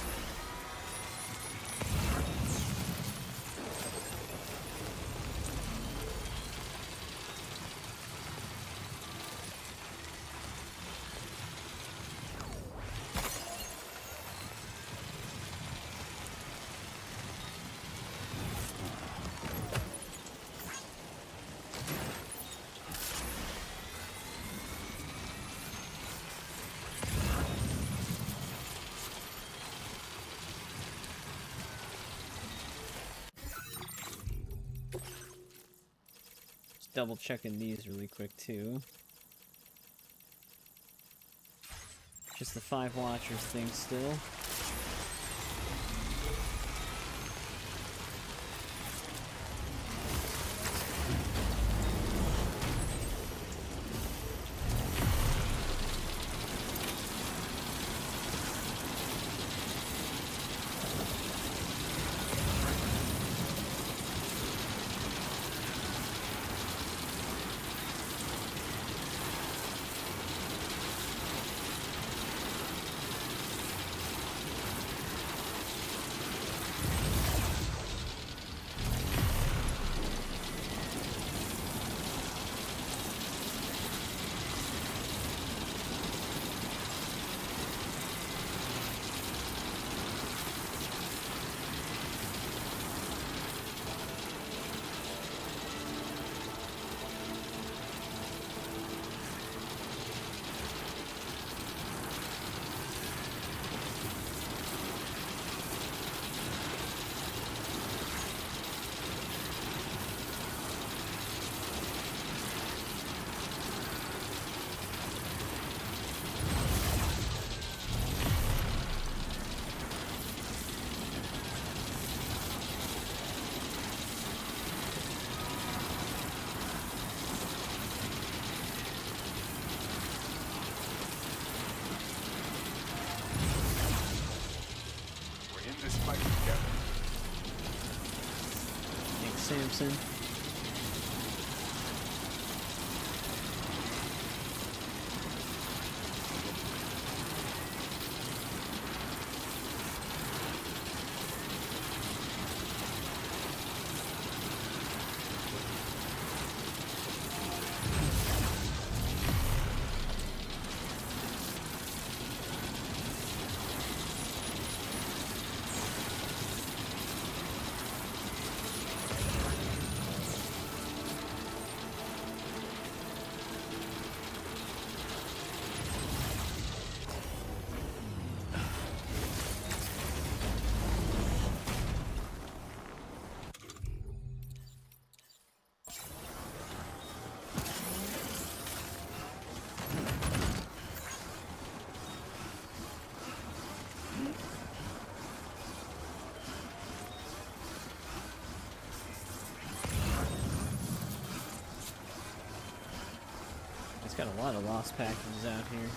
Double checking these really quick too. Just the 5 watchers thing still. Samson. Got a lot of lost packages out here.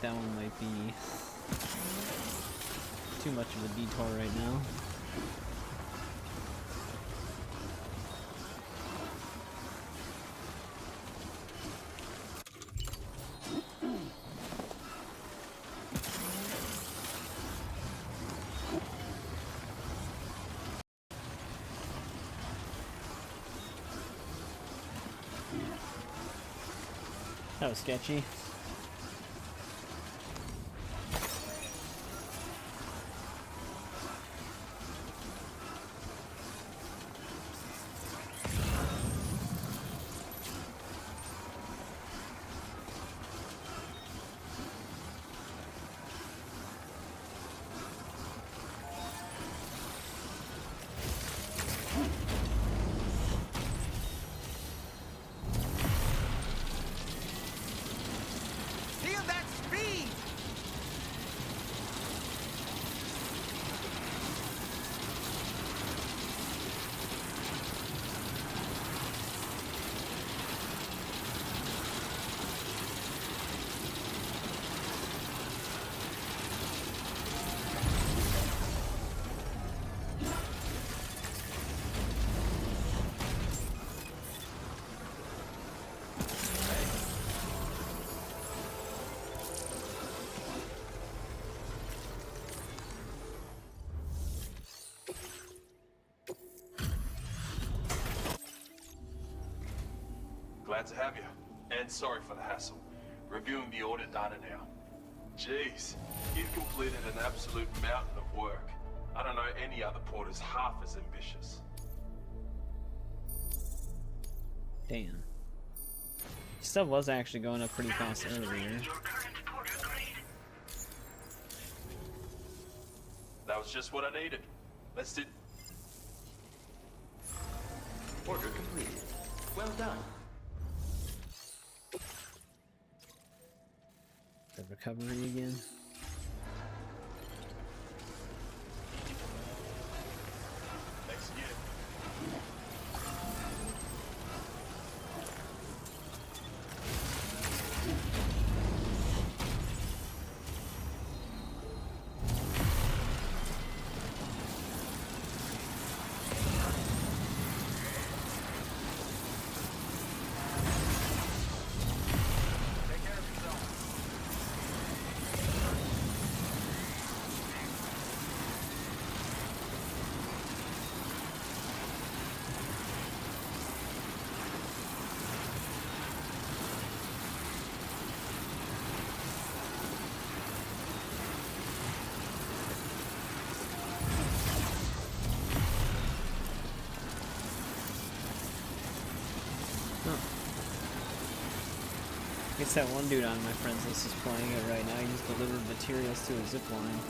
That one might be too much of a detour right now. That was sketchy. Feel that speed! Glad to have you. And sorry for the hassle. Reviewing the audit data now. Jeez, you've completed an absolute mountain of work. I don't know any other porters half as ambitious. Damn. Stuff was actually going up pretty fast earlier. Your current porter grade. That was just what I needed. Let's do... Order completed. Well done. The recovery again. Thanks again. I guess that one dude on my friends list is playing it right now. He's delivered materials to a zip line.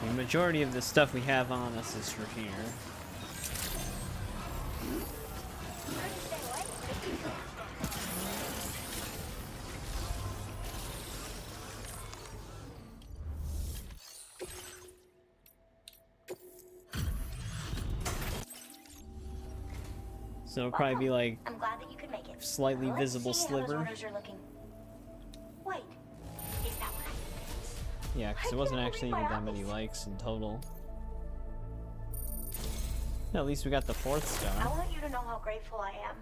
The majority of the stuff we have on us is for here. So it'll probably be like I'm glad that you could make it. slightly Let's visible see how those sliver. orders are looking. Wait, is that what I Yeah, because it wasn't actually even that many likes in total. At least we got the 4th I star. want you to know how grateful I am.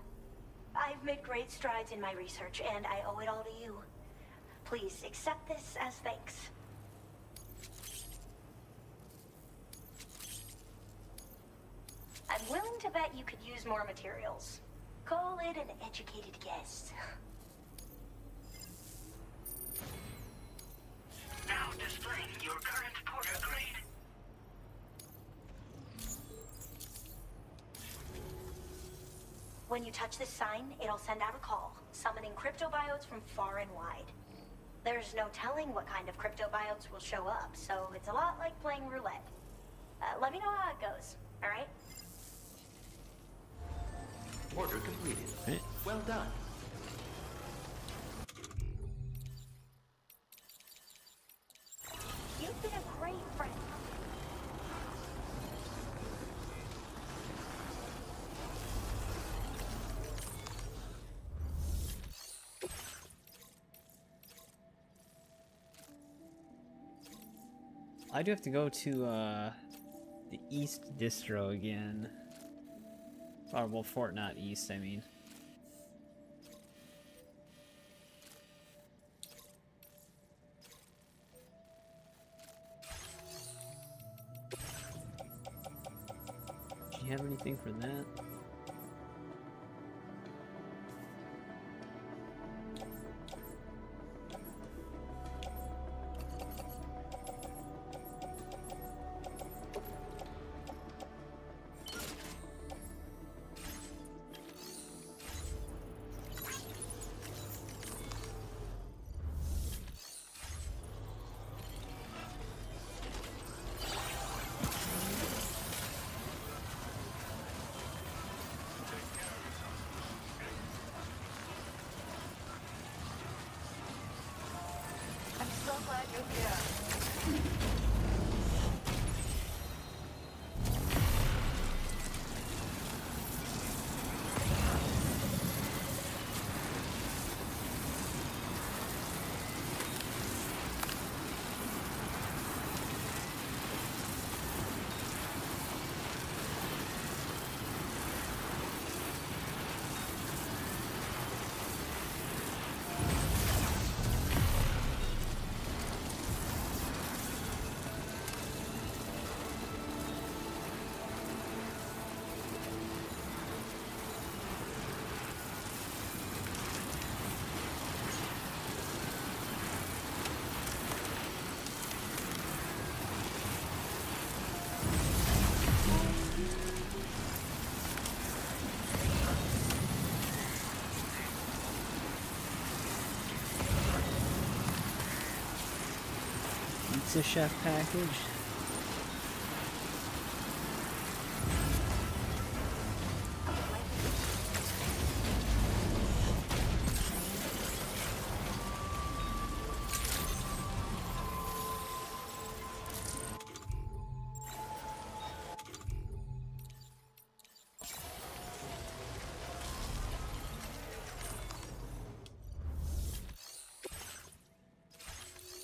I've made great strides in my research, and I owe it all to you. Please accept this as thanks. I'm willing to bet you could use more materials. Call it an educated guess. Now displaying your current porter grade. When you touch this sign, it'll send out a call, summoning cryptobiotes from far and wide. There's no telling what kind of cryptobiotes will show up, so it's a lot like playing roulette. Let me know how it goes, alright? Order completed. Right. Well done. I do have to go to the East Distro again. Or, well, Fort Not East, I mean. Do you have anything for that? I'm so glad you're here. Pizza Chef package.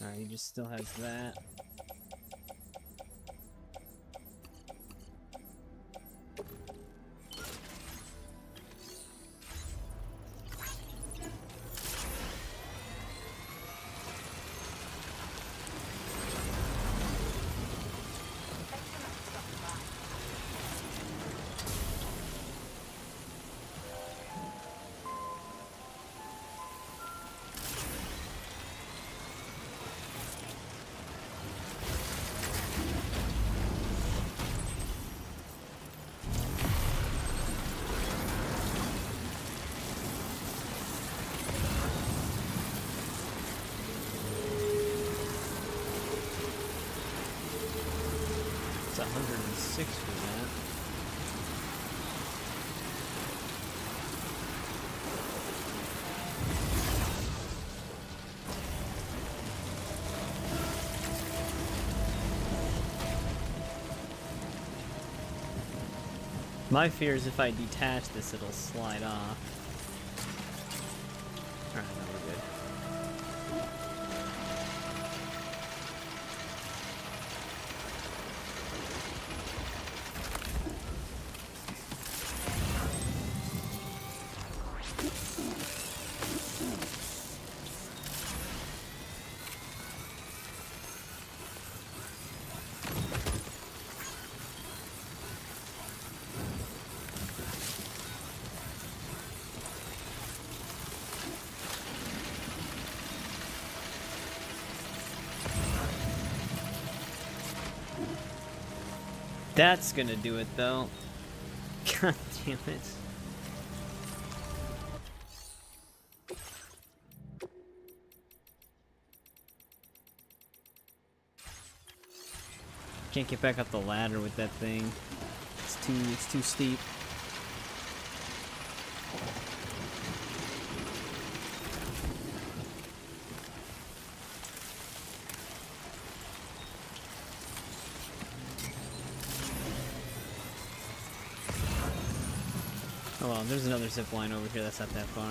Alright, he just still has that. It's 106 for that. My fear is if I detach this, it'll slide off. Alright, no, we're good. That's gonna do it though. God damn it. Can't get back up the ladder with that thing. It's too steep. Oh well, there's another zip line over here that's not that far.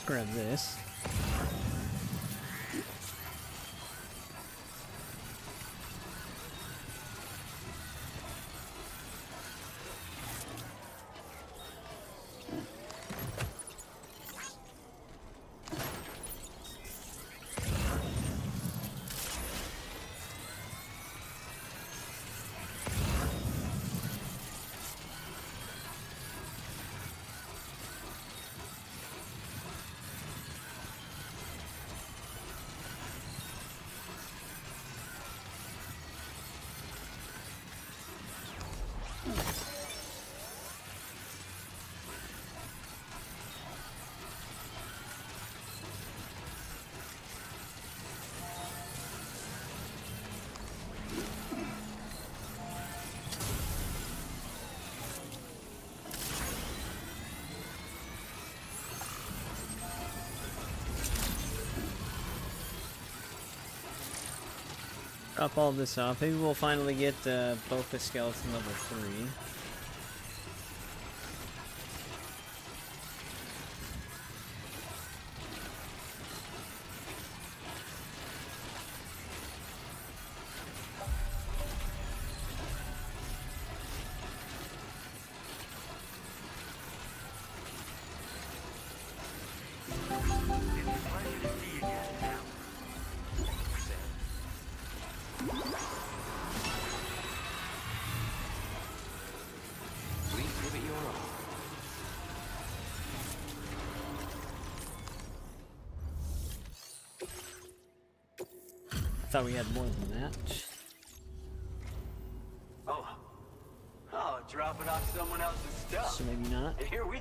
grab this. Drop all this off. Maybe we'll finally get both the skeleton level 3. Thought we had more than that. Oh, dropping off someone else's stuff. So maybe not. And here we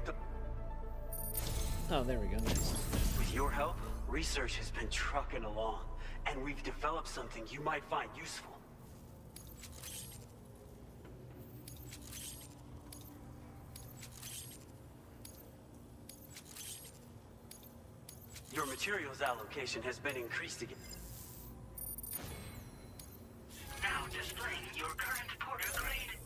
Oh, there we go. Nice. With your help, research has been trucking along, and we've developed something you might find useful. Your materials allocation has been increased again. Now displaying your current porter grade.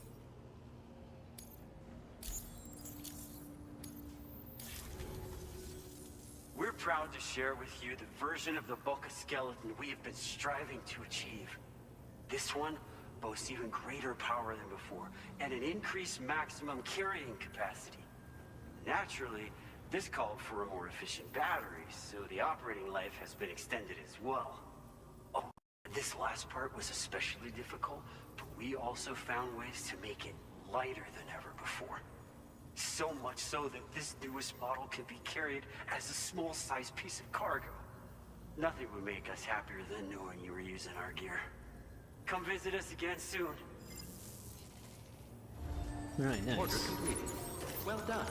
We're proud to share with you the version of the bulk skeleton we have been striving to achieve. This one boasts even greater power than before, and an increased maximum carrying capacity. Naturally, this called for a more efficient battery, so the operating life has been extended as well. Oh, this last part was especially difficult, but we also found ways to make it lighter than ever before. So much so that this newest model can be carried as a small-sized piece of cargo. Nothing would make us happier than knowing you were using our gear. Come visit us again soon. Alright, nice. Order completed. Well done.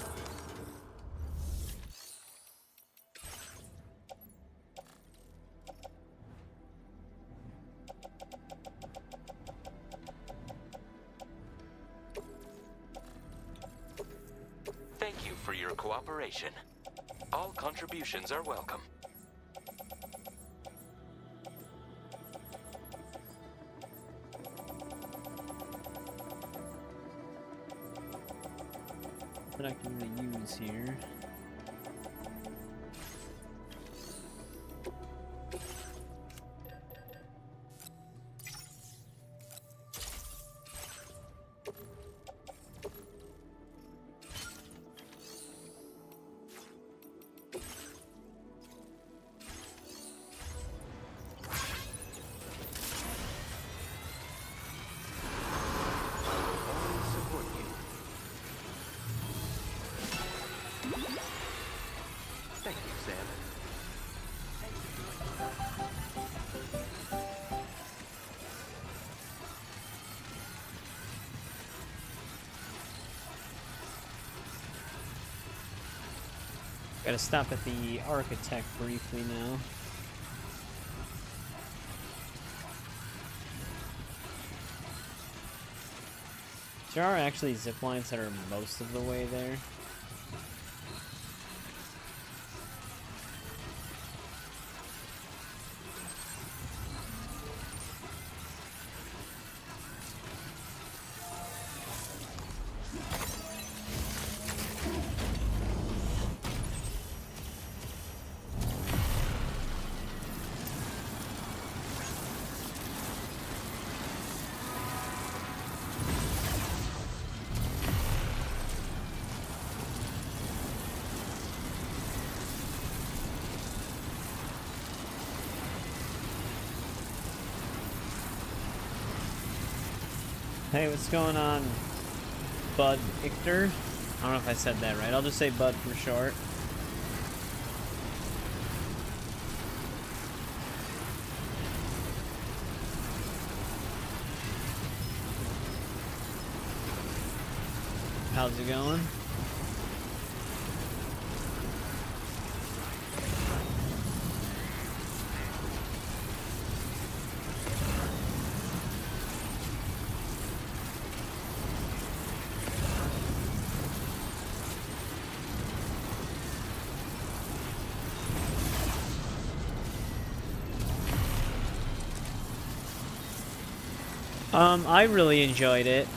Thank you for your cooperation. All contributions are welcome. What I can really use here. Thank you, Sam. Gotta stop at the architect briefly now. There are actually zip lines that are most of the way there. Hey, what's going on, Bud Victor? I don't know if I said that right. I'll just say Bud for short. How's it going? I really enjoyed it.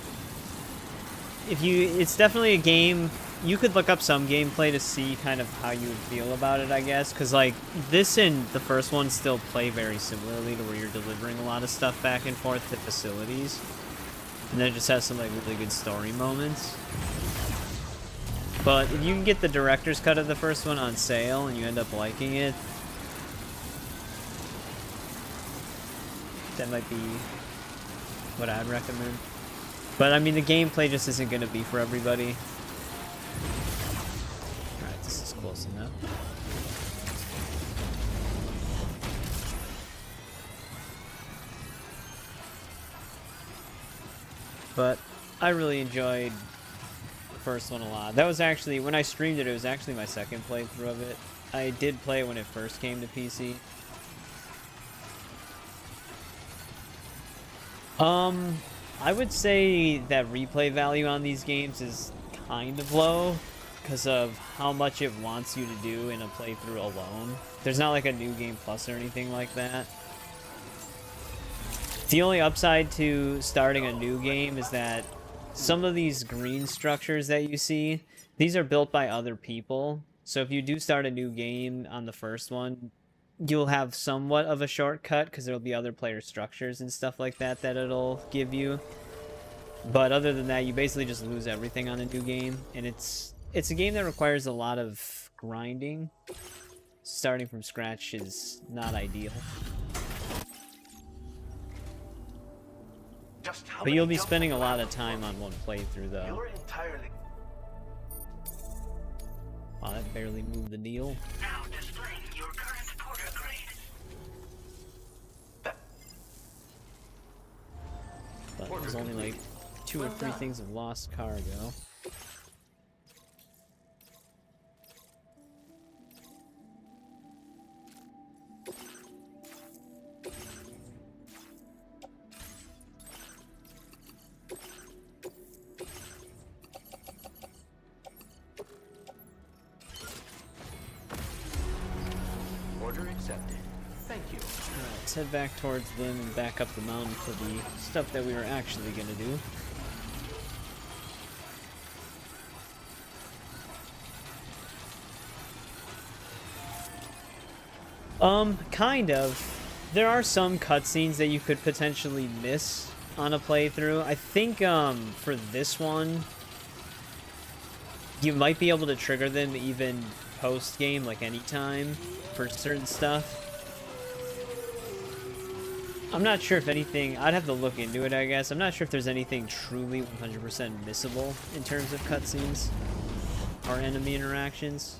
It's definitely a game, you could look up some gameplay to see kind of how you would feel about it, I guess, because, like, this and the first one still play very similarly to where you're delivering a lot of stuff back and forth to facilities. And then it just has some, like, really good story moments. But if you can get the director's cut of the first one on sale and you end up liking it, that might be what I'd recommend. But I mean, the gameplay just isn't going to be for everybody. Alright, this is close enough. But I really enjoyed the first one a lot. That was actually, when I streamed it, it was actually my second playthrough of it. I did play it when it first came to PC. I would say that replay value on these games is kind of low because of how much it wants you to do in a playthrough alone. There's not like a new game plus or anything like that. The only upside to starting a new game is that some of these green structures that you see, these are built by other people. So if you do start a new game on the first one, you'll have somewhat of a shortcut because there'll be other player structures and stuff like that that it'll give you. But other than that, you basically just lose everything on a new game, and it's a game that requires a lot of grinding. Starting from scratch is not ideal. But you'll be spending a lot of time on one playthrough, though. Wow, that barely moved the needle. Now displaying your current porter grade. But there's only like 2 or 3 things of lost cargo. Order accepted. Thank you. Alright, let's head back towards them and back up the mountain for the stuff that we were actually gonna do. Kind of. There are some cutscenes that you could potentially miss on a playthrough. I think, for this one, you might be able to trigger them even post-game, like anytime, for certain stuff. I'm not sure if anything, I'd have to look into it, I guess. I'm not sure if there's anything truly 100% missable in terms of cutscenes or enemy interactions.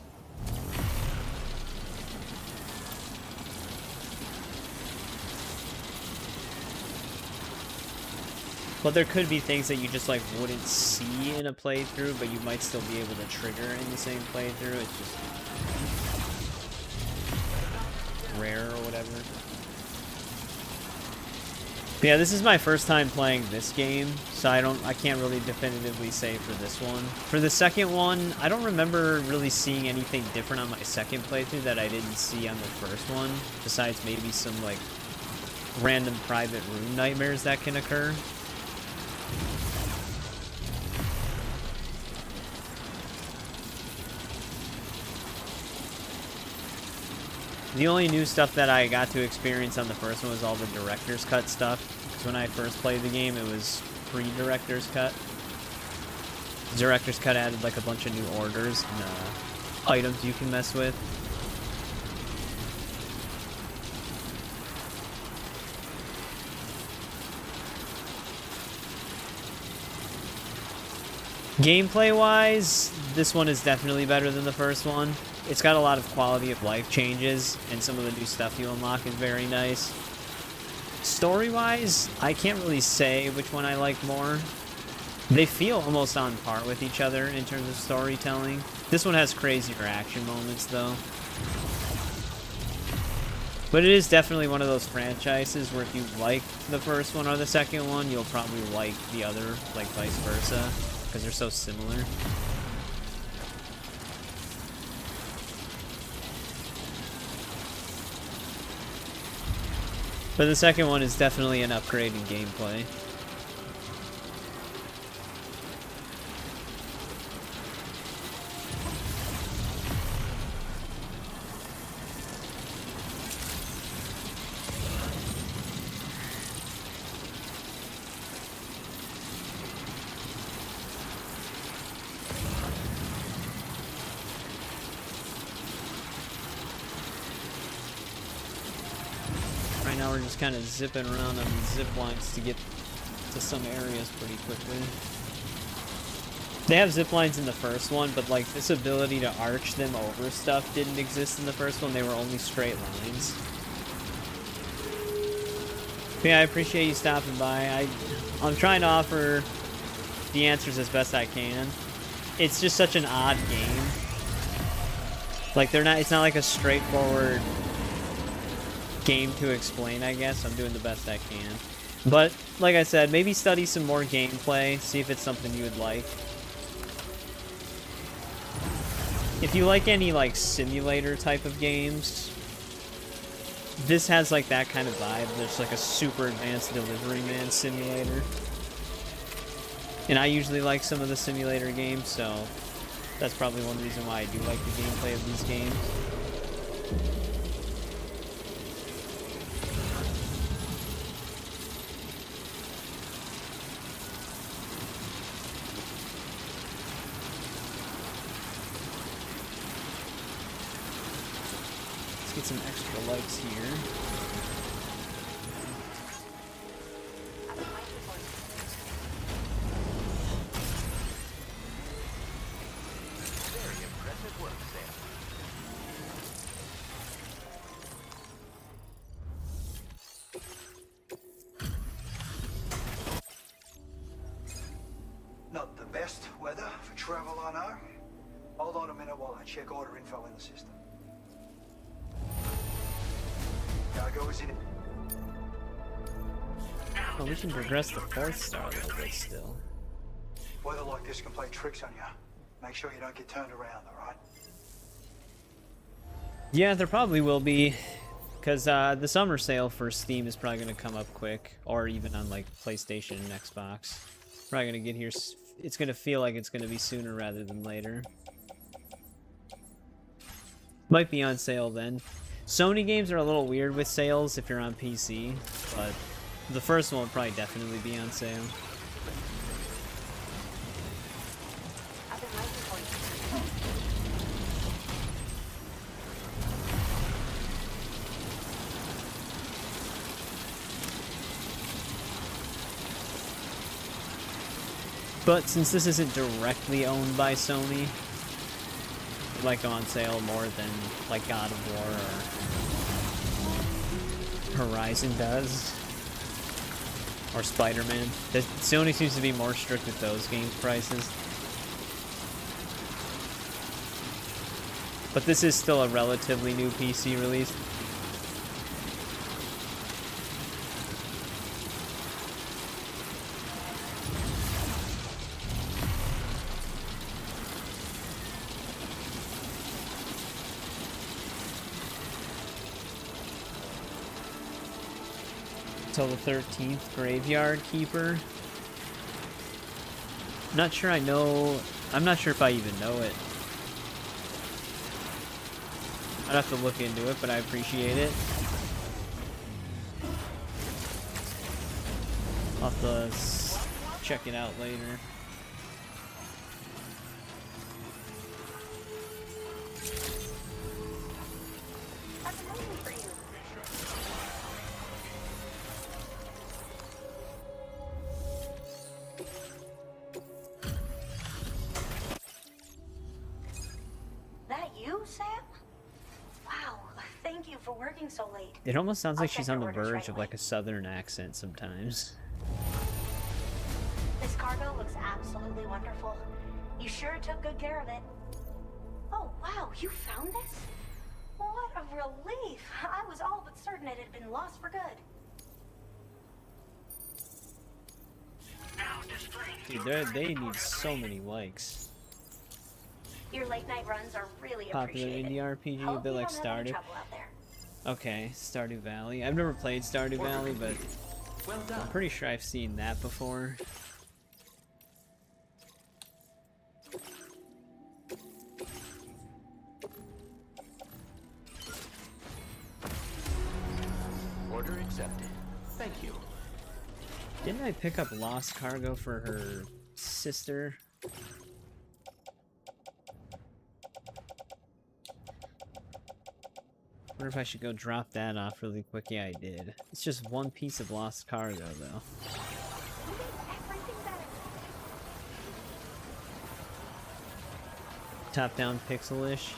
But there could be things that you just, like, wouldn't see in a playthrough, but you might still be able to trigger in the same playthrough. It's just rare or whatever. But yeah, this is my first time playing this game, so I can't really definitively say for this one. For the second one, I don't remember really seeing anything different on my second playthrough that I didn't see on the first one, besides maybe some, like, random private room nightmares that can occur. The only new stuff that I got to experience on the first one was all the director's cut stuff. Because when I first played the game, it was pre-director's cut. Director's cut added like a bunch of new orders and items you can mess with. Gameplay wise, this one is definitely better than the first one. It's got a lot of quality of life changes, and some of the new stuff you unlock is very nice. Story wise, I can't really say which one I like more. They feel almost on par with each other in terms of storytelling. This one has crazier action moments though. But it is definitely one of those franchises where if you like the first one or the second one, you'll probably like the other, like vice versa, because they're so similar. But the second one is definitely an upgrade in gameplay. Right now we're just kind of zipping around on these zip lines to get to some areas pretty quickly. They have zip lines in the first one, but like this ability to arch them over stuff didn't exist in the first one. They were only straight lines. But yeah, I appreciate you stopping by. I'm trying to offer the answers as best I can. It's just such an odd game. Like it's not like a straightforward game to explain, I guess. I'm doing the best I can. But, like I said, maybe study some more gameplay, see if it's something you would like. If you like any, like, simulator type of games, this has, like, that kind of vibe. There's, like, a super advanced delivery man simulator. And I usually like some of the simulator games, so that's probably one reason why I do like the gameplay of these games. Get some extra likes here. Very impressive work, Sam. Not the best weather for travel, I know. Hold on a minute while I check order info in the system. Cargo is in it. Oh, we can progress the 4th star a little bit still. Weather like this can play tricks on you. Make sure you don't get turned around, alright? Yeah, there probably will be, because the summer sale for Steam is probably going to come up quick, or even on like PlayStation and Xbox. Probably going to get here, it's going to feel like it's going to be sooner rather than later. Might be on sale then. Sony games are a little weird with sales if you're on PC, but the first one will probably definitely be on sale. But since this isn't directly owned by Sony, it might go on sale more than like God of War or Horizon does. Or Spider-Man. Sony seems to be more strict with those games' prices. But this is still a relatively new PC release. Till the 13th, Graveyard Keeper. I'm not sure if I even know it. I'd have to look into it, but I appreciate it. I'll have to check it out later. for working so late. It almost sounds like I'll she's check on the your orders verge right of away. like a southern accent sometimes. This cargo looks absolutely wonderful. You sure took good care of it. Oh, wow, you found this? What a relief. I was all but certain it had been lost for good. Now displaying Dude, your they current need order so grade. many likes. Your late night runs are really Popular appreciated. indie RPG, a Hope bit you like don't have any Stardew. trouble out there. Okay, Stardew Valley. I've never played Stardew Valley, but Well I'm done. pretty sure I've seen that before. Order accepted. Thank you. Didn't I pick up lost cargo for her sister? Wonder if I should go drop that off really quick. Yeah, I did. It's just one piece of lost cargo, though. Top-down pixel-ish.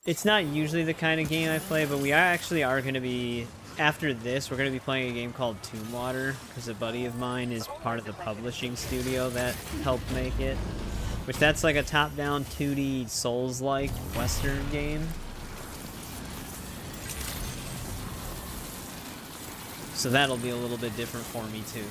It's not usually the kind of game I play, but we actually are going to be... After this, we're going to be playing a game called Tomb Water, because a buddy of mine is part of the publishing studio that helped make it. Which that's like a top-down 2D Souls-like Western game. So that'll be a little bit different for me too.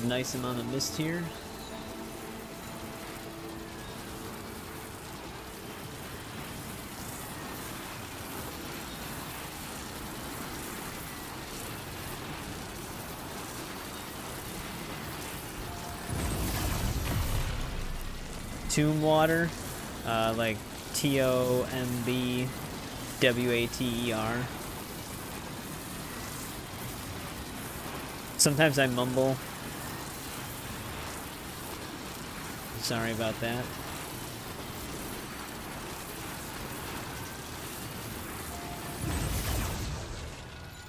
Nice amount of mist here. Tomb Water, like Tombwater. Sometimes I mumble. Sorry about that.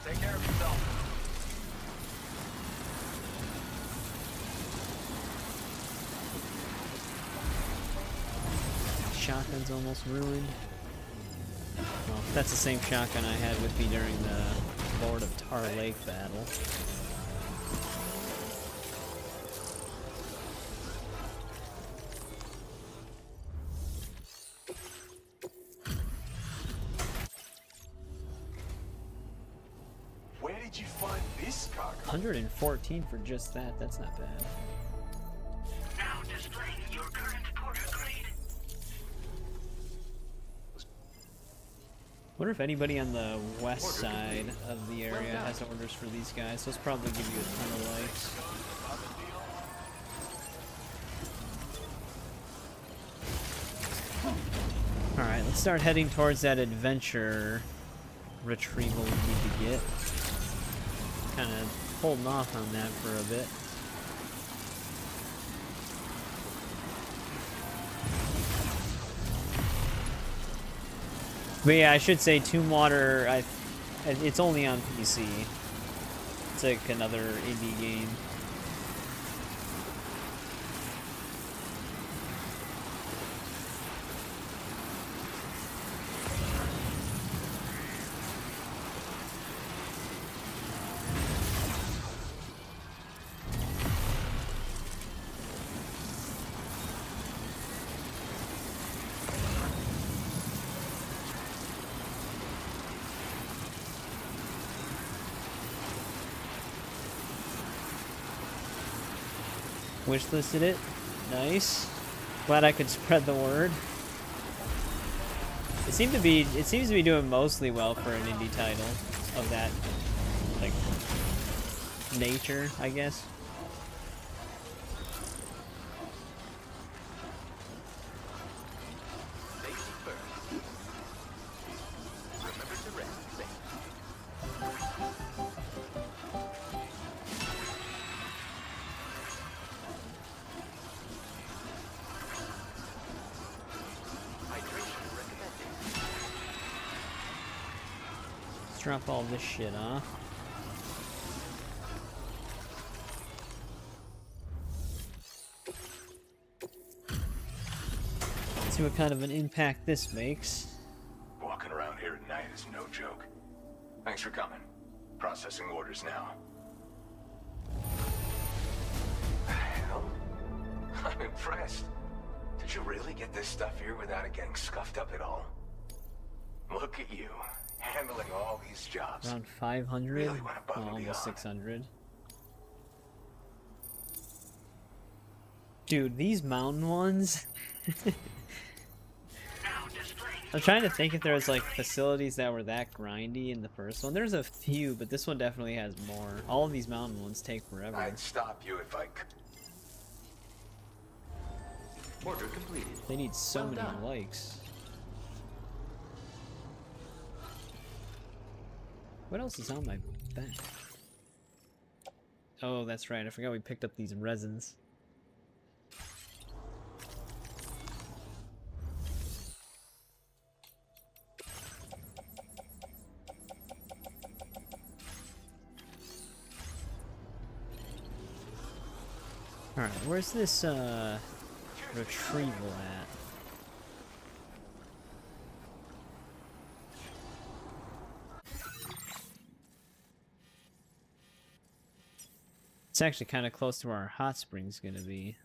Take care of yourself. Shotgun's almost ruined. Well, that's the same shotgun I had with me during the Lord of Tar Lake battle. Where did you find this cargo? 114 for just that. That's not bad. Now displaying your current order grade. Wonder if anybody on the west side of the area has orders for these guys. Those probably give you a ton of likes. Alright, let's start heading towards that adventure retrieval we need to get. Kind of holding off on that for a bit. But yeah, I should say Tomb Water, it's only on PC. It's like another indie game. Wishlisted it. Nice. Glad I could spread the word. It seems to be doing mostly well for an indie title of that like nature, I guess. Safety first. Remember to rest safe. Let's drop all this shit off. See what kind of an impact this makes. Walking around here at night is no joke. Thanks for coming. Processing orders now. Hell, I'm impressed. Did you really get this stuff here without it getting scuffed up at all? Look at you, handling all these jobs. Around 500? Really went above and Almost beyond. 600. Dude, these mountain ones... I'm trying to think if there was like facilities that were that grindy in the first one. There's a few, but this one definitely has more. All of these mountain ones take forever. I'd stop you if I could. Order completed. They need so Well many done. likes. What else is on my back? Oh, that's right. I forgot we picked up these resins. Alright, where's this, retrieval at? It's actually kind of close to where our hot spring's gonna be.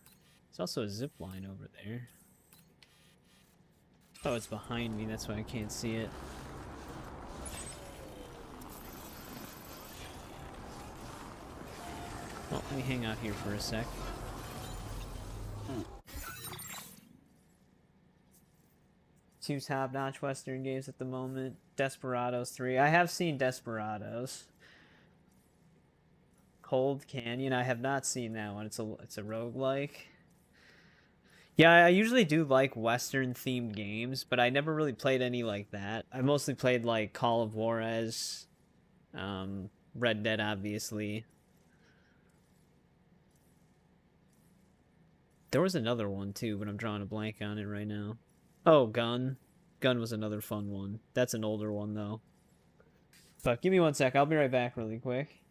There's also a zip line over there. Oh, it's behind me, that's why I can't see it. Well, let me hang out here for a sec. Two top-notch Western games at the moment. Desperados 3. I have seen Desperados. Cold Canyon. I have not seen that one. It's a roguelike. Yeah, I usually do like Western-themed games, but I never really played any like that. I mostly played like Call of Juarez, Red Dead, obviously. There was another one too, but I'm drawing a blank on it right now. Oh, Gun. Gun was another fun one. That's an older one, though. But give me one sec. I'll be right back really quick.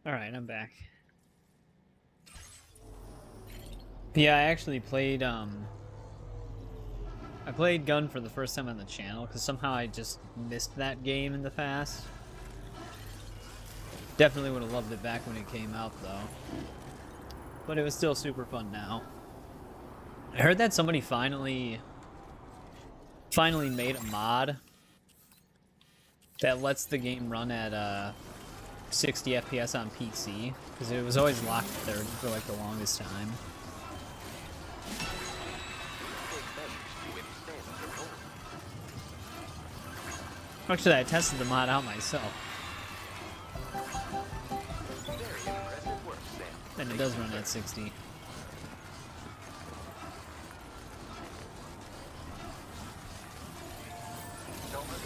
Alright, I'm back. Yeah, I actually played, I played Gun for the first time on the channel, because somehow I just missed that game in the past. Definitely would have loved it back when it came out, though. But it was still super fun now. I heard that somebody finally made a mod that lets the game run at, 60 FPS on PC, because it was always locked at 30 for, like, the longest time. Actually, I tested the mod out myself. And it does run at 60.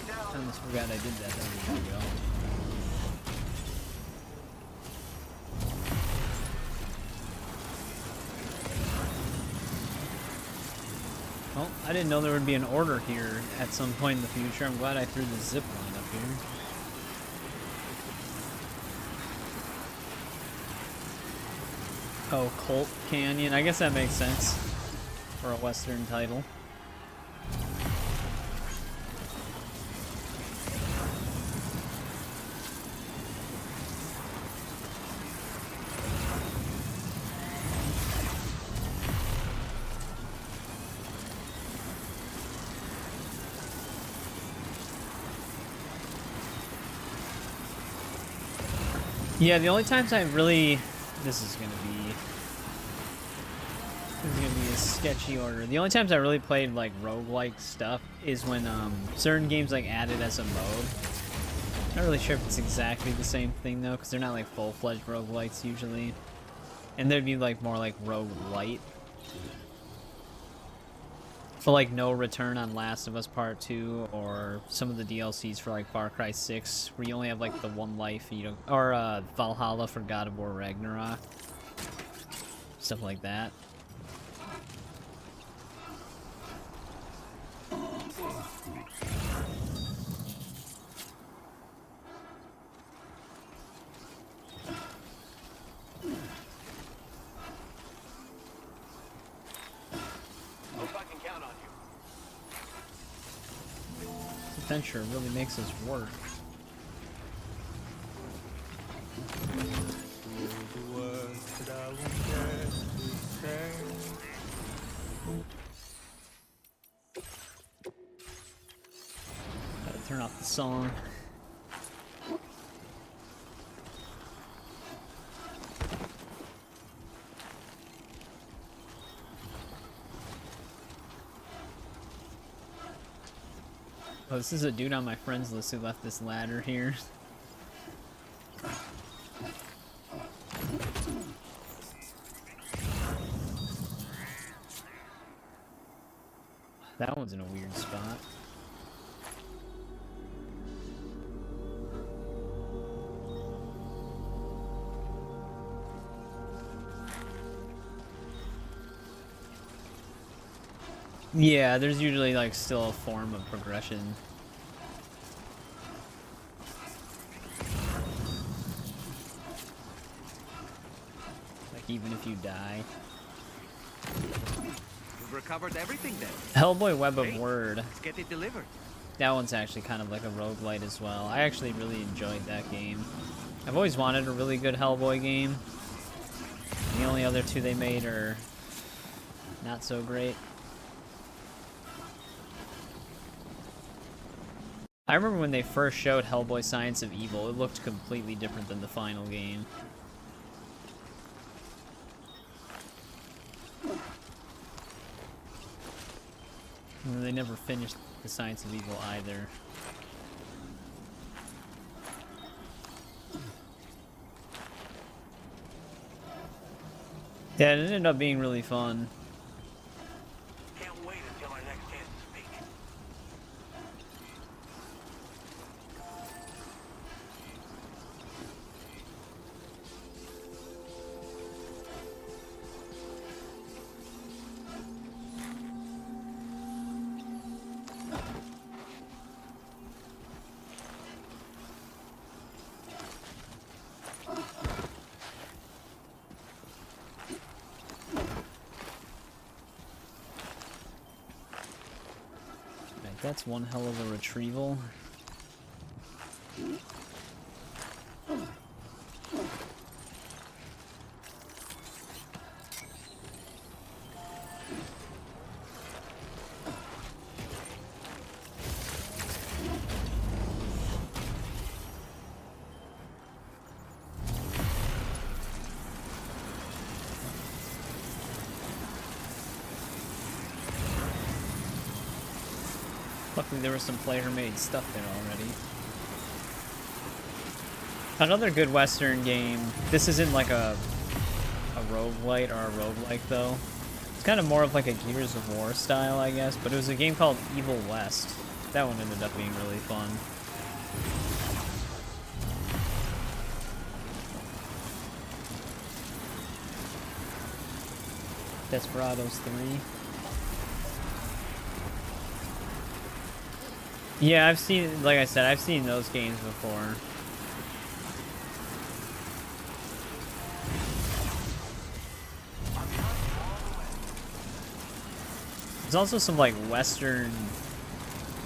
I almost forgot I did that a year ago. Well, I didn't know there would be an order here at some point in the future. I'm glad I threw the zip line up here. Oh, Colt Canyon. I guess that makes sense for a Western title. Yeah, the only times I really... This is gonna be a sketchy order. The only times I really played, like, roguelike stuff is when, certain games, like, added as a mode. Not really sure if it's exactly the same thing, though, because they're not, like, full-fledged roguelikes, usually. And they'd be, like, more like roguelite. But, like, No Return on Last of Us Part 2, or some of the DLCs for, like, Far Cry 6, where you only have, like, the one life, you don't... Or, Valhalla for God of War Ragnarok. Stuff like that. Adventure really makes us work. Gotta turn off the song. Oh, this is a dude on my friends list who left this ladder here. That one's in a weird spot. Yeah, there's usually, like, still a form of progression. Like, even if you die. You've recovered everything then. Hellboy Web of Word. Let's get it delivered. That one's actually kind of like a roguelite as well. I actually really enjoyed that game. I've always wanted a really good Hellboy game. The only other two they made are not so great. I remember when they first showed Hellboy Science of Evil, it looked completely different than the final game. And they never finished the Science of Evil either. Yeah, it ended up being really fun. Can't wait until our next chance to speak. That's one hell of a retrieval. Luckily there was some player-made stuff there already. Another good Western game. This isn't like a roguelite or a roguelike though. It's kind of more of like a Gears of War style, I guess, but it was a game called Evil West. That one ended up being really fun. Desperados 3. Yeah, I've seen, like I said, I've seen those games before. There's also some like Western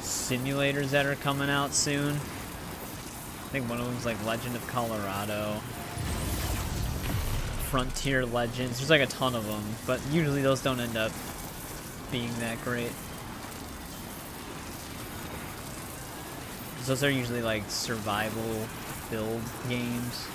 simulators that are coming out soon. I think one of them's like Legend of Colorado. Frontier Legends. There's like a ton of them, but usually those don't end up being that great. Those are usually like survival build games.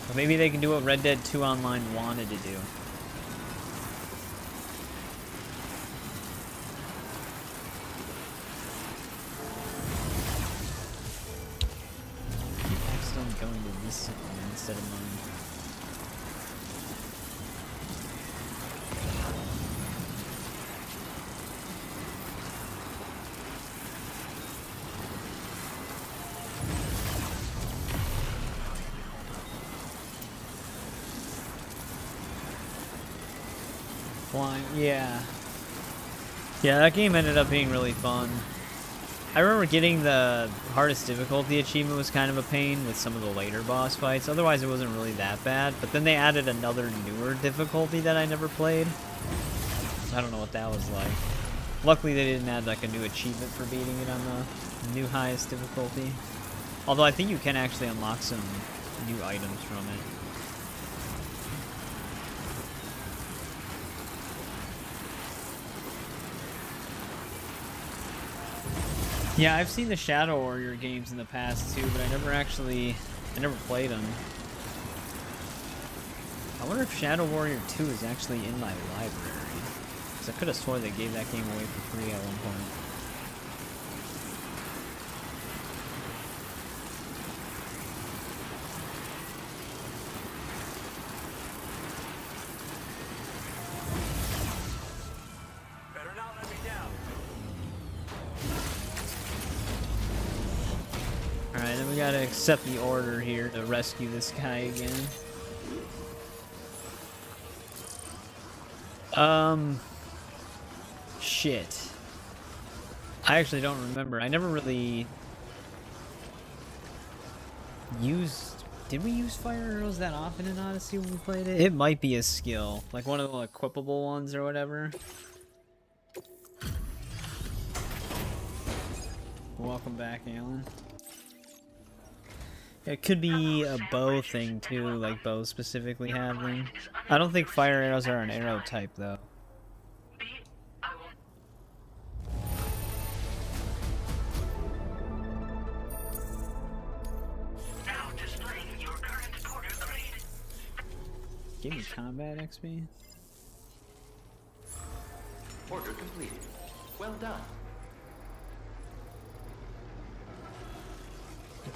But maybe they can do what Red Dead 2 Online wanted to do. Keep accidentally going to this one instead of mine. Yeah. Yeah, that game ended up being really fun. I remember getting the hardest difficulty achievement was kind of a pain with some of the later boss fights. Otherwise, it wasn't really that bad. But then they added another newer difficulty that I never played. I don't know what that was like. Luckily, they didn't add like a new achievement for beating it on the new highest difficulty. Although I think you can actually unlock some new items from it. Yeah, I've seen the Shadow Warrior games in the past too, but I never played them. I wonder if Shadow Warrior 2 is actually in my library. Because I could have sworn they gave that game away for free at one point. Alright, then we gotta accept the order here to rescue this guy again. Shit. I actually don't remember. I never really used... Did we use fire arrows that often in Odyssey when we played it? It might be a skill. Like one of the equipable ones or whatever. Welcome back, Alan. It could be a bow thing too, like bows specifically have them. I don't think fire arrows are an arrow type though. Give me combat XP. Order completed. Well done.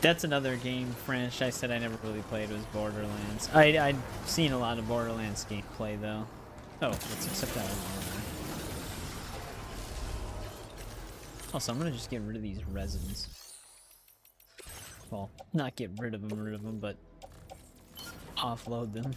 That's another game franchise that I never really played was Borderlands. I'd seen a lot of Borderlands gameplay though. Oh, let's accept that order. Also, I'm gonna just get rid of these residents. Well, not get rid of them, but offload them.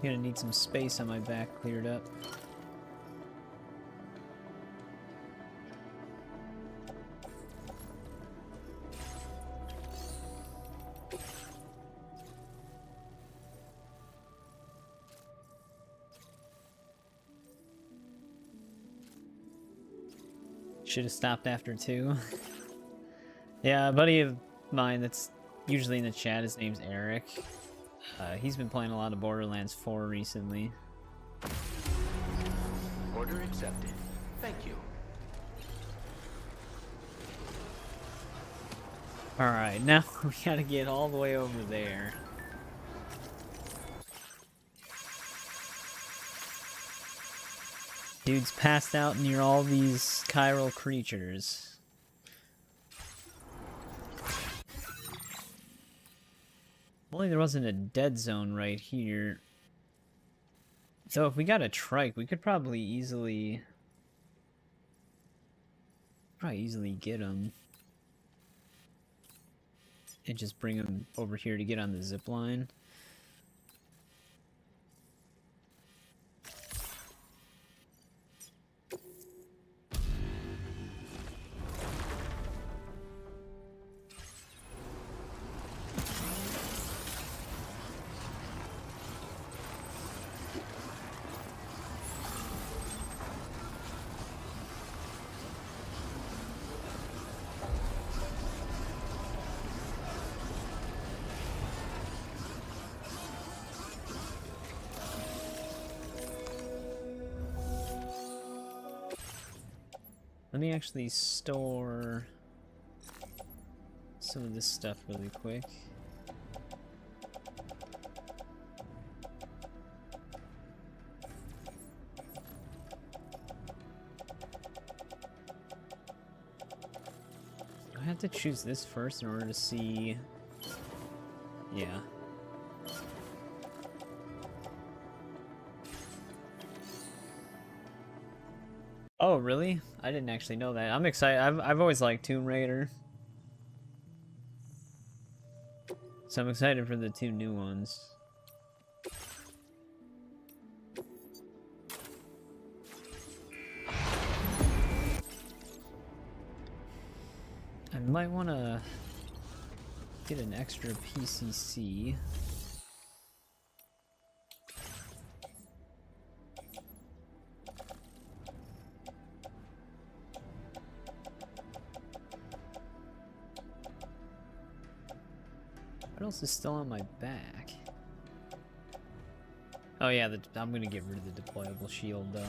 Gonna need some space on my back cleared up. Should have stopped after 2. Yeah, a buddy of mine that's usually in the chat, his name's Eric. He's been playing a lot of Borderlands 4 recently. Order accepted. Thank you. Alright, now we gotta get all the way over there. Dude's passed out near all these chiral creatures. If only there wasn't a dead zone right here. So if we got a trike, we could probably easily get him. And just bring him over here to get on the zip line. Let me actually store some of this stuff really quick. I have to choose this first in order to see. Yeah. Oh, really? I didn't actually know that. I'm excited. I've always liked Tomb Raider. So I'm excited for the 2 new ones. I might want to get an extra PCC. What else is still on my back? Oh yeah, I'm gonna get rid of the deployable shield though.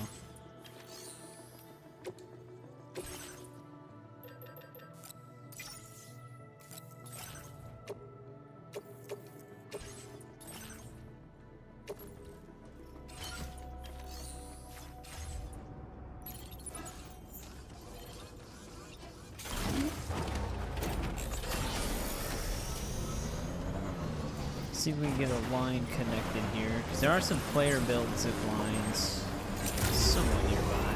See if we can get a line connected here, because there are some player built zip lines somewhat nearby.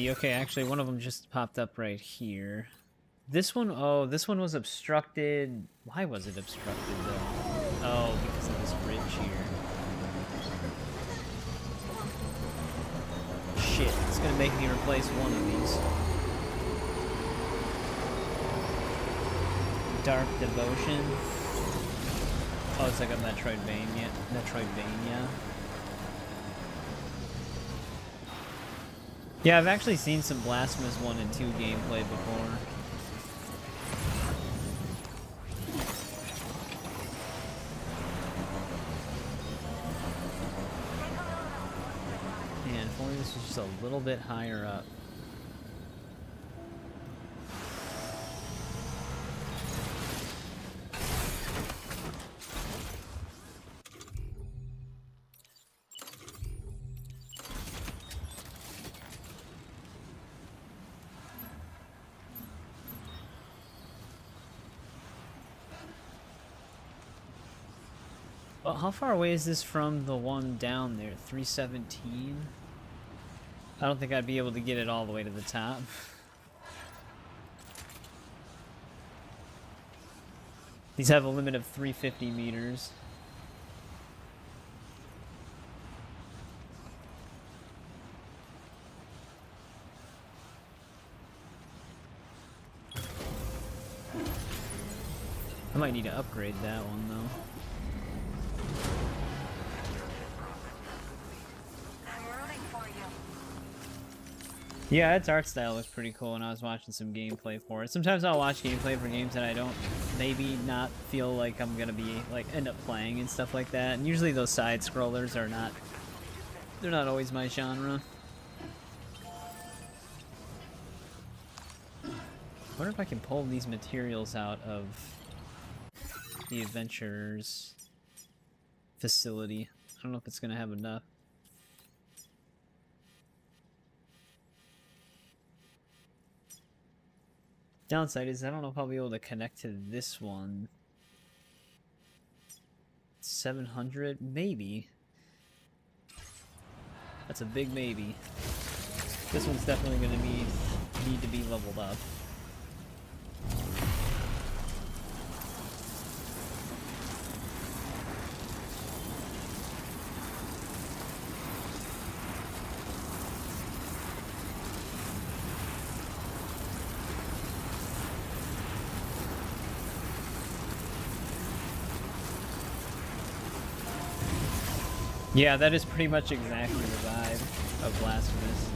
Okay, actually one of them just popped up right here. This one, oh, this one was obstructed. Why was it obstructed though? Oh, because of this bridge here. Shit, it's gonna make me replace one of these. Dark Devotion. Oh, it's like a Metroidvania. Yeah, I've actually seen some Blasphemous 1 and 2 gameplay before. Man, if only this was just a little bit higher up. Well, how far away is this from the one down there? 317? I don't think I'd be able to get it all the way to the top. These have a limit of 350 meters. I might need to upgrade that one though. Yeah, its art style looks pretty cool when I was watching some gameplay for it. Sometimes I'll watch gameplay for games that I don't maybe not feel like I'm gonna be like end up playing and stuff like that. And usually those side scrollers are not, they're not always my genre. I wonder if I can pull these materials out of the adventurer's facility. I don't know if it's gonna have enough. Downside is I don't know if I'll be able to connect to this one. 700? Maybe. That's a big maybe. This one's definitely going to need to be leveled up. Yeah, that is pretty much exactly the vibe of Blasphemous.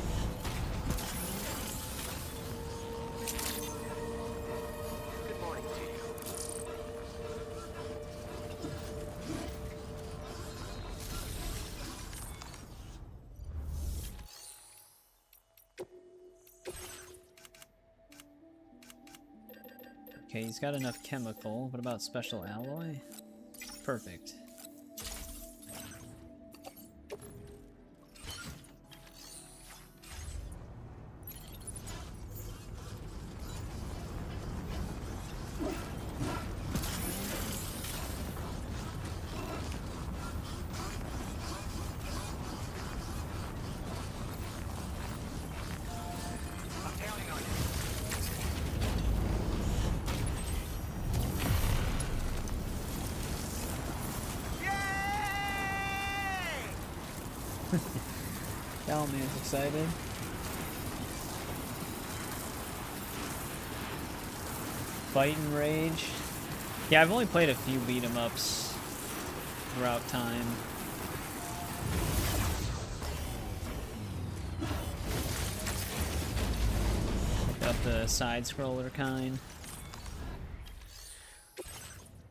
Good morning to you. Okay, he's got enough chemical. What about special alloy? Perfect. Man's excited. Fight and Rage. Yeah, I've only played a few beat 'em ups throughout time. Got the side scroller kind.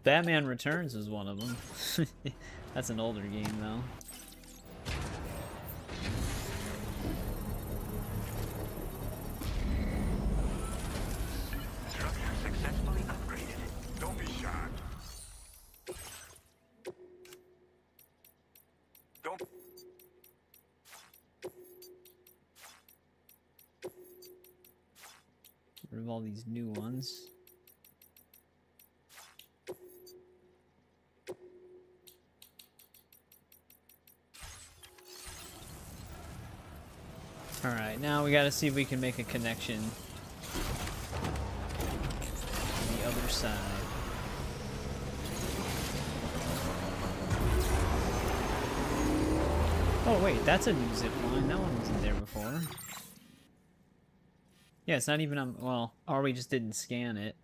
Batman Returns is one of them. That's an older game though. All these new ones. All right, now we got to see if we can make a connection on the other side. Oh wait, that's a new zip line. That one wasn't there before. Yeah, it's not even on, well, or we just didn't scan it.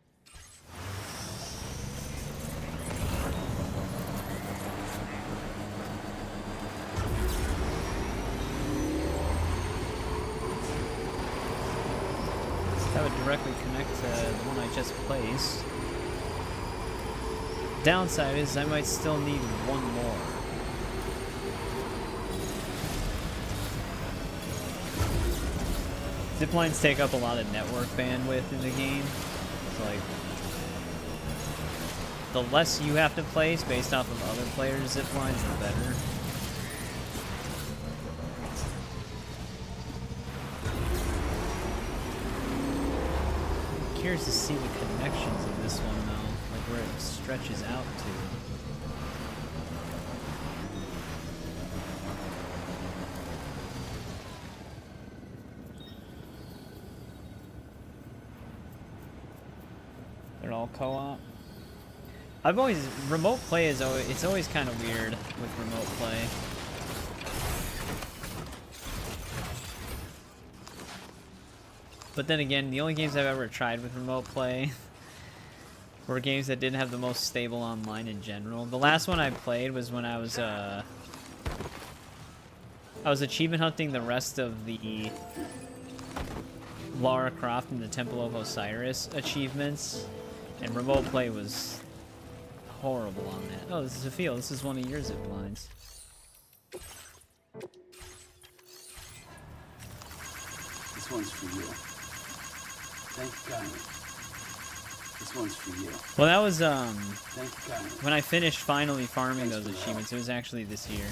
That would directly connect to the one I just placed. Downside is I might still need one more. Ziplines take up a lot of network bandwidth in the game. It's like, the less you have to place based off of other players' ziplines, the better. I'm curious to see the connections of this one though, like where it stretches out to. co-op. I've always remote play is always it's always kind of weird with remote play. But then again, the only games I've ever tried with remote play were games that didn't have the most stable online in general. The last one I played was when I was achievement hunting the rest of the Lara Croft and the Temple of Osiris achievements, and remote play was horrible on that. Oh, this is a field. This is one of your zip lines. This one's for you. Thank you kindly. This one's for you. Well, that was Thank you kindly. when I finished finally farming those achievements. It was actually this year,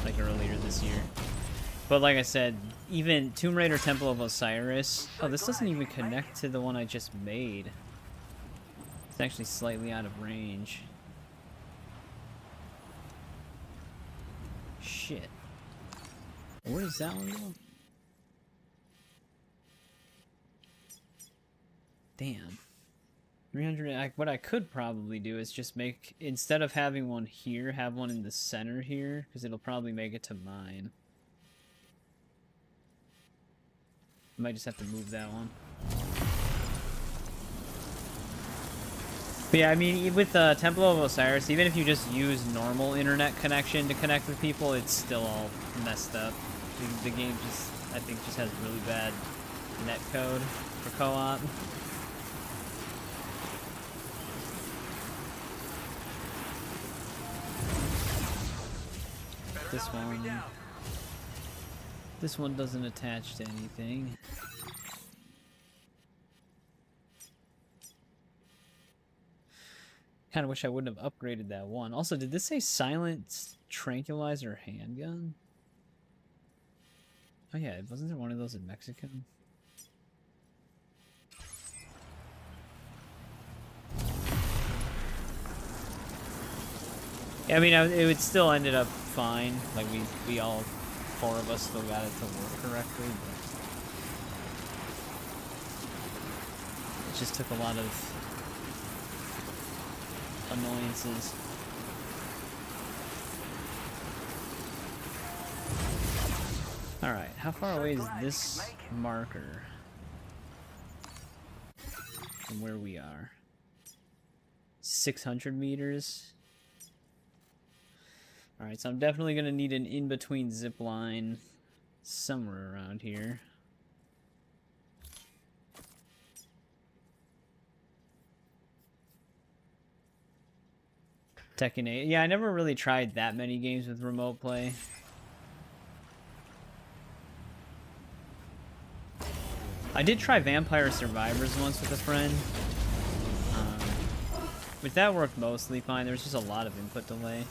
like earlier this year. But like I said, even Tomb Raider Temple of Osiris. Oh, this doesn't even connect to the one I just made. It's actually slightly out of range. Shit. Where does that one go? Damn. 300. What I could probably do is just make, instead of having one here, have one in the center here, because it'll probably make it to mine. I might just have to move that one. But yeah, I mean, with Temple of Osiris, even if you just use normal internet connection to connect with people, it's still all messed up. The game just, I think, just has really bad net code for co-op. This one doesn't attach to anything. Kind of wish I wouldn't have upgraded that one. Also, did this say silent tranquilizer handgun? Oh yeah, wasn't there one of those in Mexico? Yeah, I mean, it would still ended up fine. Like we all four of us still got it to work correctly, but it just took a lot of annoyances. Alright, how far away is this marker from where we are? 600 meters? Alright, so I'm definitely going to need an in-between zip line somewhere around here. Tekken 8. Yeah, I never really tried that many games with remote play. I did try Vampire Survivors once with a friend. But that worked mostly fine. There was just a lot of input delay.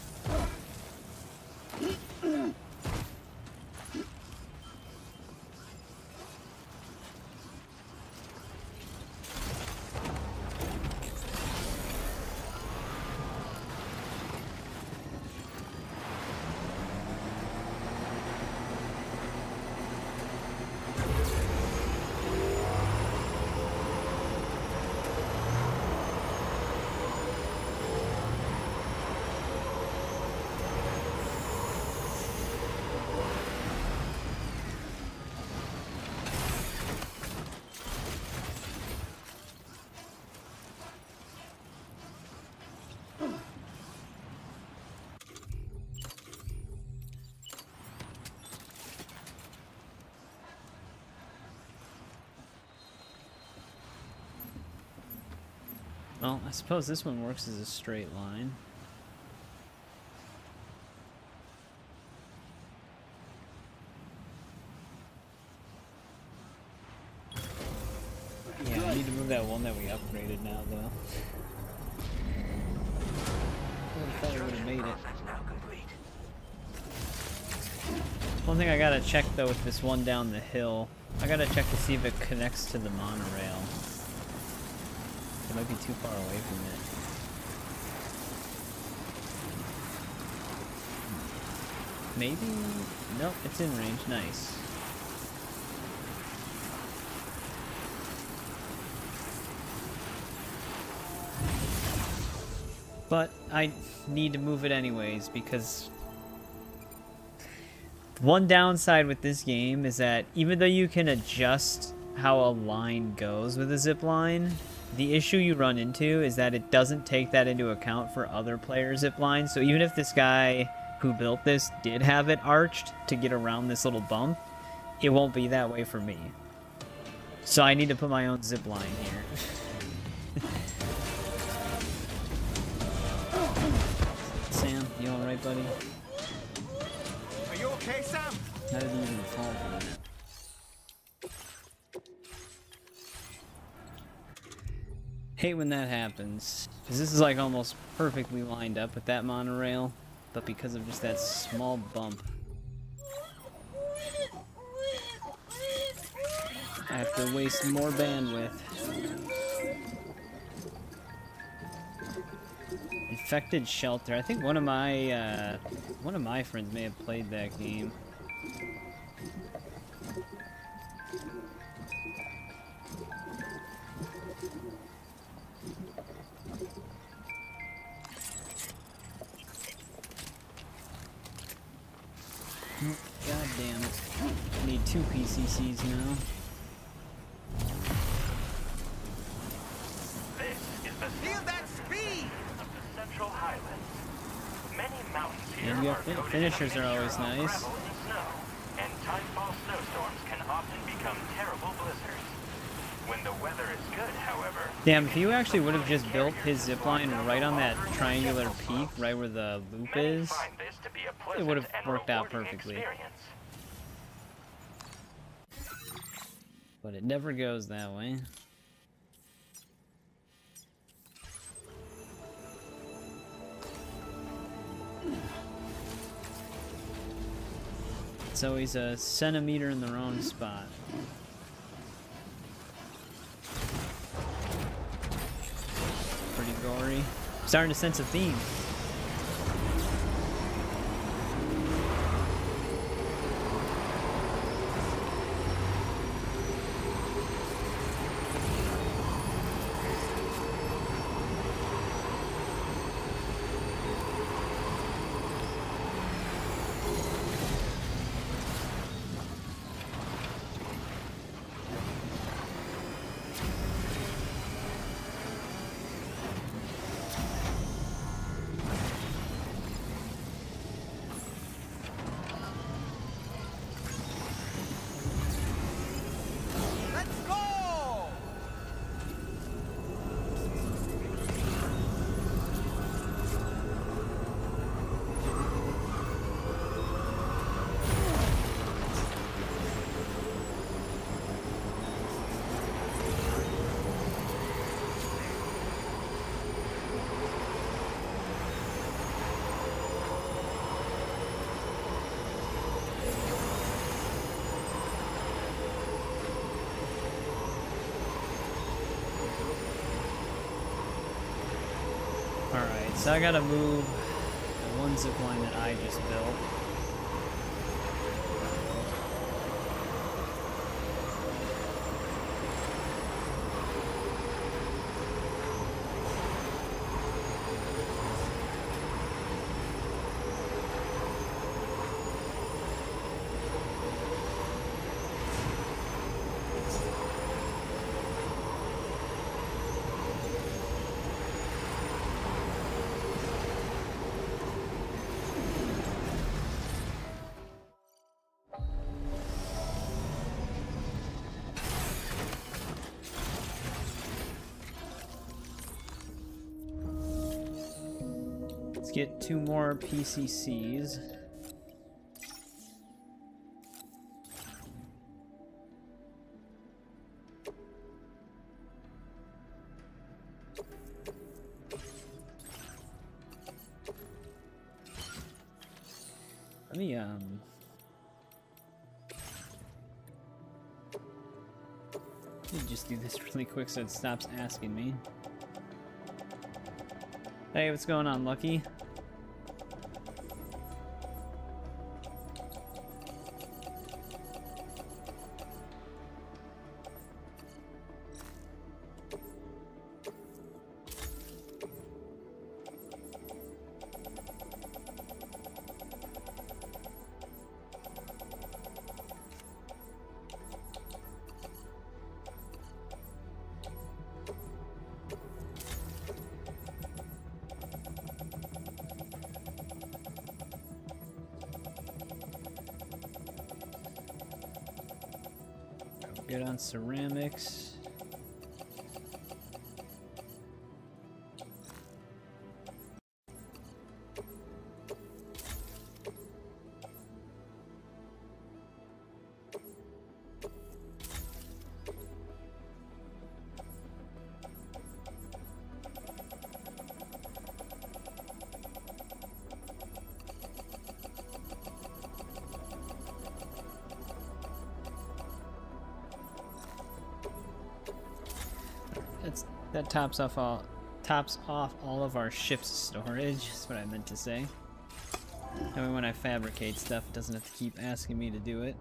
Well, I suppose this one works as a straight line. Yeah, I need to move that one that we upgraded now, though. I thought I would have made it. One thing I gotta check, though, with this one down the hill, I gotta check to see if it connects to the monorail. It might be too far away from it. Maybe? Nope, it's in range. Nice. But I need to move it anyways, because one downside with this game is that even though you can adjust how a line goes with a zip line, the issue you run into is that it doesn't take that into account for other players' zip lines. So even if this guy who built this did have it arched to get around this little bump, it won't be that way for me. So I need to put my own zip line here. Sam, you alright, buddy? Are you okay, Sam? How did he even fall from that? Hate when that happens, because this is like almost perfectly lined up with that monorail, but because of just that small bump, I have to waste more bandwidth. Infected Shelter. I think one of my friends may have played that game. God damn it. I need 2 PCCs now. This is the Feel that speed! of the Central Highlands. Many mountains here And you are have coated finishers in a are always mixture of nice. gravel and snow, and tidefall snowstorms can often become terrible blizzards. When the weather is good, however, Damn, if you actually would have just built his zipline right on that triangular peak, right where the loop is, find this to be a it pleasant would have and worked out rewarding perfectly. experience. But it never goes that way. It's always a centimeter in the wrong spot. Pretty gory. Starting to sense a theme. Let's go! Alright, so I gotta move the one zipline that I just built. Let's get 2 more PCCs. Let me just do this really quick so it stops asking me. Hey, what's going on, Lucky? Good on ceramics. That tops off all of our ship's storage. That's what I meant to say. That way when I fabricate stuff, it doesn't have to keep asking me to do it.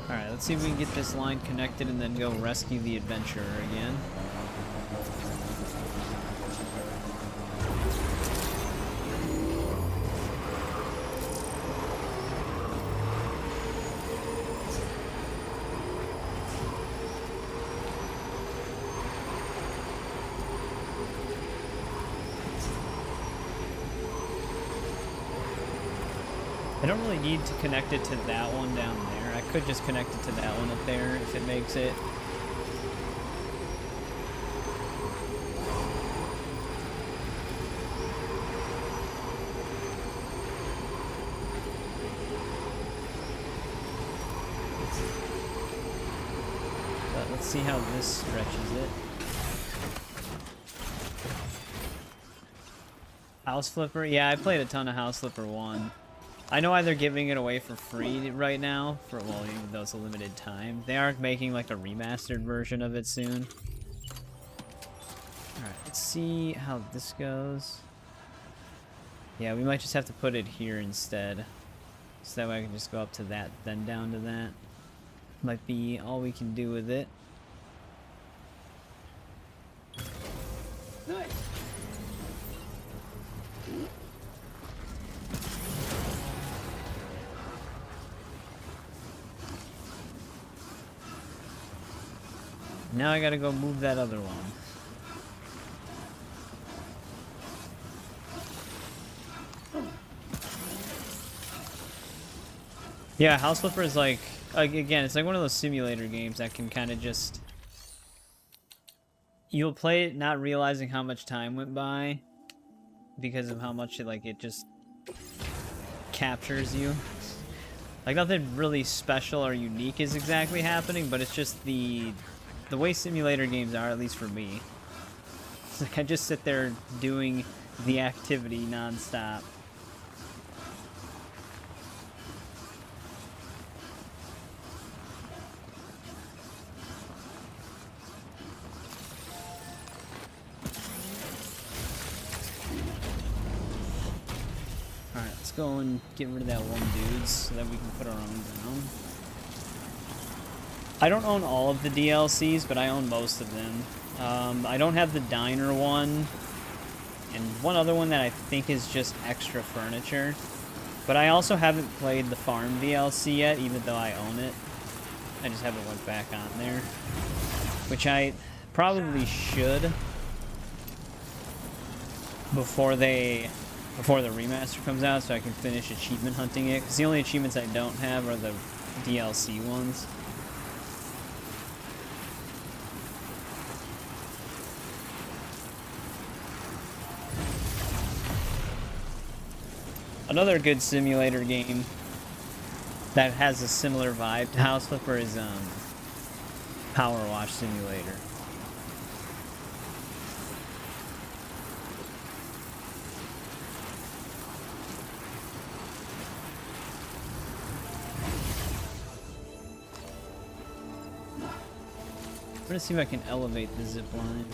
Alright, let's see if we can get this line connected and then go rescue the adventurer again. I don't really need to connect it to that one down there. I could just connect it to that one up there if it makes it. But let's see how this stretches it. House Flipper? Yeah, I played a ton of House Flipper 1. I know why they're giving it away for free right now, well, even though it's a limited time. They are making like a remastered version of it soon. Alright, let's see how this goes. Yeah, we might just have to put it here instead. So that way I can just go up to that, then down to that. Might be all we can do with it. Nice. Now I gotta go move that other one. Yeah, House Flipper is like, again, it's like one of those simulator games that can kind of just... You'll play it not realizing how much time went by because of how much it just captures you. Like, nothing really special or unique is exactly happening, but it's just the way simulator games are, at least for me. It's like I just sit there doing the activity non-stop. Alright, let's go and get rid of that one dude so that we can put our own down. I don't own all of the DLCs, but I own most of them. I don't have the diner one, and one other one that I think is just extra furniture. But I also haven't played the farm DLC yet, even though I own it. I just haven't went back on there. Which I probably should before the remaster comes out, so I can finish achievement hunting it. Because the only achievements I don't have are the DLC ones. Another good simulator game that has a similar vibe to House Flipper is Power Wash Simulator. I'm gonna see if I can elevate the zip line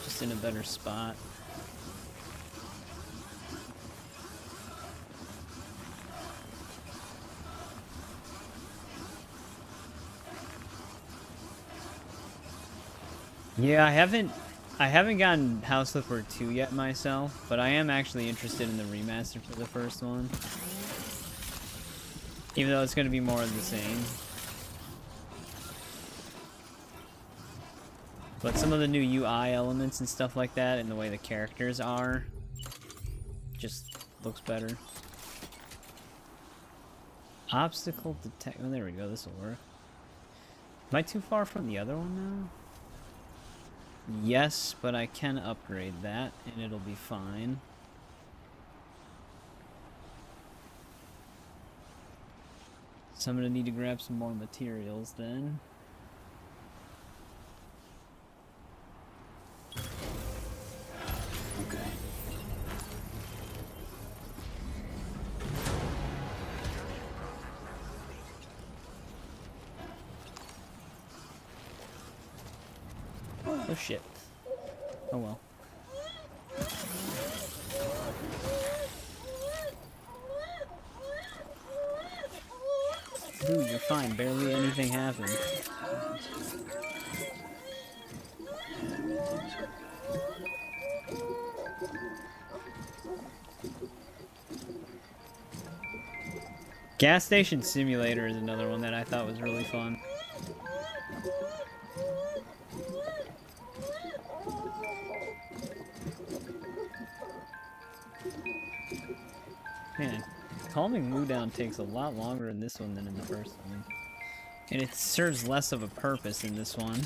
just in a better spot. Yeah, I haven't gotten House Flipper 2 yet myself, but I am actually interested in the remaster for the first one. Even though it's going to be more of the same. But some of the new UI elements and stuff like that, and the way the characters are, just looks better. Obstacle detect. Oh, there we go. This will work. Am I too far from the other one now? Yes, but I can upgrade that, and it'll be fine. So I'm gonna need to grab some more materials then. Okay. Oh shit. Oh well. Dude, you're fine. Barely anything happened. Gas Station Simulator is another one that I thought was really fun. Man, calming Moo down takes a lot longer in this one than in the first one. And it serves less of a purpose in this one.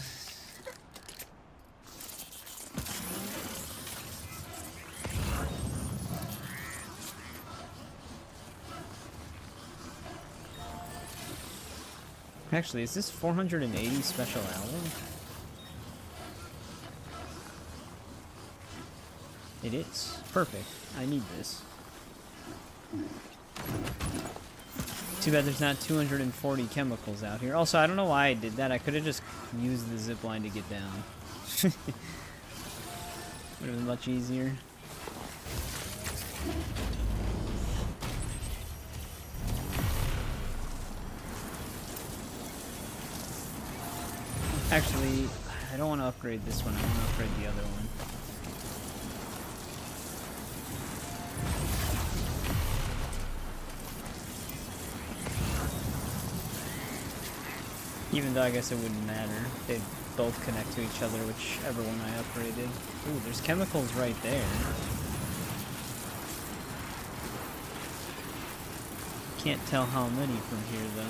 Actually, is this 480 special album? It is. Perfect. I need this. Too bad there's not 240 chemicals out here. Also, I don't know why I did that. I could have just used the zip line to get down. Would have been much easier. Actually, I don't want to upgrade this one. I want to upgrade the other one. Even though I guess it wouldn't matter. They'd both connect to each other, whichever one I upgraded. Ooh, there's chemicals right there. Can't tell how many from here, though.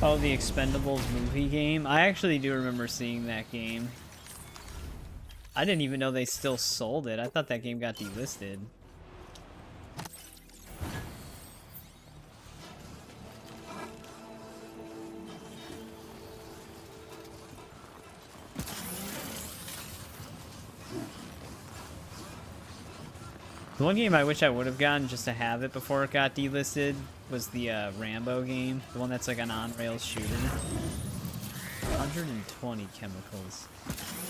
Oh, the Expendables movie game? I actually do remember seeing that game. I didn't even know they still sold it. I thought that game got delisted. The one game I wish I would have gotten just to have it before it got delisted was the Rambo game. The one that's like an on-rails shooter. 120 chemicals.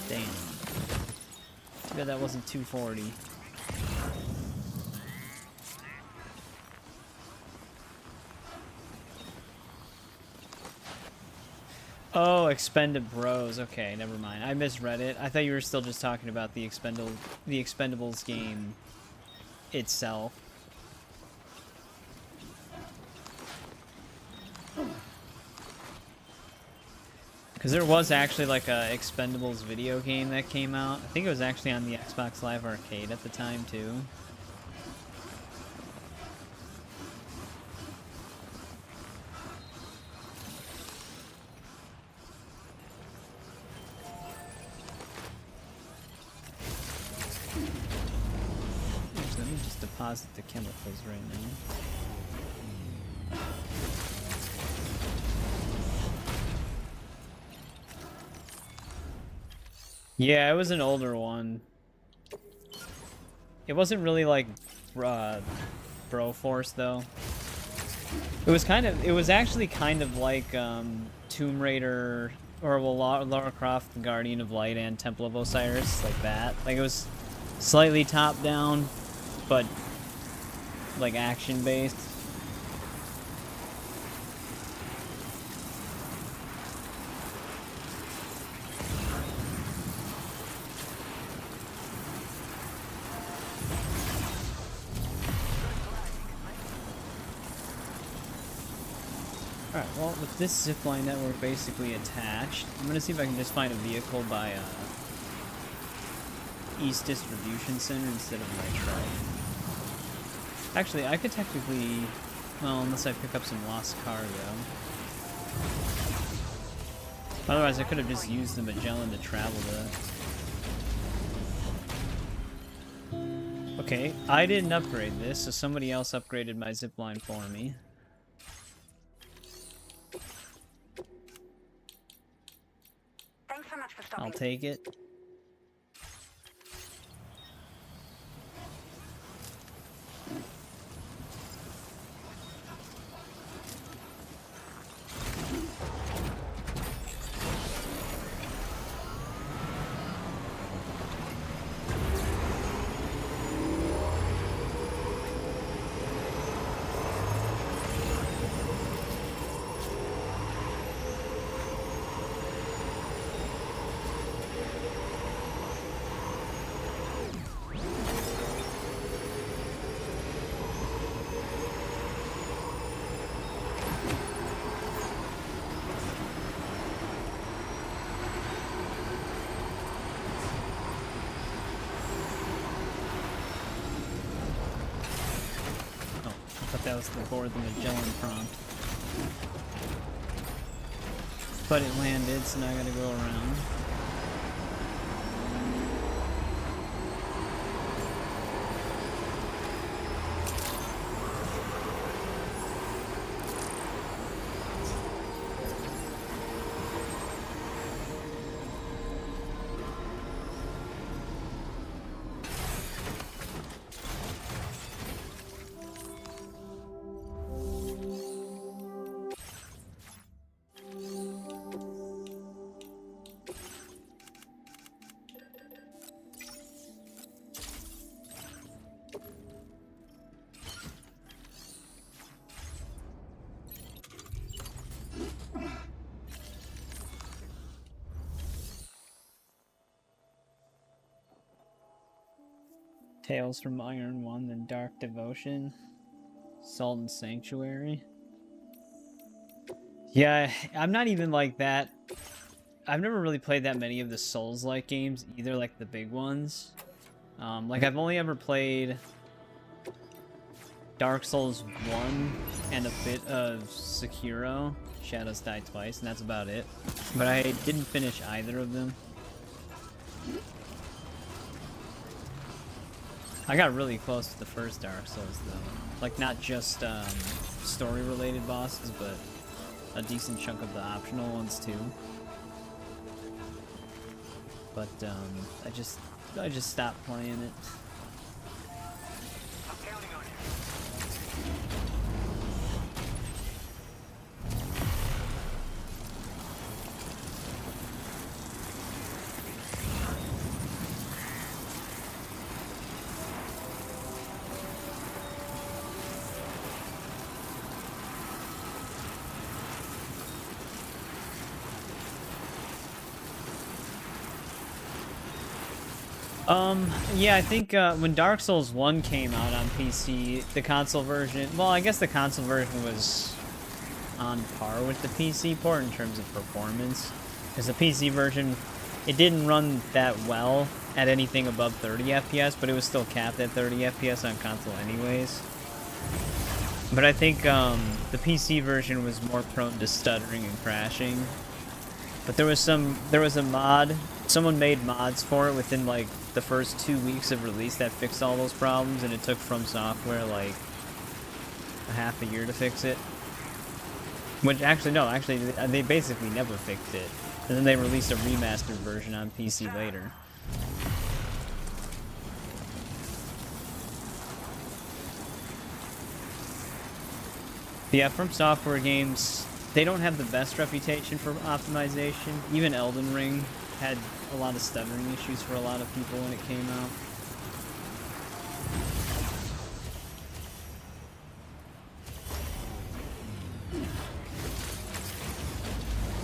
Damn. Too bad that wasn't 240. Oh, Expendables. Okay, never mind. I misread it. I thought you were still just talking about the Expendables game itself. Because there was actually like a Expendables video game that came out. I think it was actually on the Xbox Live Arcade at the time too. Let me just deposit the chemicals right now. Yeah, it was an older one. It wasn't really like Broforce though. It was actually kind of like Tomb Raider, or well, Lara Croft, the Guardian of Light, and Temple of Osiris, like that. Like it was slightly top down, but like action based. Alright, well, with this zipline network basically attached, I'm gonna see if I can just find a vehicle by East Distribution Center instead of my truck. Actually, I could technically, well, unless I pick up some lost cargo. Otherwise, I could have just used the Magellan to travel to. Okay, I didn't upgrade this, so somebody else upgraded my zipline for me. Thanks so much for stopping. I'll take it. That was before the Magellan prompt. But it landed, so now I gotta go around. Tales from Iron One, then Dark Devotion, Salt and Sanctuary. Yeah, I'm not even like that. I've never really played that many of the Souls-like games, either, like the big ones. Like, I've only ever played Dark Souls 1 and a bit of Sekiro. Shadows Die Twice, and that's about it. But I didn't finish either of them. I got really close to the first Dark Souls, though. Like, not just story-related bosses, but a decent chunk of the optional ones, too. But, I just stopped playing it. Yeah, I think when Dark Souls 1 came out on PC, the console version, well, I guess the console version was on par with the PC port in terms of performance. Because the PC version, it didn't run that well at anything above 30 FPS, but it was still capped at 30 FPS on console anyways. But I think the PC version was more prone to stuttering and crashing. But there was a mod, someone made mods for it within like the first 2 weeks of release that fixed all those problems, and it took From Software like a half a year to fix it. Which actually, no, they basically never fixed it. And then they released a remastered version on PC later. Yeah, From Software games, they don't have the best reputation for optimization. Even Elden Ring had a lot of stuttering issues for a lot of people when it came out.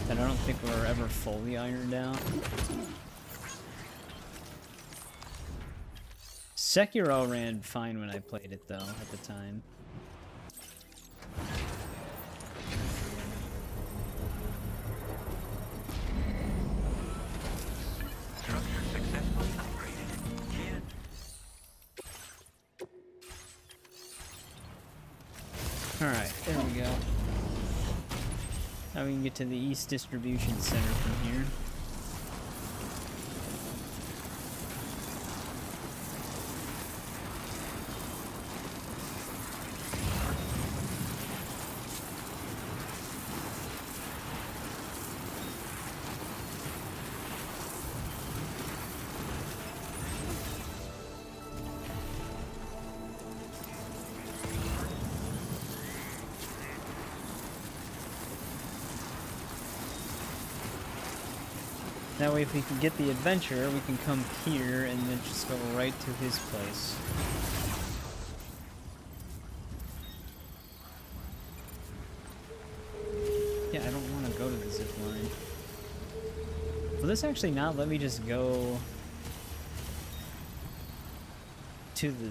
And I don't think we're ever fully ironed out. Sekiro ran fine when I played it though, at the time. Alright, there we go. Now we can get to the East Distribution Center from here. That way if we can get the adventure, we can come here and then just go right to his place. Yeah, I don't want to go to the zip line. Will this actually not let me just go to the...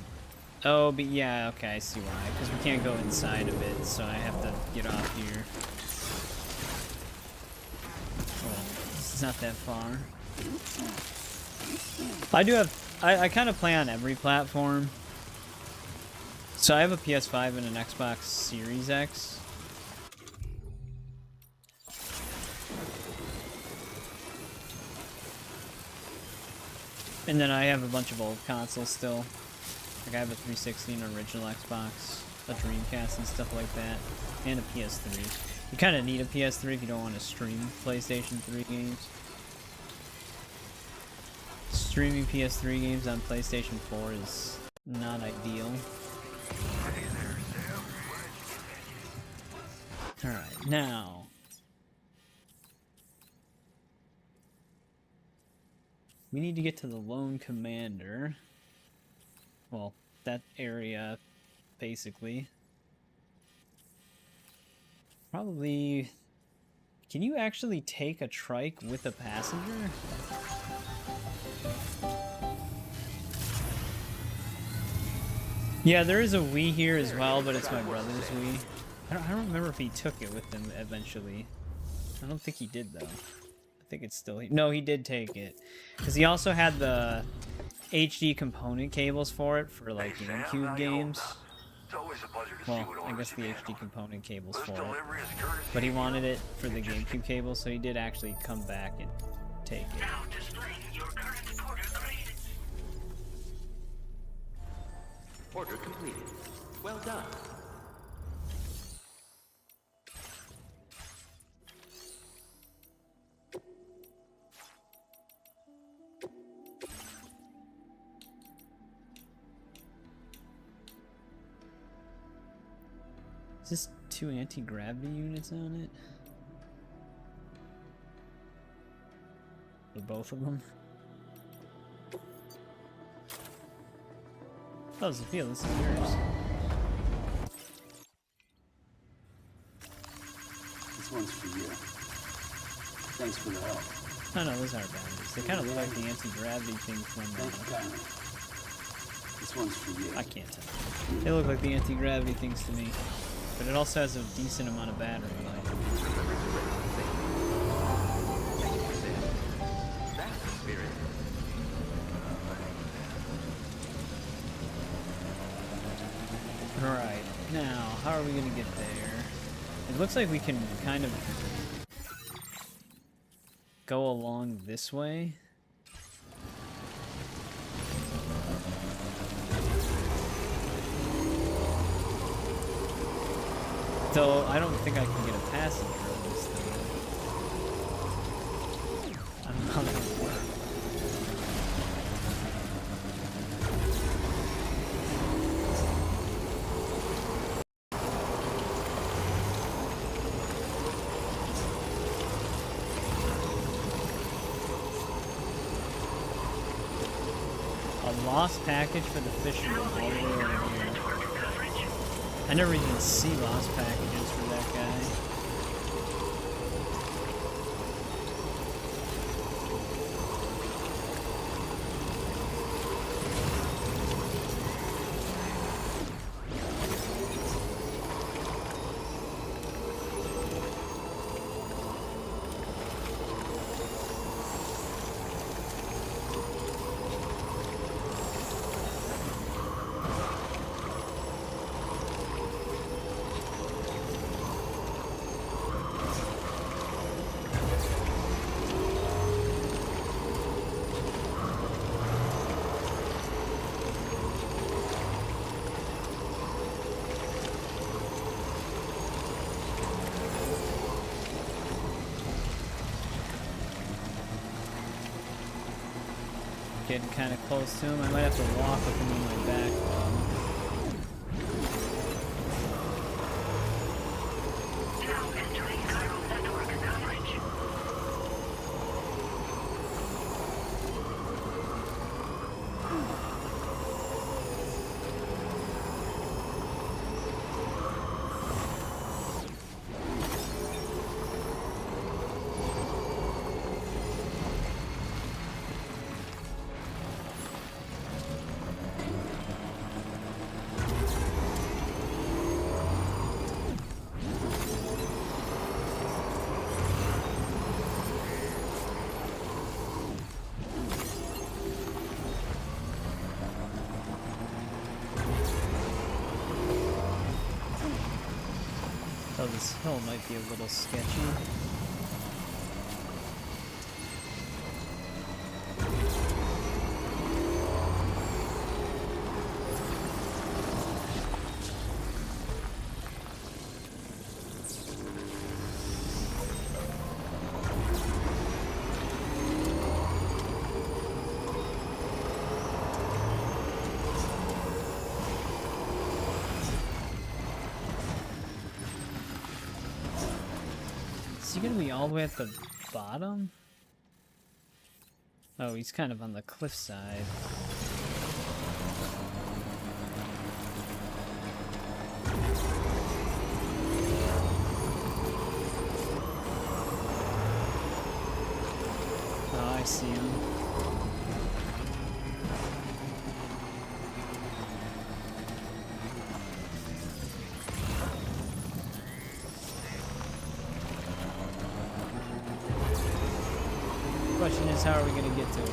Oh, but yeah, okay, I see why. Because we can't go inside of it, so I have to get off here. It's not that far. I do have... I kind of play on every platform. So I have a PS5 and an Xbox Series X. And then I have a bunch of old consoles still. Like I have a 360 and an original Xbox, a Dreamcast and stuff like that, and a PS3. You kind of need a PS3 if you don't want to stream PlayStation 3 games. Streaming PS3 games on PlayStation 4 is not ideal. Alright, now... we need to get to the Lone Commander. Well, that area, basically. Probably... Can you actually take a trike with a passenger? Yeah, there is a Wii here as well, but it's my brother's Wii. I don't remember if he took it with him eventually. I don't think he did, though. I think it's still... No, he did take it. Because he also had the HD component cables for it, for, like, GameCube games. Well, I guess the HD component cables for it. But he wanted it for the GameCube cable, so he did actually come back and take it. Order completed. Well done. Is this 2 anti-gravity units on it? For both of them? Oh, Sophia, this is yours. This one's for you. Thanks for the help. Oh no, those aren't batteries. They kind of look like the anti-gravity thing from... This one's for you. I can't tell. They look like the anti-gravity things to me. But it also has a decent amount of battery life. Alright, now, how are we gonna get there? It looks like we can kind of go along this way. Though, I don't think I can get a passenger on this thing. I don't know how that would work. A lost package for the fisherman all the way over here. I never even see lost packages for that guy. getting kind of close to him. I might have to walk with him on my back, though. Now entering chiral network coverage. So this hill might be a little sketchy. Is he gonna be all the way at the bottom? Oh, he's kind of on the cliff side. Oh, I see him. Question is, how are we going to get to him?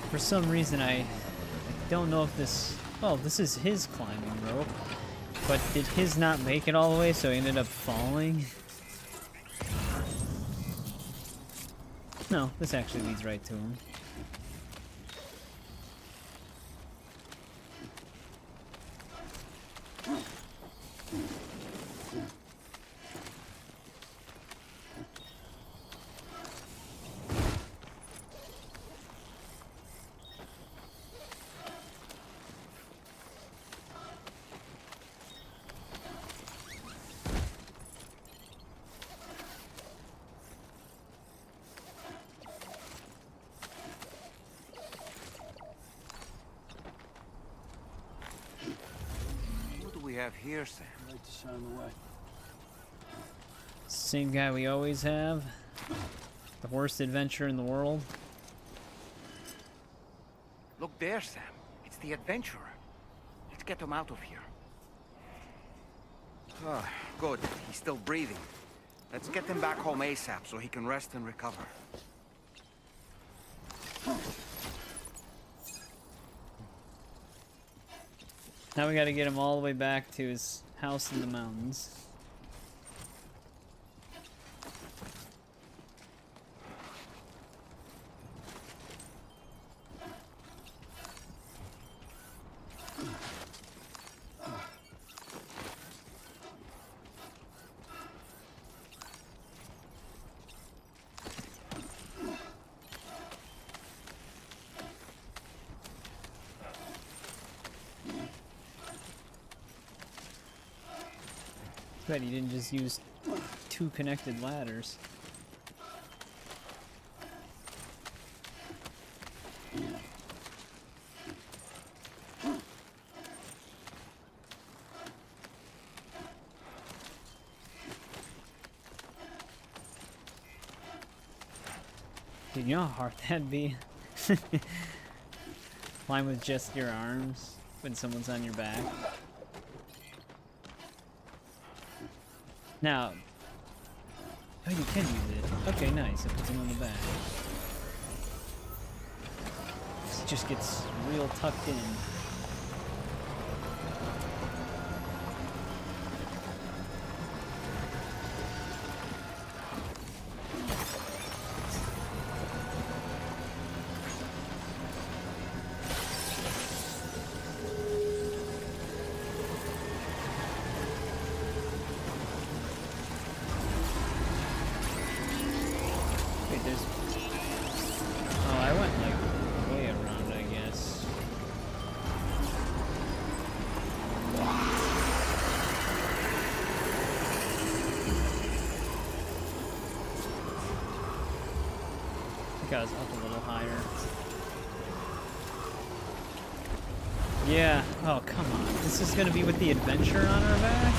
For some reason, I don't know if this... Well, this is his climbing rope. But did his not make it all the way, so he ended up falling? No, this actually leads right to him. Have here, Sam. I'd like to show him the way. Same guy we always have. The worst adventure in the world. Look there, Sam. It's the adventurer. Let's get him out of here. Ah, good. He's still breathing. Let's get him back home ASAP so he can rest and recover. Now we gotta get him all the way back to his house in the mountains. Bet he didn't just use 2 connected ladders. Dude, you know how hard that'd be? Climb with just your arms when someone's on your back. Now, oh, you can use it. Okay, nice. It puts him on the back. This just gets real tucked in. think I was up a little higher. Yeah. Oh, come on. This is gonna be with the adventure on our back?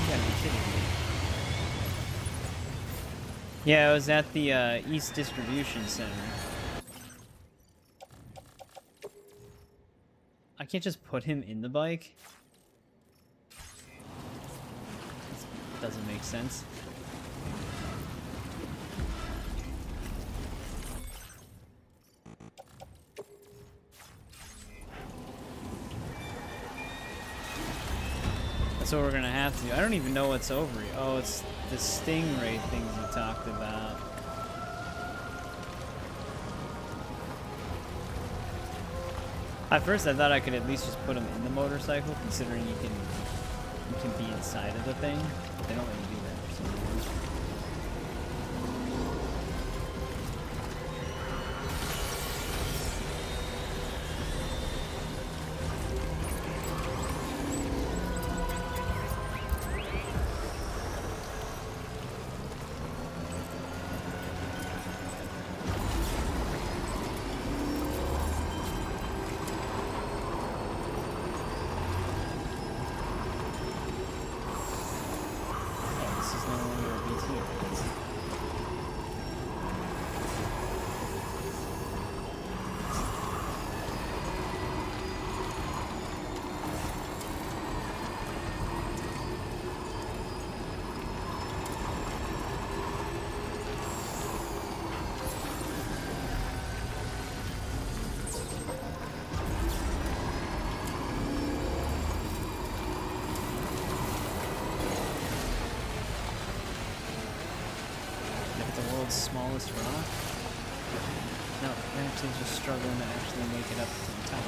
You gotta be kidding me. Yeah, I was at the East Distribution Center. I can't just put him in the bike. This doesn't make sense. That's what we're gonna have to do. I don't even know what's over here. Oh, it's the stingray things you talked about. At first, I thought I could at least just put them in the motorcycle, considering you can be inside of the thing. But they don't let you do that for some reason. Smallest rock? No, they're actually just struggling to actually make it up to the top.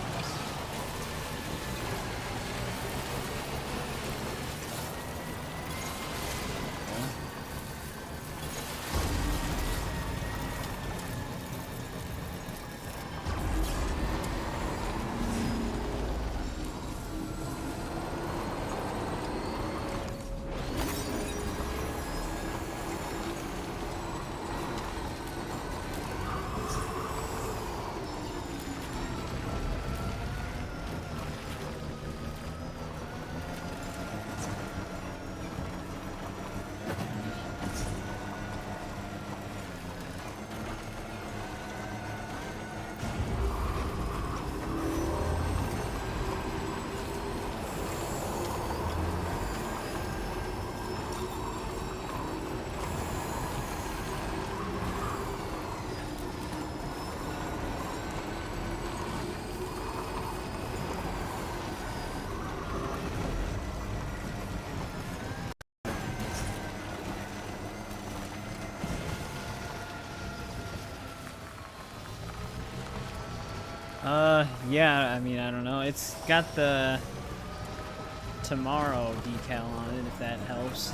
Yeah, I mean, I don't know. It's got the tomorrow decal on it, if that helps.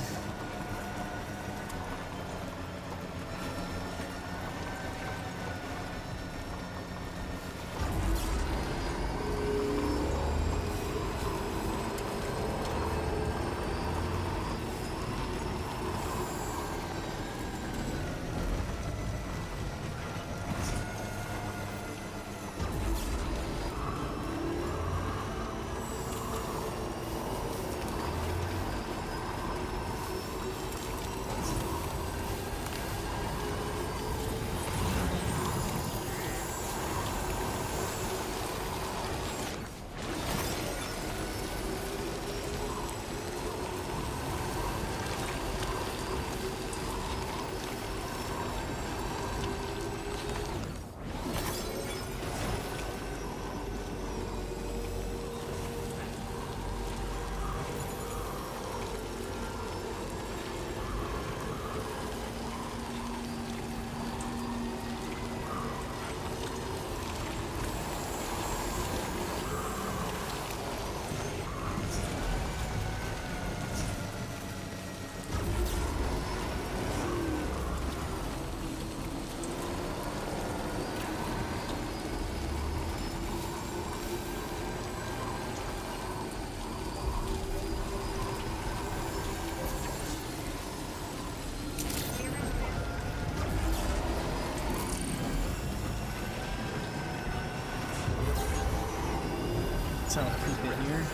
So I'll keep it here.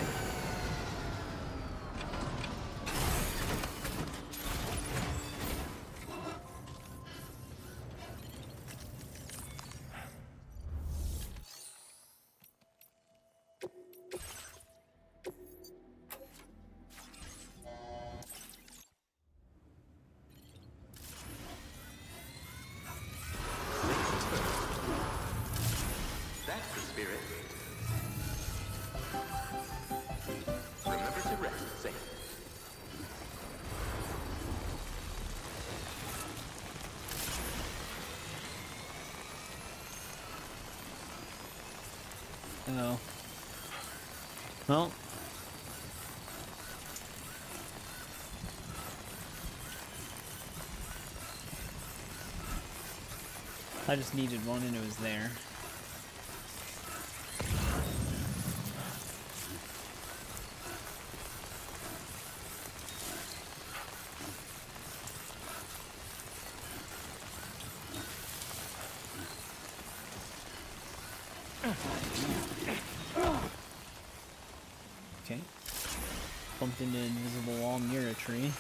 That's the spirit. Remember to rest safe. Oh. Well. I just needed one and it was there. Okay. Bumped into an invisible wall near a tree.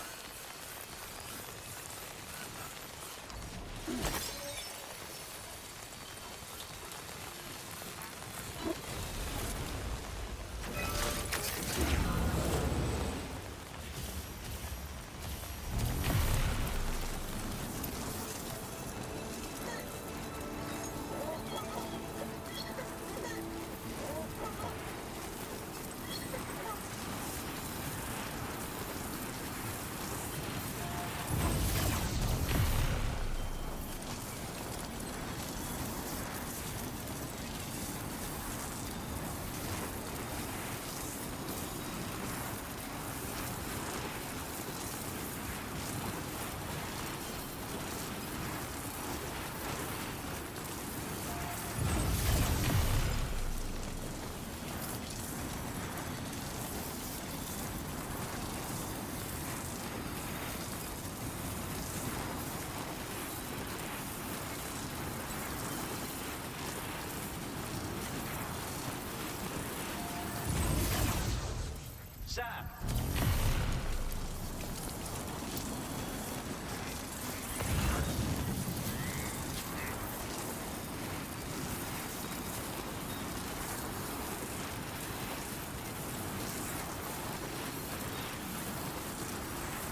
Sam!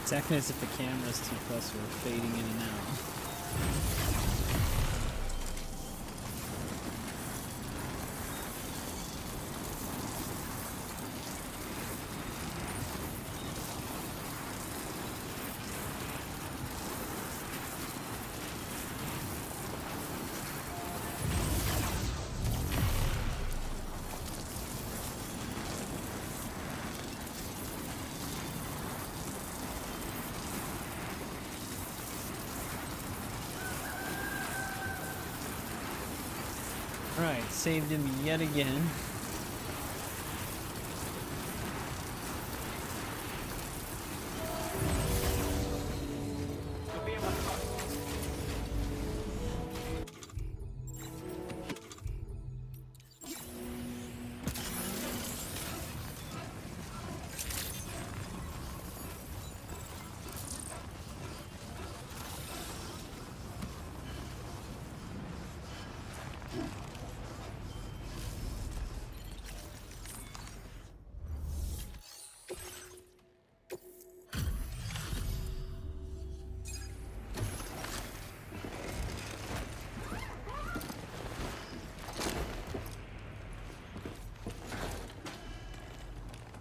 It's acting as if the camera's too close or fading in and out. Right, saved him yet again.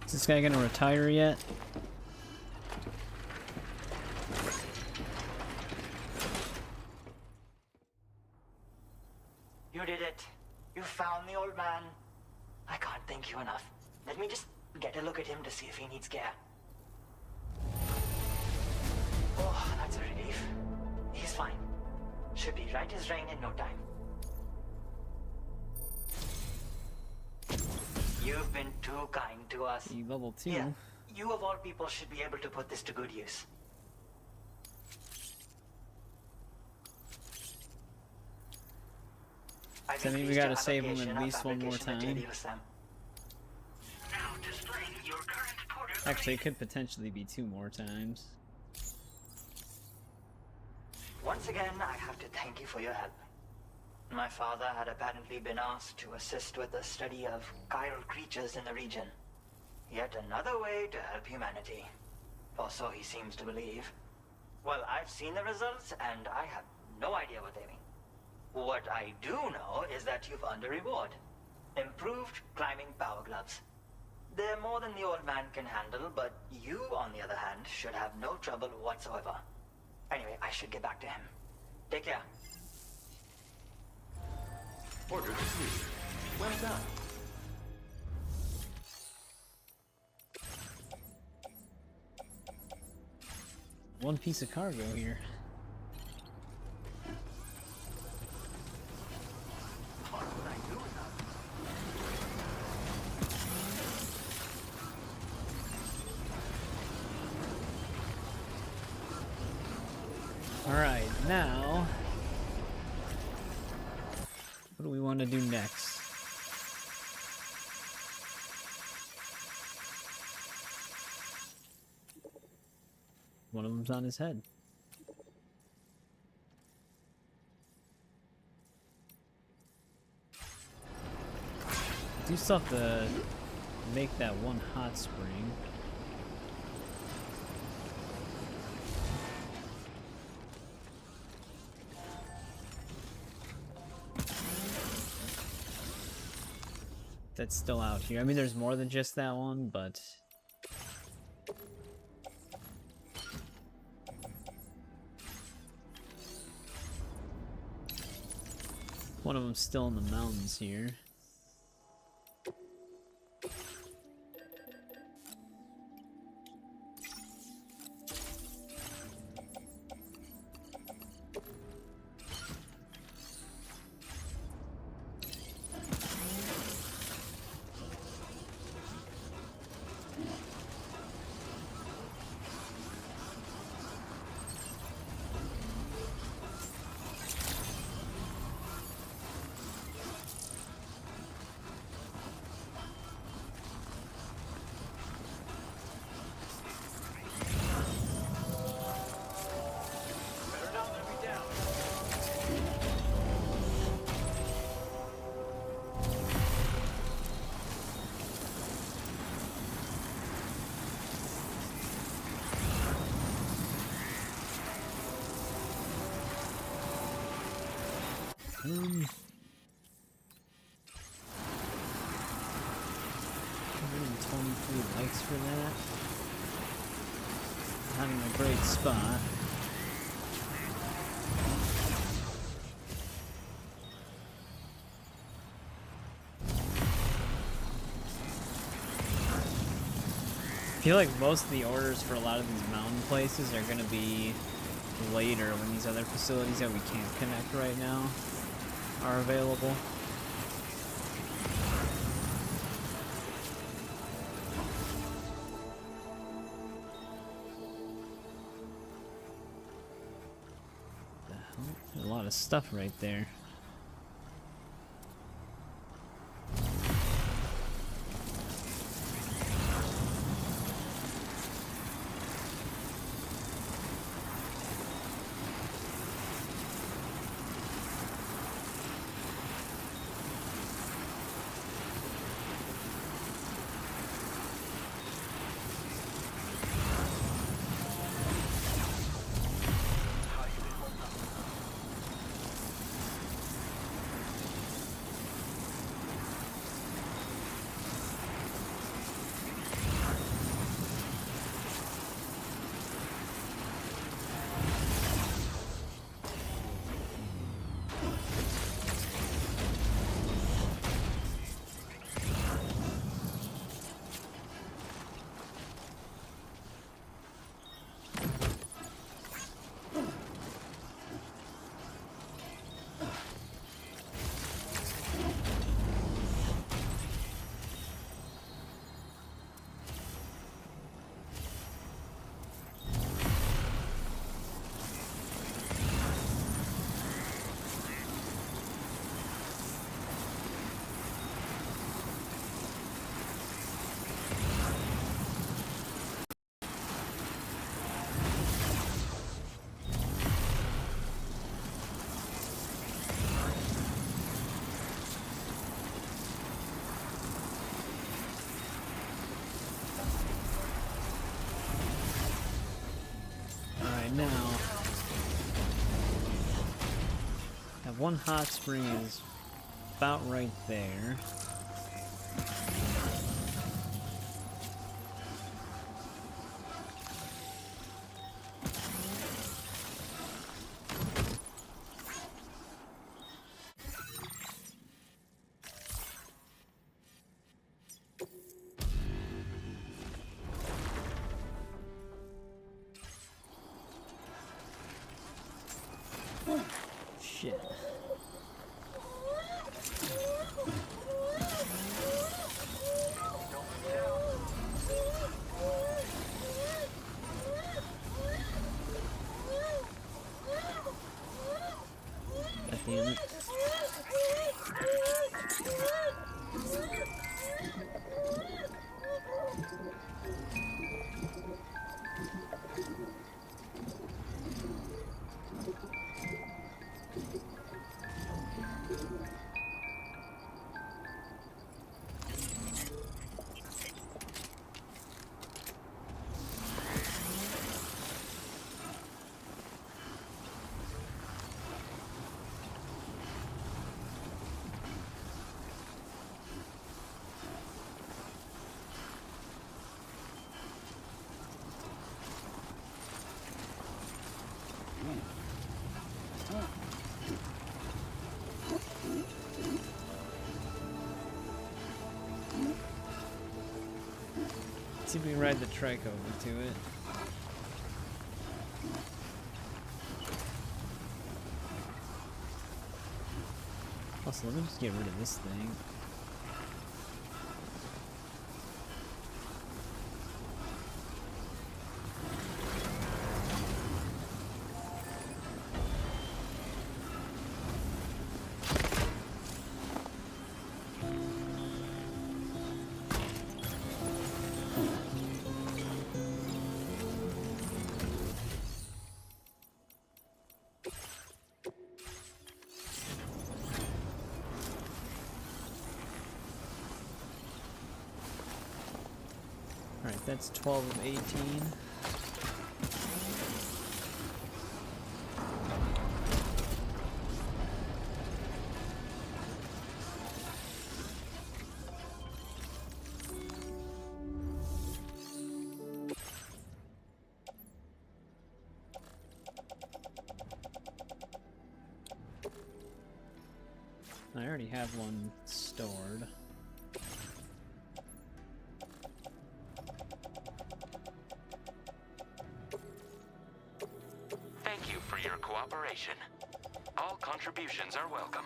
Is this guy gonna retire yet? You did it. You found the old man. I can't thank you enough. Let me just get a look at him to see if he needs care. Oh, that's a relief. He's fine. Should be right as rain in no time. You've been too kind to us. You level 2. Yeah, you of all people should be able to put this to good use. Does that mean we gotta save him at least one more time? Actually, it could potentially be 2 more times. Once again, I have to thank you for your help. My father had apparently been asked to assist with the study of chiral creatures in the region. Yet another way to help humanity. Or so he seems to believe. Well, I've seen the results, and I have no idea what they mean. What I do know is that you've earned a reward. Improved climbing power gloves. They're more than the old man can handle, but you, on the other hand, should have no trouble whatsoever. Anyway, I should get back to him. Take care. Order received. Well done. One piece of cargo here. What would I do without Alright, now... what do we want to do next? One of them's on his head. Do still have to make that one hot spring. That's still out here. I mean, there's more than just that one, but... one of them's still in the mountains here. Um, 123 likes for that. Not in a great spot. I feel like most of the orders for a lot of these mountain places are going to be later when these other facilities that we can't connect right now are available. The hell? There's a lot of stuff right there. one hot spring is about right there. Shit. God damn it. See if we can ride the trike over to it. Also, let me just get rid of this thing. Alright, that's 12 of 18. I already have one stored. Cooperation. All contributions are welcome.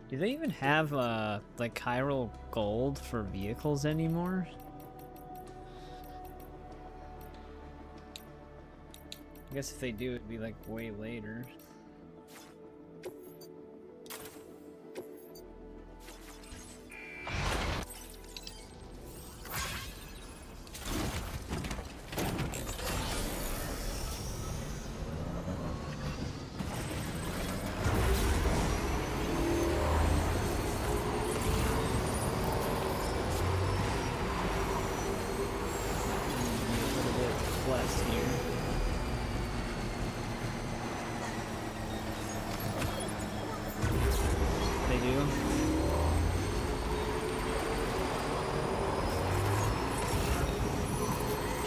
Do they even have like chiral gold for vehicles anymore? I guess if they do, it'd be like way later.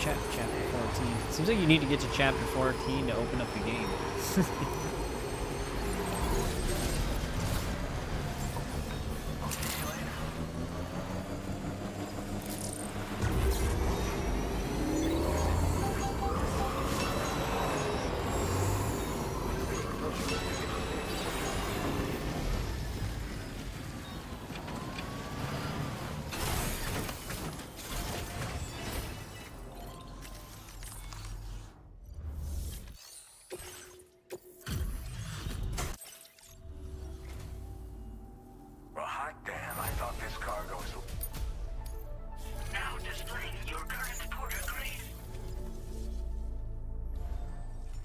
Chapter 14. Seems like you need to get to chapter 14 to open up the game.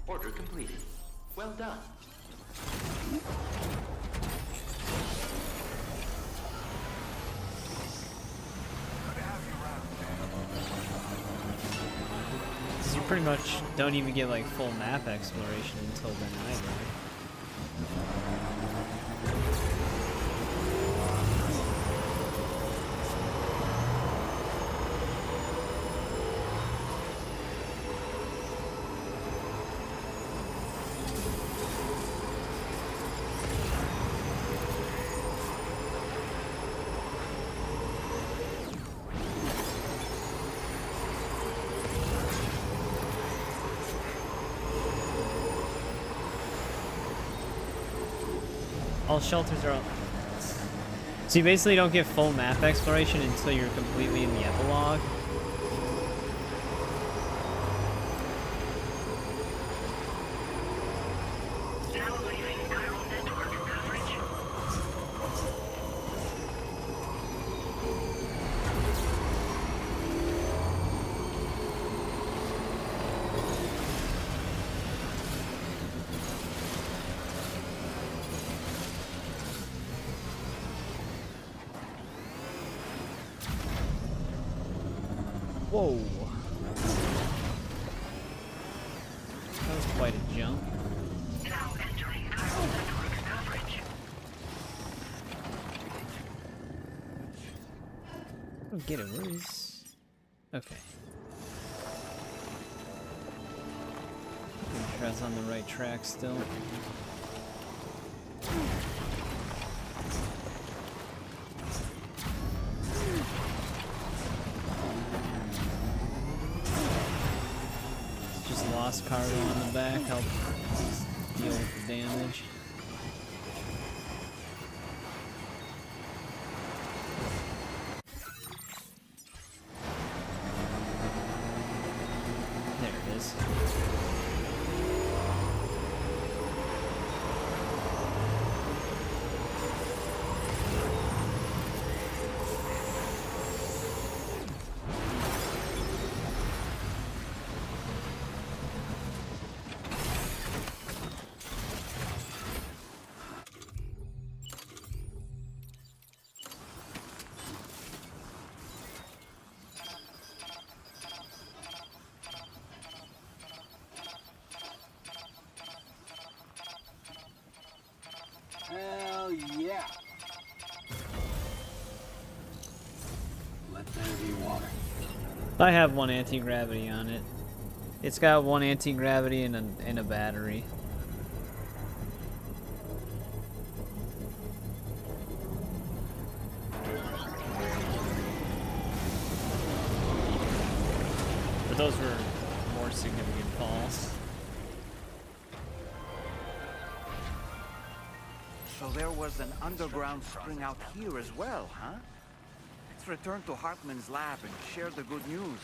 Order completed. Well done. pretty much don't even get like full map exploration until then either. All shelters are... So you basically don't get full map exploration until you're completely in the epilogue. Whoa. That was quite a jump. Now entering chiral network coverage. I don't get it. Where is... Okay. Make sure I was on the right track still. Lost cargo on the back, help deal with the damage. There it is. Hell yeah! Let there be water. I have one anti-gravity on it. It's got one anti-gravity and a battery. But those were more significant falls. So there was an underground spring out here as well, huh? Let's return to Hartman's lab and share the good news.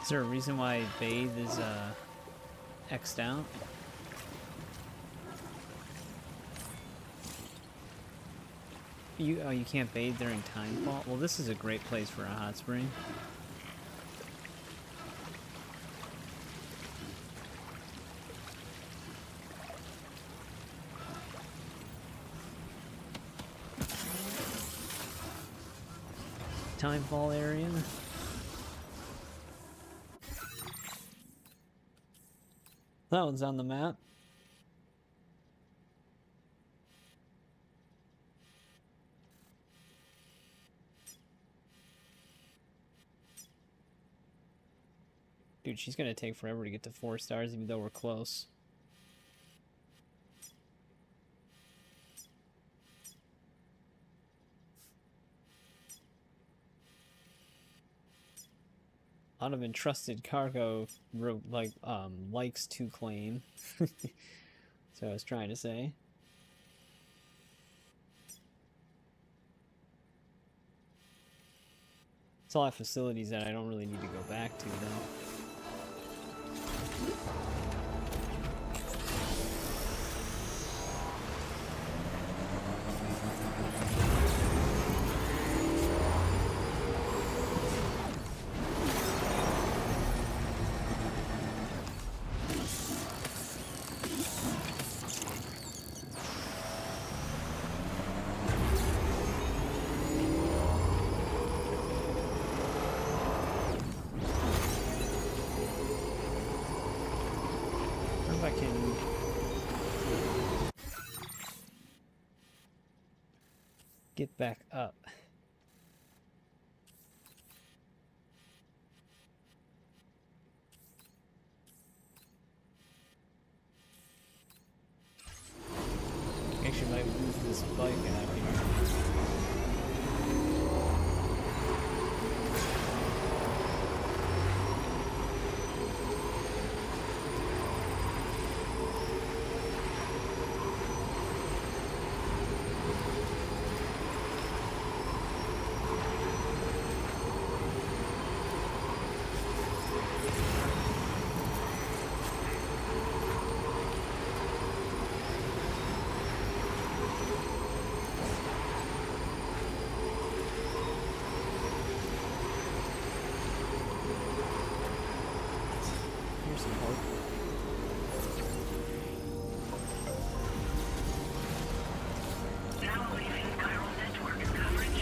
Is there a reason why bathe is X'd out? You can't bathe during timefall? Well, this is a great place for a hot spring. Timefall area. That one's on the map. Dude, she's gonna take forever to get to 4 stars even though we're close. A lot of entrusted cargo likes to claim. So I was trying to say. It's a lot of facilities that I don't really need to go back to though. get back up? Actually might lose this bike out here. Here's some hope. Now leaving chiral network coverage.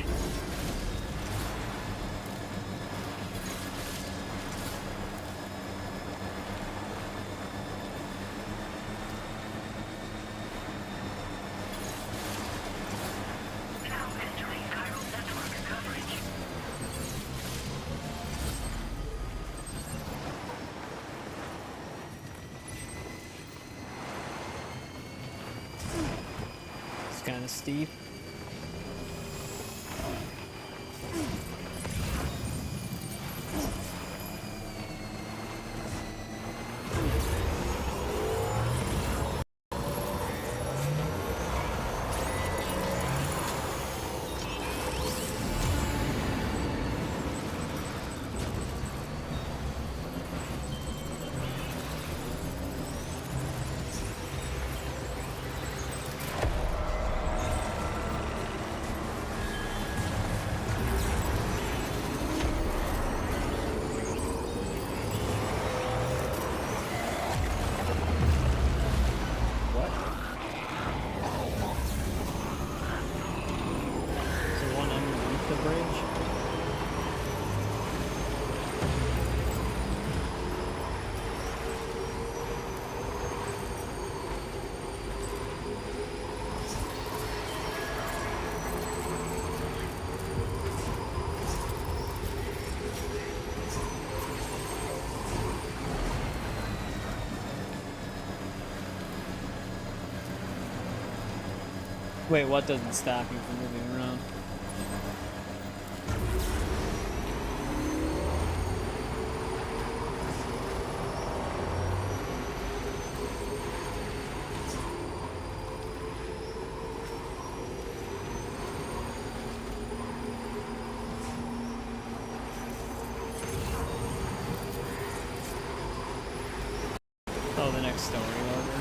Now entering chiral network coverage. It's kind of steep. What? Is there one underneath the bridge? Wait, what doesn't stop you from moving around? Oh, the next story order.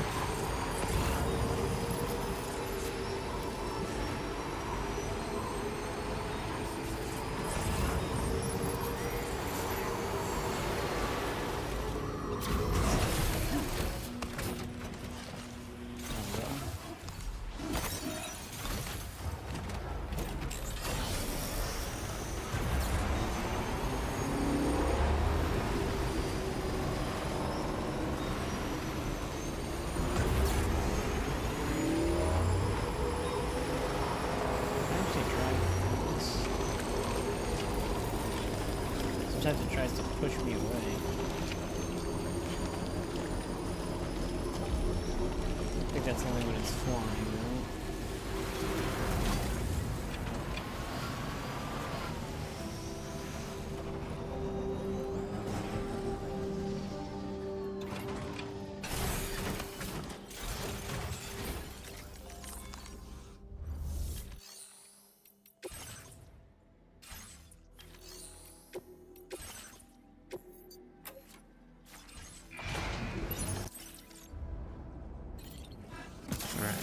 Sometimes it tries to push me away. I think that's only when it's flying, right?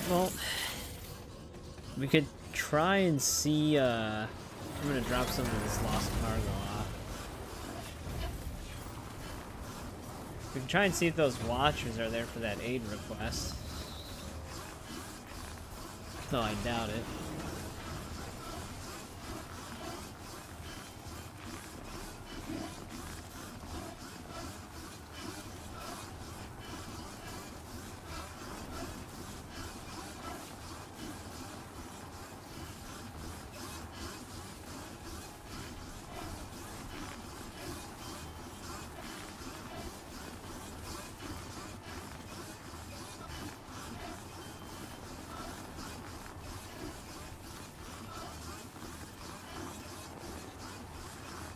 Well, we could try and see, I'm gonna drop some of this lost cargo off. We can try and see if those watchers are there for that aid request. Though I doubt it.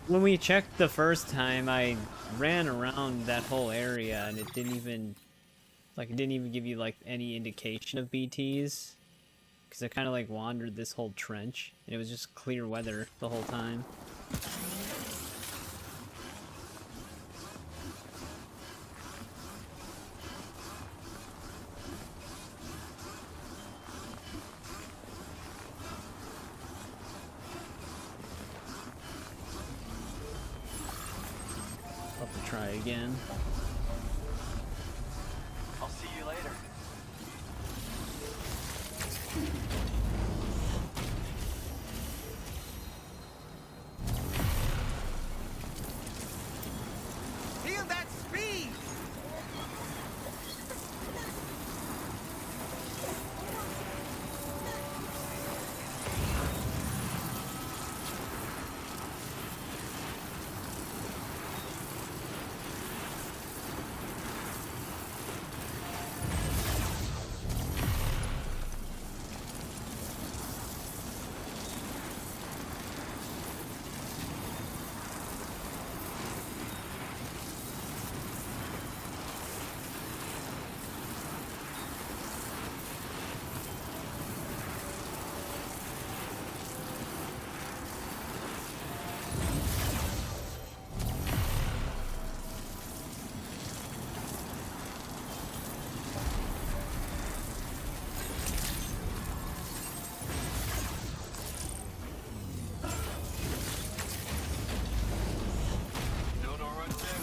When we checked the first time, I ran around that whole area and it didn't even give you like any indication of BTs. Because I kind of like wandered this whole trench and it was just clear weather the whole time. I'll have to try again. I'll see you later. Feel that speed! Doing all right there?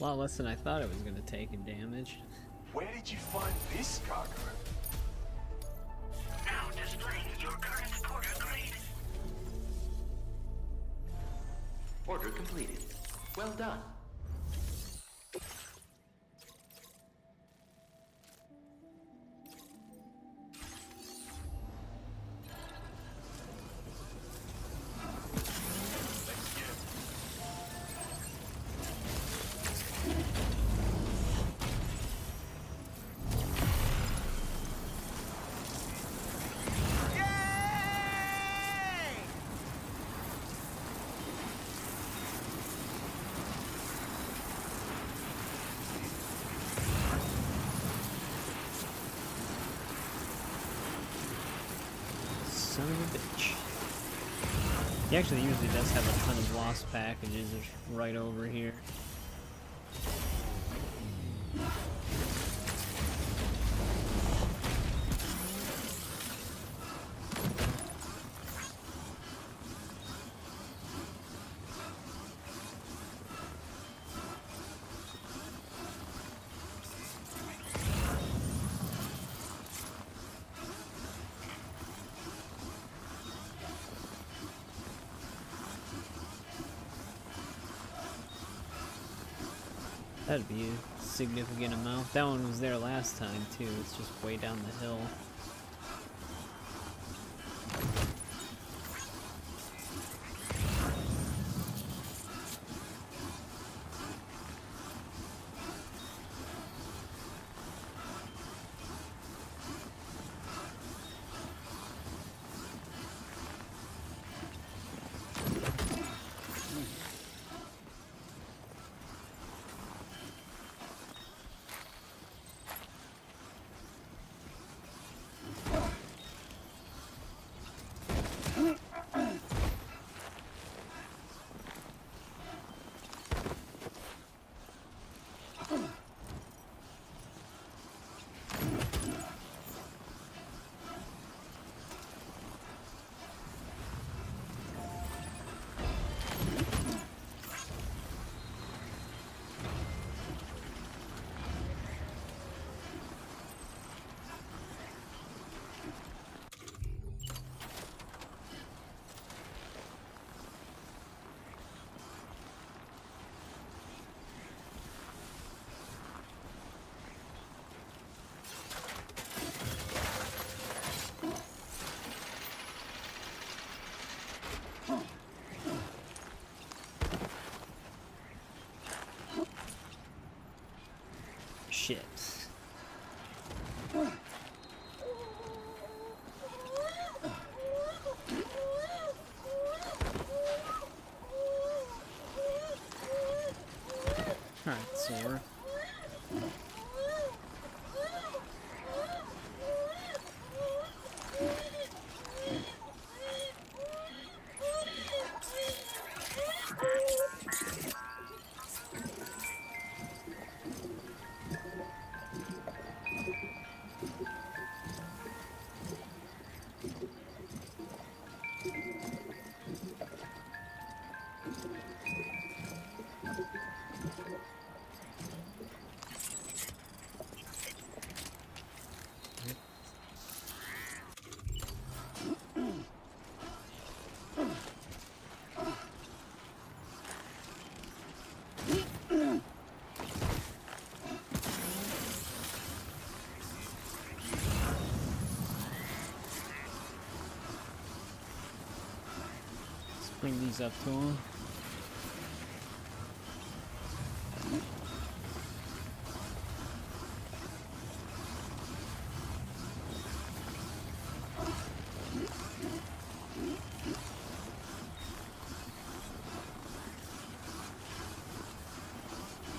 A lot less than I thought it was going to take in damage. Where did you find this cargo? Now displaying your current porter grade. Order completed. Well done. Son of a bitch. He actually usually does have a ton of lost packages right over here. That'd be a significant amount. That one was there last time too. It's just way down the hill. shit. Alright, Sora. Bring these up to him.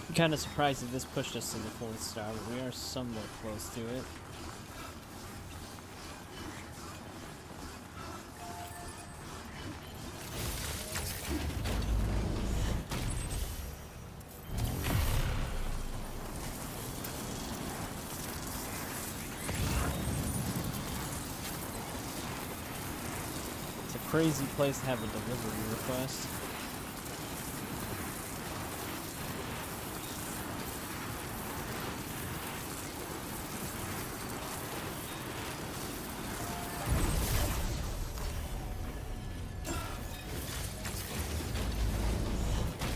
I'm kind of surprised that this pushed us to the 4th star, but we are somewhat close to it. Crazy place to have a delivery request.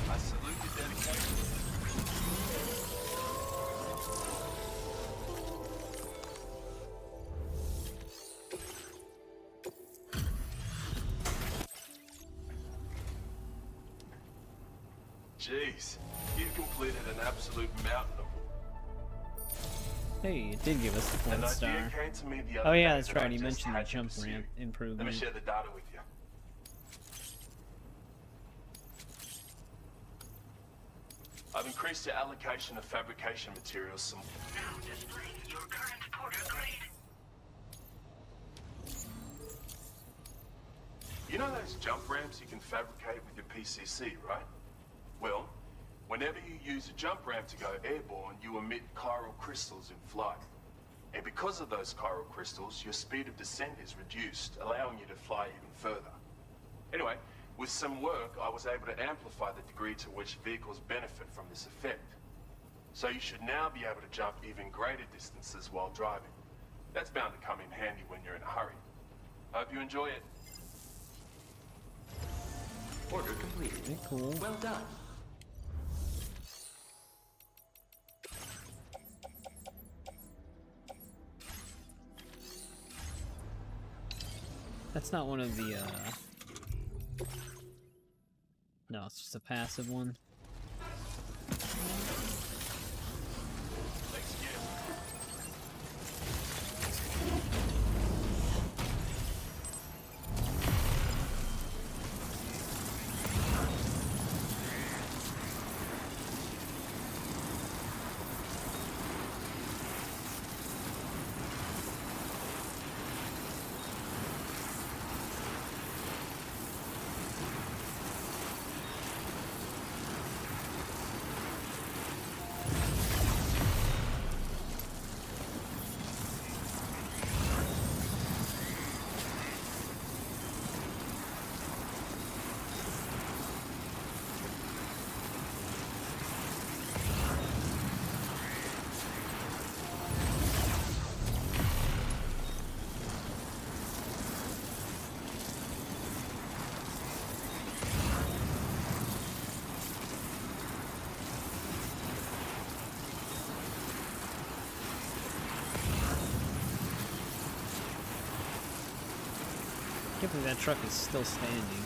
I salute your dedication. Jeez, you've completed an absolute mountain of Hey, it did give us the 4th star. idea came to me the other Oh yeah, day that's that right, I he just mentioned the had to jump pursue. ramp Let me improvement. share the data with you. I've increased your allocation of fabrication materials some. Now displaying your current porter grade. You know those jump ramps you can fabricate with your PCC, right? Well, whenever you use a jump ramp to go airborne, you emit chiral crystals in flight. And because of those chiral crystals, your speed of descent is reduced, allowing you to fly even further. Anyway, with some work, I was able to amplify the degree to which vehicles benefit from this effect. So you should now be able to jump even greater distances while driving. That's bound to come in handy when you're in a hurry. Hope you enjoy it. Order completed. Very cool. Well done. That's not one of the, No, it's just a passive one. I can't believe that truck is still standing.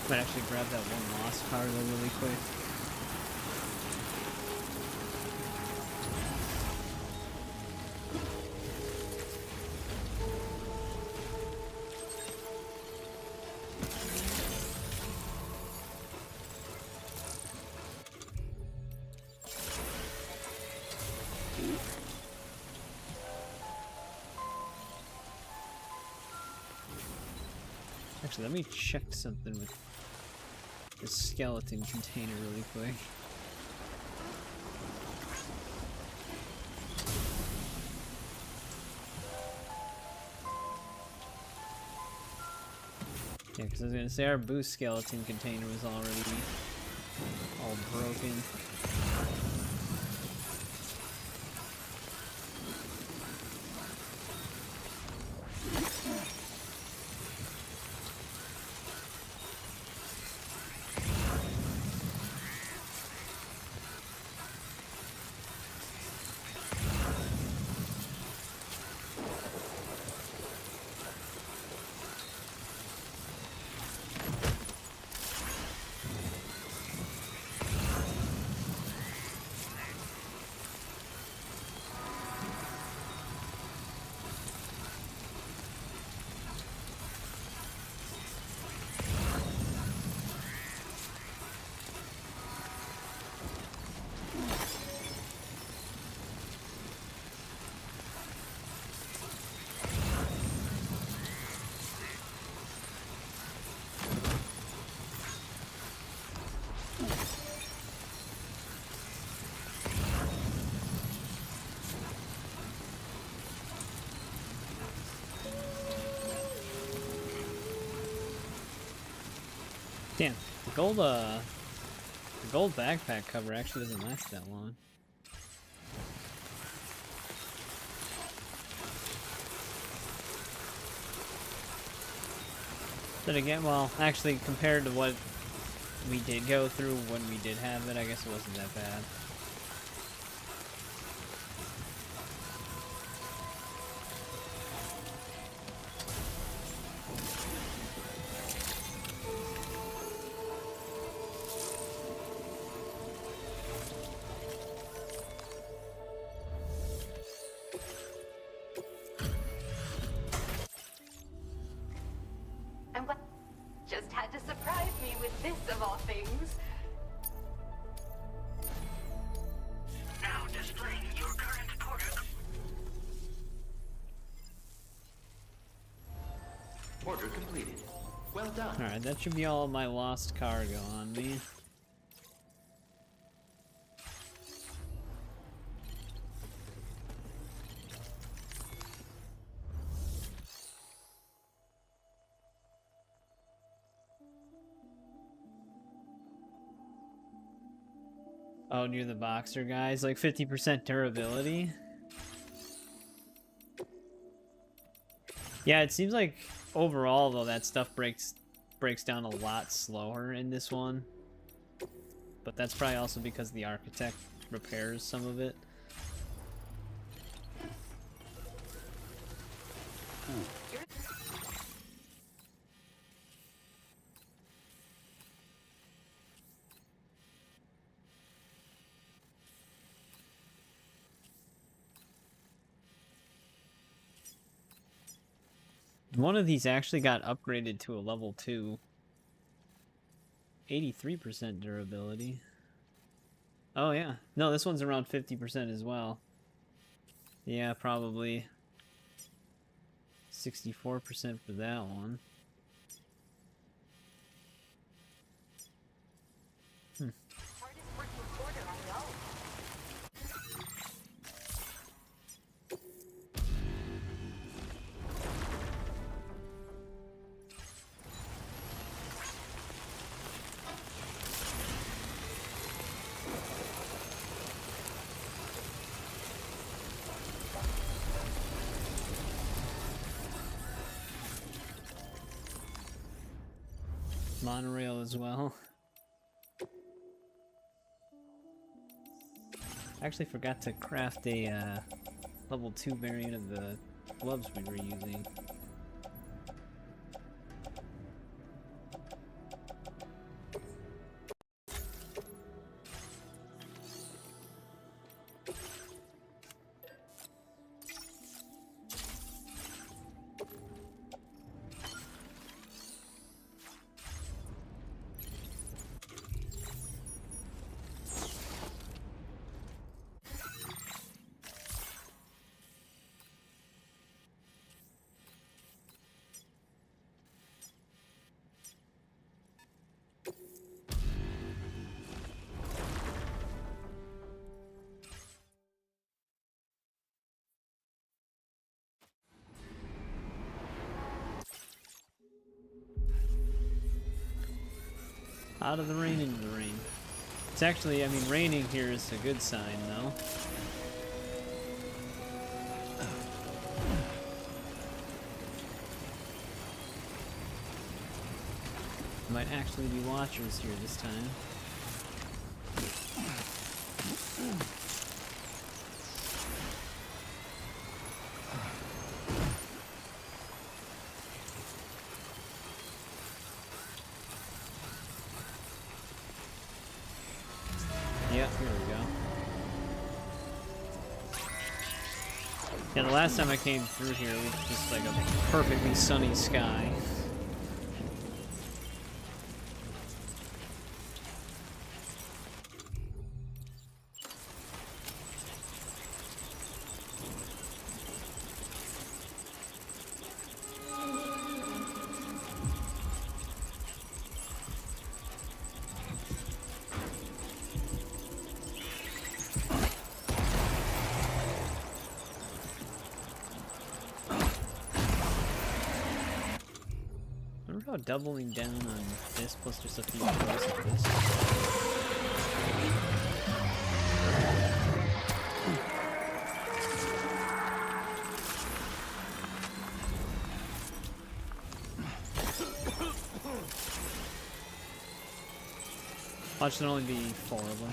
Might actually grab that one lost car though really quick. Actually, let me check something with the skeleton container really quick. Yeah, because I was gonna say our boost skeleton container was already all broken. Damn, the gold backpack cover actually doesn't last that long. Then again, well, actually compared to what we did go through when we did have it, I guess it wasn't that bad. And what just had to surprise me with this of all things. Now displaying your current porter. Order completed. Well done. Alright, that should be all of my lost cargo on me. Oh, near the boxer guys, like 50% durability. Yeah, it seems like overall though that stuff breaks down a lot slower in this one. But that's probably also because the architect repairs some of it. One of these actually got upgraded to a level 2. 83% durability. Oh yeah. No, this one's around 50% as well. Yeah, probably 64% for that one. Hardest working porter I know. Monorail as well. I actually forgot to craft a level 2 variant of the gloves we were using. Out of the rain into the rain. It's actually, I mean, raining here is a good sign, though. Might actually be watchers here this time. Yep, here we go. Yeah, the last time I came through here, it was just like a perfectly sunny sky. How doubling down on this plus just a few throws of this. Watch, there only be 4 of them.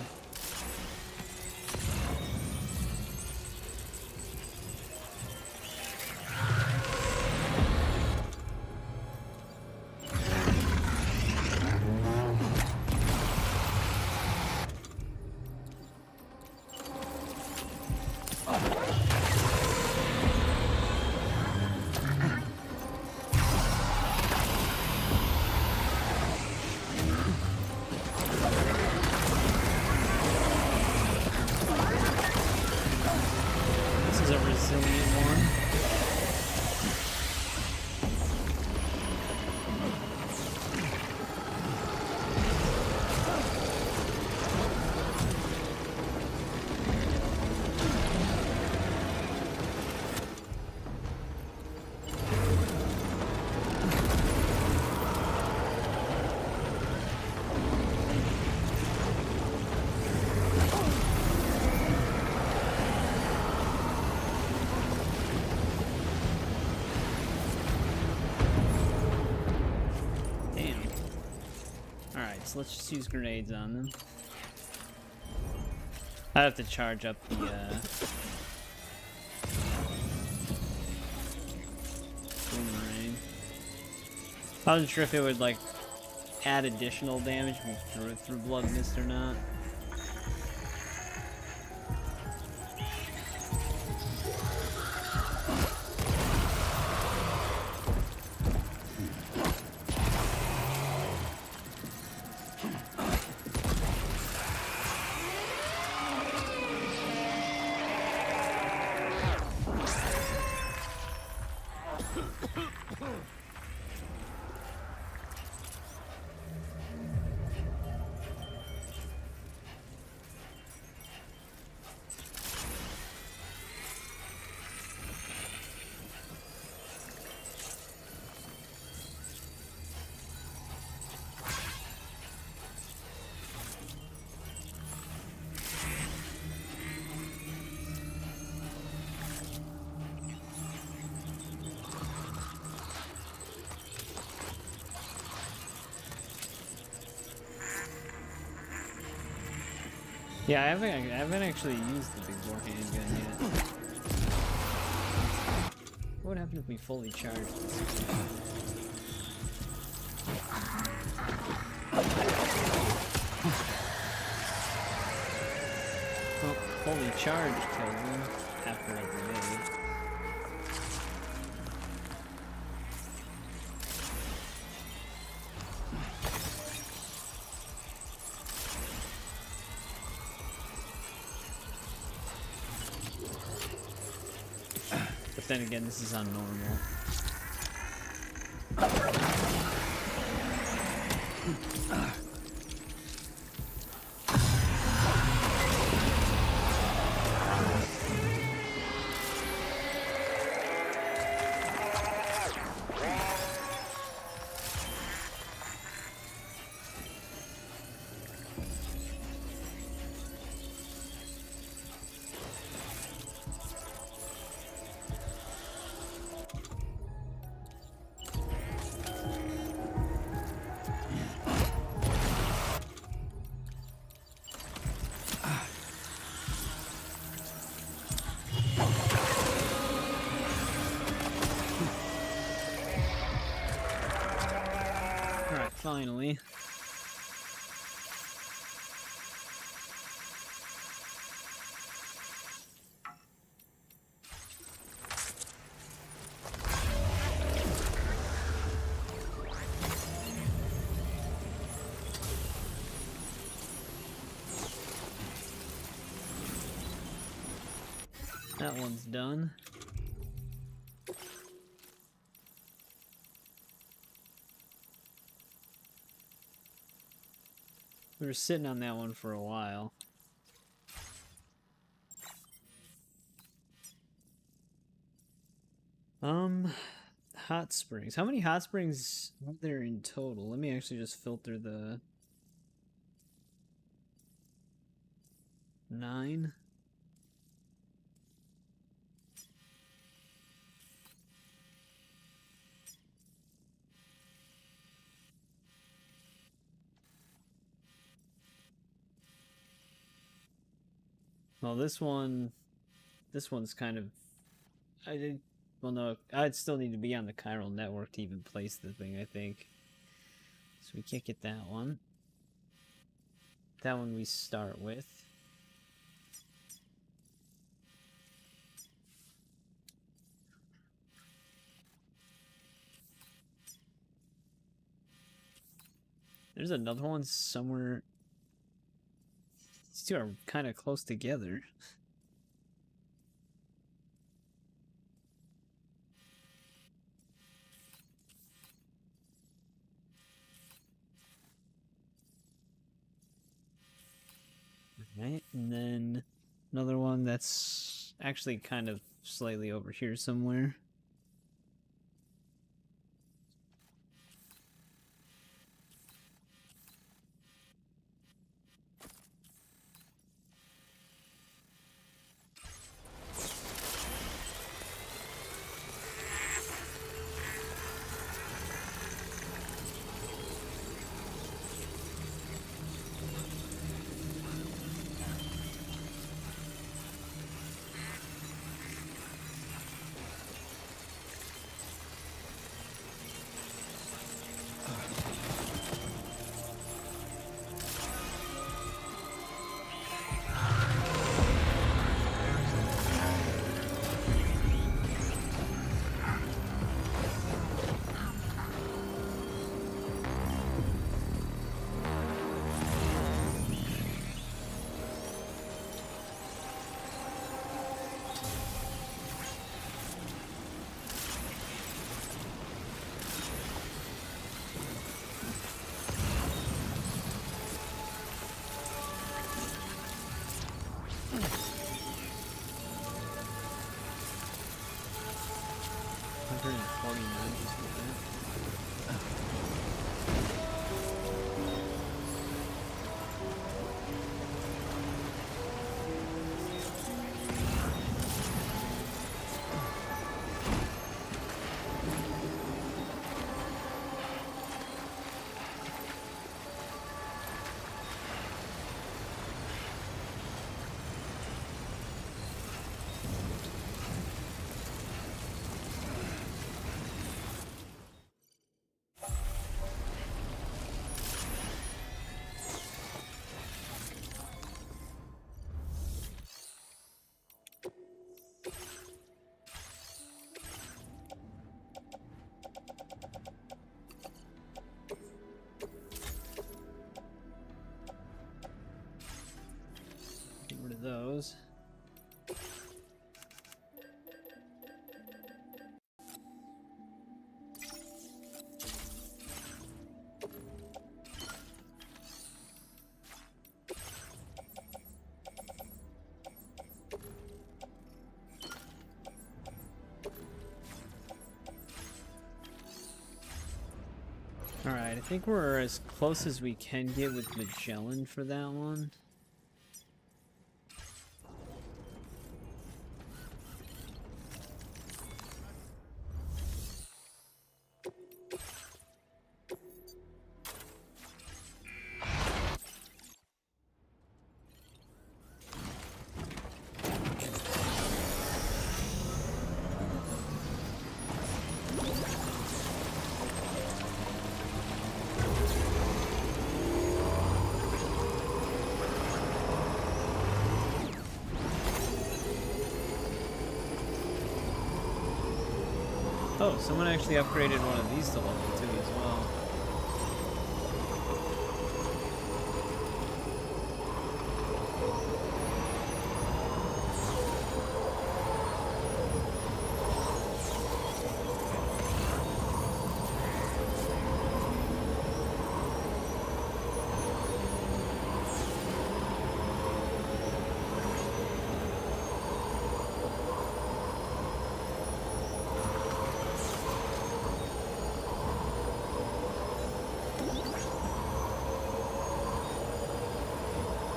So let's just use grenades on them. I have to charge up the boomerang. I wasn't sure if it would like add additional damage if we threw it through blood mist or not. Yeah, I haven't actually used the big bore handgun yet. What would happen if we fully charged this? Well, fully charged kills him after a grenade. But then again, this is on normal. finally. That one's done. We were sitting on that one for a while. Hot springs. How many hot springs are there in total? Let me actually just filter the 9. Well, this one's kind of, well, no, I'd still need to be on the chiral network to even place the thing, I think. So we can't get that one. That one we start with. There's another one somewhere. These two are kind of close together. Right, and then another one that's actually kind of slightly over here somewhere. Get rid of those. Alright, I think we're as close as we can get with Magellan for that one. Oh, someone actually upgraded one of these to level 2 as well.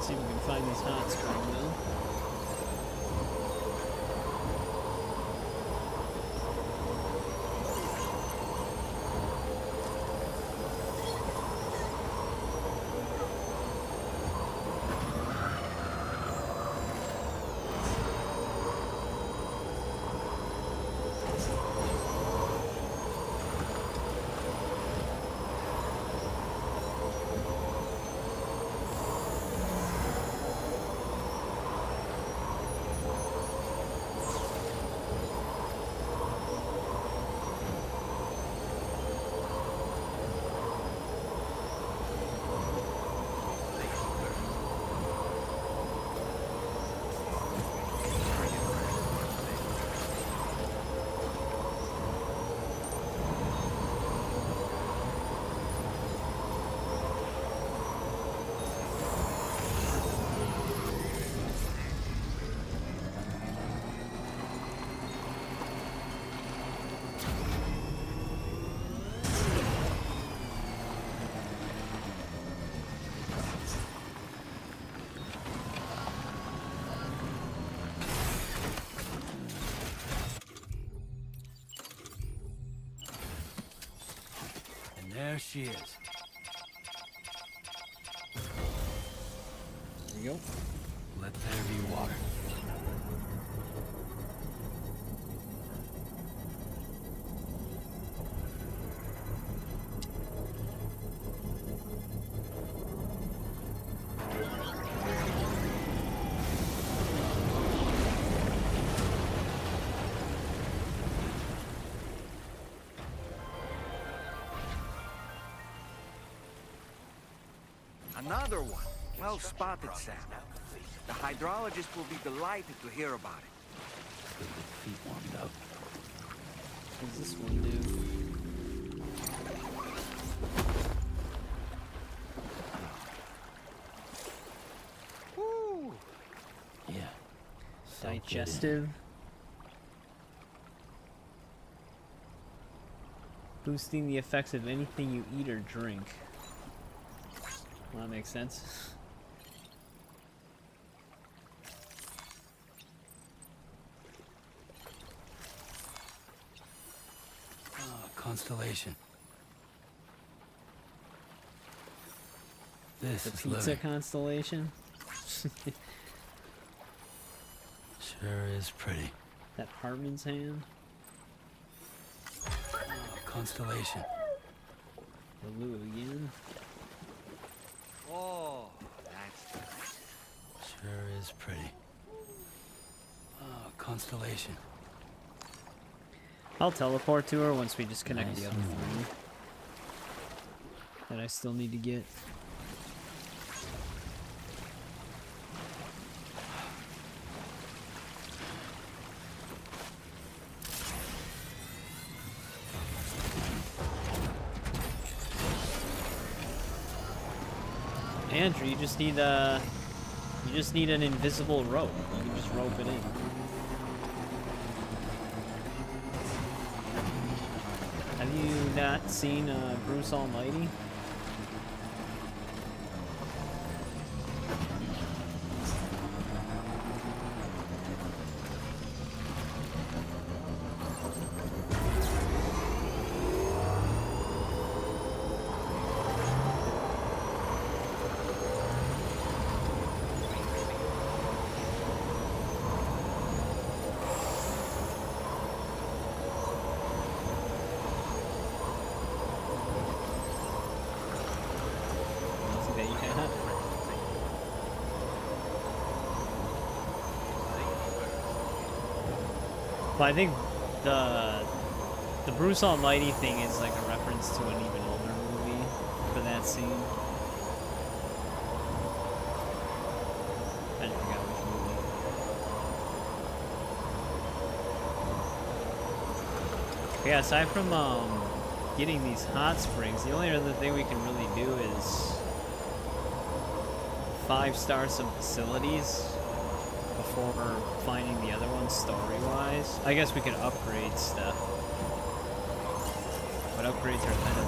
See if we can find this hot spring though. There she is. There we go. Let there be water. Another one. Well spotted, Sam. The hydrologist will be delighted to hear about it. Get the feet warmed up. What does this one do? Woo! Yeah. Digestive. Boosting the effects of anything you eat or drink. Well, that makes sense. Constellation. This The is pizza living. constellation. Sure is pretty. That Hartman's hand. Constellation. The Lou again. Oh, that's nice. Sure is pretty. Constellation. I'll teleport to her once we disconnect Nice. the other three that I still need to get. Andrew, you just need an invisible rope. You can just rope it in. Have you not seen Bruce Almighty? But I think the The Bruce Almighty thing is like a reference to an even older movie for that scene. I just forgot which movie. Yeah, aside from getting these hot springs, the only other thing we can really do is 5-star some facilities before finding the other ones story-wise. I guess we could upgrade stuff. But upgrades are kind of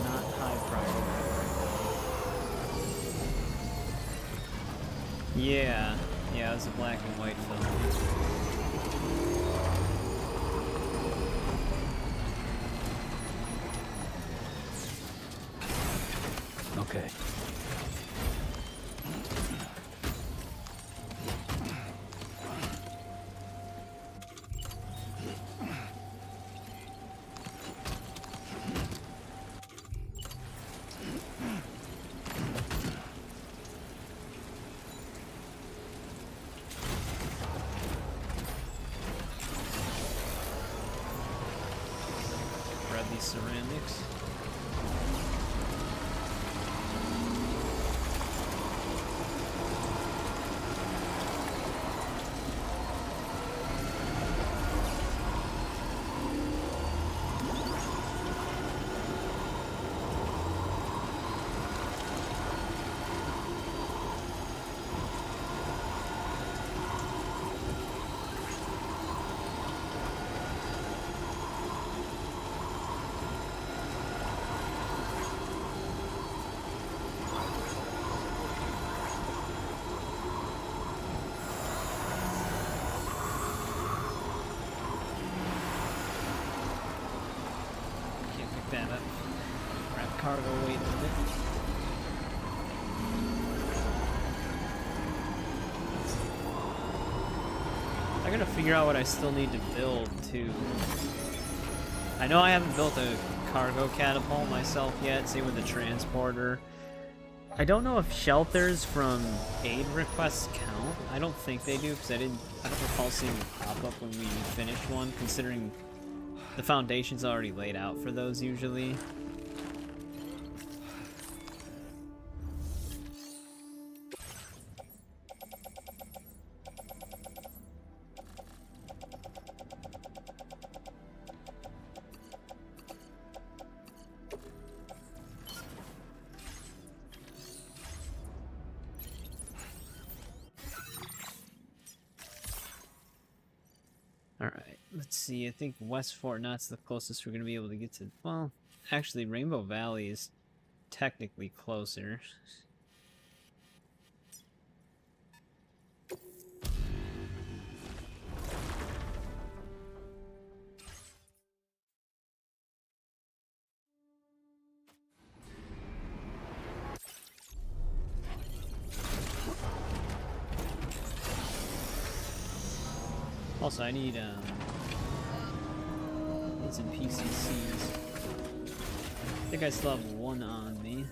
not high priority. Yeah, it was a black and white film. Okay. Grab these ceramics. That up. Wrap cargo weight with it. I gotta figure out what I still need to build too. I know I haven't built a cargo catapult myself yet, same with the transporter. I don't know if shelters from aid requests count. I don't think they do because I don't recall seeing them pop up when we finish one, considering the foundation's already laid out for those usually. Alright, let's see. I think West Fort Knott's the closest we're going to be able to get to. Well, actually, Rainbow Valley is technically closer. Also, I need some PCCs. I think I still have one on me.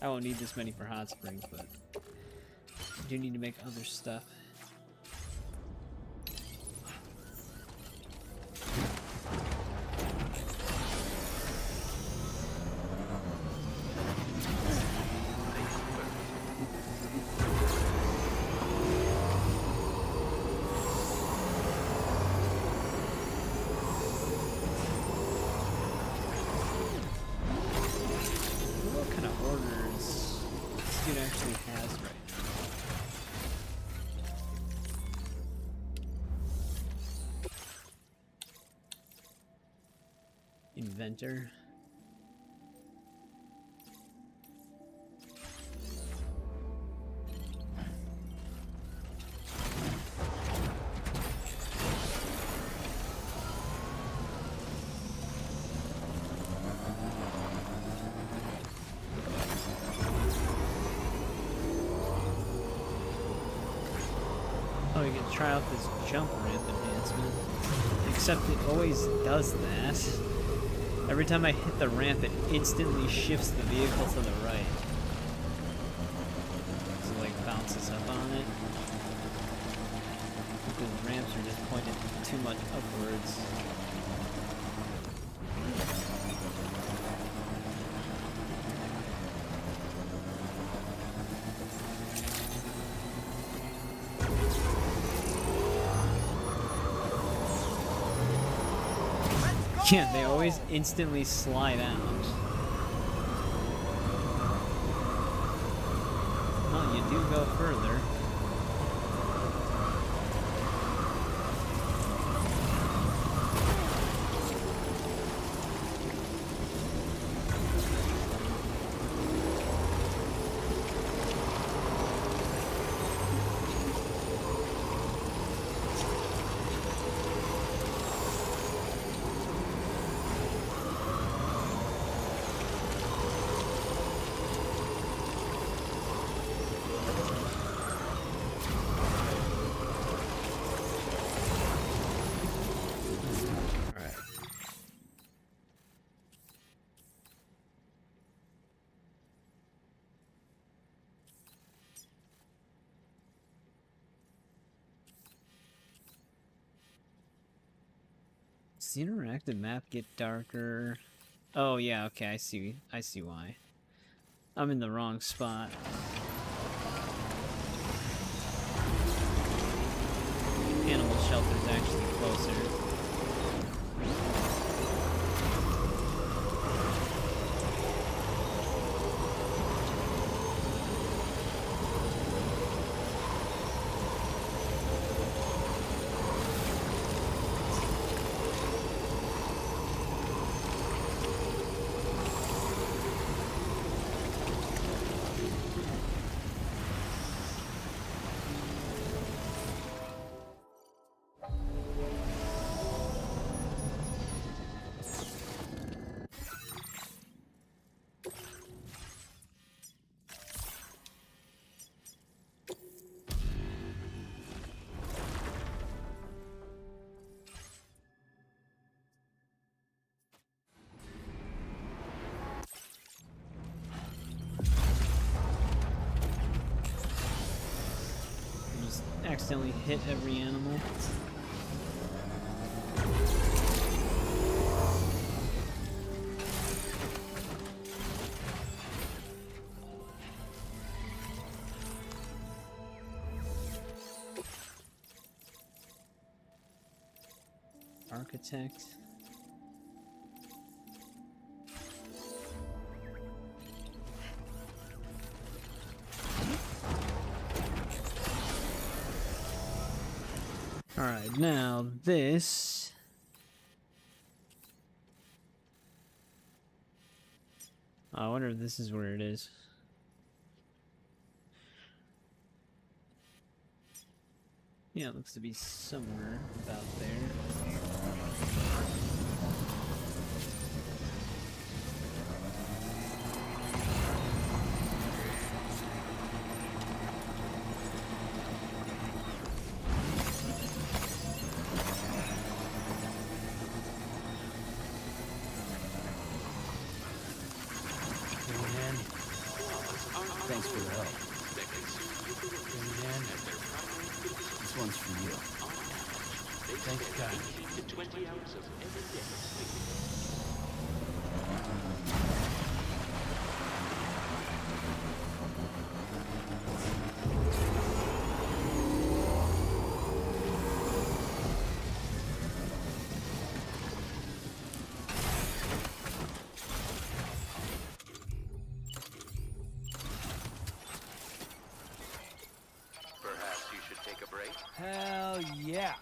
I won't need this many for hot springs, but I do need to make other stuff. What kind of orders this dude actually has right now? Inventor. thought we could try out this jump ramp enhancement. Except it always does that. Every time I hit the ramp, it instantly shifts the vehicle to the right. So it like bounces up on it. The ramps are just pointed too much upwards. Yeah, they always instantly slide out. Well, you do go further. Does the interactive map get darker? Oh yeah, okay, I see why. I'm in the wrong spot. Animal shelter's actually closer. Accidentally hit every animal. Architect. Alright, now this... I wonder if this is where it is. Yeah, it looks to be somewhere about there. Thanks for the help. This one's for you. Thank you, God. 20 hours of every day. Perhaps you should take a break? Hell yeah.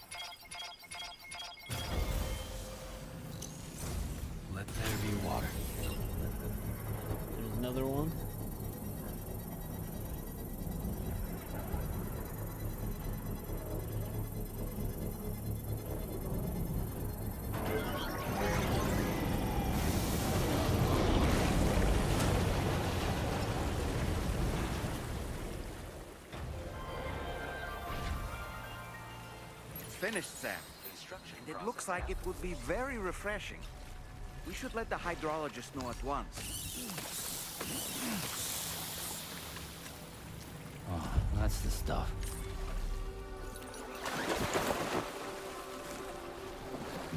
Let there be water. There's another one. finished, Sam. And it looks like it would be very refreshing. We should let the hydrologist know at once. Oh, that's the stuff.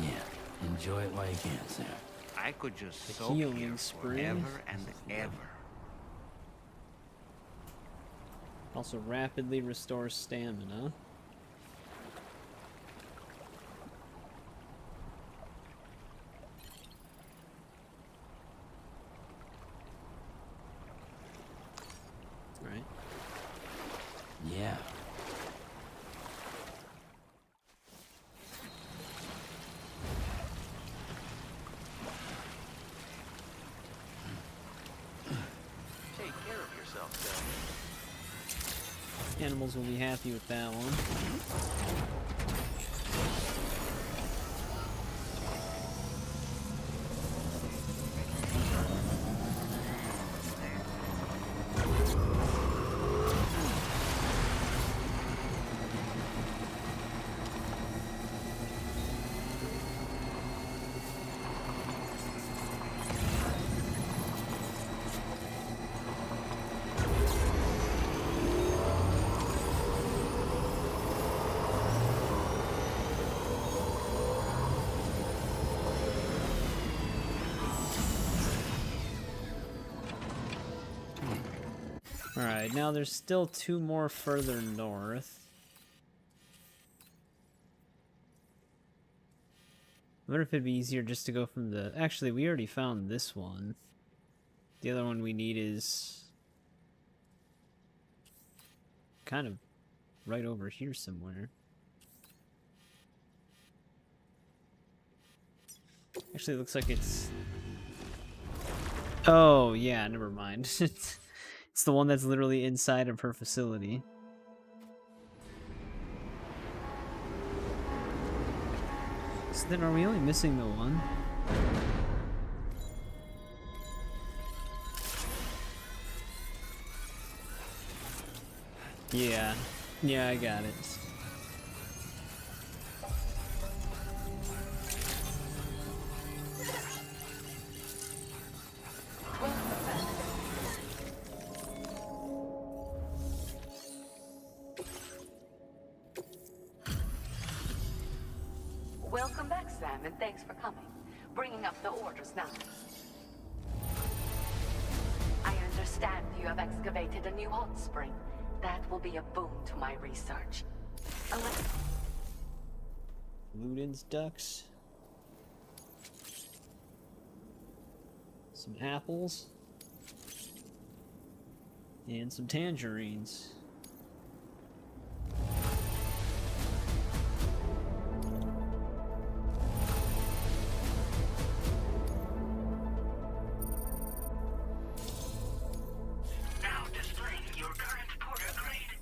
Yeah, enjoy it while you can, Sam. I could just The soak healing here spray. forever and ever. Also rapidly restores stamina. Right. Yeah. Take care of yourself, Sam. Animals will be happy with that one. Alright, now there's still 2 more further north. I wonder if it'd be easier just to go from the... Actually, we already found this one. The other one we need is... kind of right over here somewhere. Actually, it looks like it's... Oh, yeah, never mind. It's the one that's literally inside of her facility. So then are we only missing the one? Yeah. Yeah, I got it. Welcome back, Sam, and thanks for coming. Bringing up the orders now. I understand you have excavated a new hot spring. That will be a boon to my research. Ludens ducks. Some apples. And some tangerines. Now displaying your current porter grade.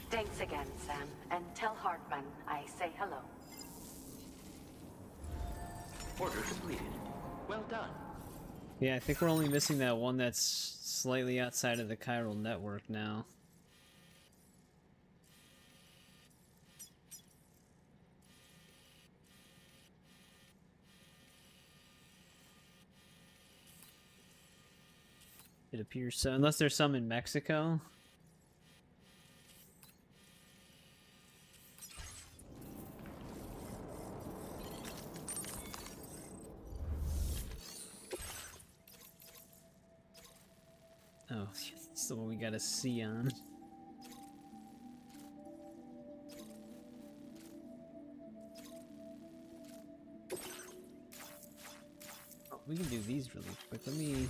Thanks again, Sam, and tell Hartman I say hello. Order completed. Well done. Yeah, I think we're only missing that one that's slightly outside of the chiral network now. It appears so, unless there's some in Mexico. Oh, it's the one we gotta see on. Oh, we can do these really quick. Let me...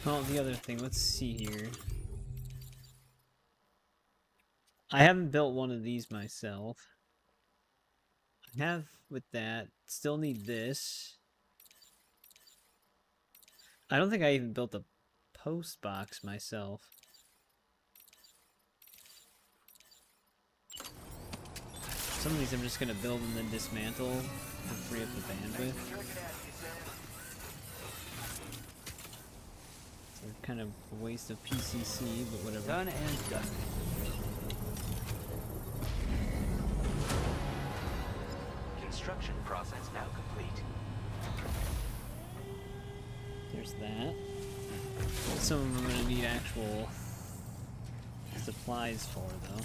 Oh, the other thing, let's see here. I haven't built one of these myself. I have with that. Still need this. I don't think I even built a post box myself. Some of these I'm just gonna build and then dismantle to free up the bandwidth. So kind of a waste of PCC, but whatever. Done and done. Construction process now complete. There's that. Some of them I'm gonna need actual supplies for, though.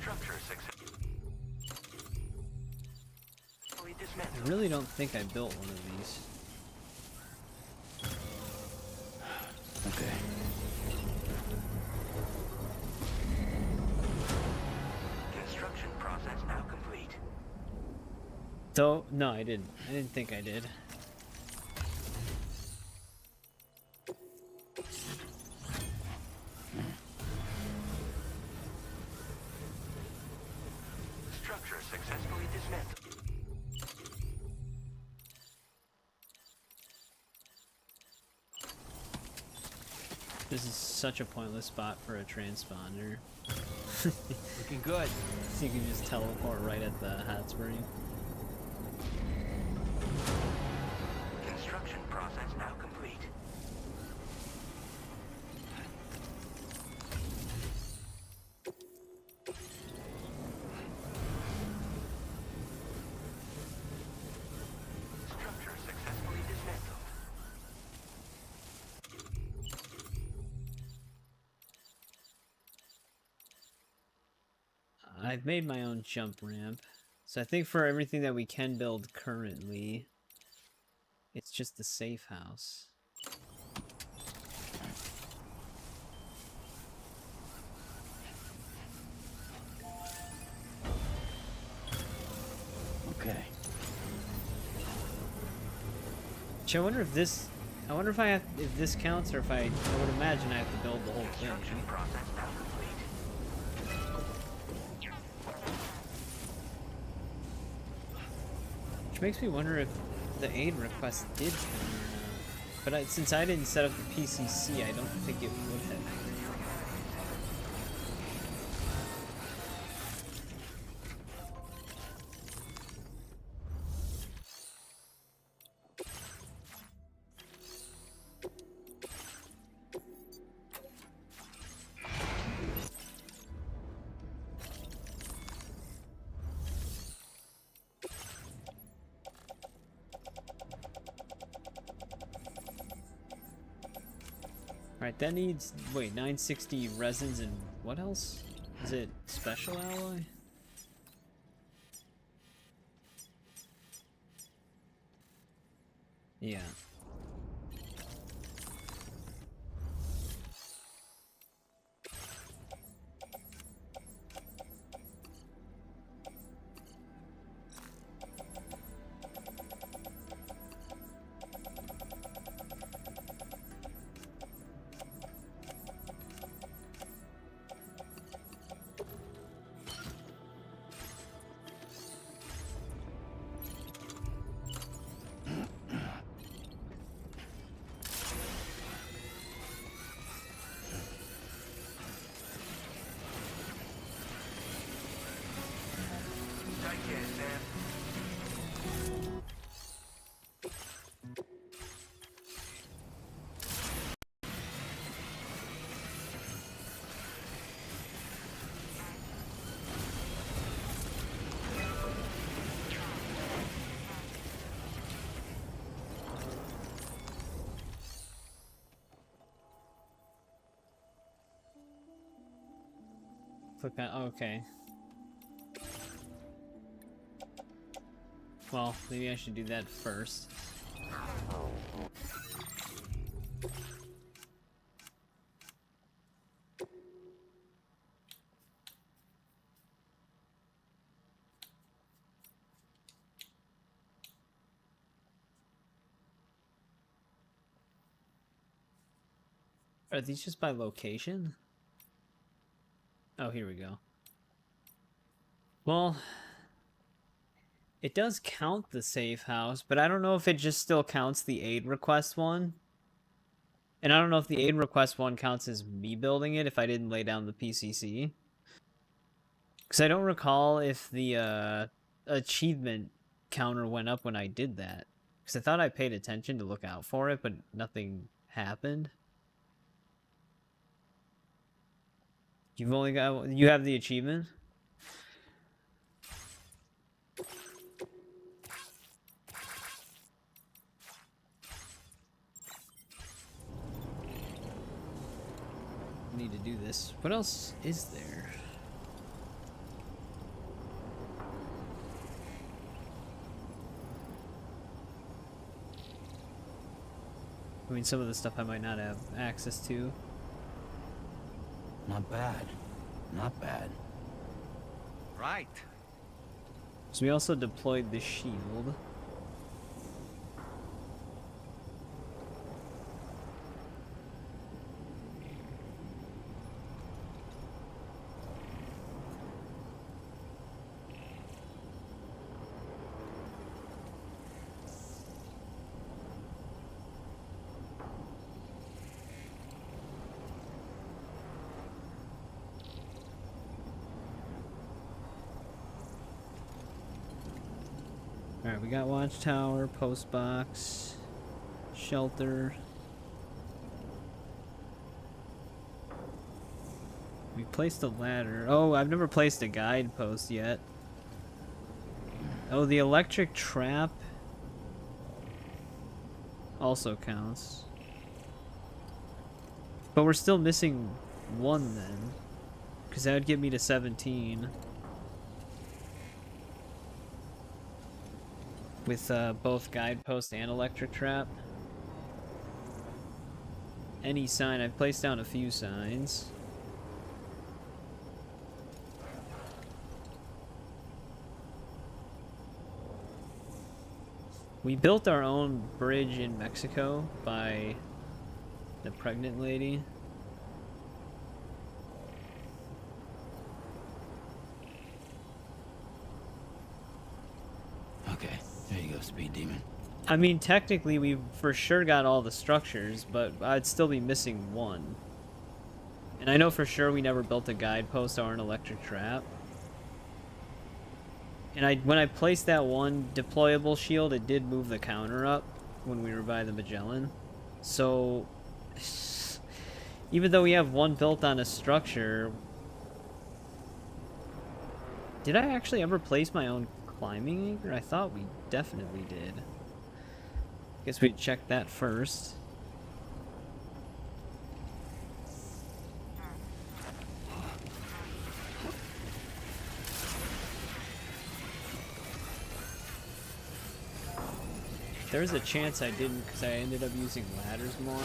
Structure successfully dismantled. I really don't think I built one of these. Okay. Construction process now complete. So, no, I didn't. I didn't think I did. Structure successfully dismantled. This is such a pointless spot for a transponder. Looking good. So you can just teleport right at the hot spring. Construction process now complete. Structure successfully dismantled. I've made my own jump ramp. So I think for everything that we can build currently, it's just the safe house. Okay. Which I wonder if this, I wonder if I have, if this counts, or if I would imagine I have to build the whole thing. Construction process now complete. Which makes me wonder if the aid request did come or not. But since I didn't set up the PCC, I don't think it would have. Alright, that needs, wait, 960 resins and what else? Is it special alloy? Yeah. Click on, oh, okay. Well, maybe I should do that first. Are these just by location? Oh, here we go. Well, it does count the safe house, but I don't know if it just still counts the aid request one. And I don't know if the aid request one counts as me building it if I didn't lay down the PCC. Because I don't recall if the achievement counter went up when I did that. Because I thought I paid attention to look out for it, but nothing happened. You've only got... You have the achievement? Need to do this. What else is there? I mean, some of the stuff I might not have access to. Not bad. Not bad. Right. So we also deployed the shield. Alright, we got watchtower, post box, shelter. We placed a ladder. Oh, I've never placed a guide post yet. Oh, the electric trap also counts. But we're still missing one then. Because that would get me to 17. With both guidepost and electric trap. Any sign. I've placed down a few signs. We built our own bridge in Mexico by the pregnant lady. Okay, there you go, Speed Demon. I mean, technically, we for sure got all the structures, but I'd still be missing one. And I know for sure we never built a guidepost or an electric trap. And when I placed that one deployable shield, it did move the counter up when we were by the Magellan. So, even though we have one built on a structure, did I actually ever place my own climbing anchor? I thought we definitely did. Guess we'd check that first. There's a chance I didn't because I ended up using ladders more.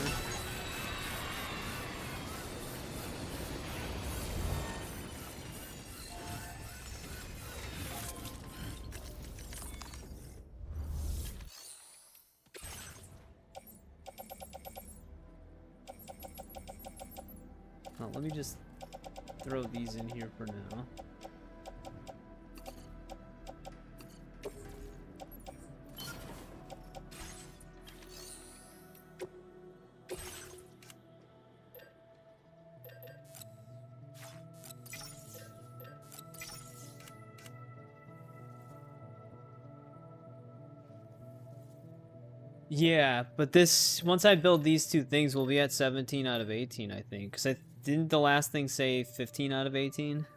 Oh, let me just throw these in here for now. Yeah, but this, once I build these two things, we'll be at 17 out of 18, I think. Because didn't the last thing say 15 out of 18?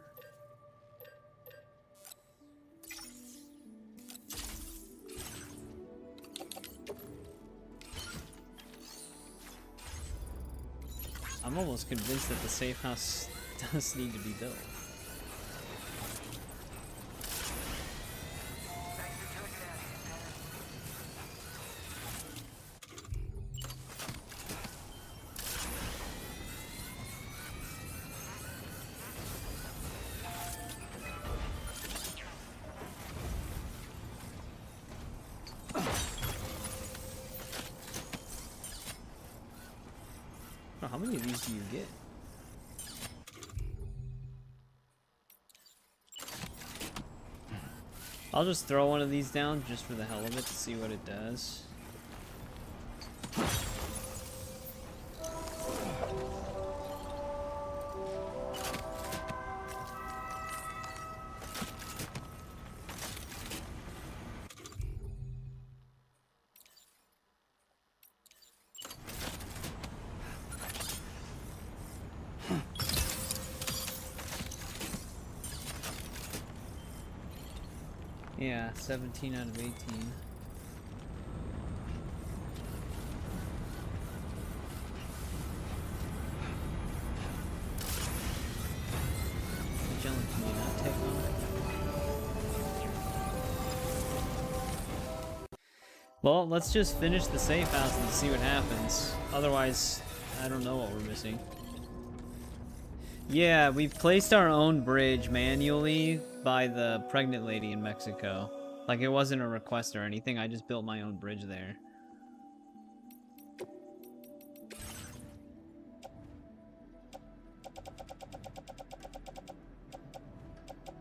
I'm almost convinced that the safe house does need to be built. Oh, how many of these do you get? I'll just throw one of these down just for the hell of it to see what it does. Yeah, 17 out of 18. Magellan can you not take on? Well, let's just finish the safe house and see what happens. Otherwise, I don't know what we're missing. Yeah, we've placed our own bridge manually by the pregnant lady in Mexico. Like, it wasn't a request or anything, I just built my own bridge there.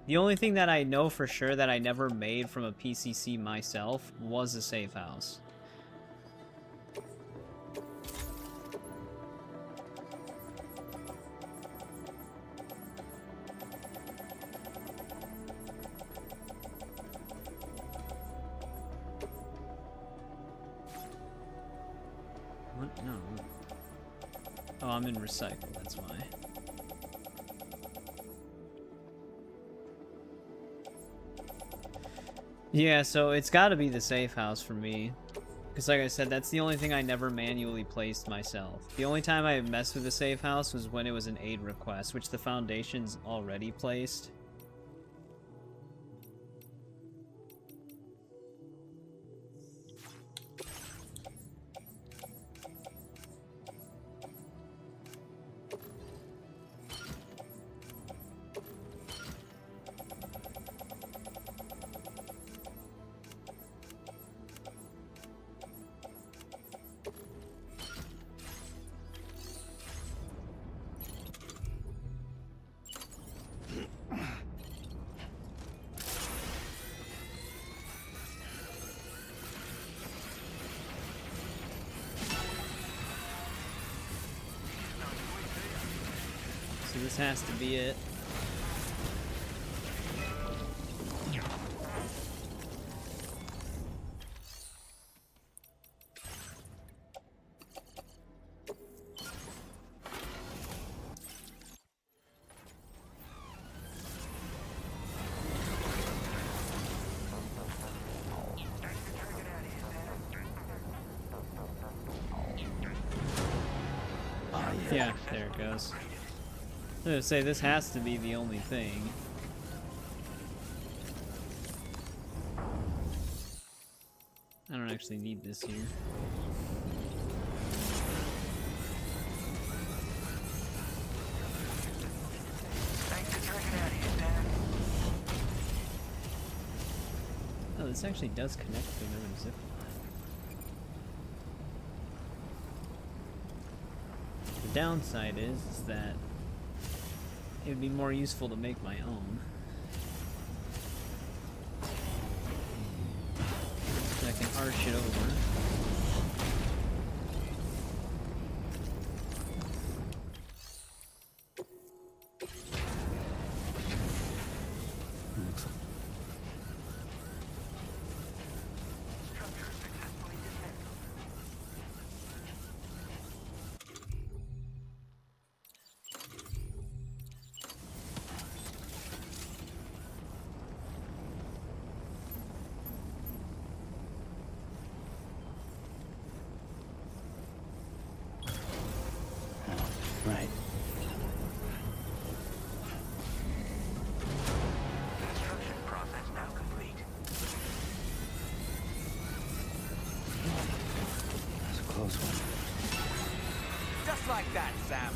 The only thing that I know for sure that I never made from a PCC myself was a safe house. What? No. Oh, I'm in recycle, that's why. Yeah, so it's gotta be the safe house for me. Because like I said, that's the only thing I never manually placed myself. The only time I messed with the safe house was when it was an aid request, which the Foundation's already placed. So this has to be it. Yeah, there it goes. I was gonna say, this has to be the only thing. I don't actually need this here. Oh, this actually does connect to another zip line. The downside is that it would be more useful to make my own. So I can arch it over. Right. Construction process now complete. That's a close one. Just like that, Sam.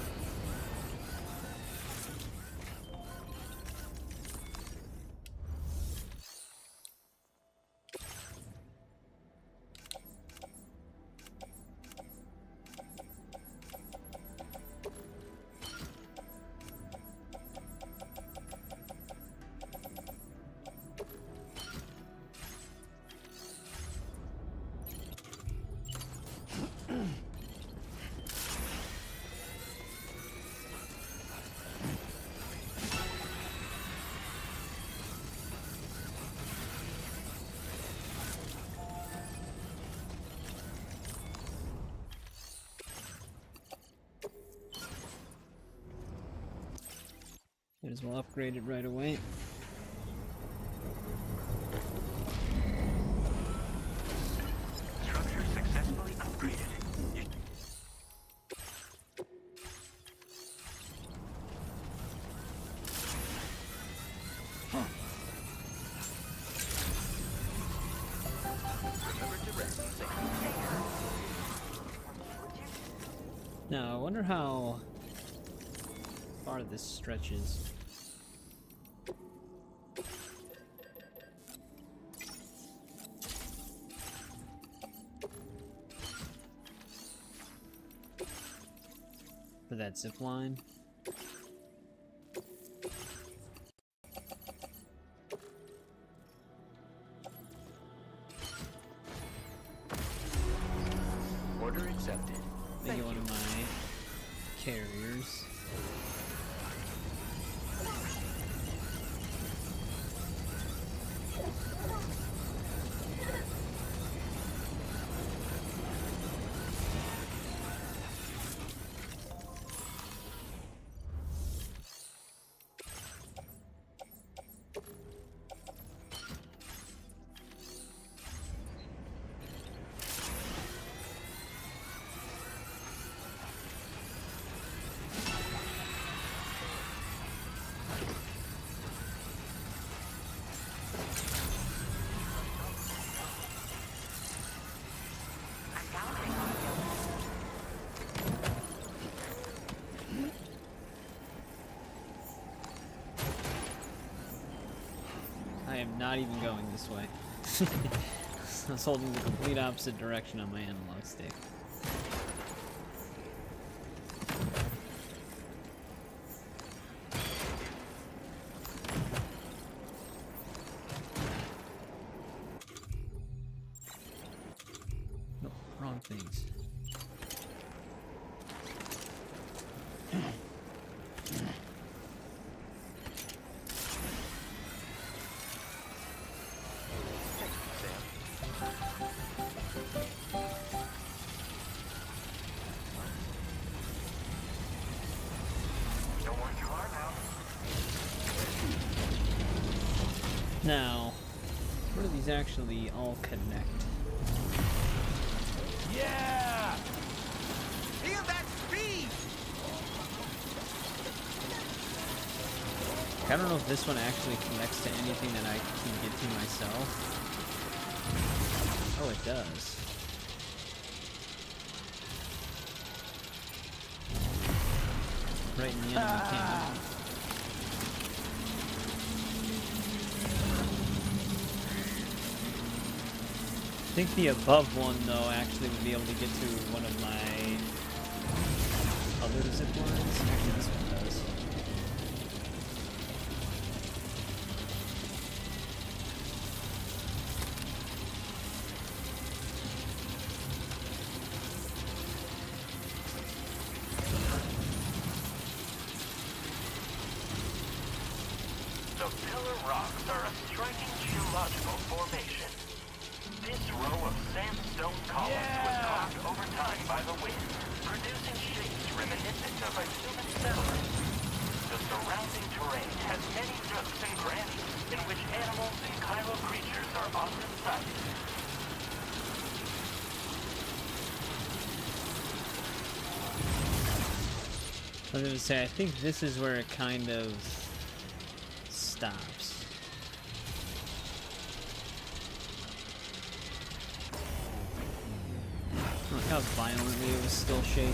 Might as well upgrade it right away. Structure successfully upgraded. Now, I wonder how far this stretches. For that zip line. Order accepted. Maybe one of my carriers. I am not even going this way. I was holding the complete opposite direction on my analog stick. No, wrong things. Now, where do these actually all connect? Yeah! Feel that speed! I don't know if this one actually connects to anything that I can get to myself. Oh, it does. Right in the enemy camp. I think the above one, though, actually would be able to get to one of my other zip lines. Actually, this one does. The Pillar Rocks are a striking geological formation. This row of sandstone columns was caused over time by the wind, producing shapes reminiscent of a human settlement. The surrounding terrain has many nooks and crannies in which animals and chiral creatures are often sighted. I was going to say, I think this is where it kind of stops. Look how violently it was still shaking.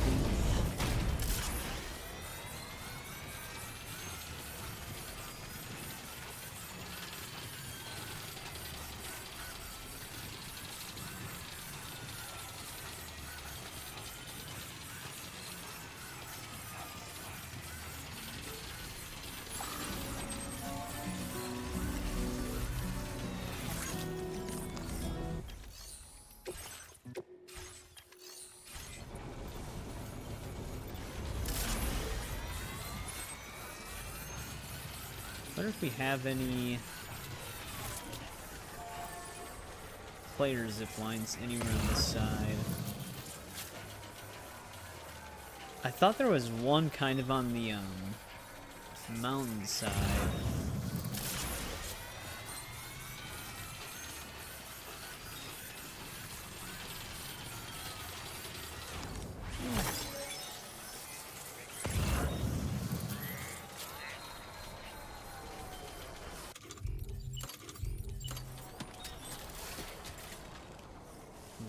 I wonder if we have any player zip lines anywhere on this side. I thought there was one kind of on the mountainside.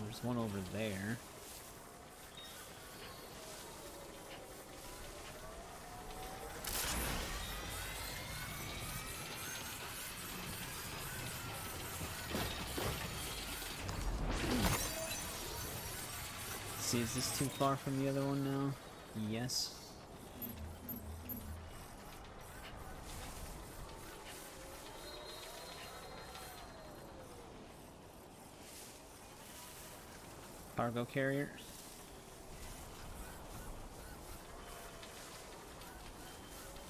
There's one over there. See, is this too far from the other one now? Yes. Cargo carrier.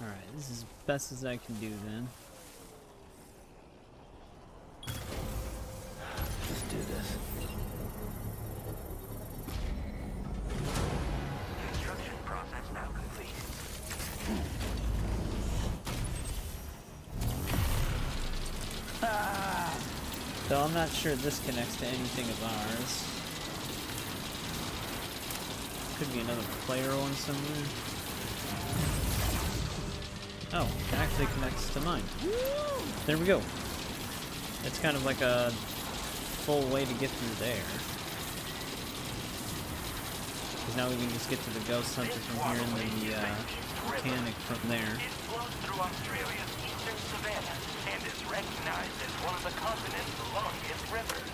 Alright, this is as best as I can do then. Let's do this. Construction process now complete. Though I'm not sure this connects to anything of ours. Could be another player one somewhere. Oh, it actually connects to mine. There we go. It's kind of like a full way to get through there. Because now we can just get to the ghost hunter from here and then the mechanic from there. It flows through Australia's eastern savanna and is recognized as one of the continent's longest rivers.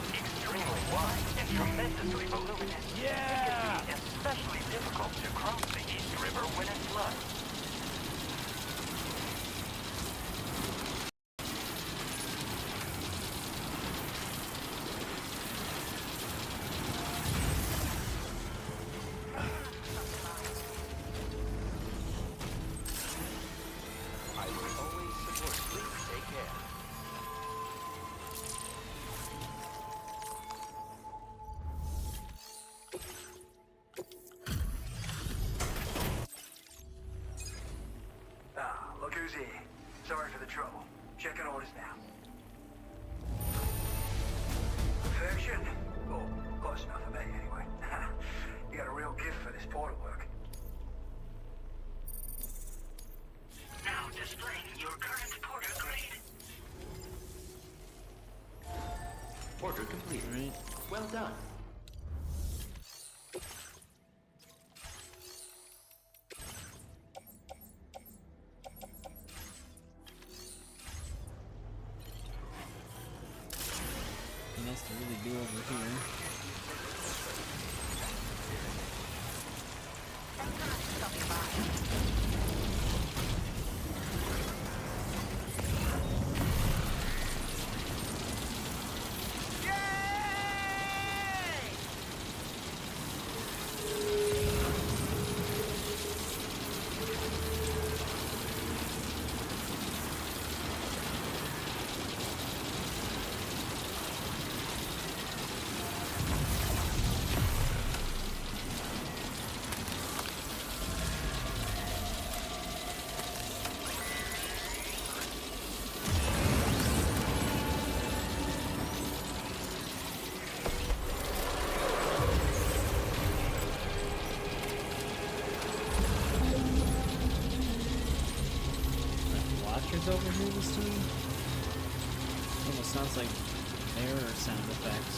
Extremely wide and tremendously voluminous. Yeah! It can be especially difficult to cross the East River when it floods. I will always support you. Take care. Ah, look who's here. Sorry for the trouble. Checking orders now. Perfection? Oh, close enough for me anyway. You got a real gift for this portal work. Now displaying your current porter grade. Order complete. Right? Well done. Nothing else to really do over here. Over here this time? Almost sounds like error sound effects.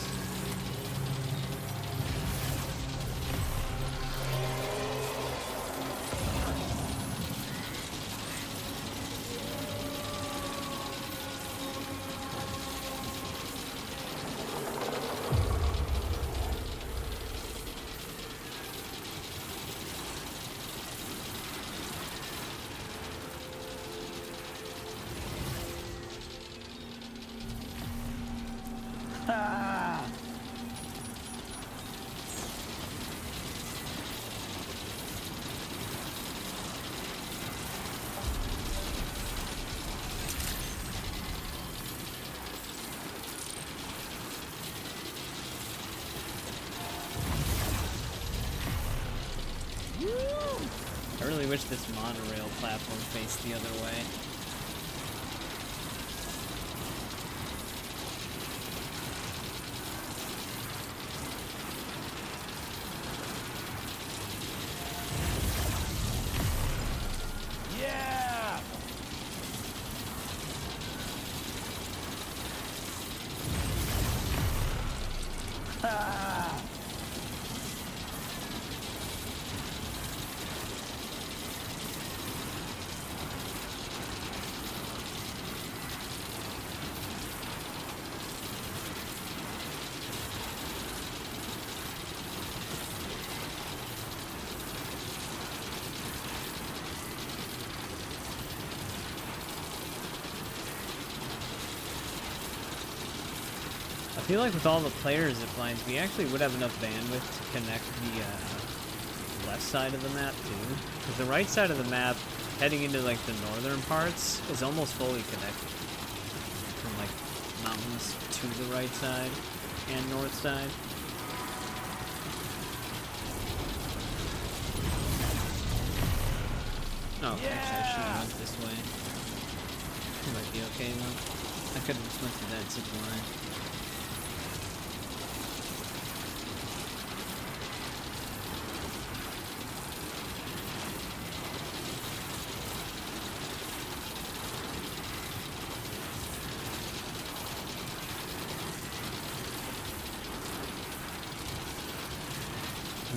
wish this monorail platform faced the other way. Yeah! Ah! I feel like with all the player zip lines, we actually would have enough bandwidth to connect the left side of the map too. Because the right side of the map, heading into like the northern parts, is almost fully connected. From like mountains to the right side and north side. Oh, actually I should have went this way. It might be okay though. I could have just went to that zip line.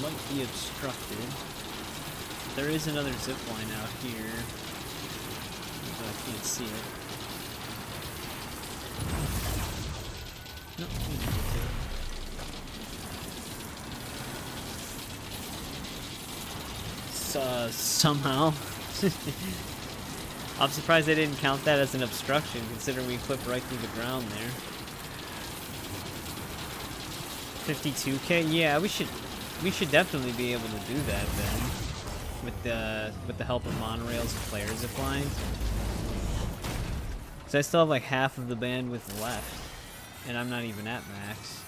Might be obstructed. There is another zip line out here, but I can't see it. Nope, we can get to it. Somehow. I'm surprised they didn't count that as an obstruction, considering we clipped right through the ground there. 52K? Yeah, we should definitely be able to do that then, with the help of monorails and player zip lines. So I still have like half of the bandwidth left, and I'm not even at max.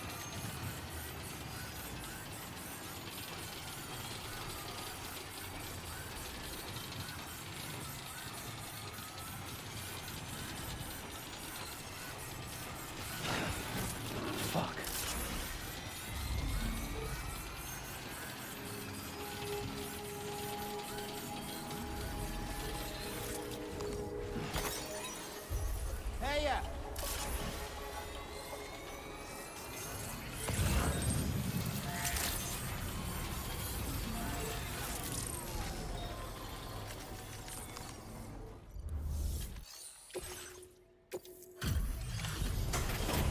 Fuck.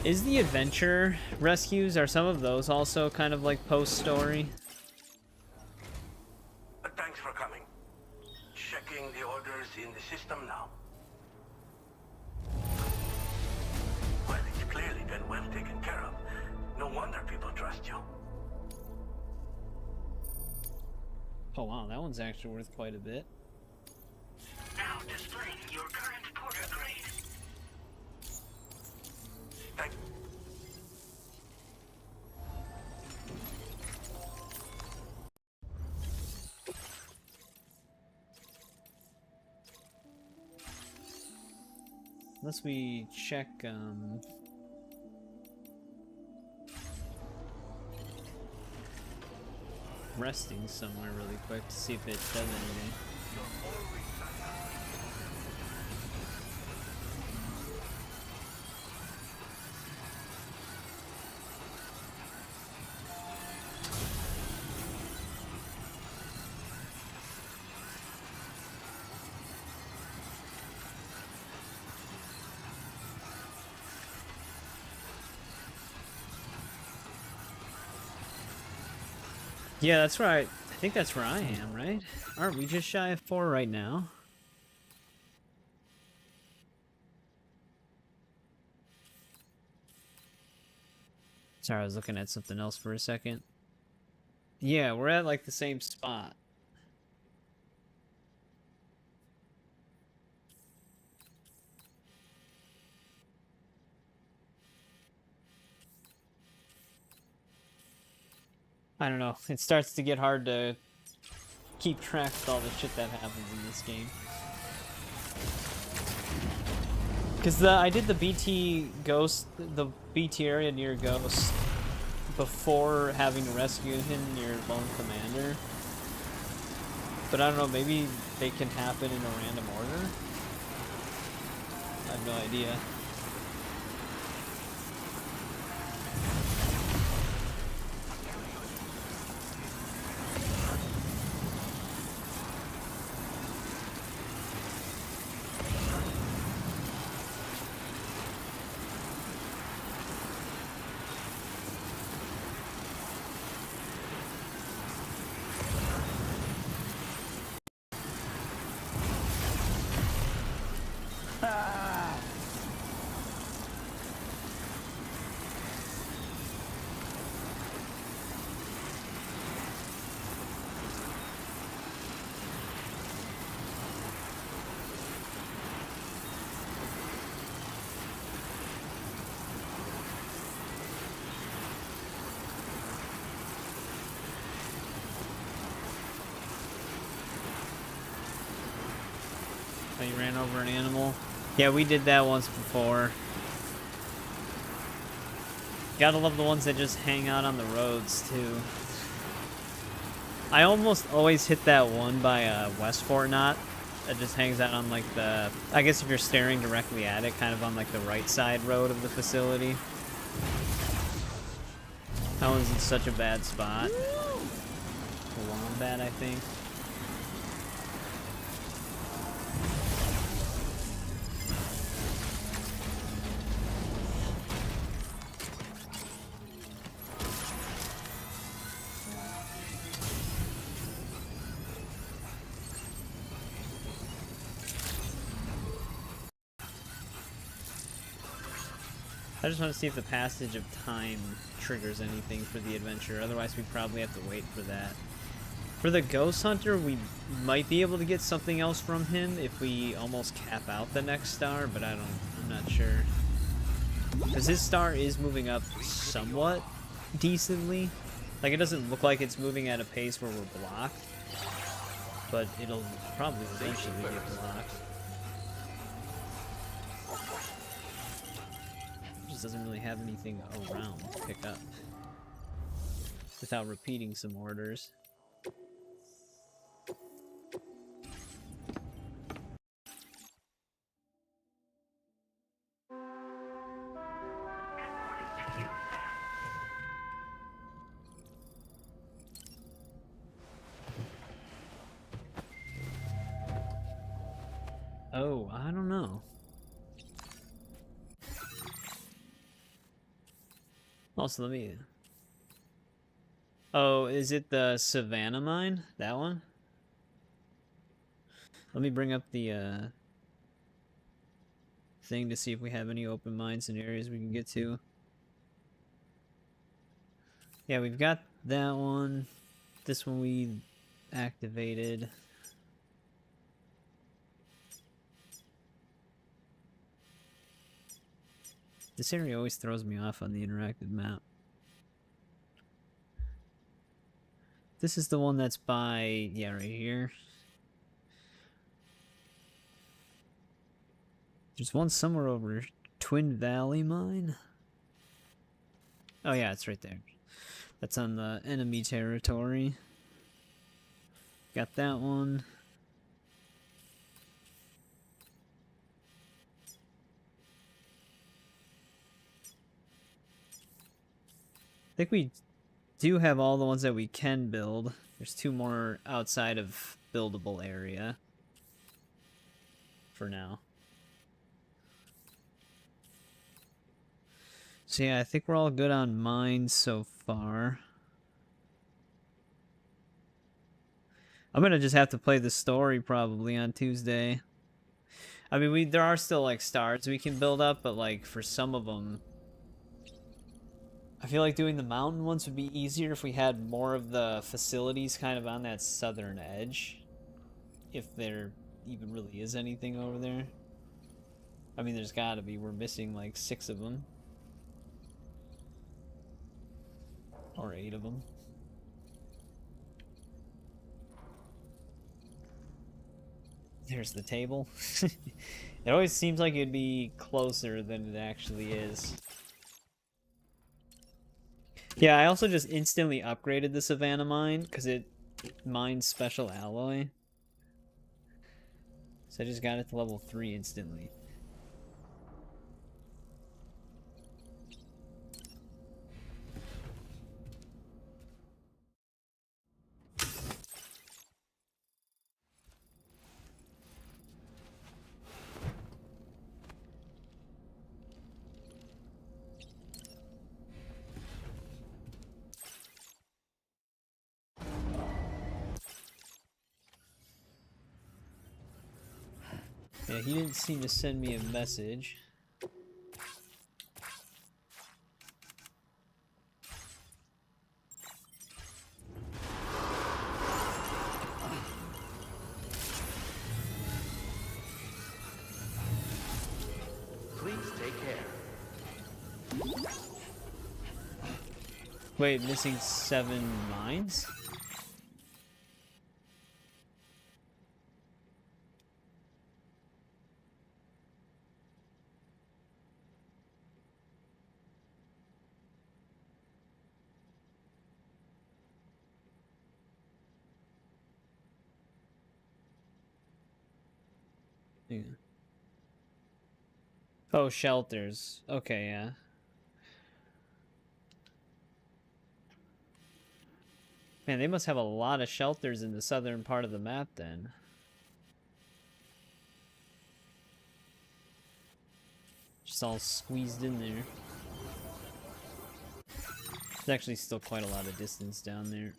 Is the adventure rescues, are some of those also kind of like post-story? Thanks for coming. Checking the orders in the system now. Well, it's clearly been well taken care of. No wonder people trust you. Oh wow, that one's actually worth quite a bit. Now displaying your current porter grade. Unless we check, resting somewhere really quick to see if it does anything. Yeah, that's right. I think that's where I am, right? Aren't we just shy of 4 right now? Sorry, I was looking at something else for a second. Yeah, we're at like the same spot. I don't know. It starts to get hard to keep track of all the shit that happens in this game. Because I did the BT Ghost, the BT area near Ghost, before having to rescue him near Lone Commander. But I don't know, maybe they can happen in a random order? I have no idea. You ran over an animal. Yeah, we did that once before. Gotta love the ones that just hang out on the roads, too. I almost always hit that one by West Fort Knot. That just hangs out on, like, the... I guess if you're staring directly at it, kind of on, like, the right side road of the facility. That one's in such a bad spot. The Wombat, I think. I just want to see if the passage of time triggers anything for the adventure. Otherwise, we probably have to wait for that. For the Ghost Hunter, we might be able to get something else from him if we almost cap out the next star, but I'm not sure. Because his star is moving up somewhat decently. Like, it doesn't look like it's moving at a pace where we're blocked, but it'll probably eventually get blocked. Doesn't really have anything around to pick up without repeating some orders. Oh, I don't know. Also, let me... Oh, is it the Savannah mine? That one? Let me bring up the thing to see if we have any open mines in areas we can get to. Yeah, we've got that one. This one we activated. This area always throws me off on the interactive map. This is the one that's by, yeah, right here. There's one somewhere over Twin Valley Mine. Oh yeah, it's right there. That's on the enemy territory. Got that one. I think we do have all the ones that we can build. There's two more outside of buildable area for now. So yeah, I think we're all good on mines so far. I'm gonna just have to play the story probably on Tuesday. I mean, there are still like stars we can build up, but like for some of them, I feel like doing the mountain ones would be easier if we had more of the facilities kind of on that southern edge. If there even really is anything over there. I mean, there's gotta be. We're missing like 6 of them. Or 8 of them. There's the table. It always seems like it'd be closer than it actually is. Yeah, I also just instantly upgraded the Savannah mine because it mines special alloy. So I just got it to level 3 instantly. Yeah, he didn't seem to send me a message. Please take care. Wait, missing 7 mines? Yeah. Oh, shelters. Okay, yeah. Man, they must have a lot of shelters in the southern part of the map then. Just all squeezed in there. There's actually still quite a lot of distance down there.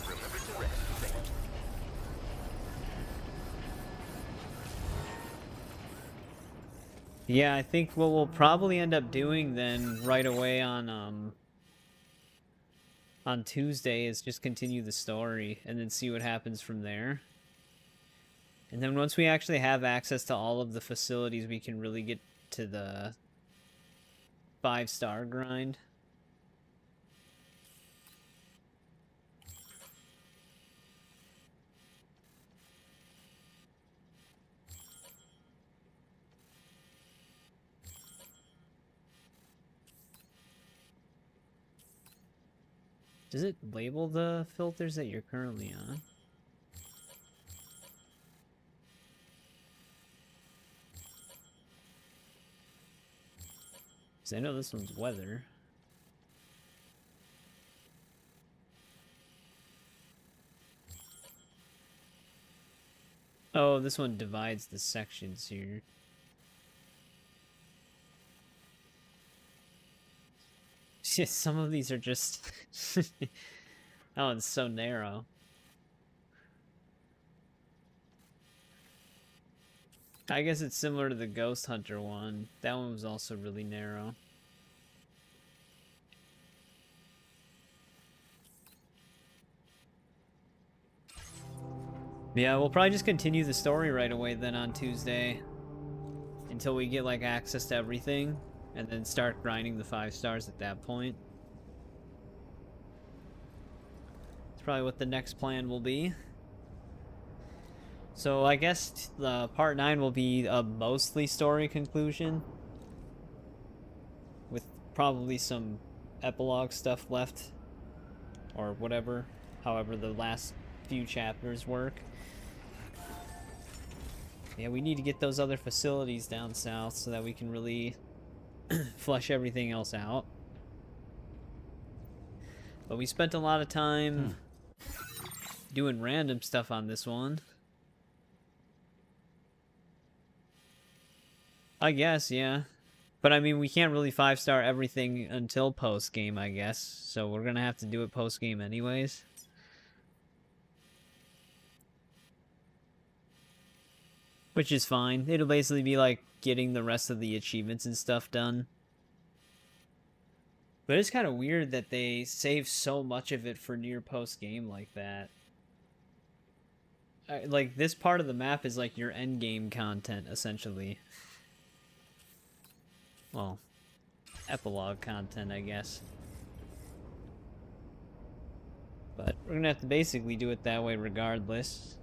Remember to rest, Sam. Yeah, I think what we'll probably end up doing then right away on Tuesday is just continue the story and then see what happens from there. And then once we actually have access to all of the facilities, we can really get to the 5-star grind. Does it label the filters that you're currently on? Because I know this one's weather. Oh, this one divides the sections here. Shit, some of these are just... that one's so narrow. I guess it's similar to the Ghost Hunter one. That one was also really narrow. Yeah, we'll probably just continue the story right away then on Tuesday. Until we get, like, access to everything. And then start grinding the 5 stars at that point. It's probably what the next plan will be. So I guess the part 9 will be a mostly story conclusion. With probably some epilogue stuff left. Or whatever. However the last few chapters work. Yeah, we need to get those other facilities down south so that we can really flush everything else out. But we spent a lot of time doing random stuff on this one. I guess, yeah. But I mean, we can't really 5-star everything until post-game, I guess. So we're gonna have to do it post-game anyways. Which is fine. It'll basically be like getting the rest of the achievements and stuff done. But it's kind of weird that they save so much of it for near post-game like that. Like, this part of the map is like your end game content, essentially. well, epilogue content, I guess. But we're gonna have to basically do it that way regardless.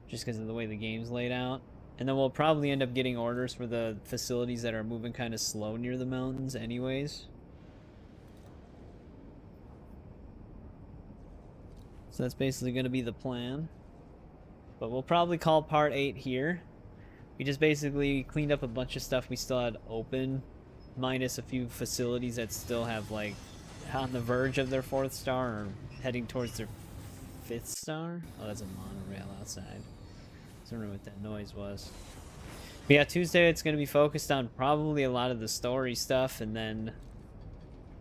Just because of the way the game's laid out. And then we'll probably end up getting orders for the facilities that are moving kind of slow near the mountains anyways. So that's basically going to be the plan. But we'll probably call part 8 here. We just basically cleaned up a bunch of stuff we still had open, minus a few facilities that still have, like, on the verge of their 4th star or heading towards their 5th star. Oh, that's a monorail outside. I don't know what that noise was. But yeah, Tuesday it's going to be focused on probably a lot of the story stuff, and then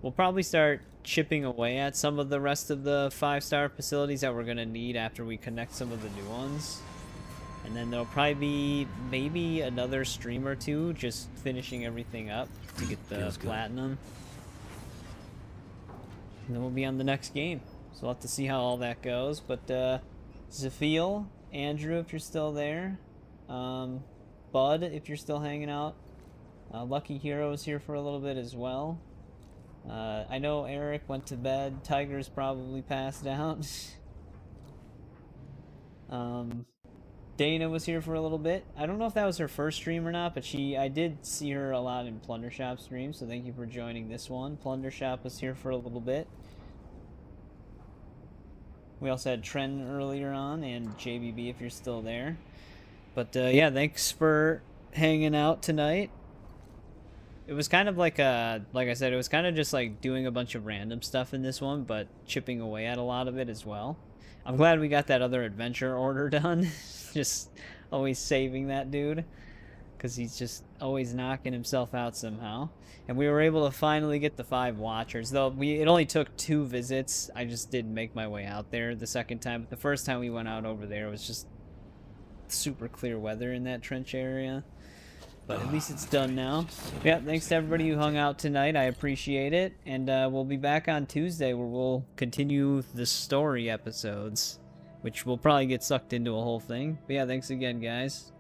we'll probably start chipping away at some of the rest of the 5-star facilities that we're going to need after we connect some of the new ones. And then there'll probably be maybe another stream or two just finishing everything up to get the platinum. And then we'll be on the next game. So we'll have to see how all that goes. But Zafeel, Andrew, if you're still there. Bud, if you're still hanging out. Lucky Hero is here for a little bit as well. I know Eric went to bed. Tiger's probably passed out. Dana was here for a little bit. I don't know if that was her first stream or not, but I did see her a lot in Plunder Shop streams, so thank you for joining this one. Plunder Shop was here for a little bit. We also had Tren earlier on, and JBB if you're still there. But yeah, thanks for hanging out tonight. It was kind of like like I said, it was kind of just like doing a bunch of random stuff in this one, but chipping away at a lot of it as well. I'm glad we got that other adventure order done. Just always saving that dude, because he's just always knocking himself out somehow. And we were able to finally get the 5 Watchers, though it only took 2 visits. I just didn't make my way out there the second time. But the first time we went out over there, it was just super clear weather in that trench area. But at least it's done now. Yeah, thanks to everybody who hung out tonight. I appreciate it. And we'll be back on Tuesday where we'll continue the story episodes, which will probably get sucked into a whole thing. But yeah, thanks again, guys.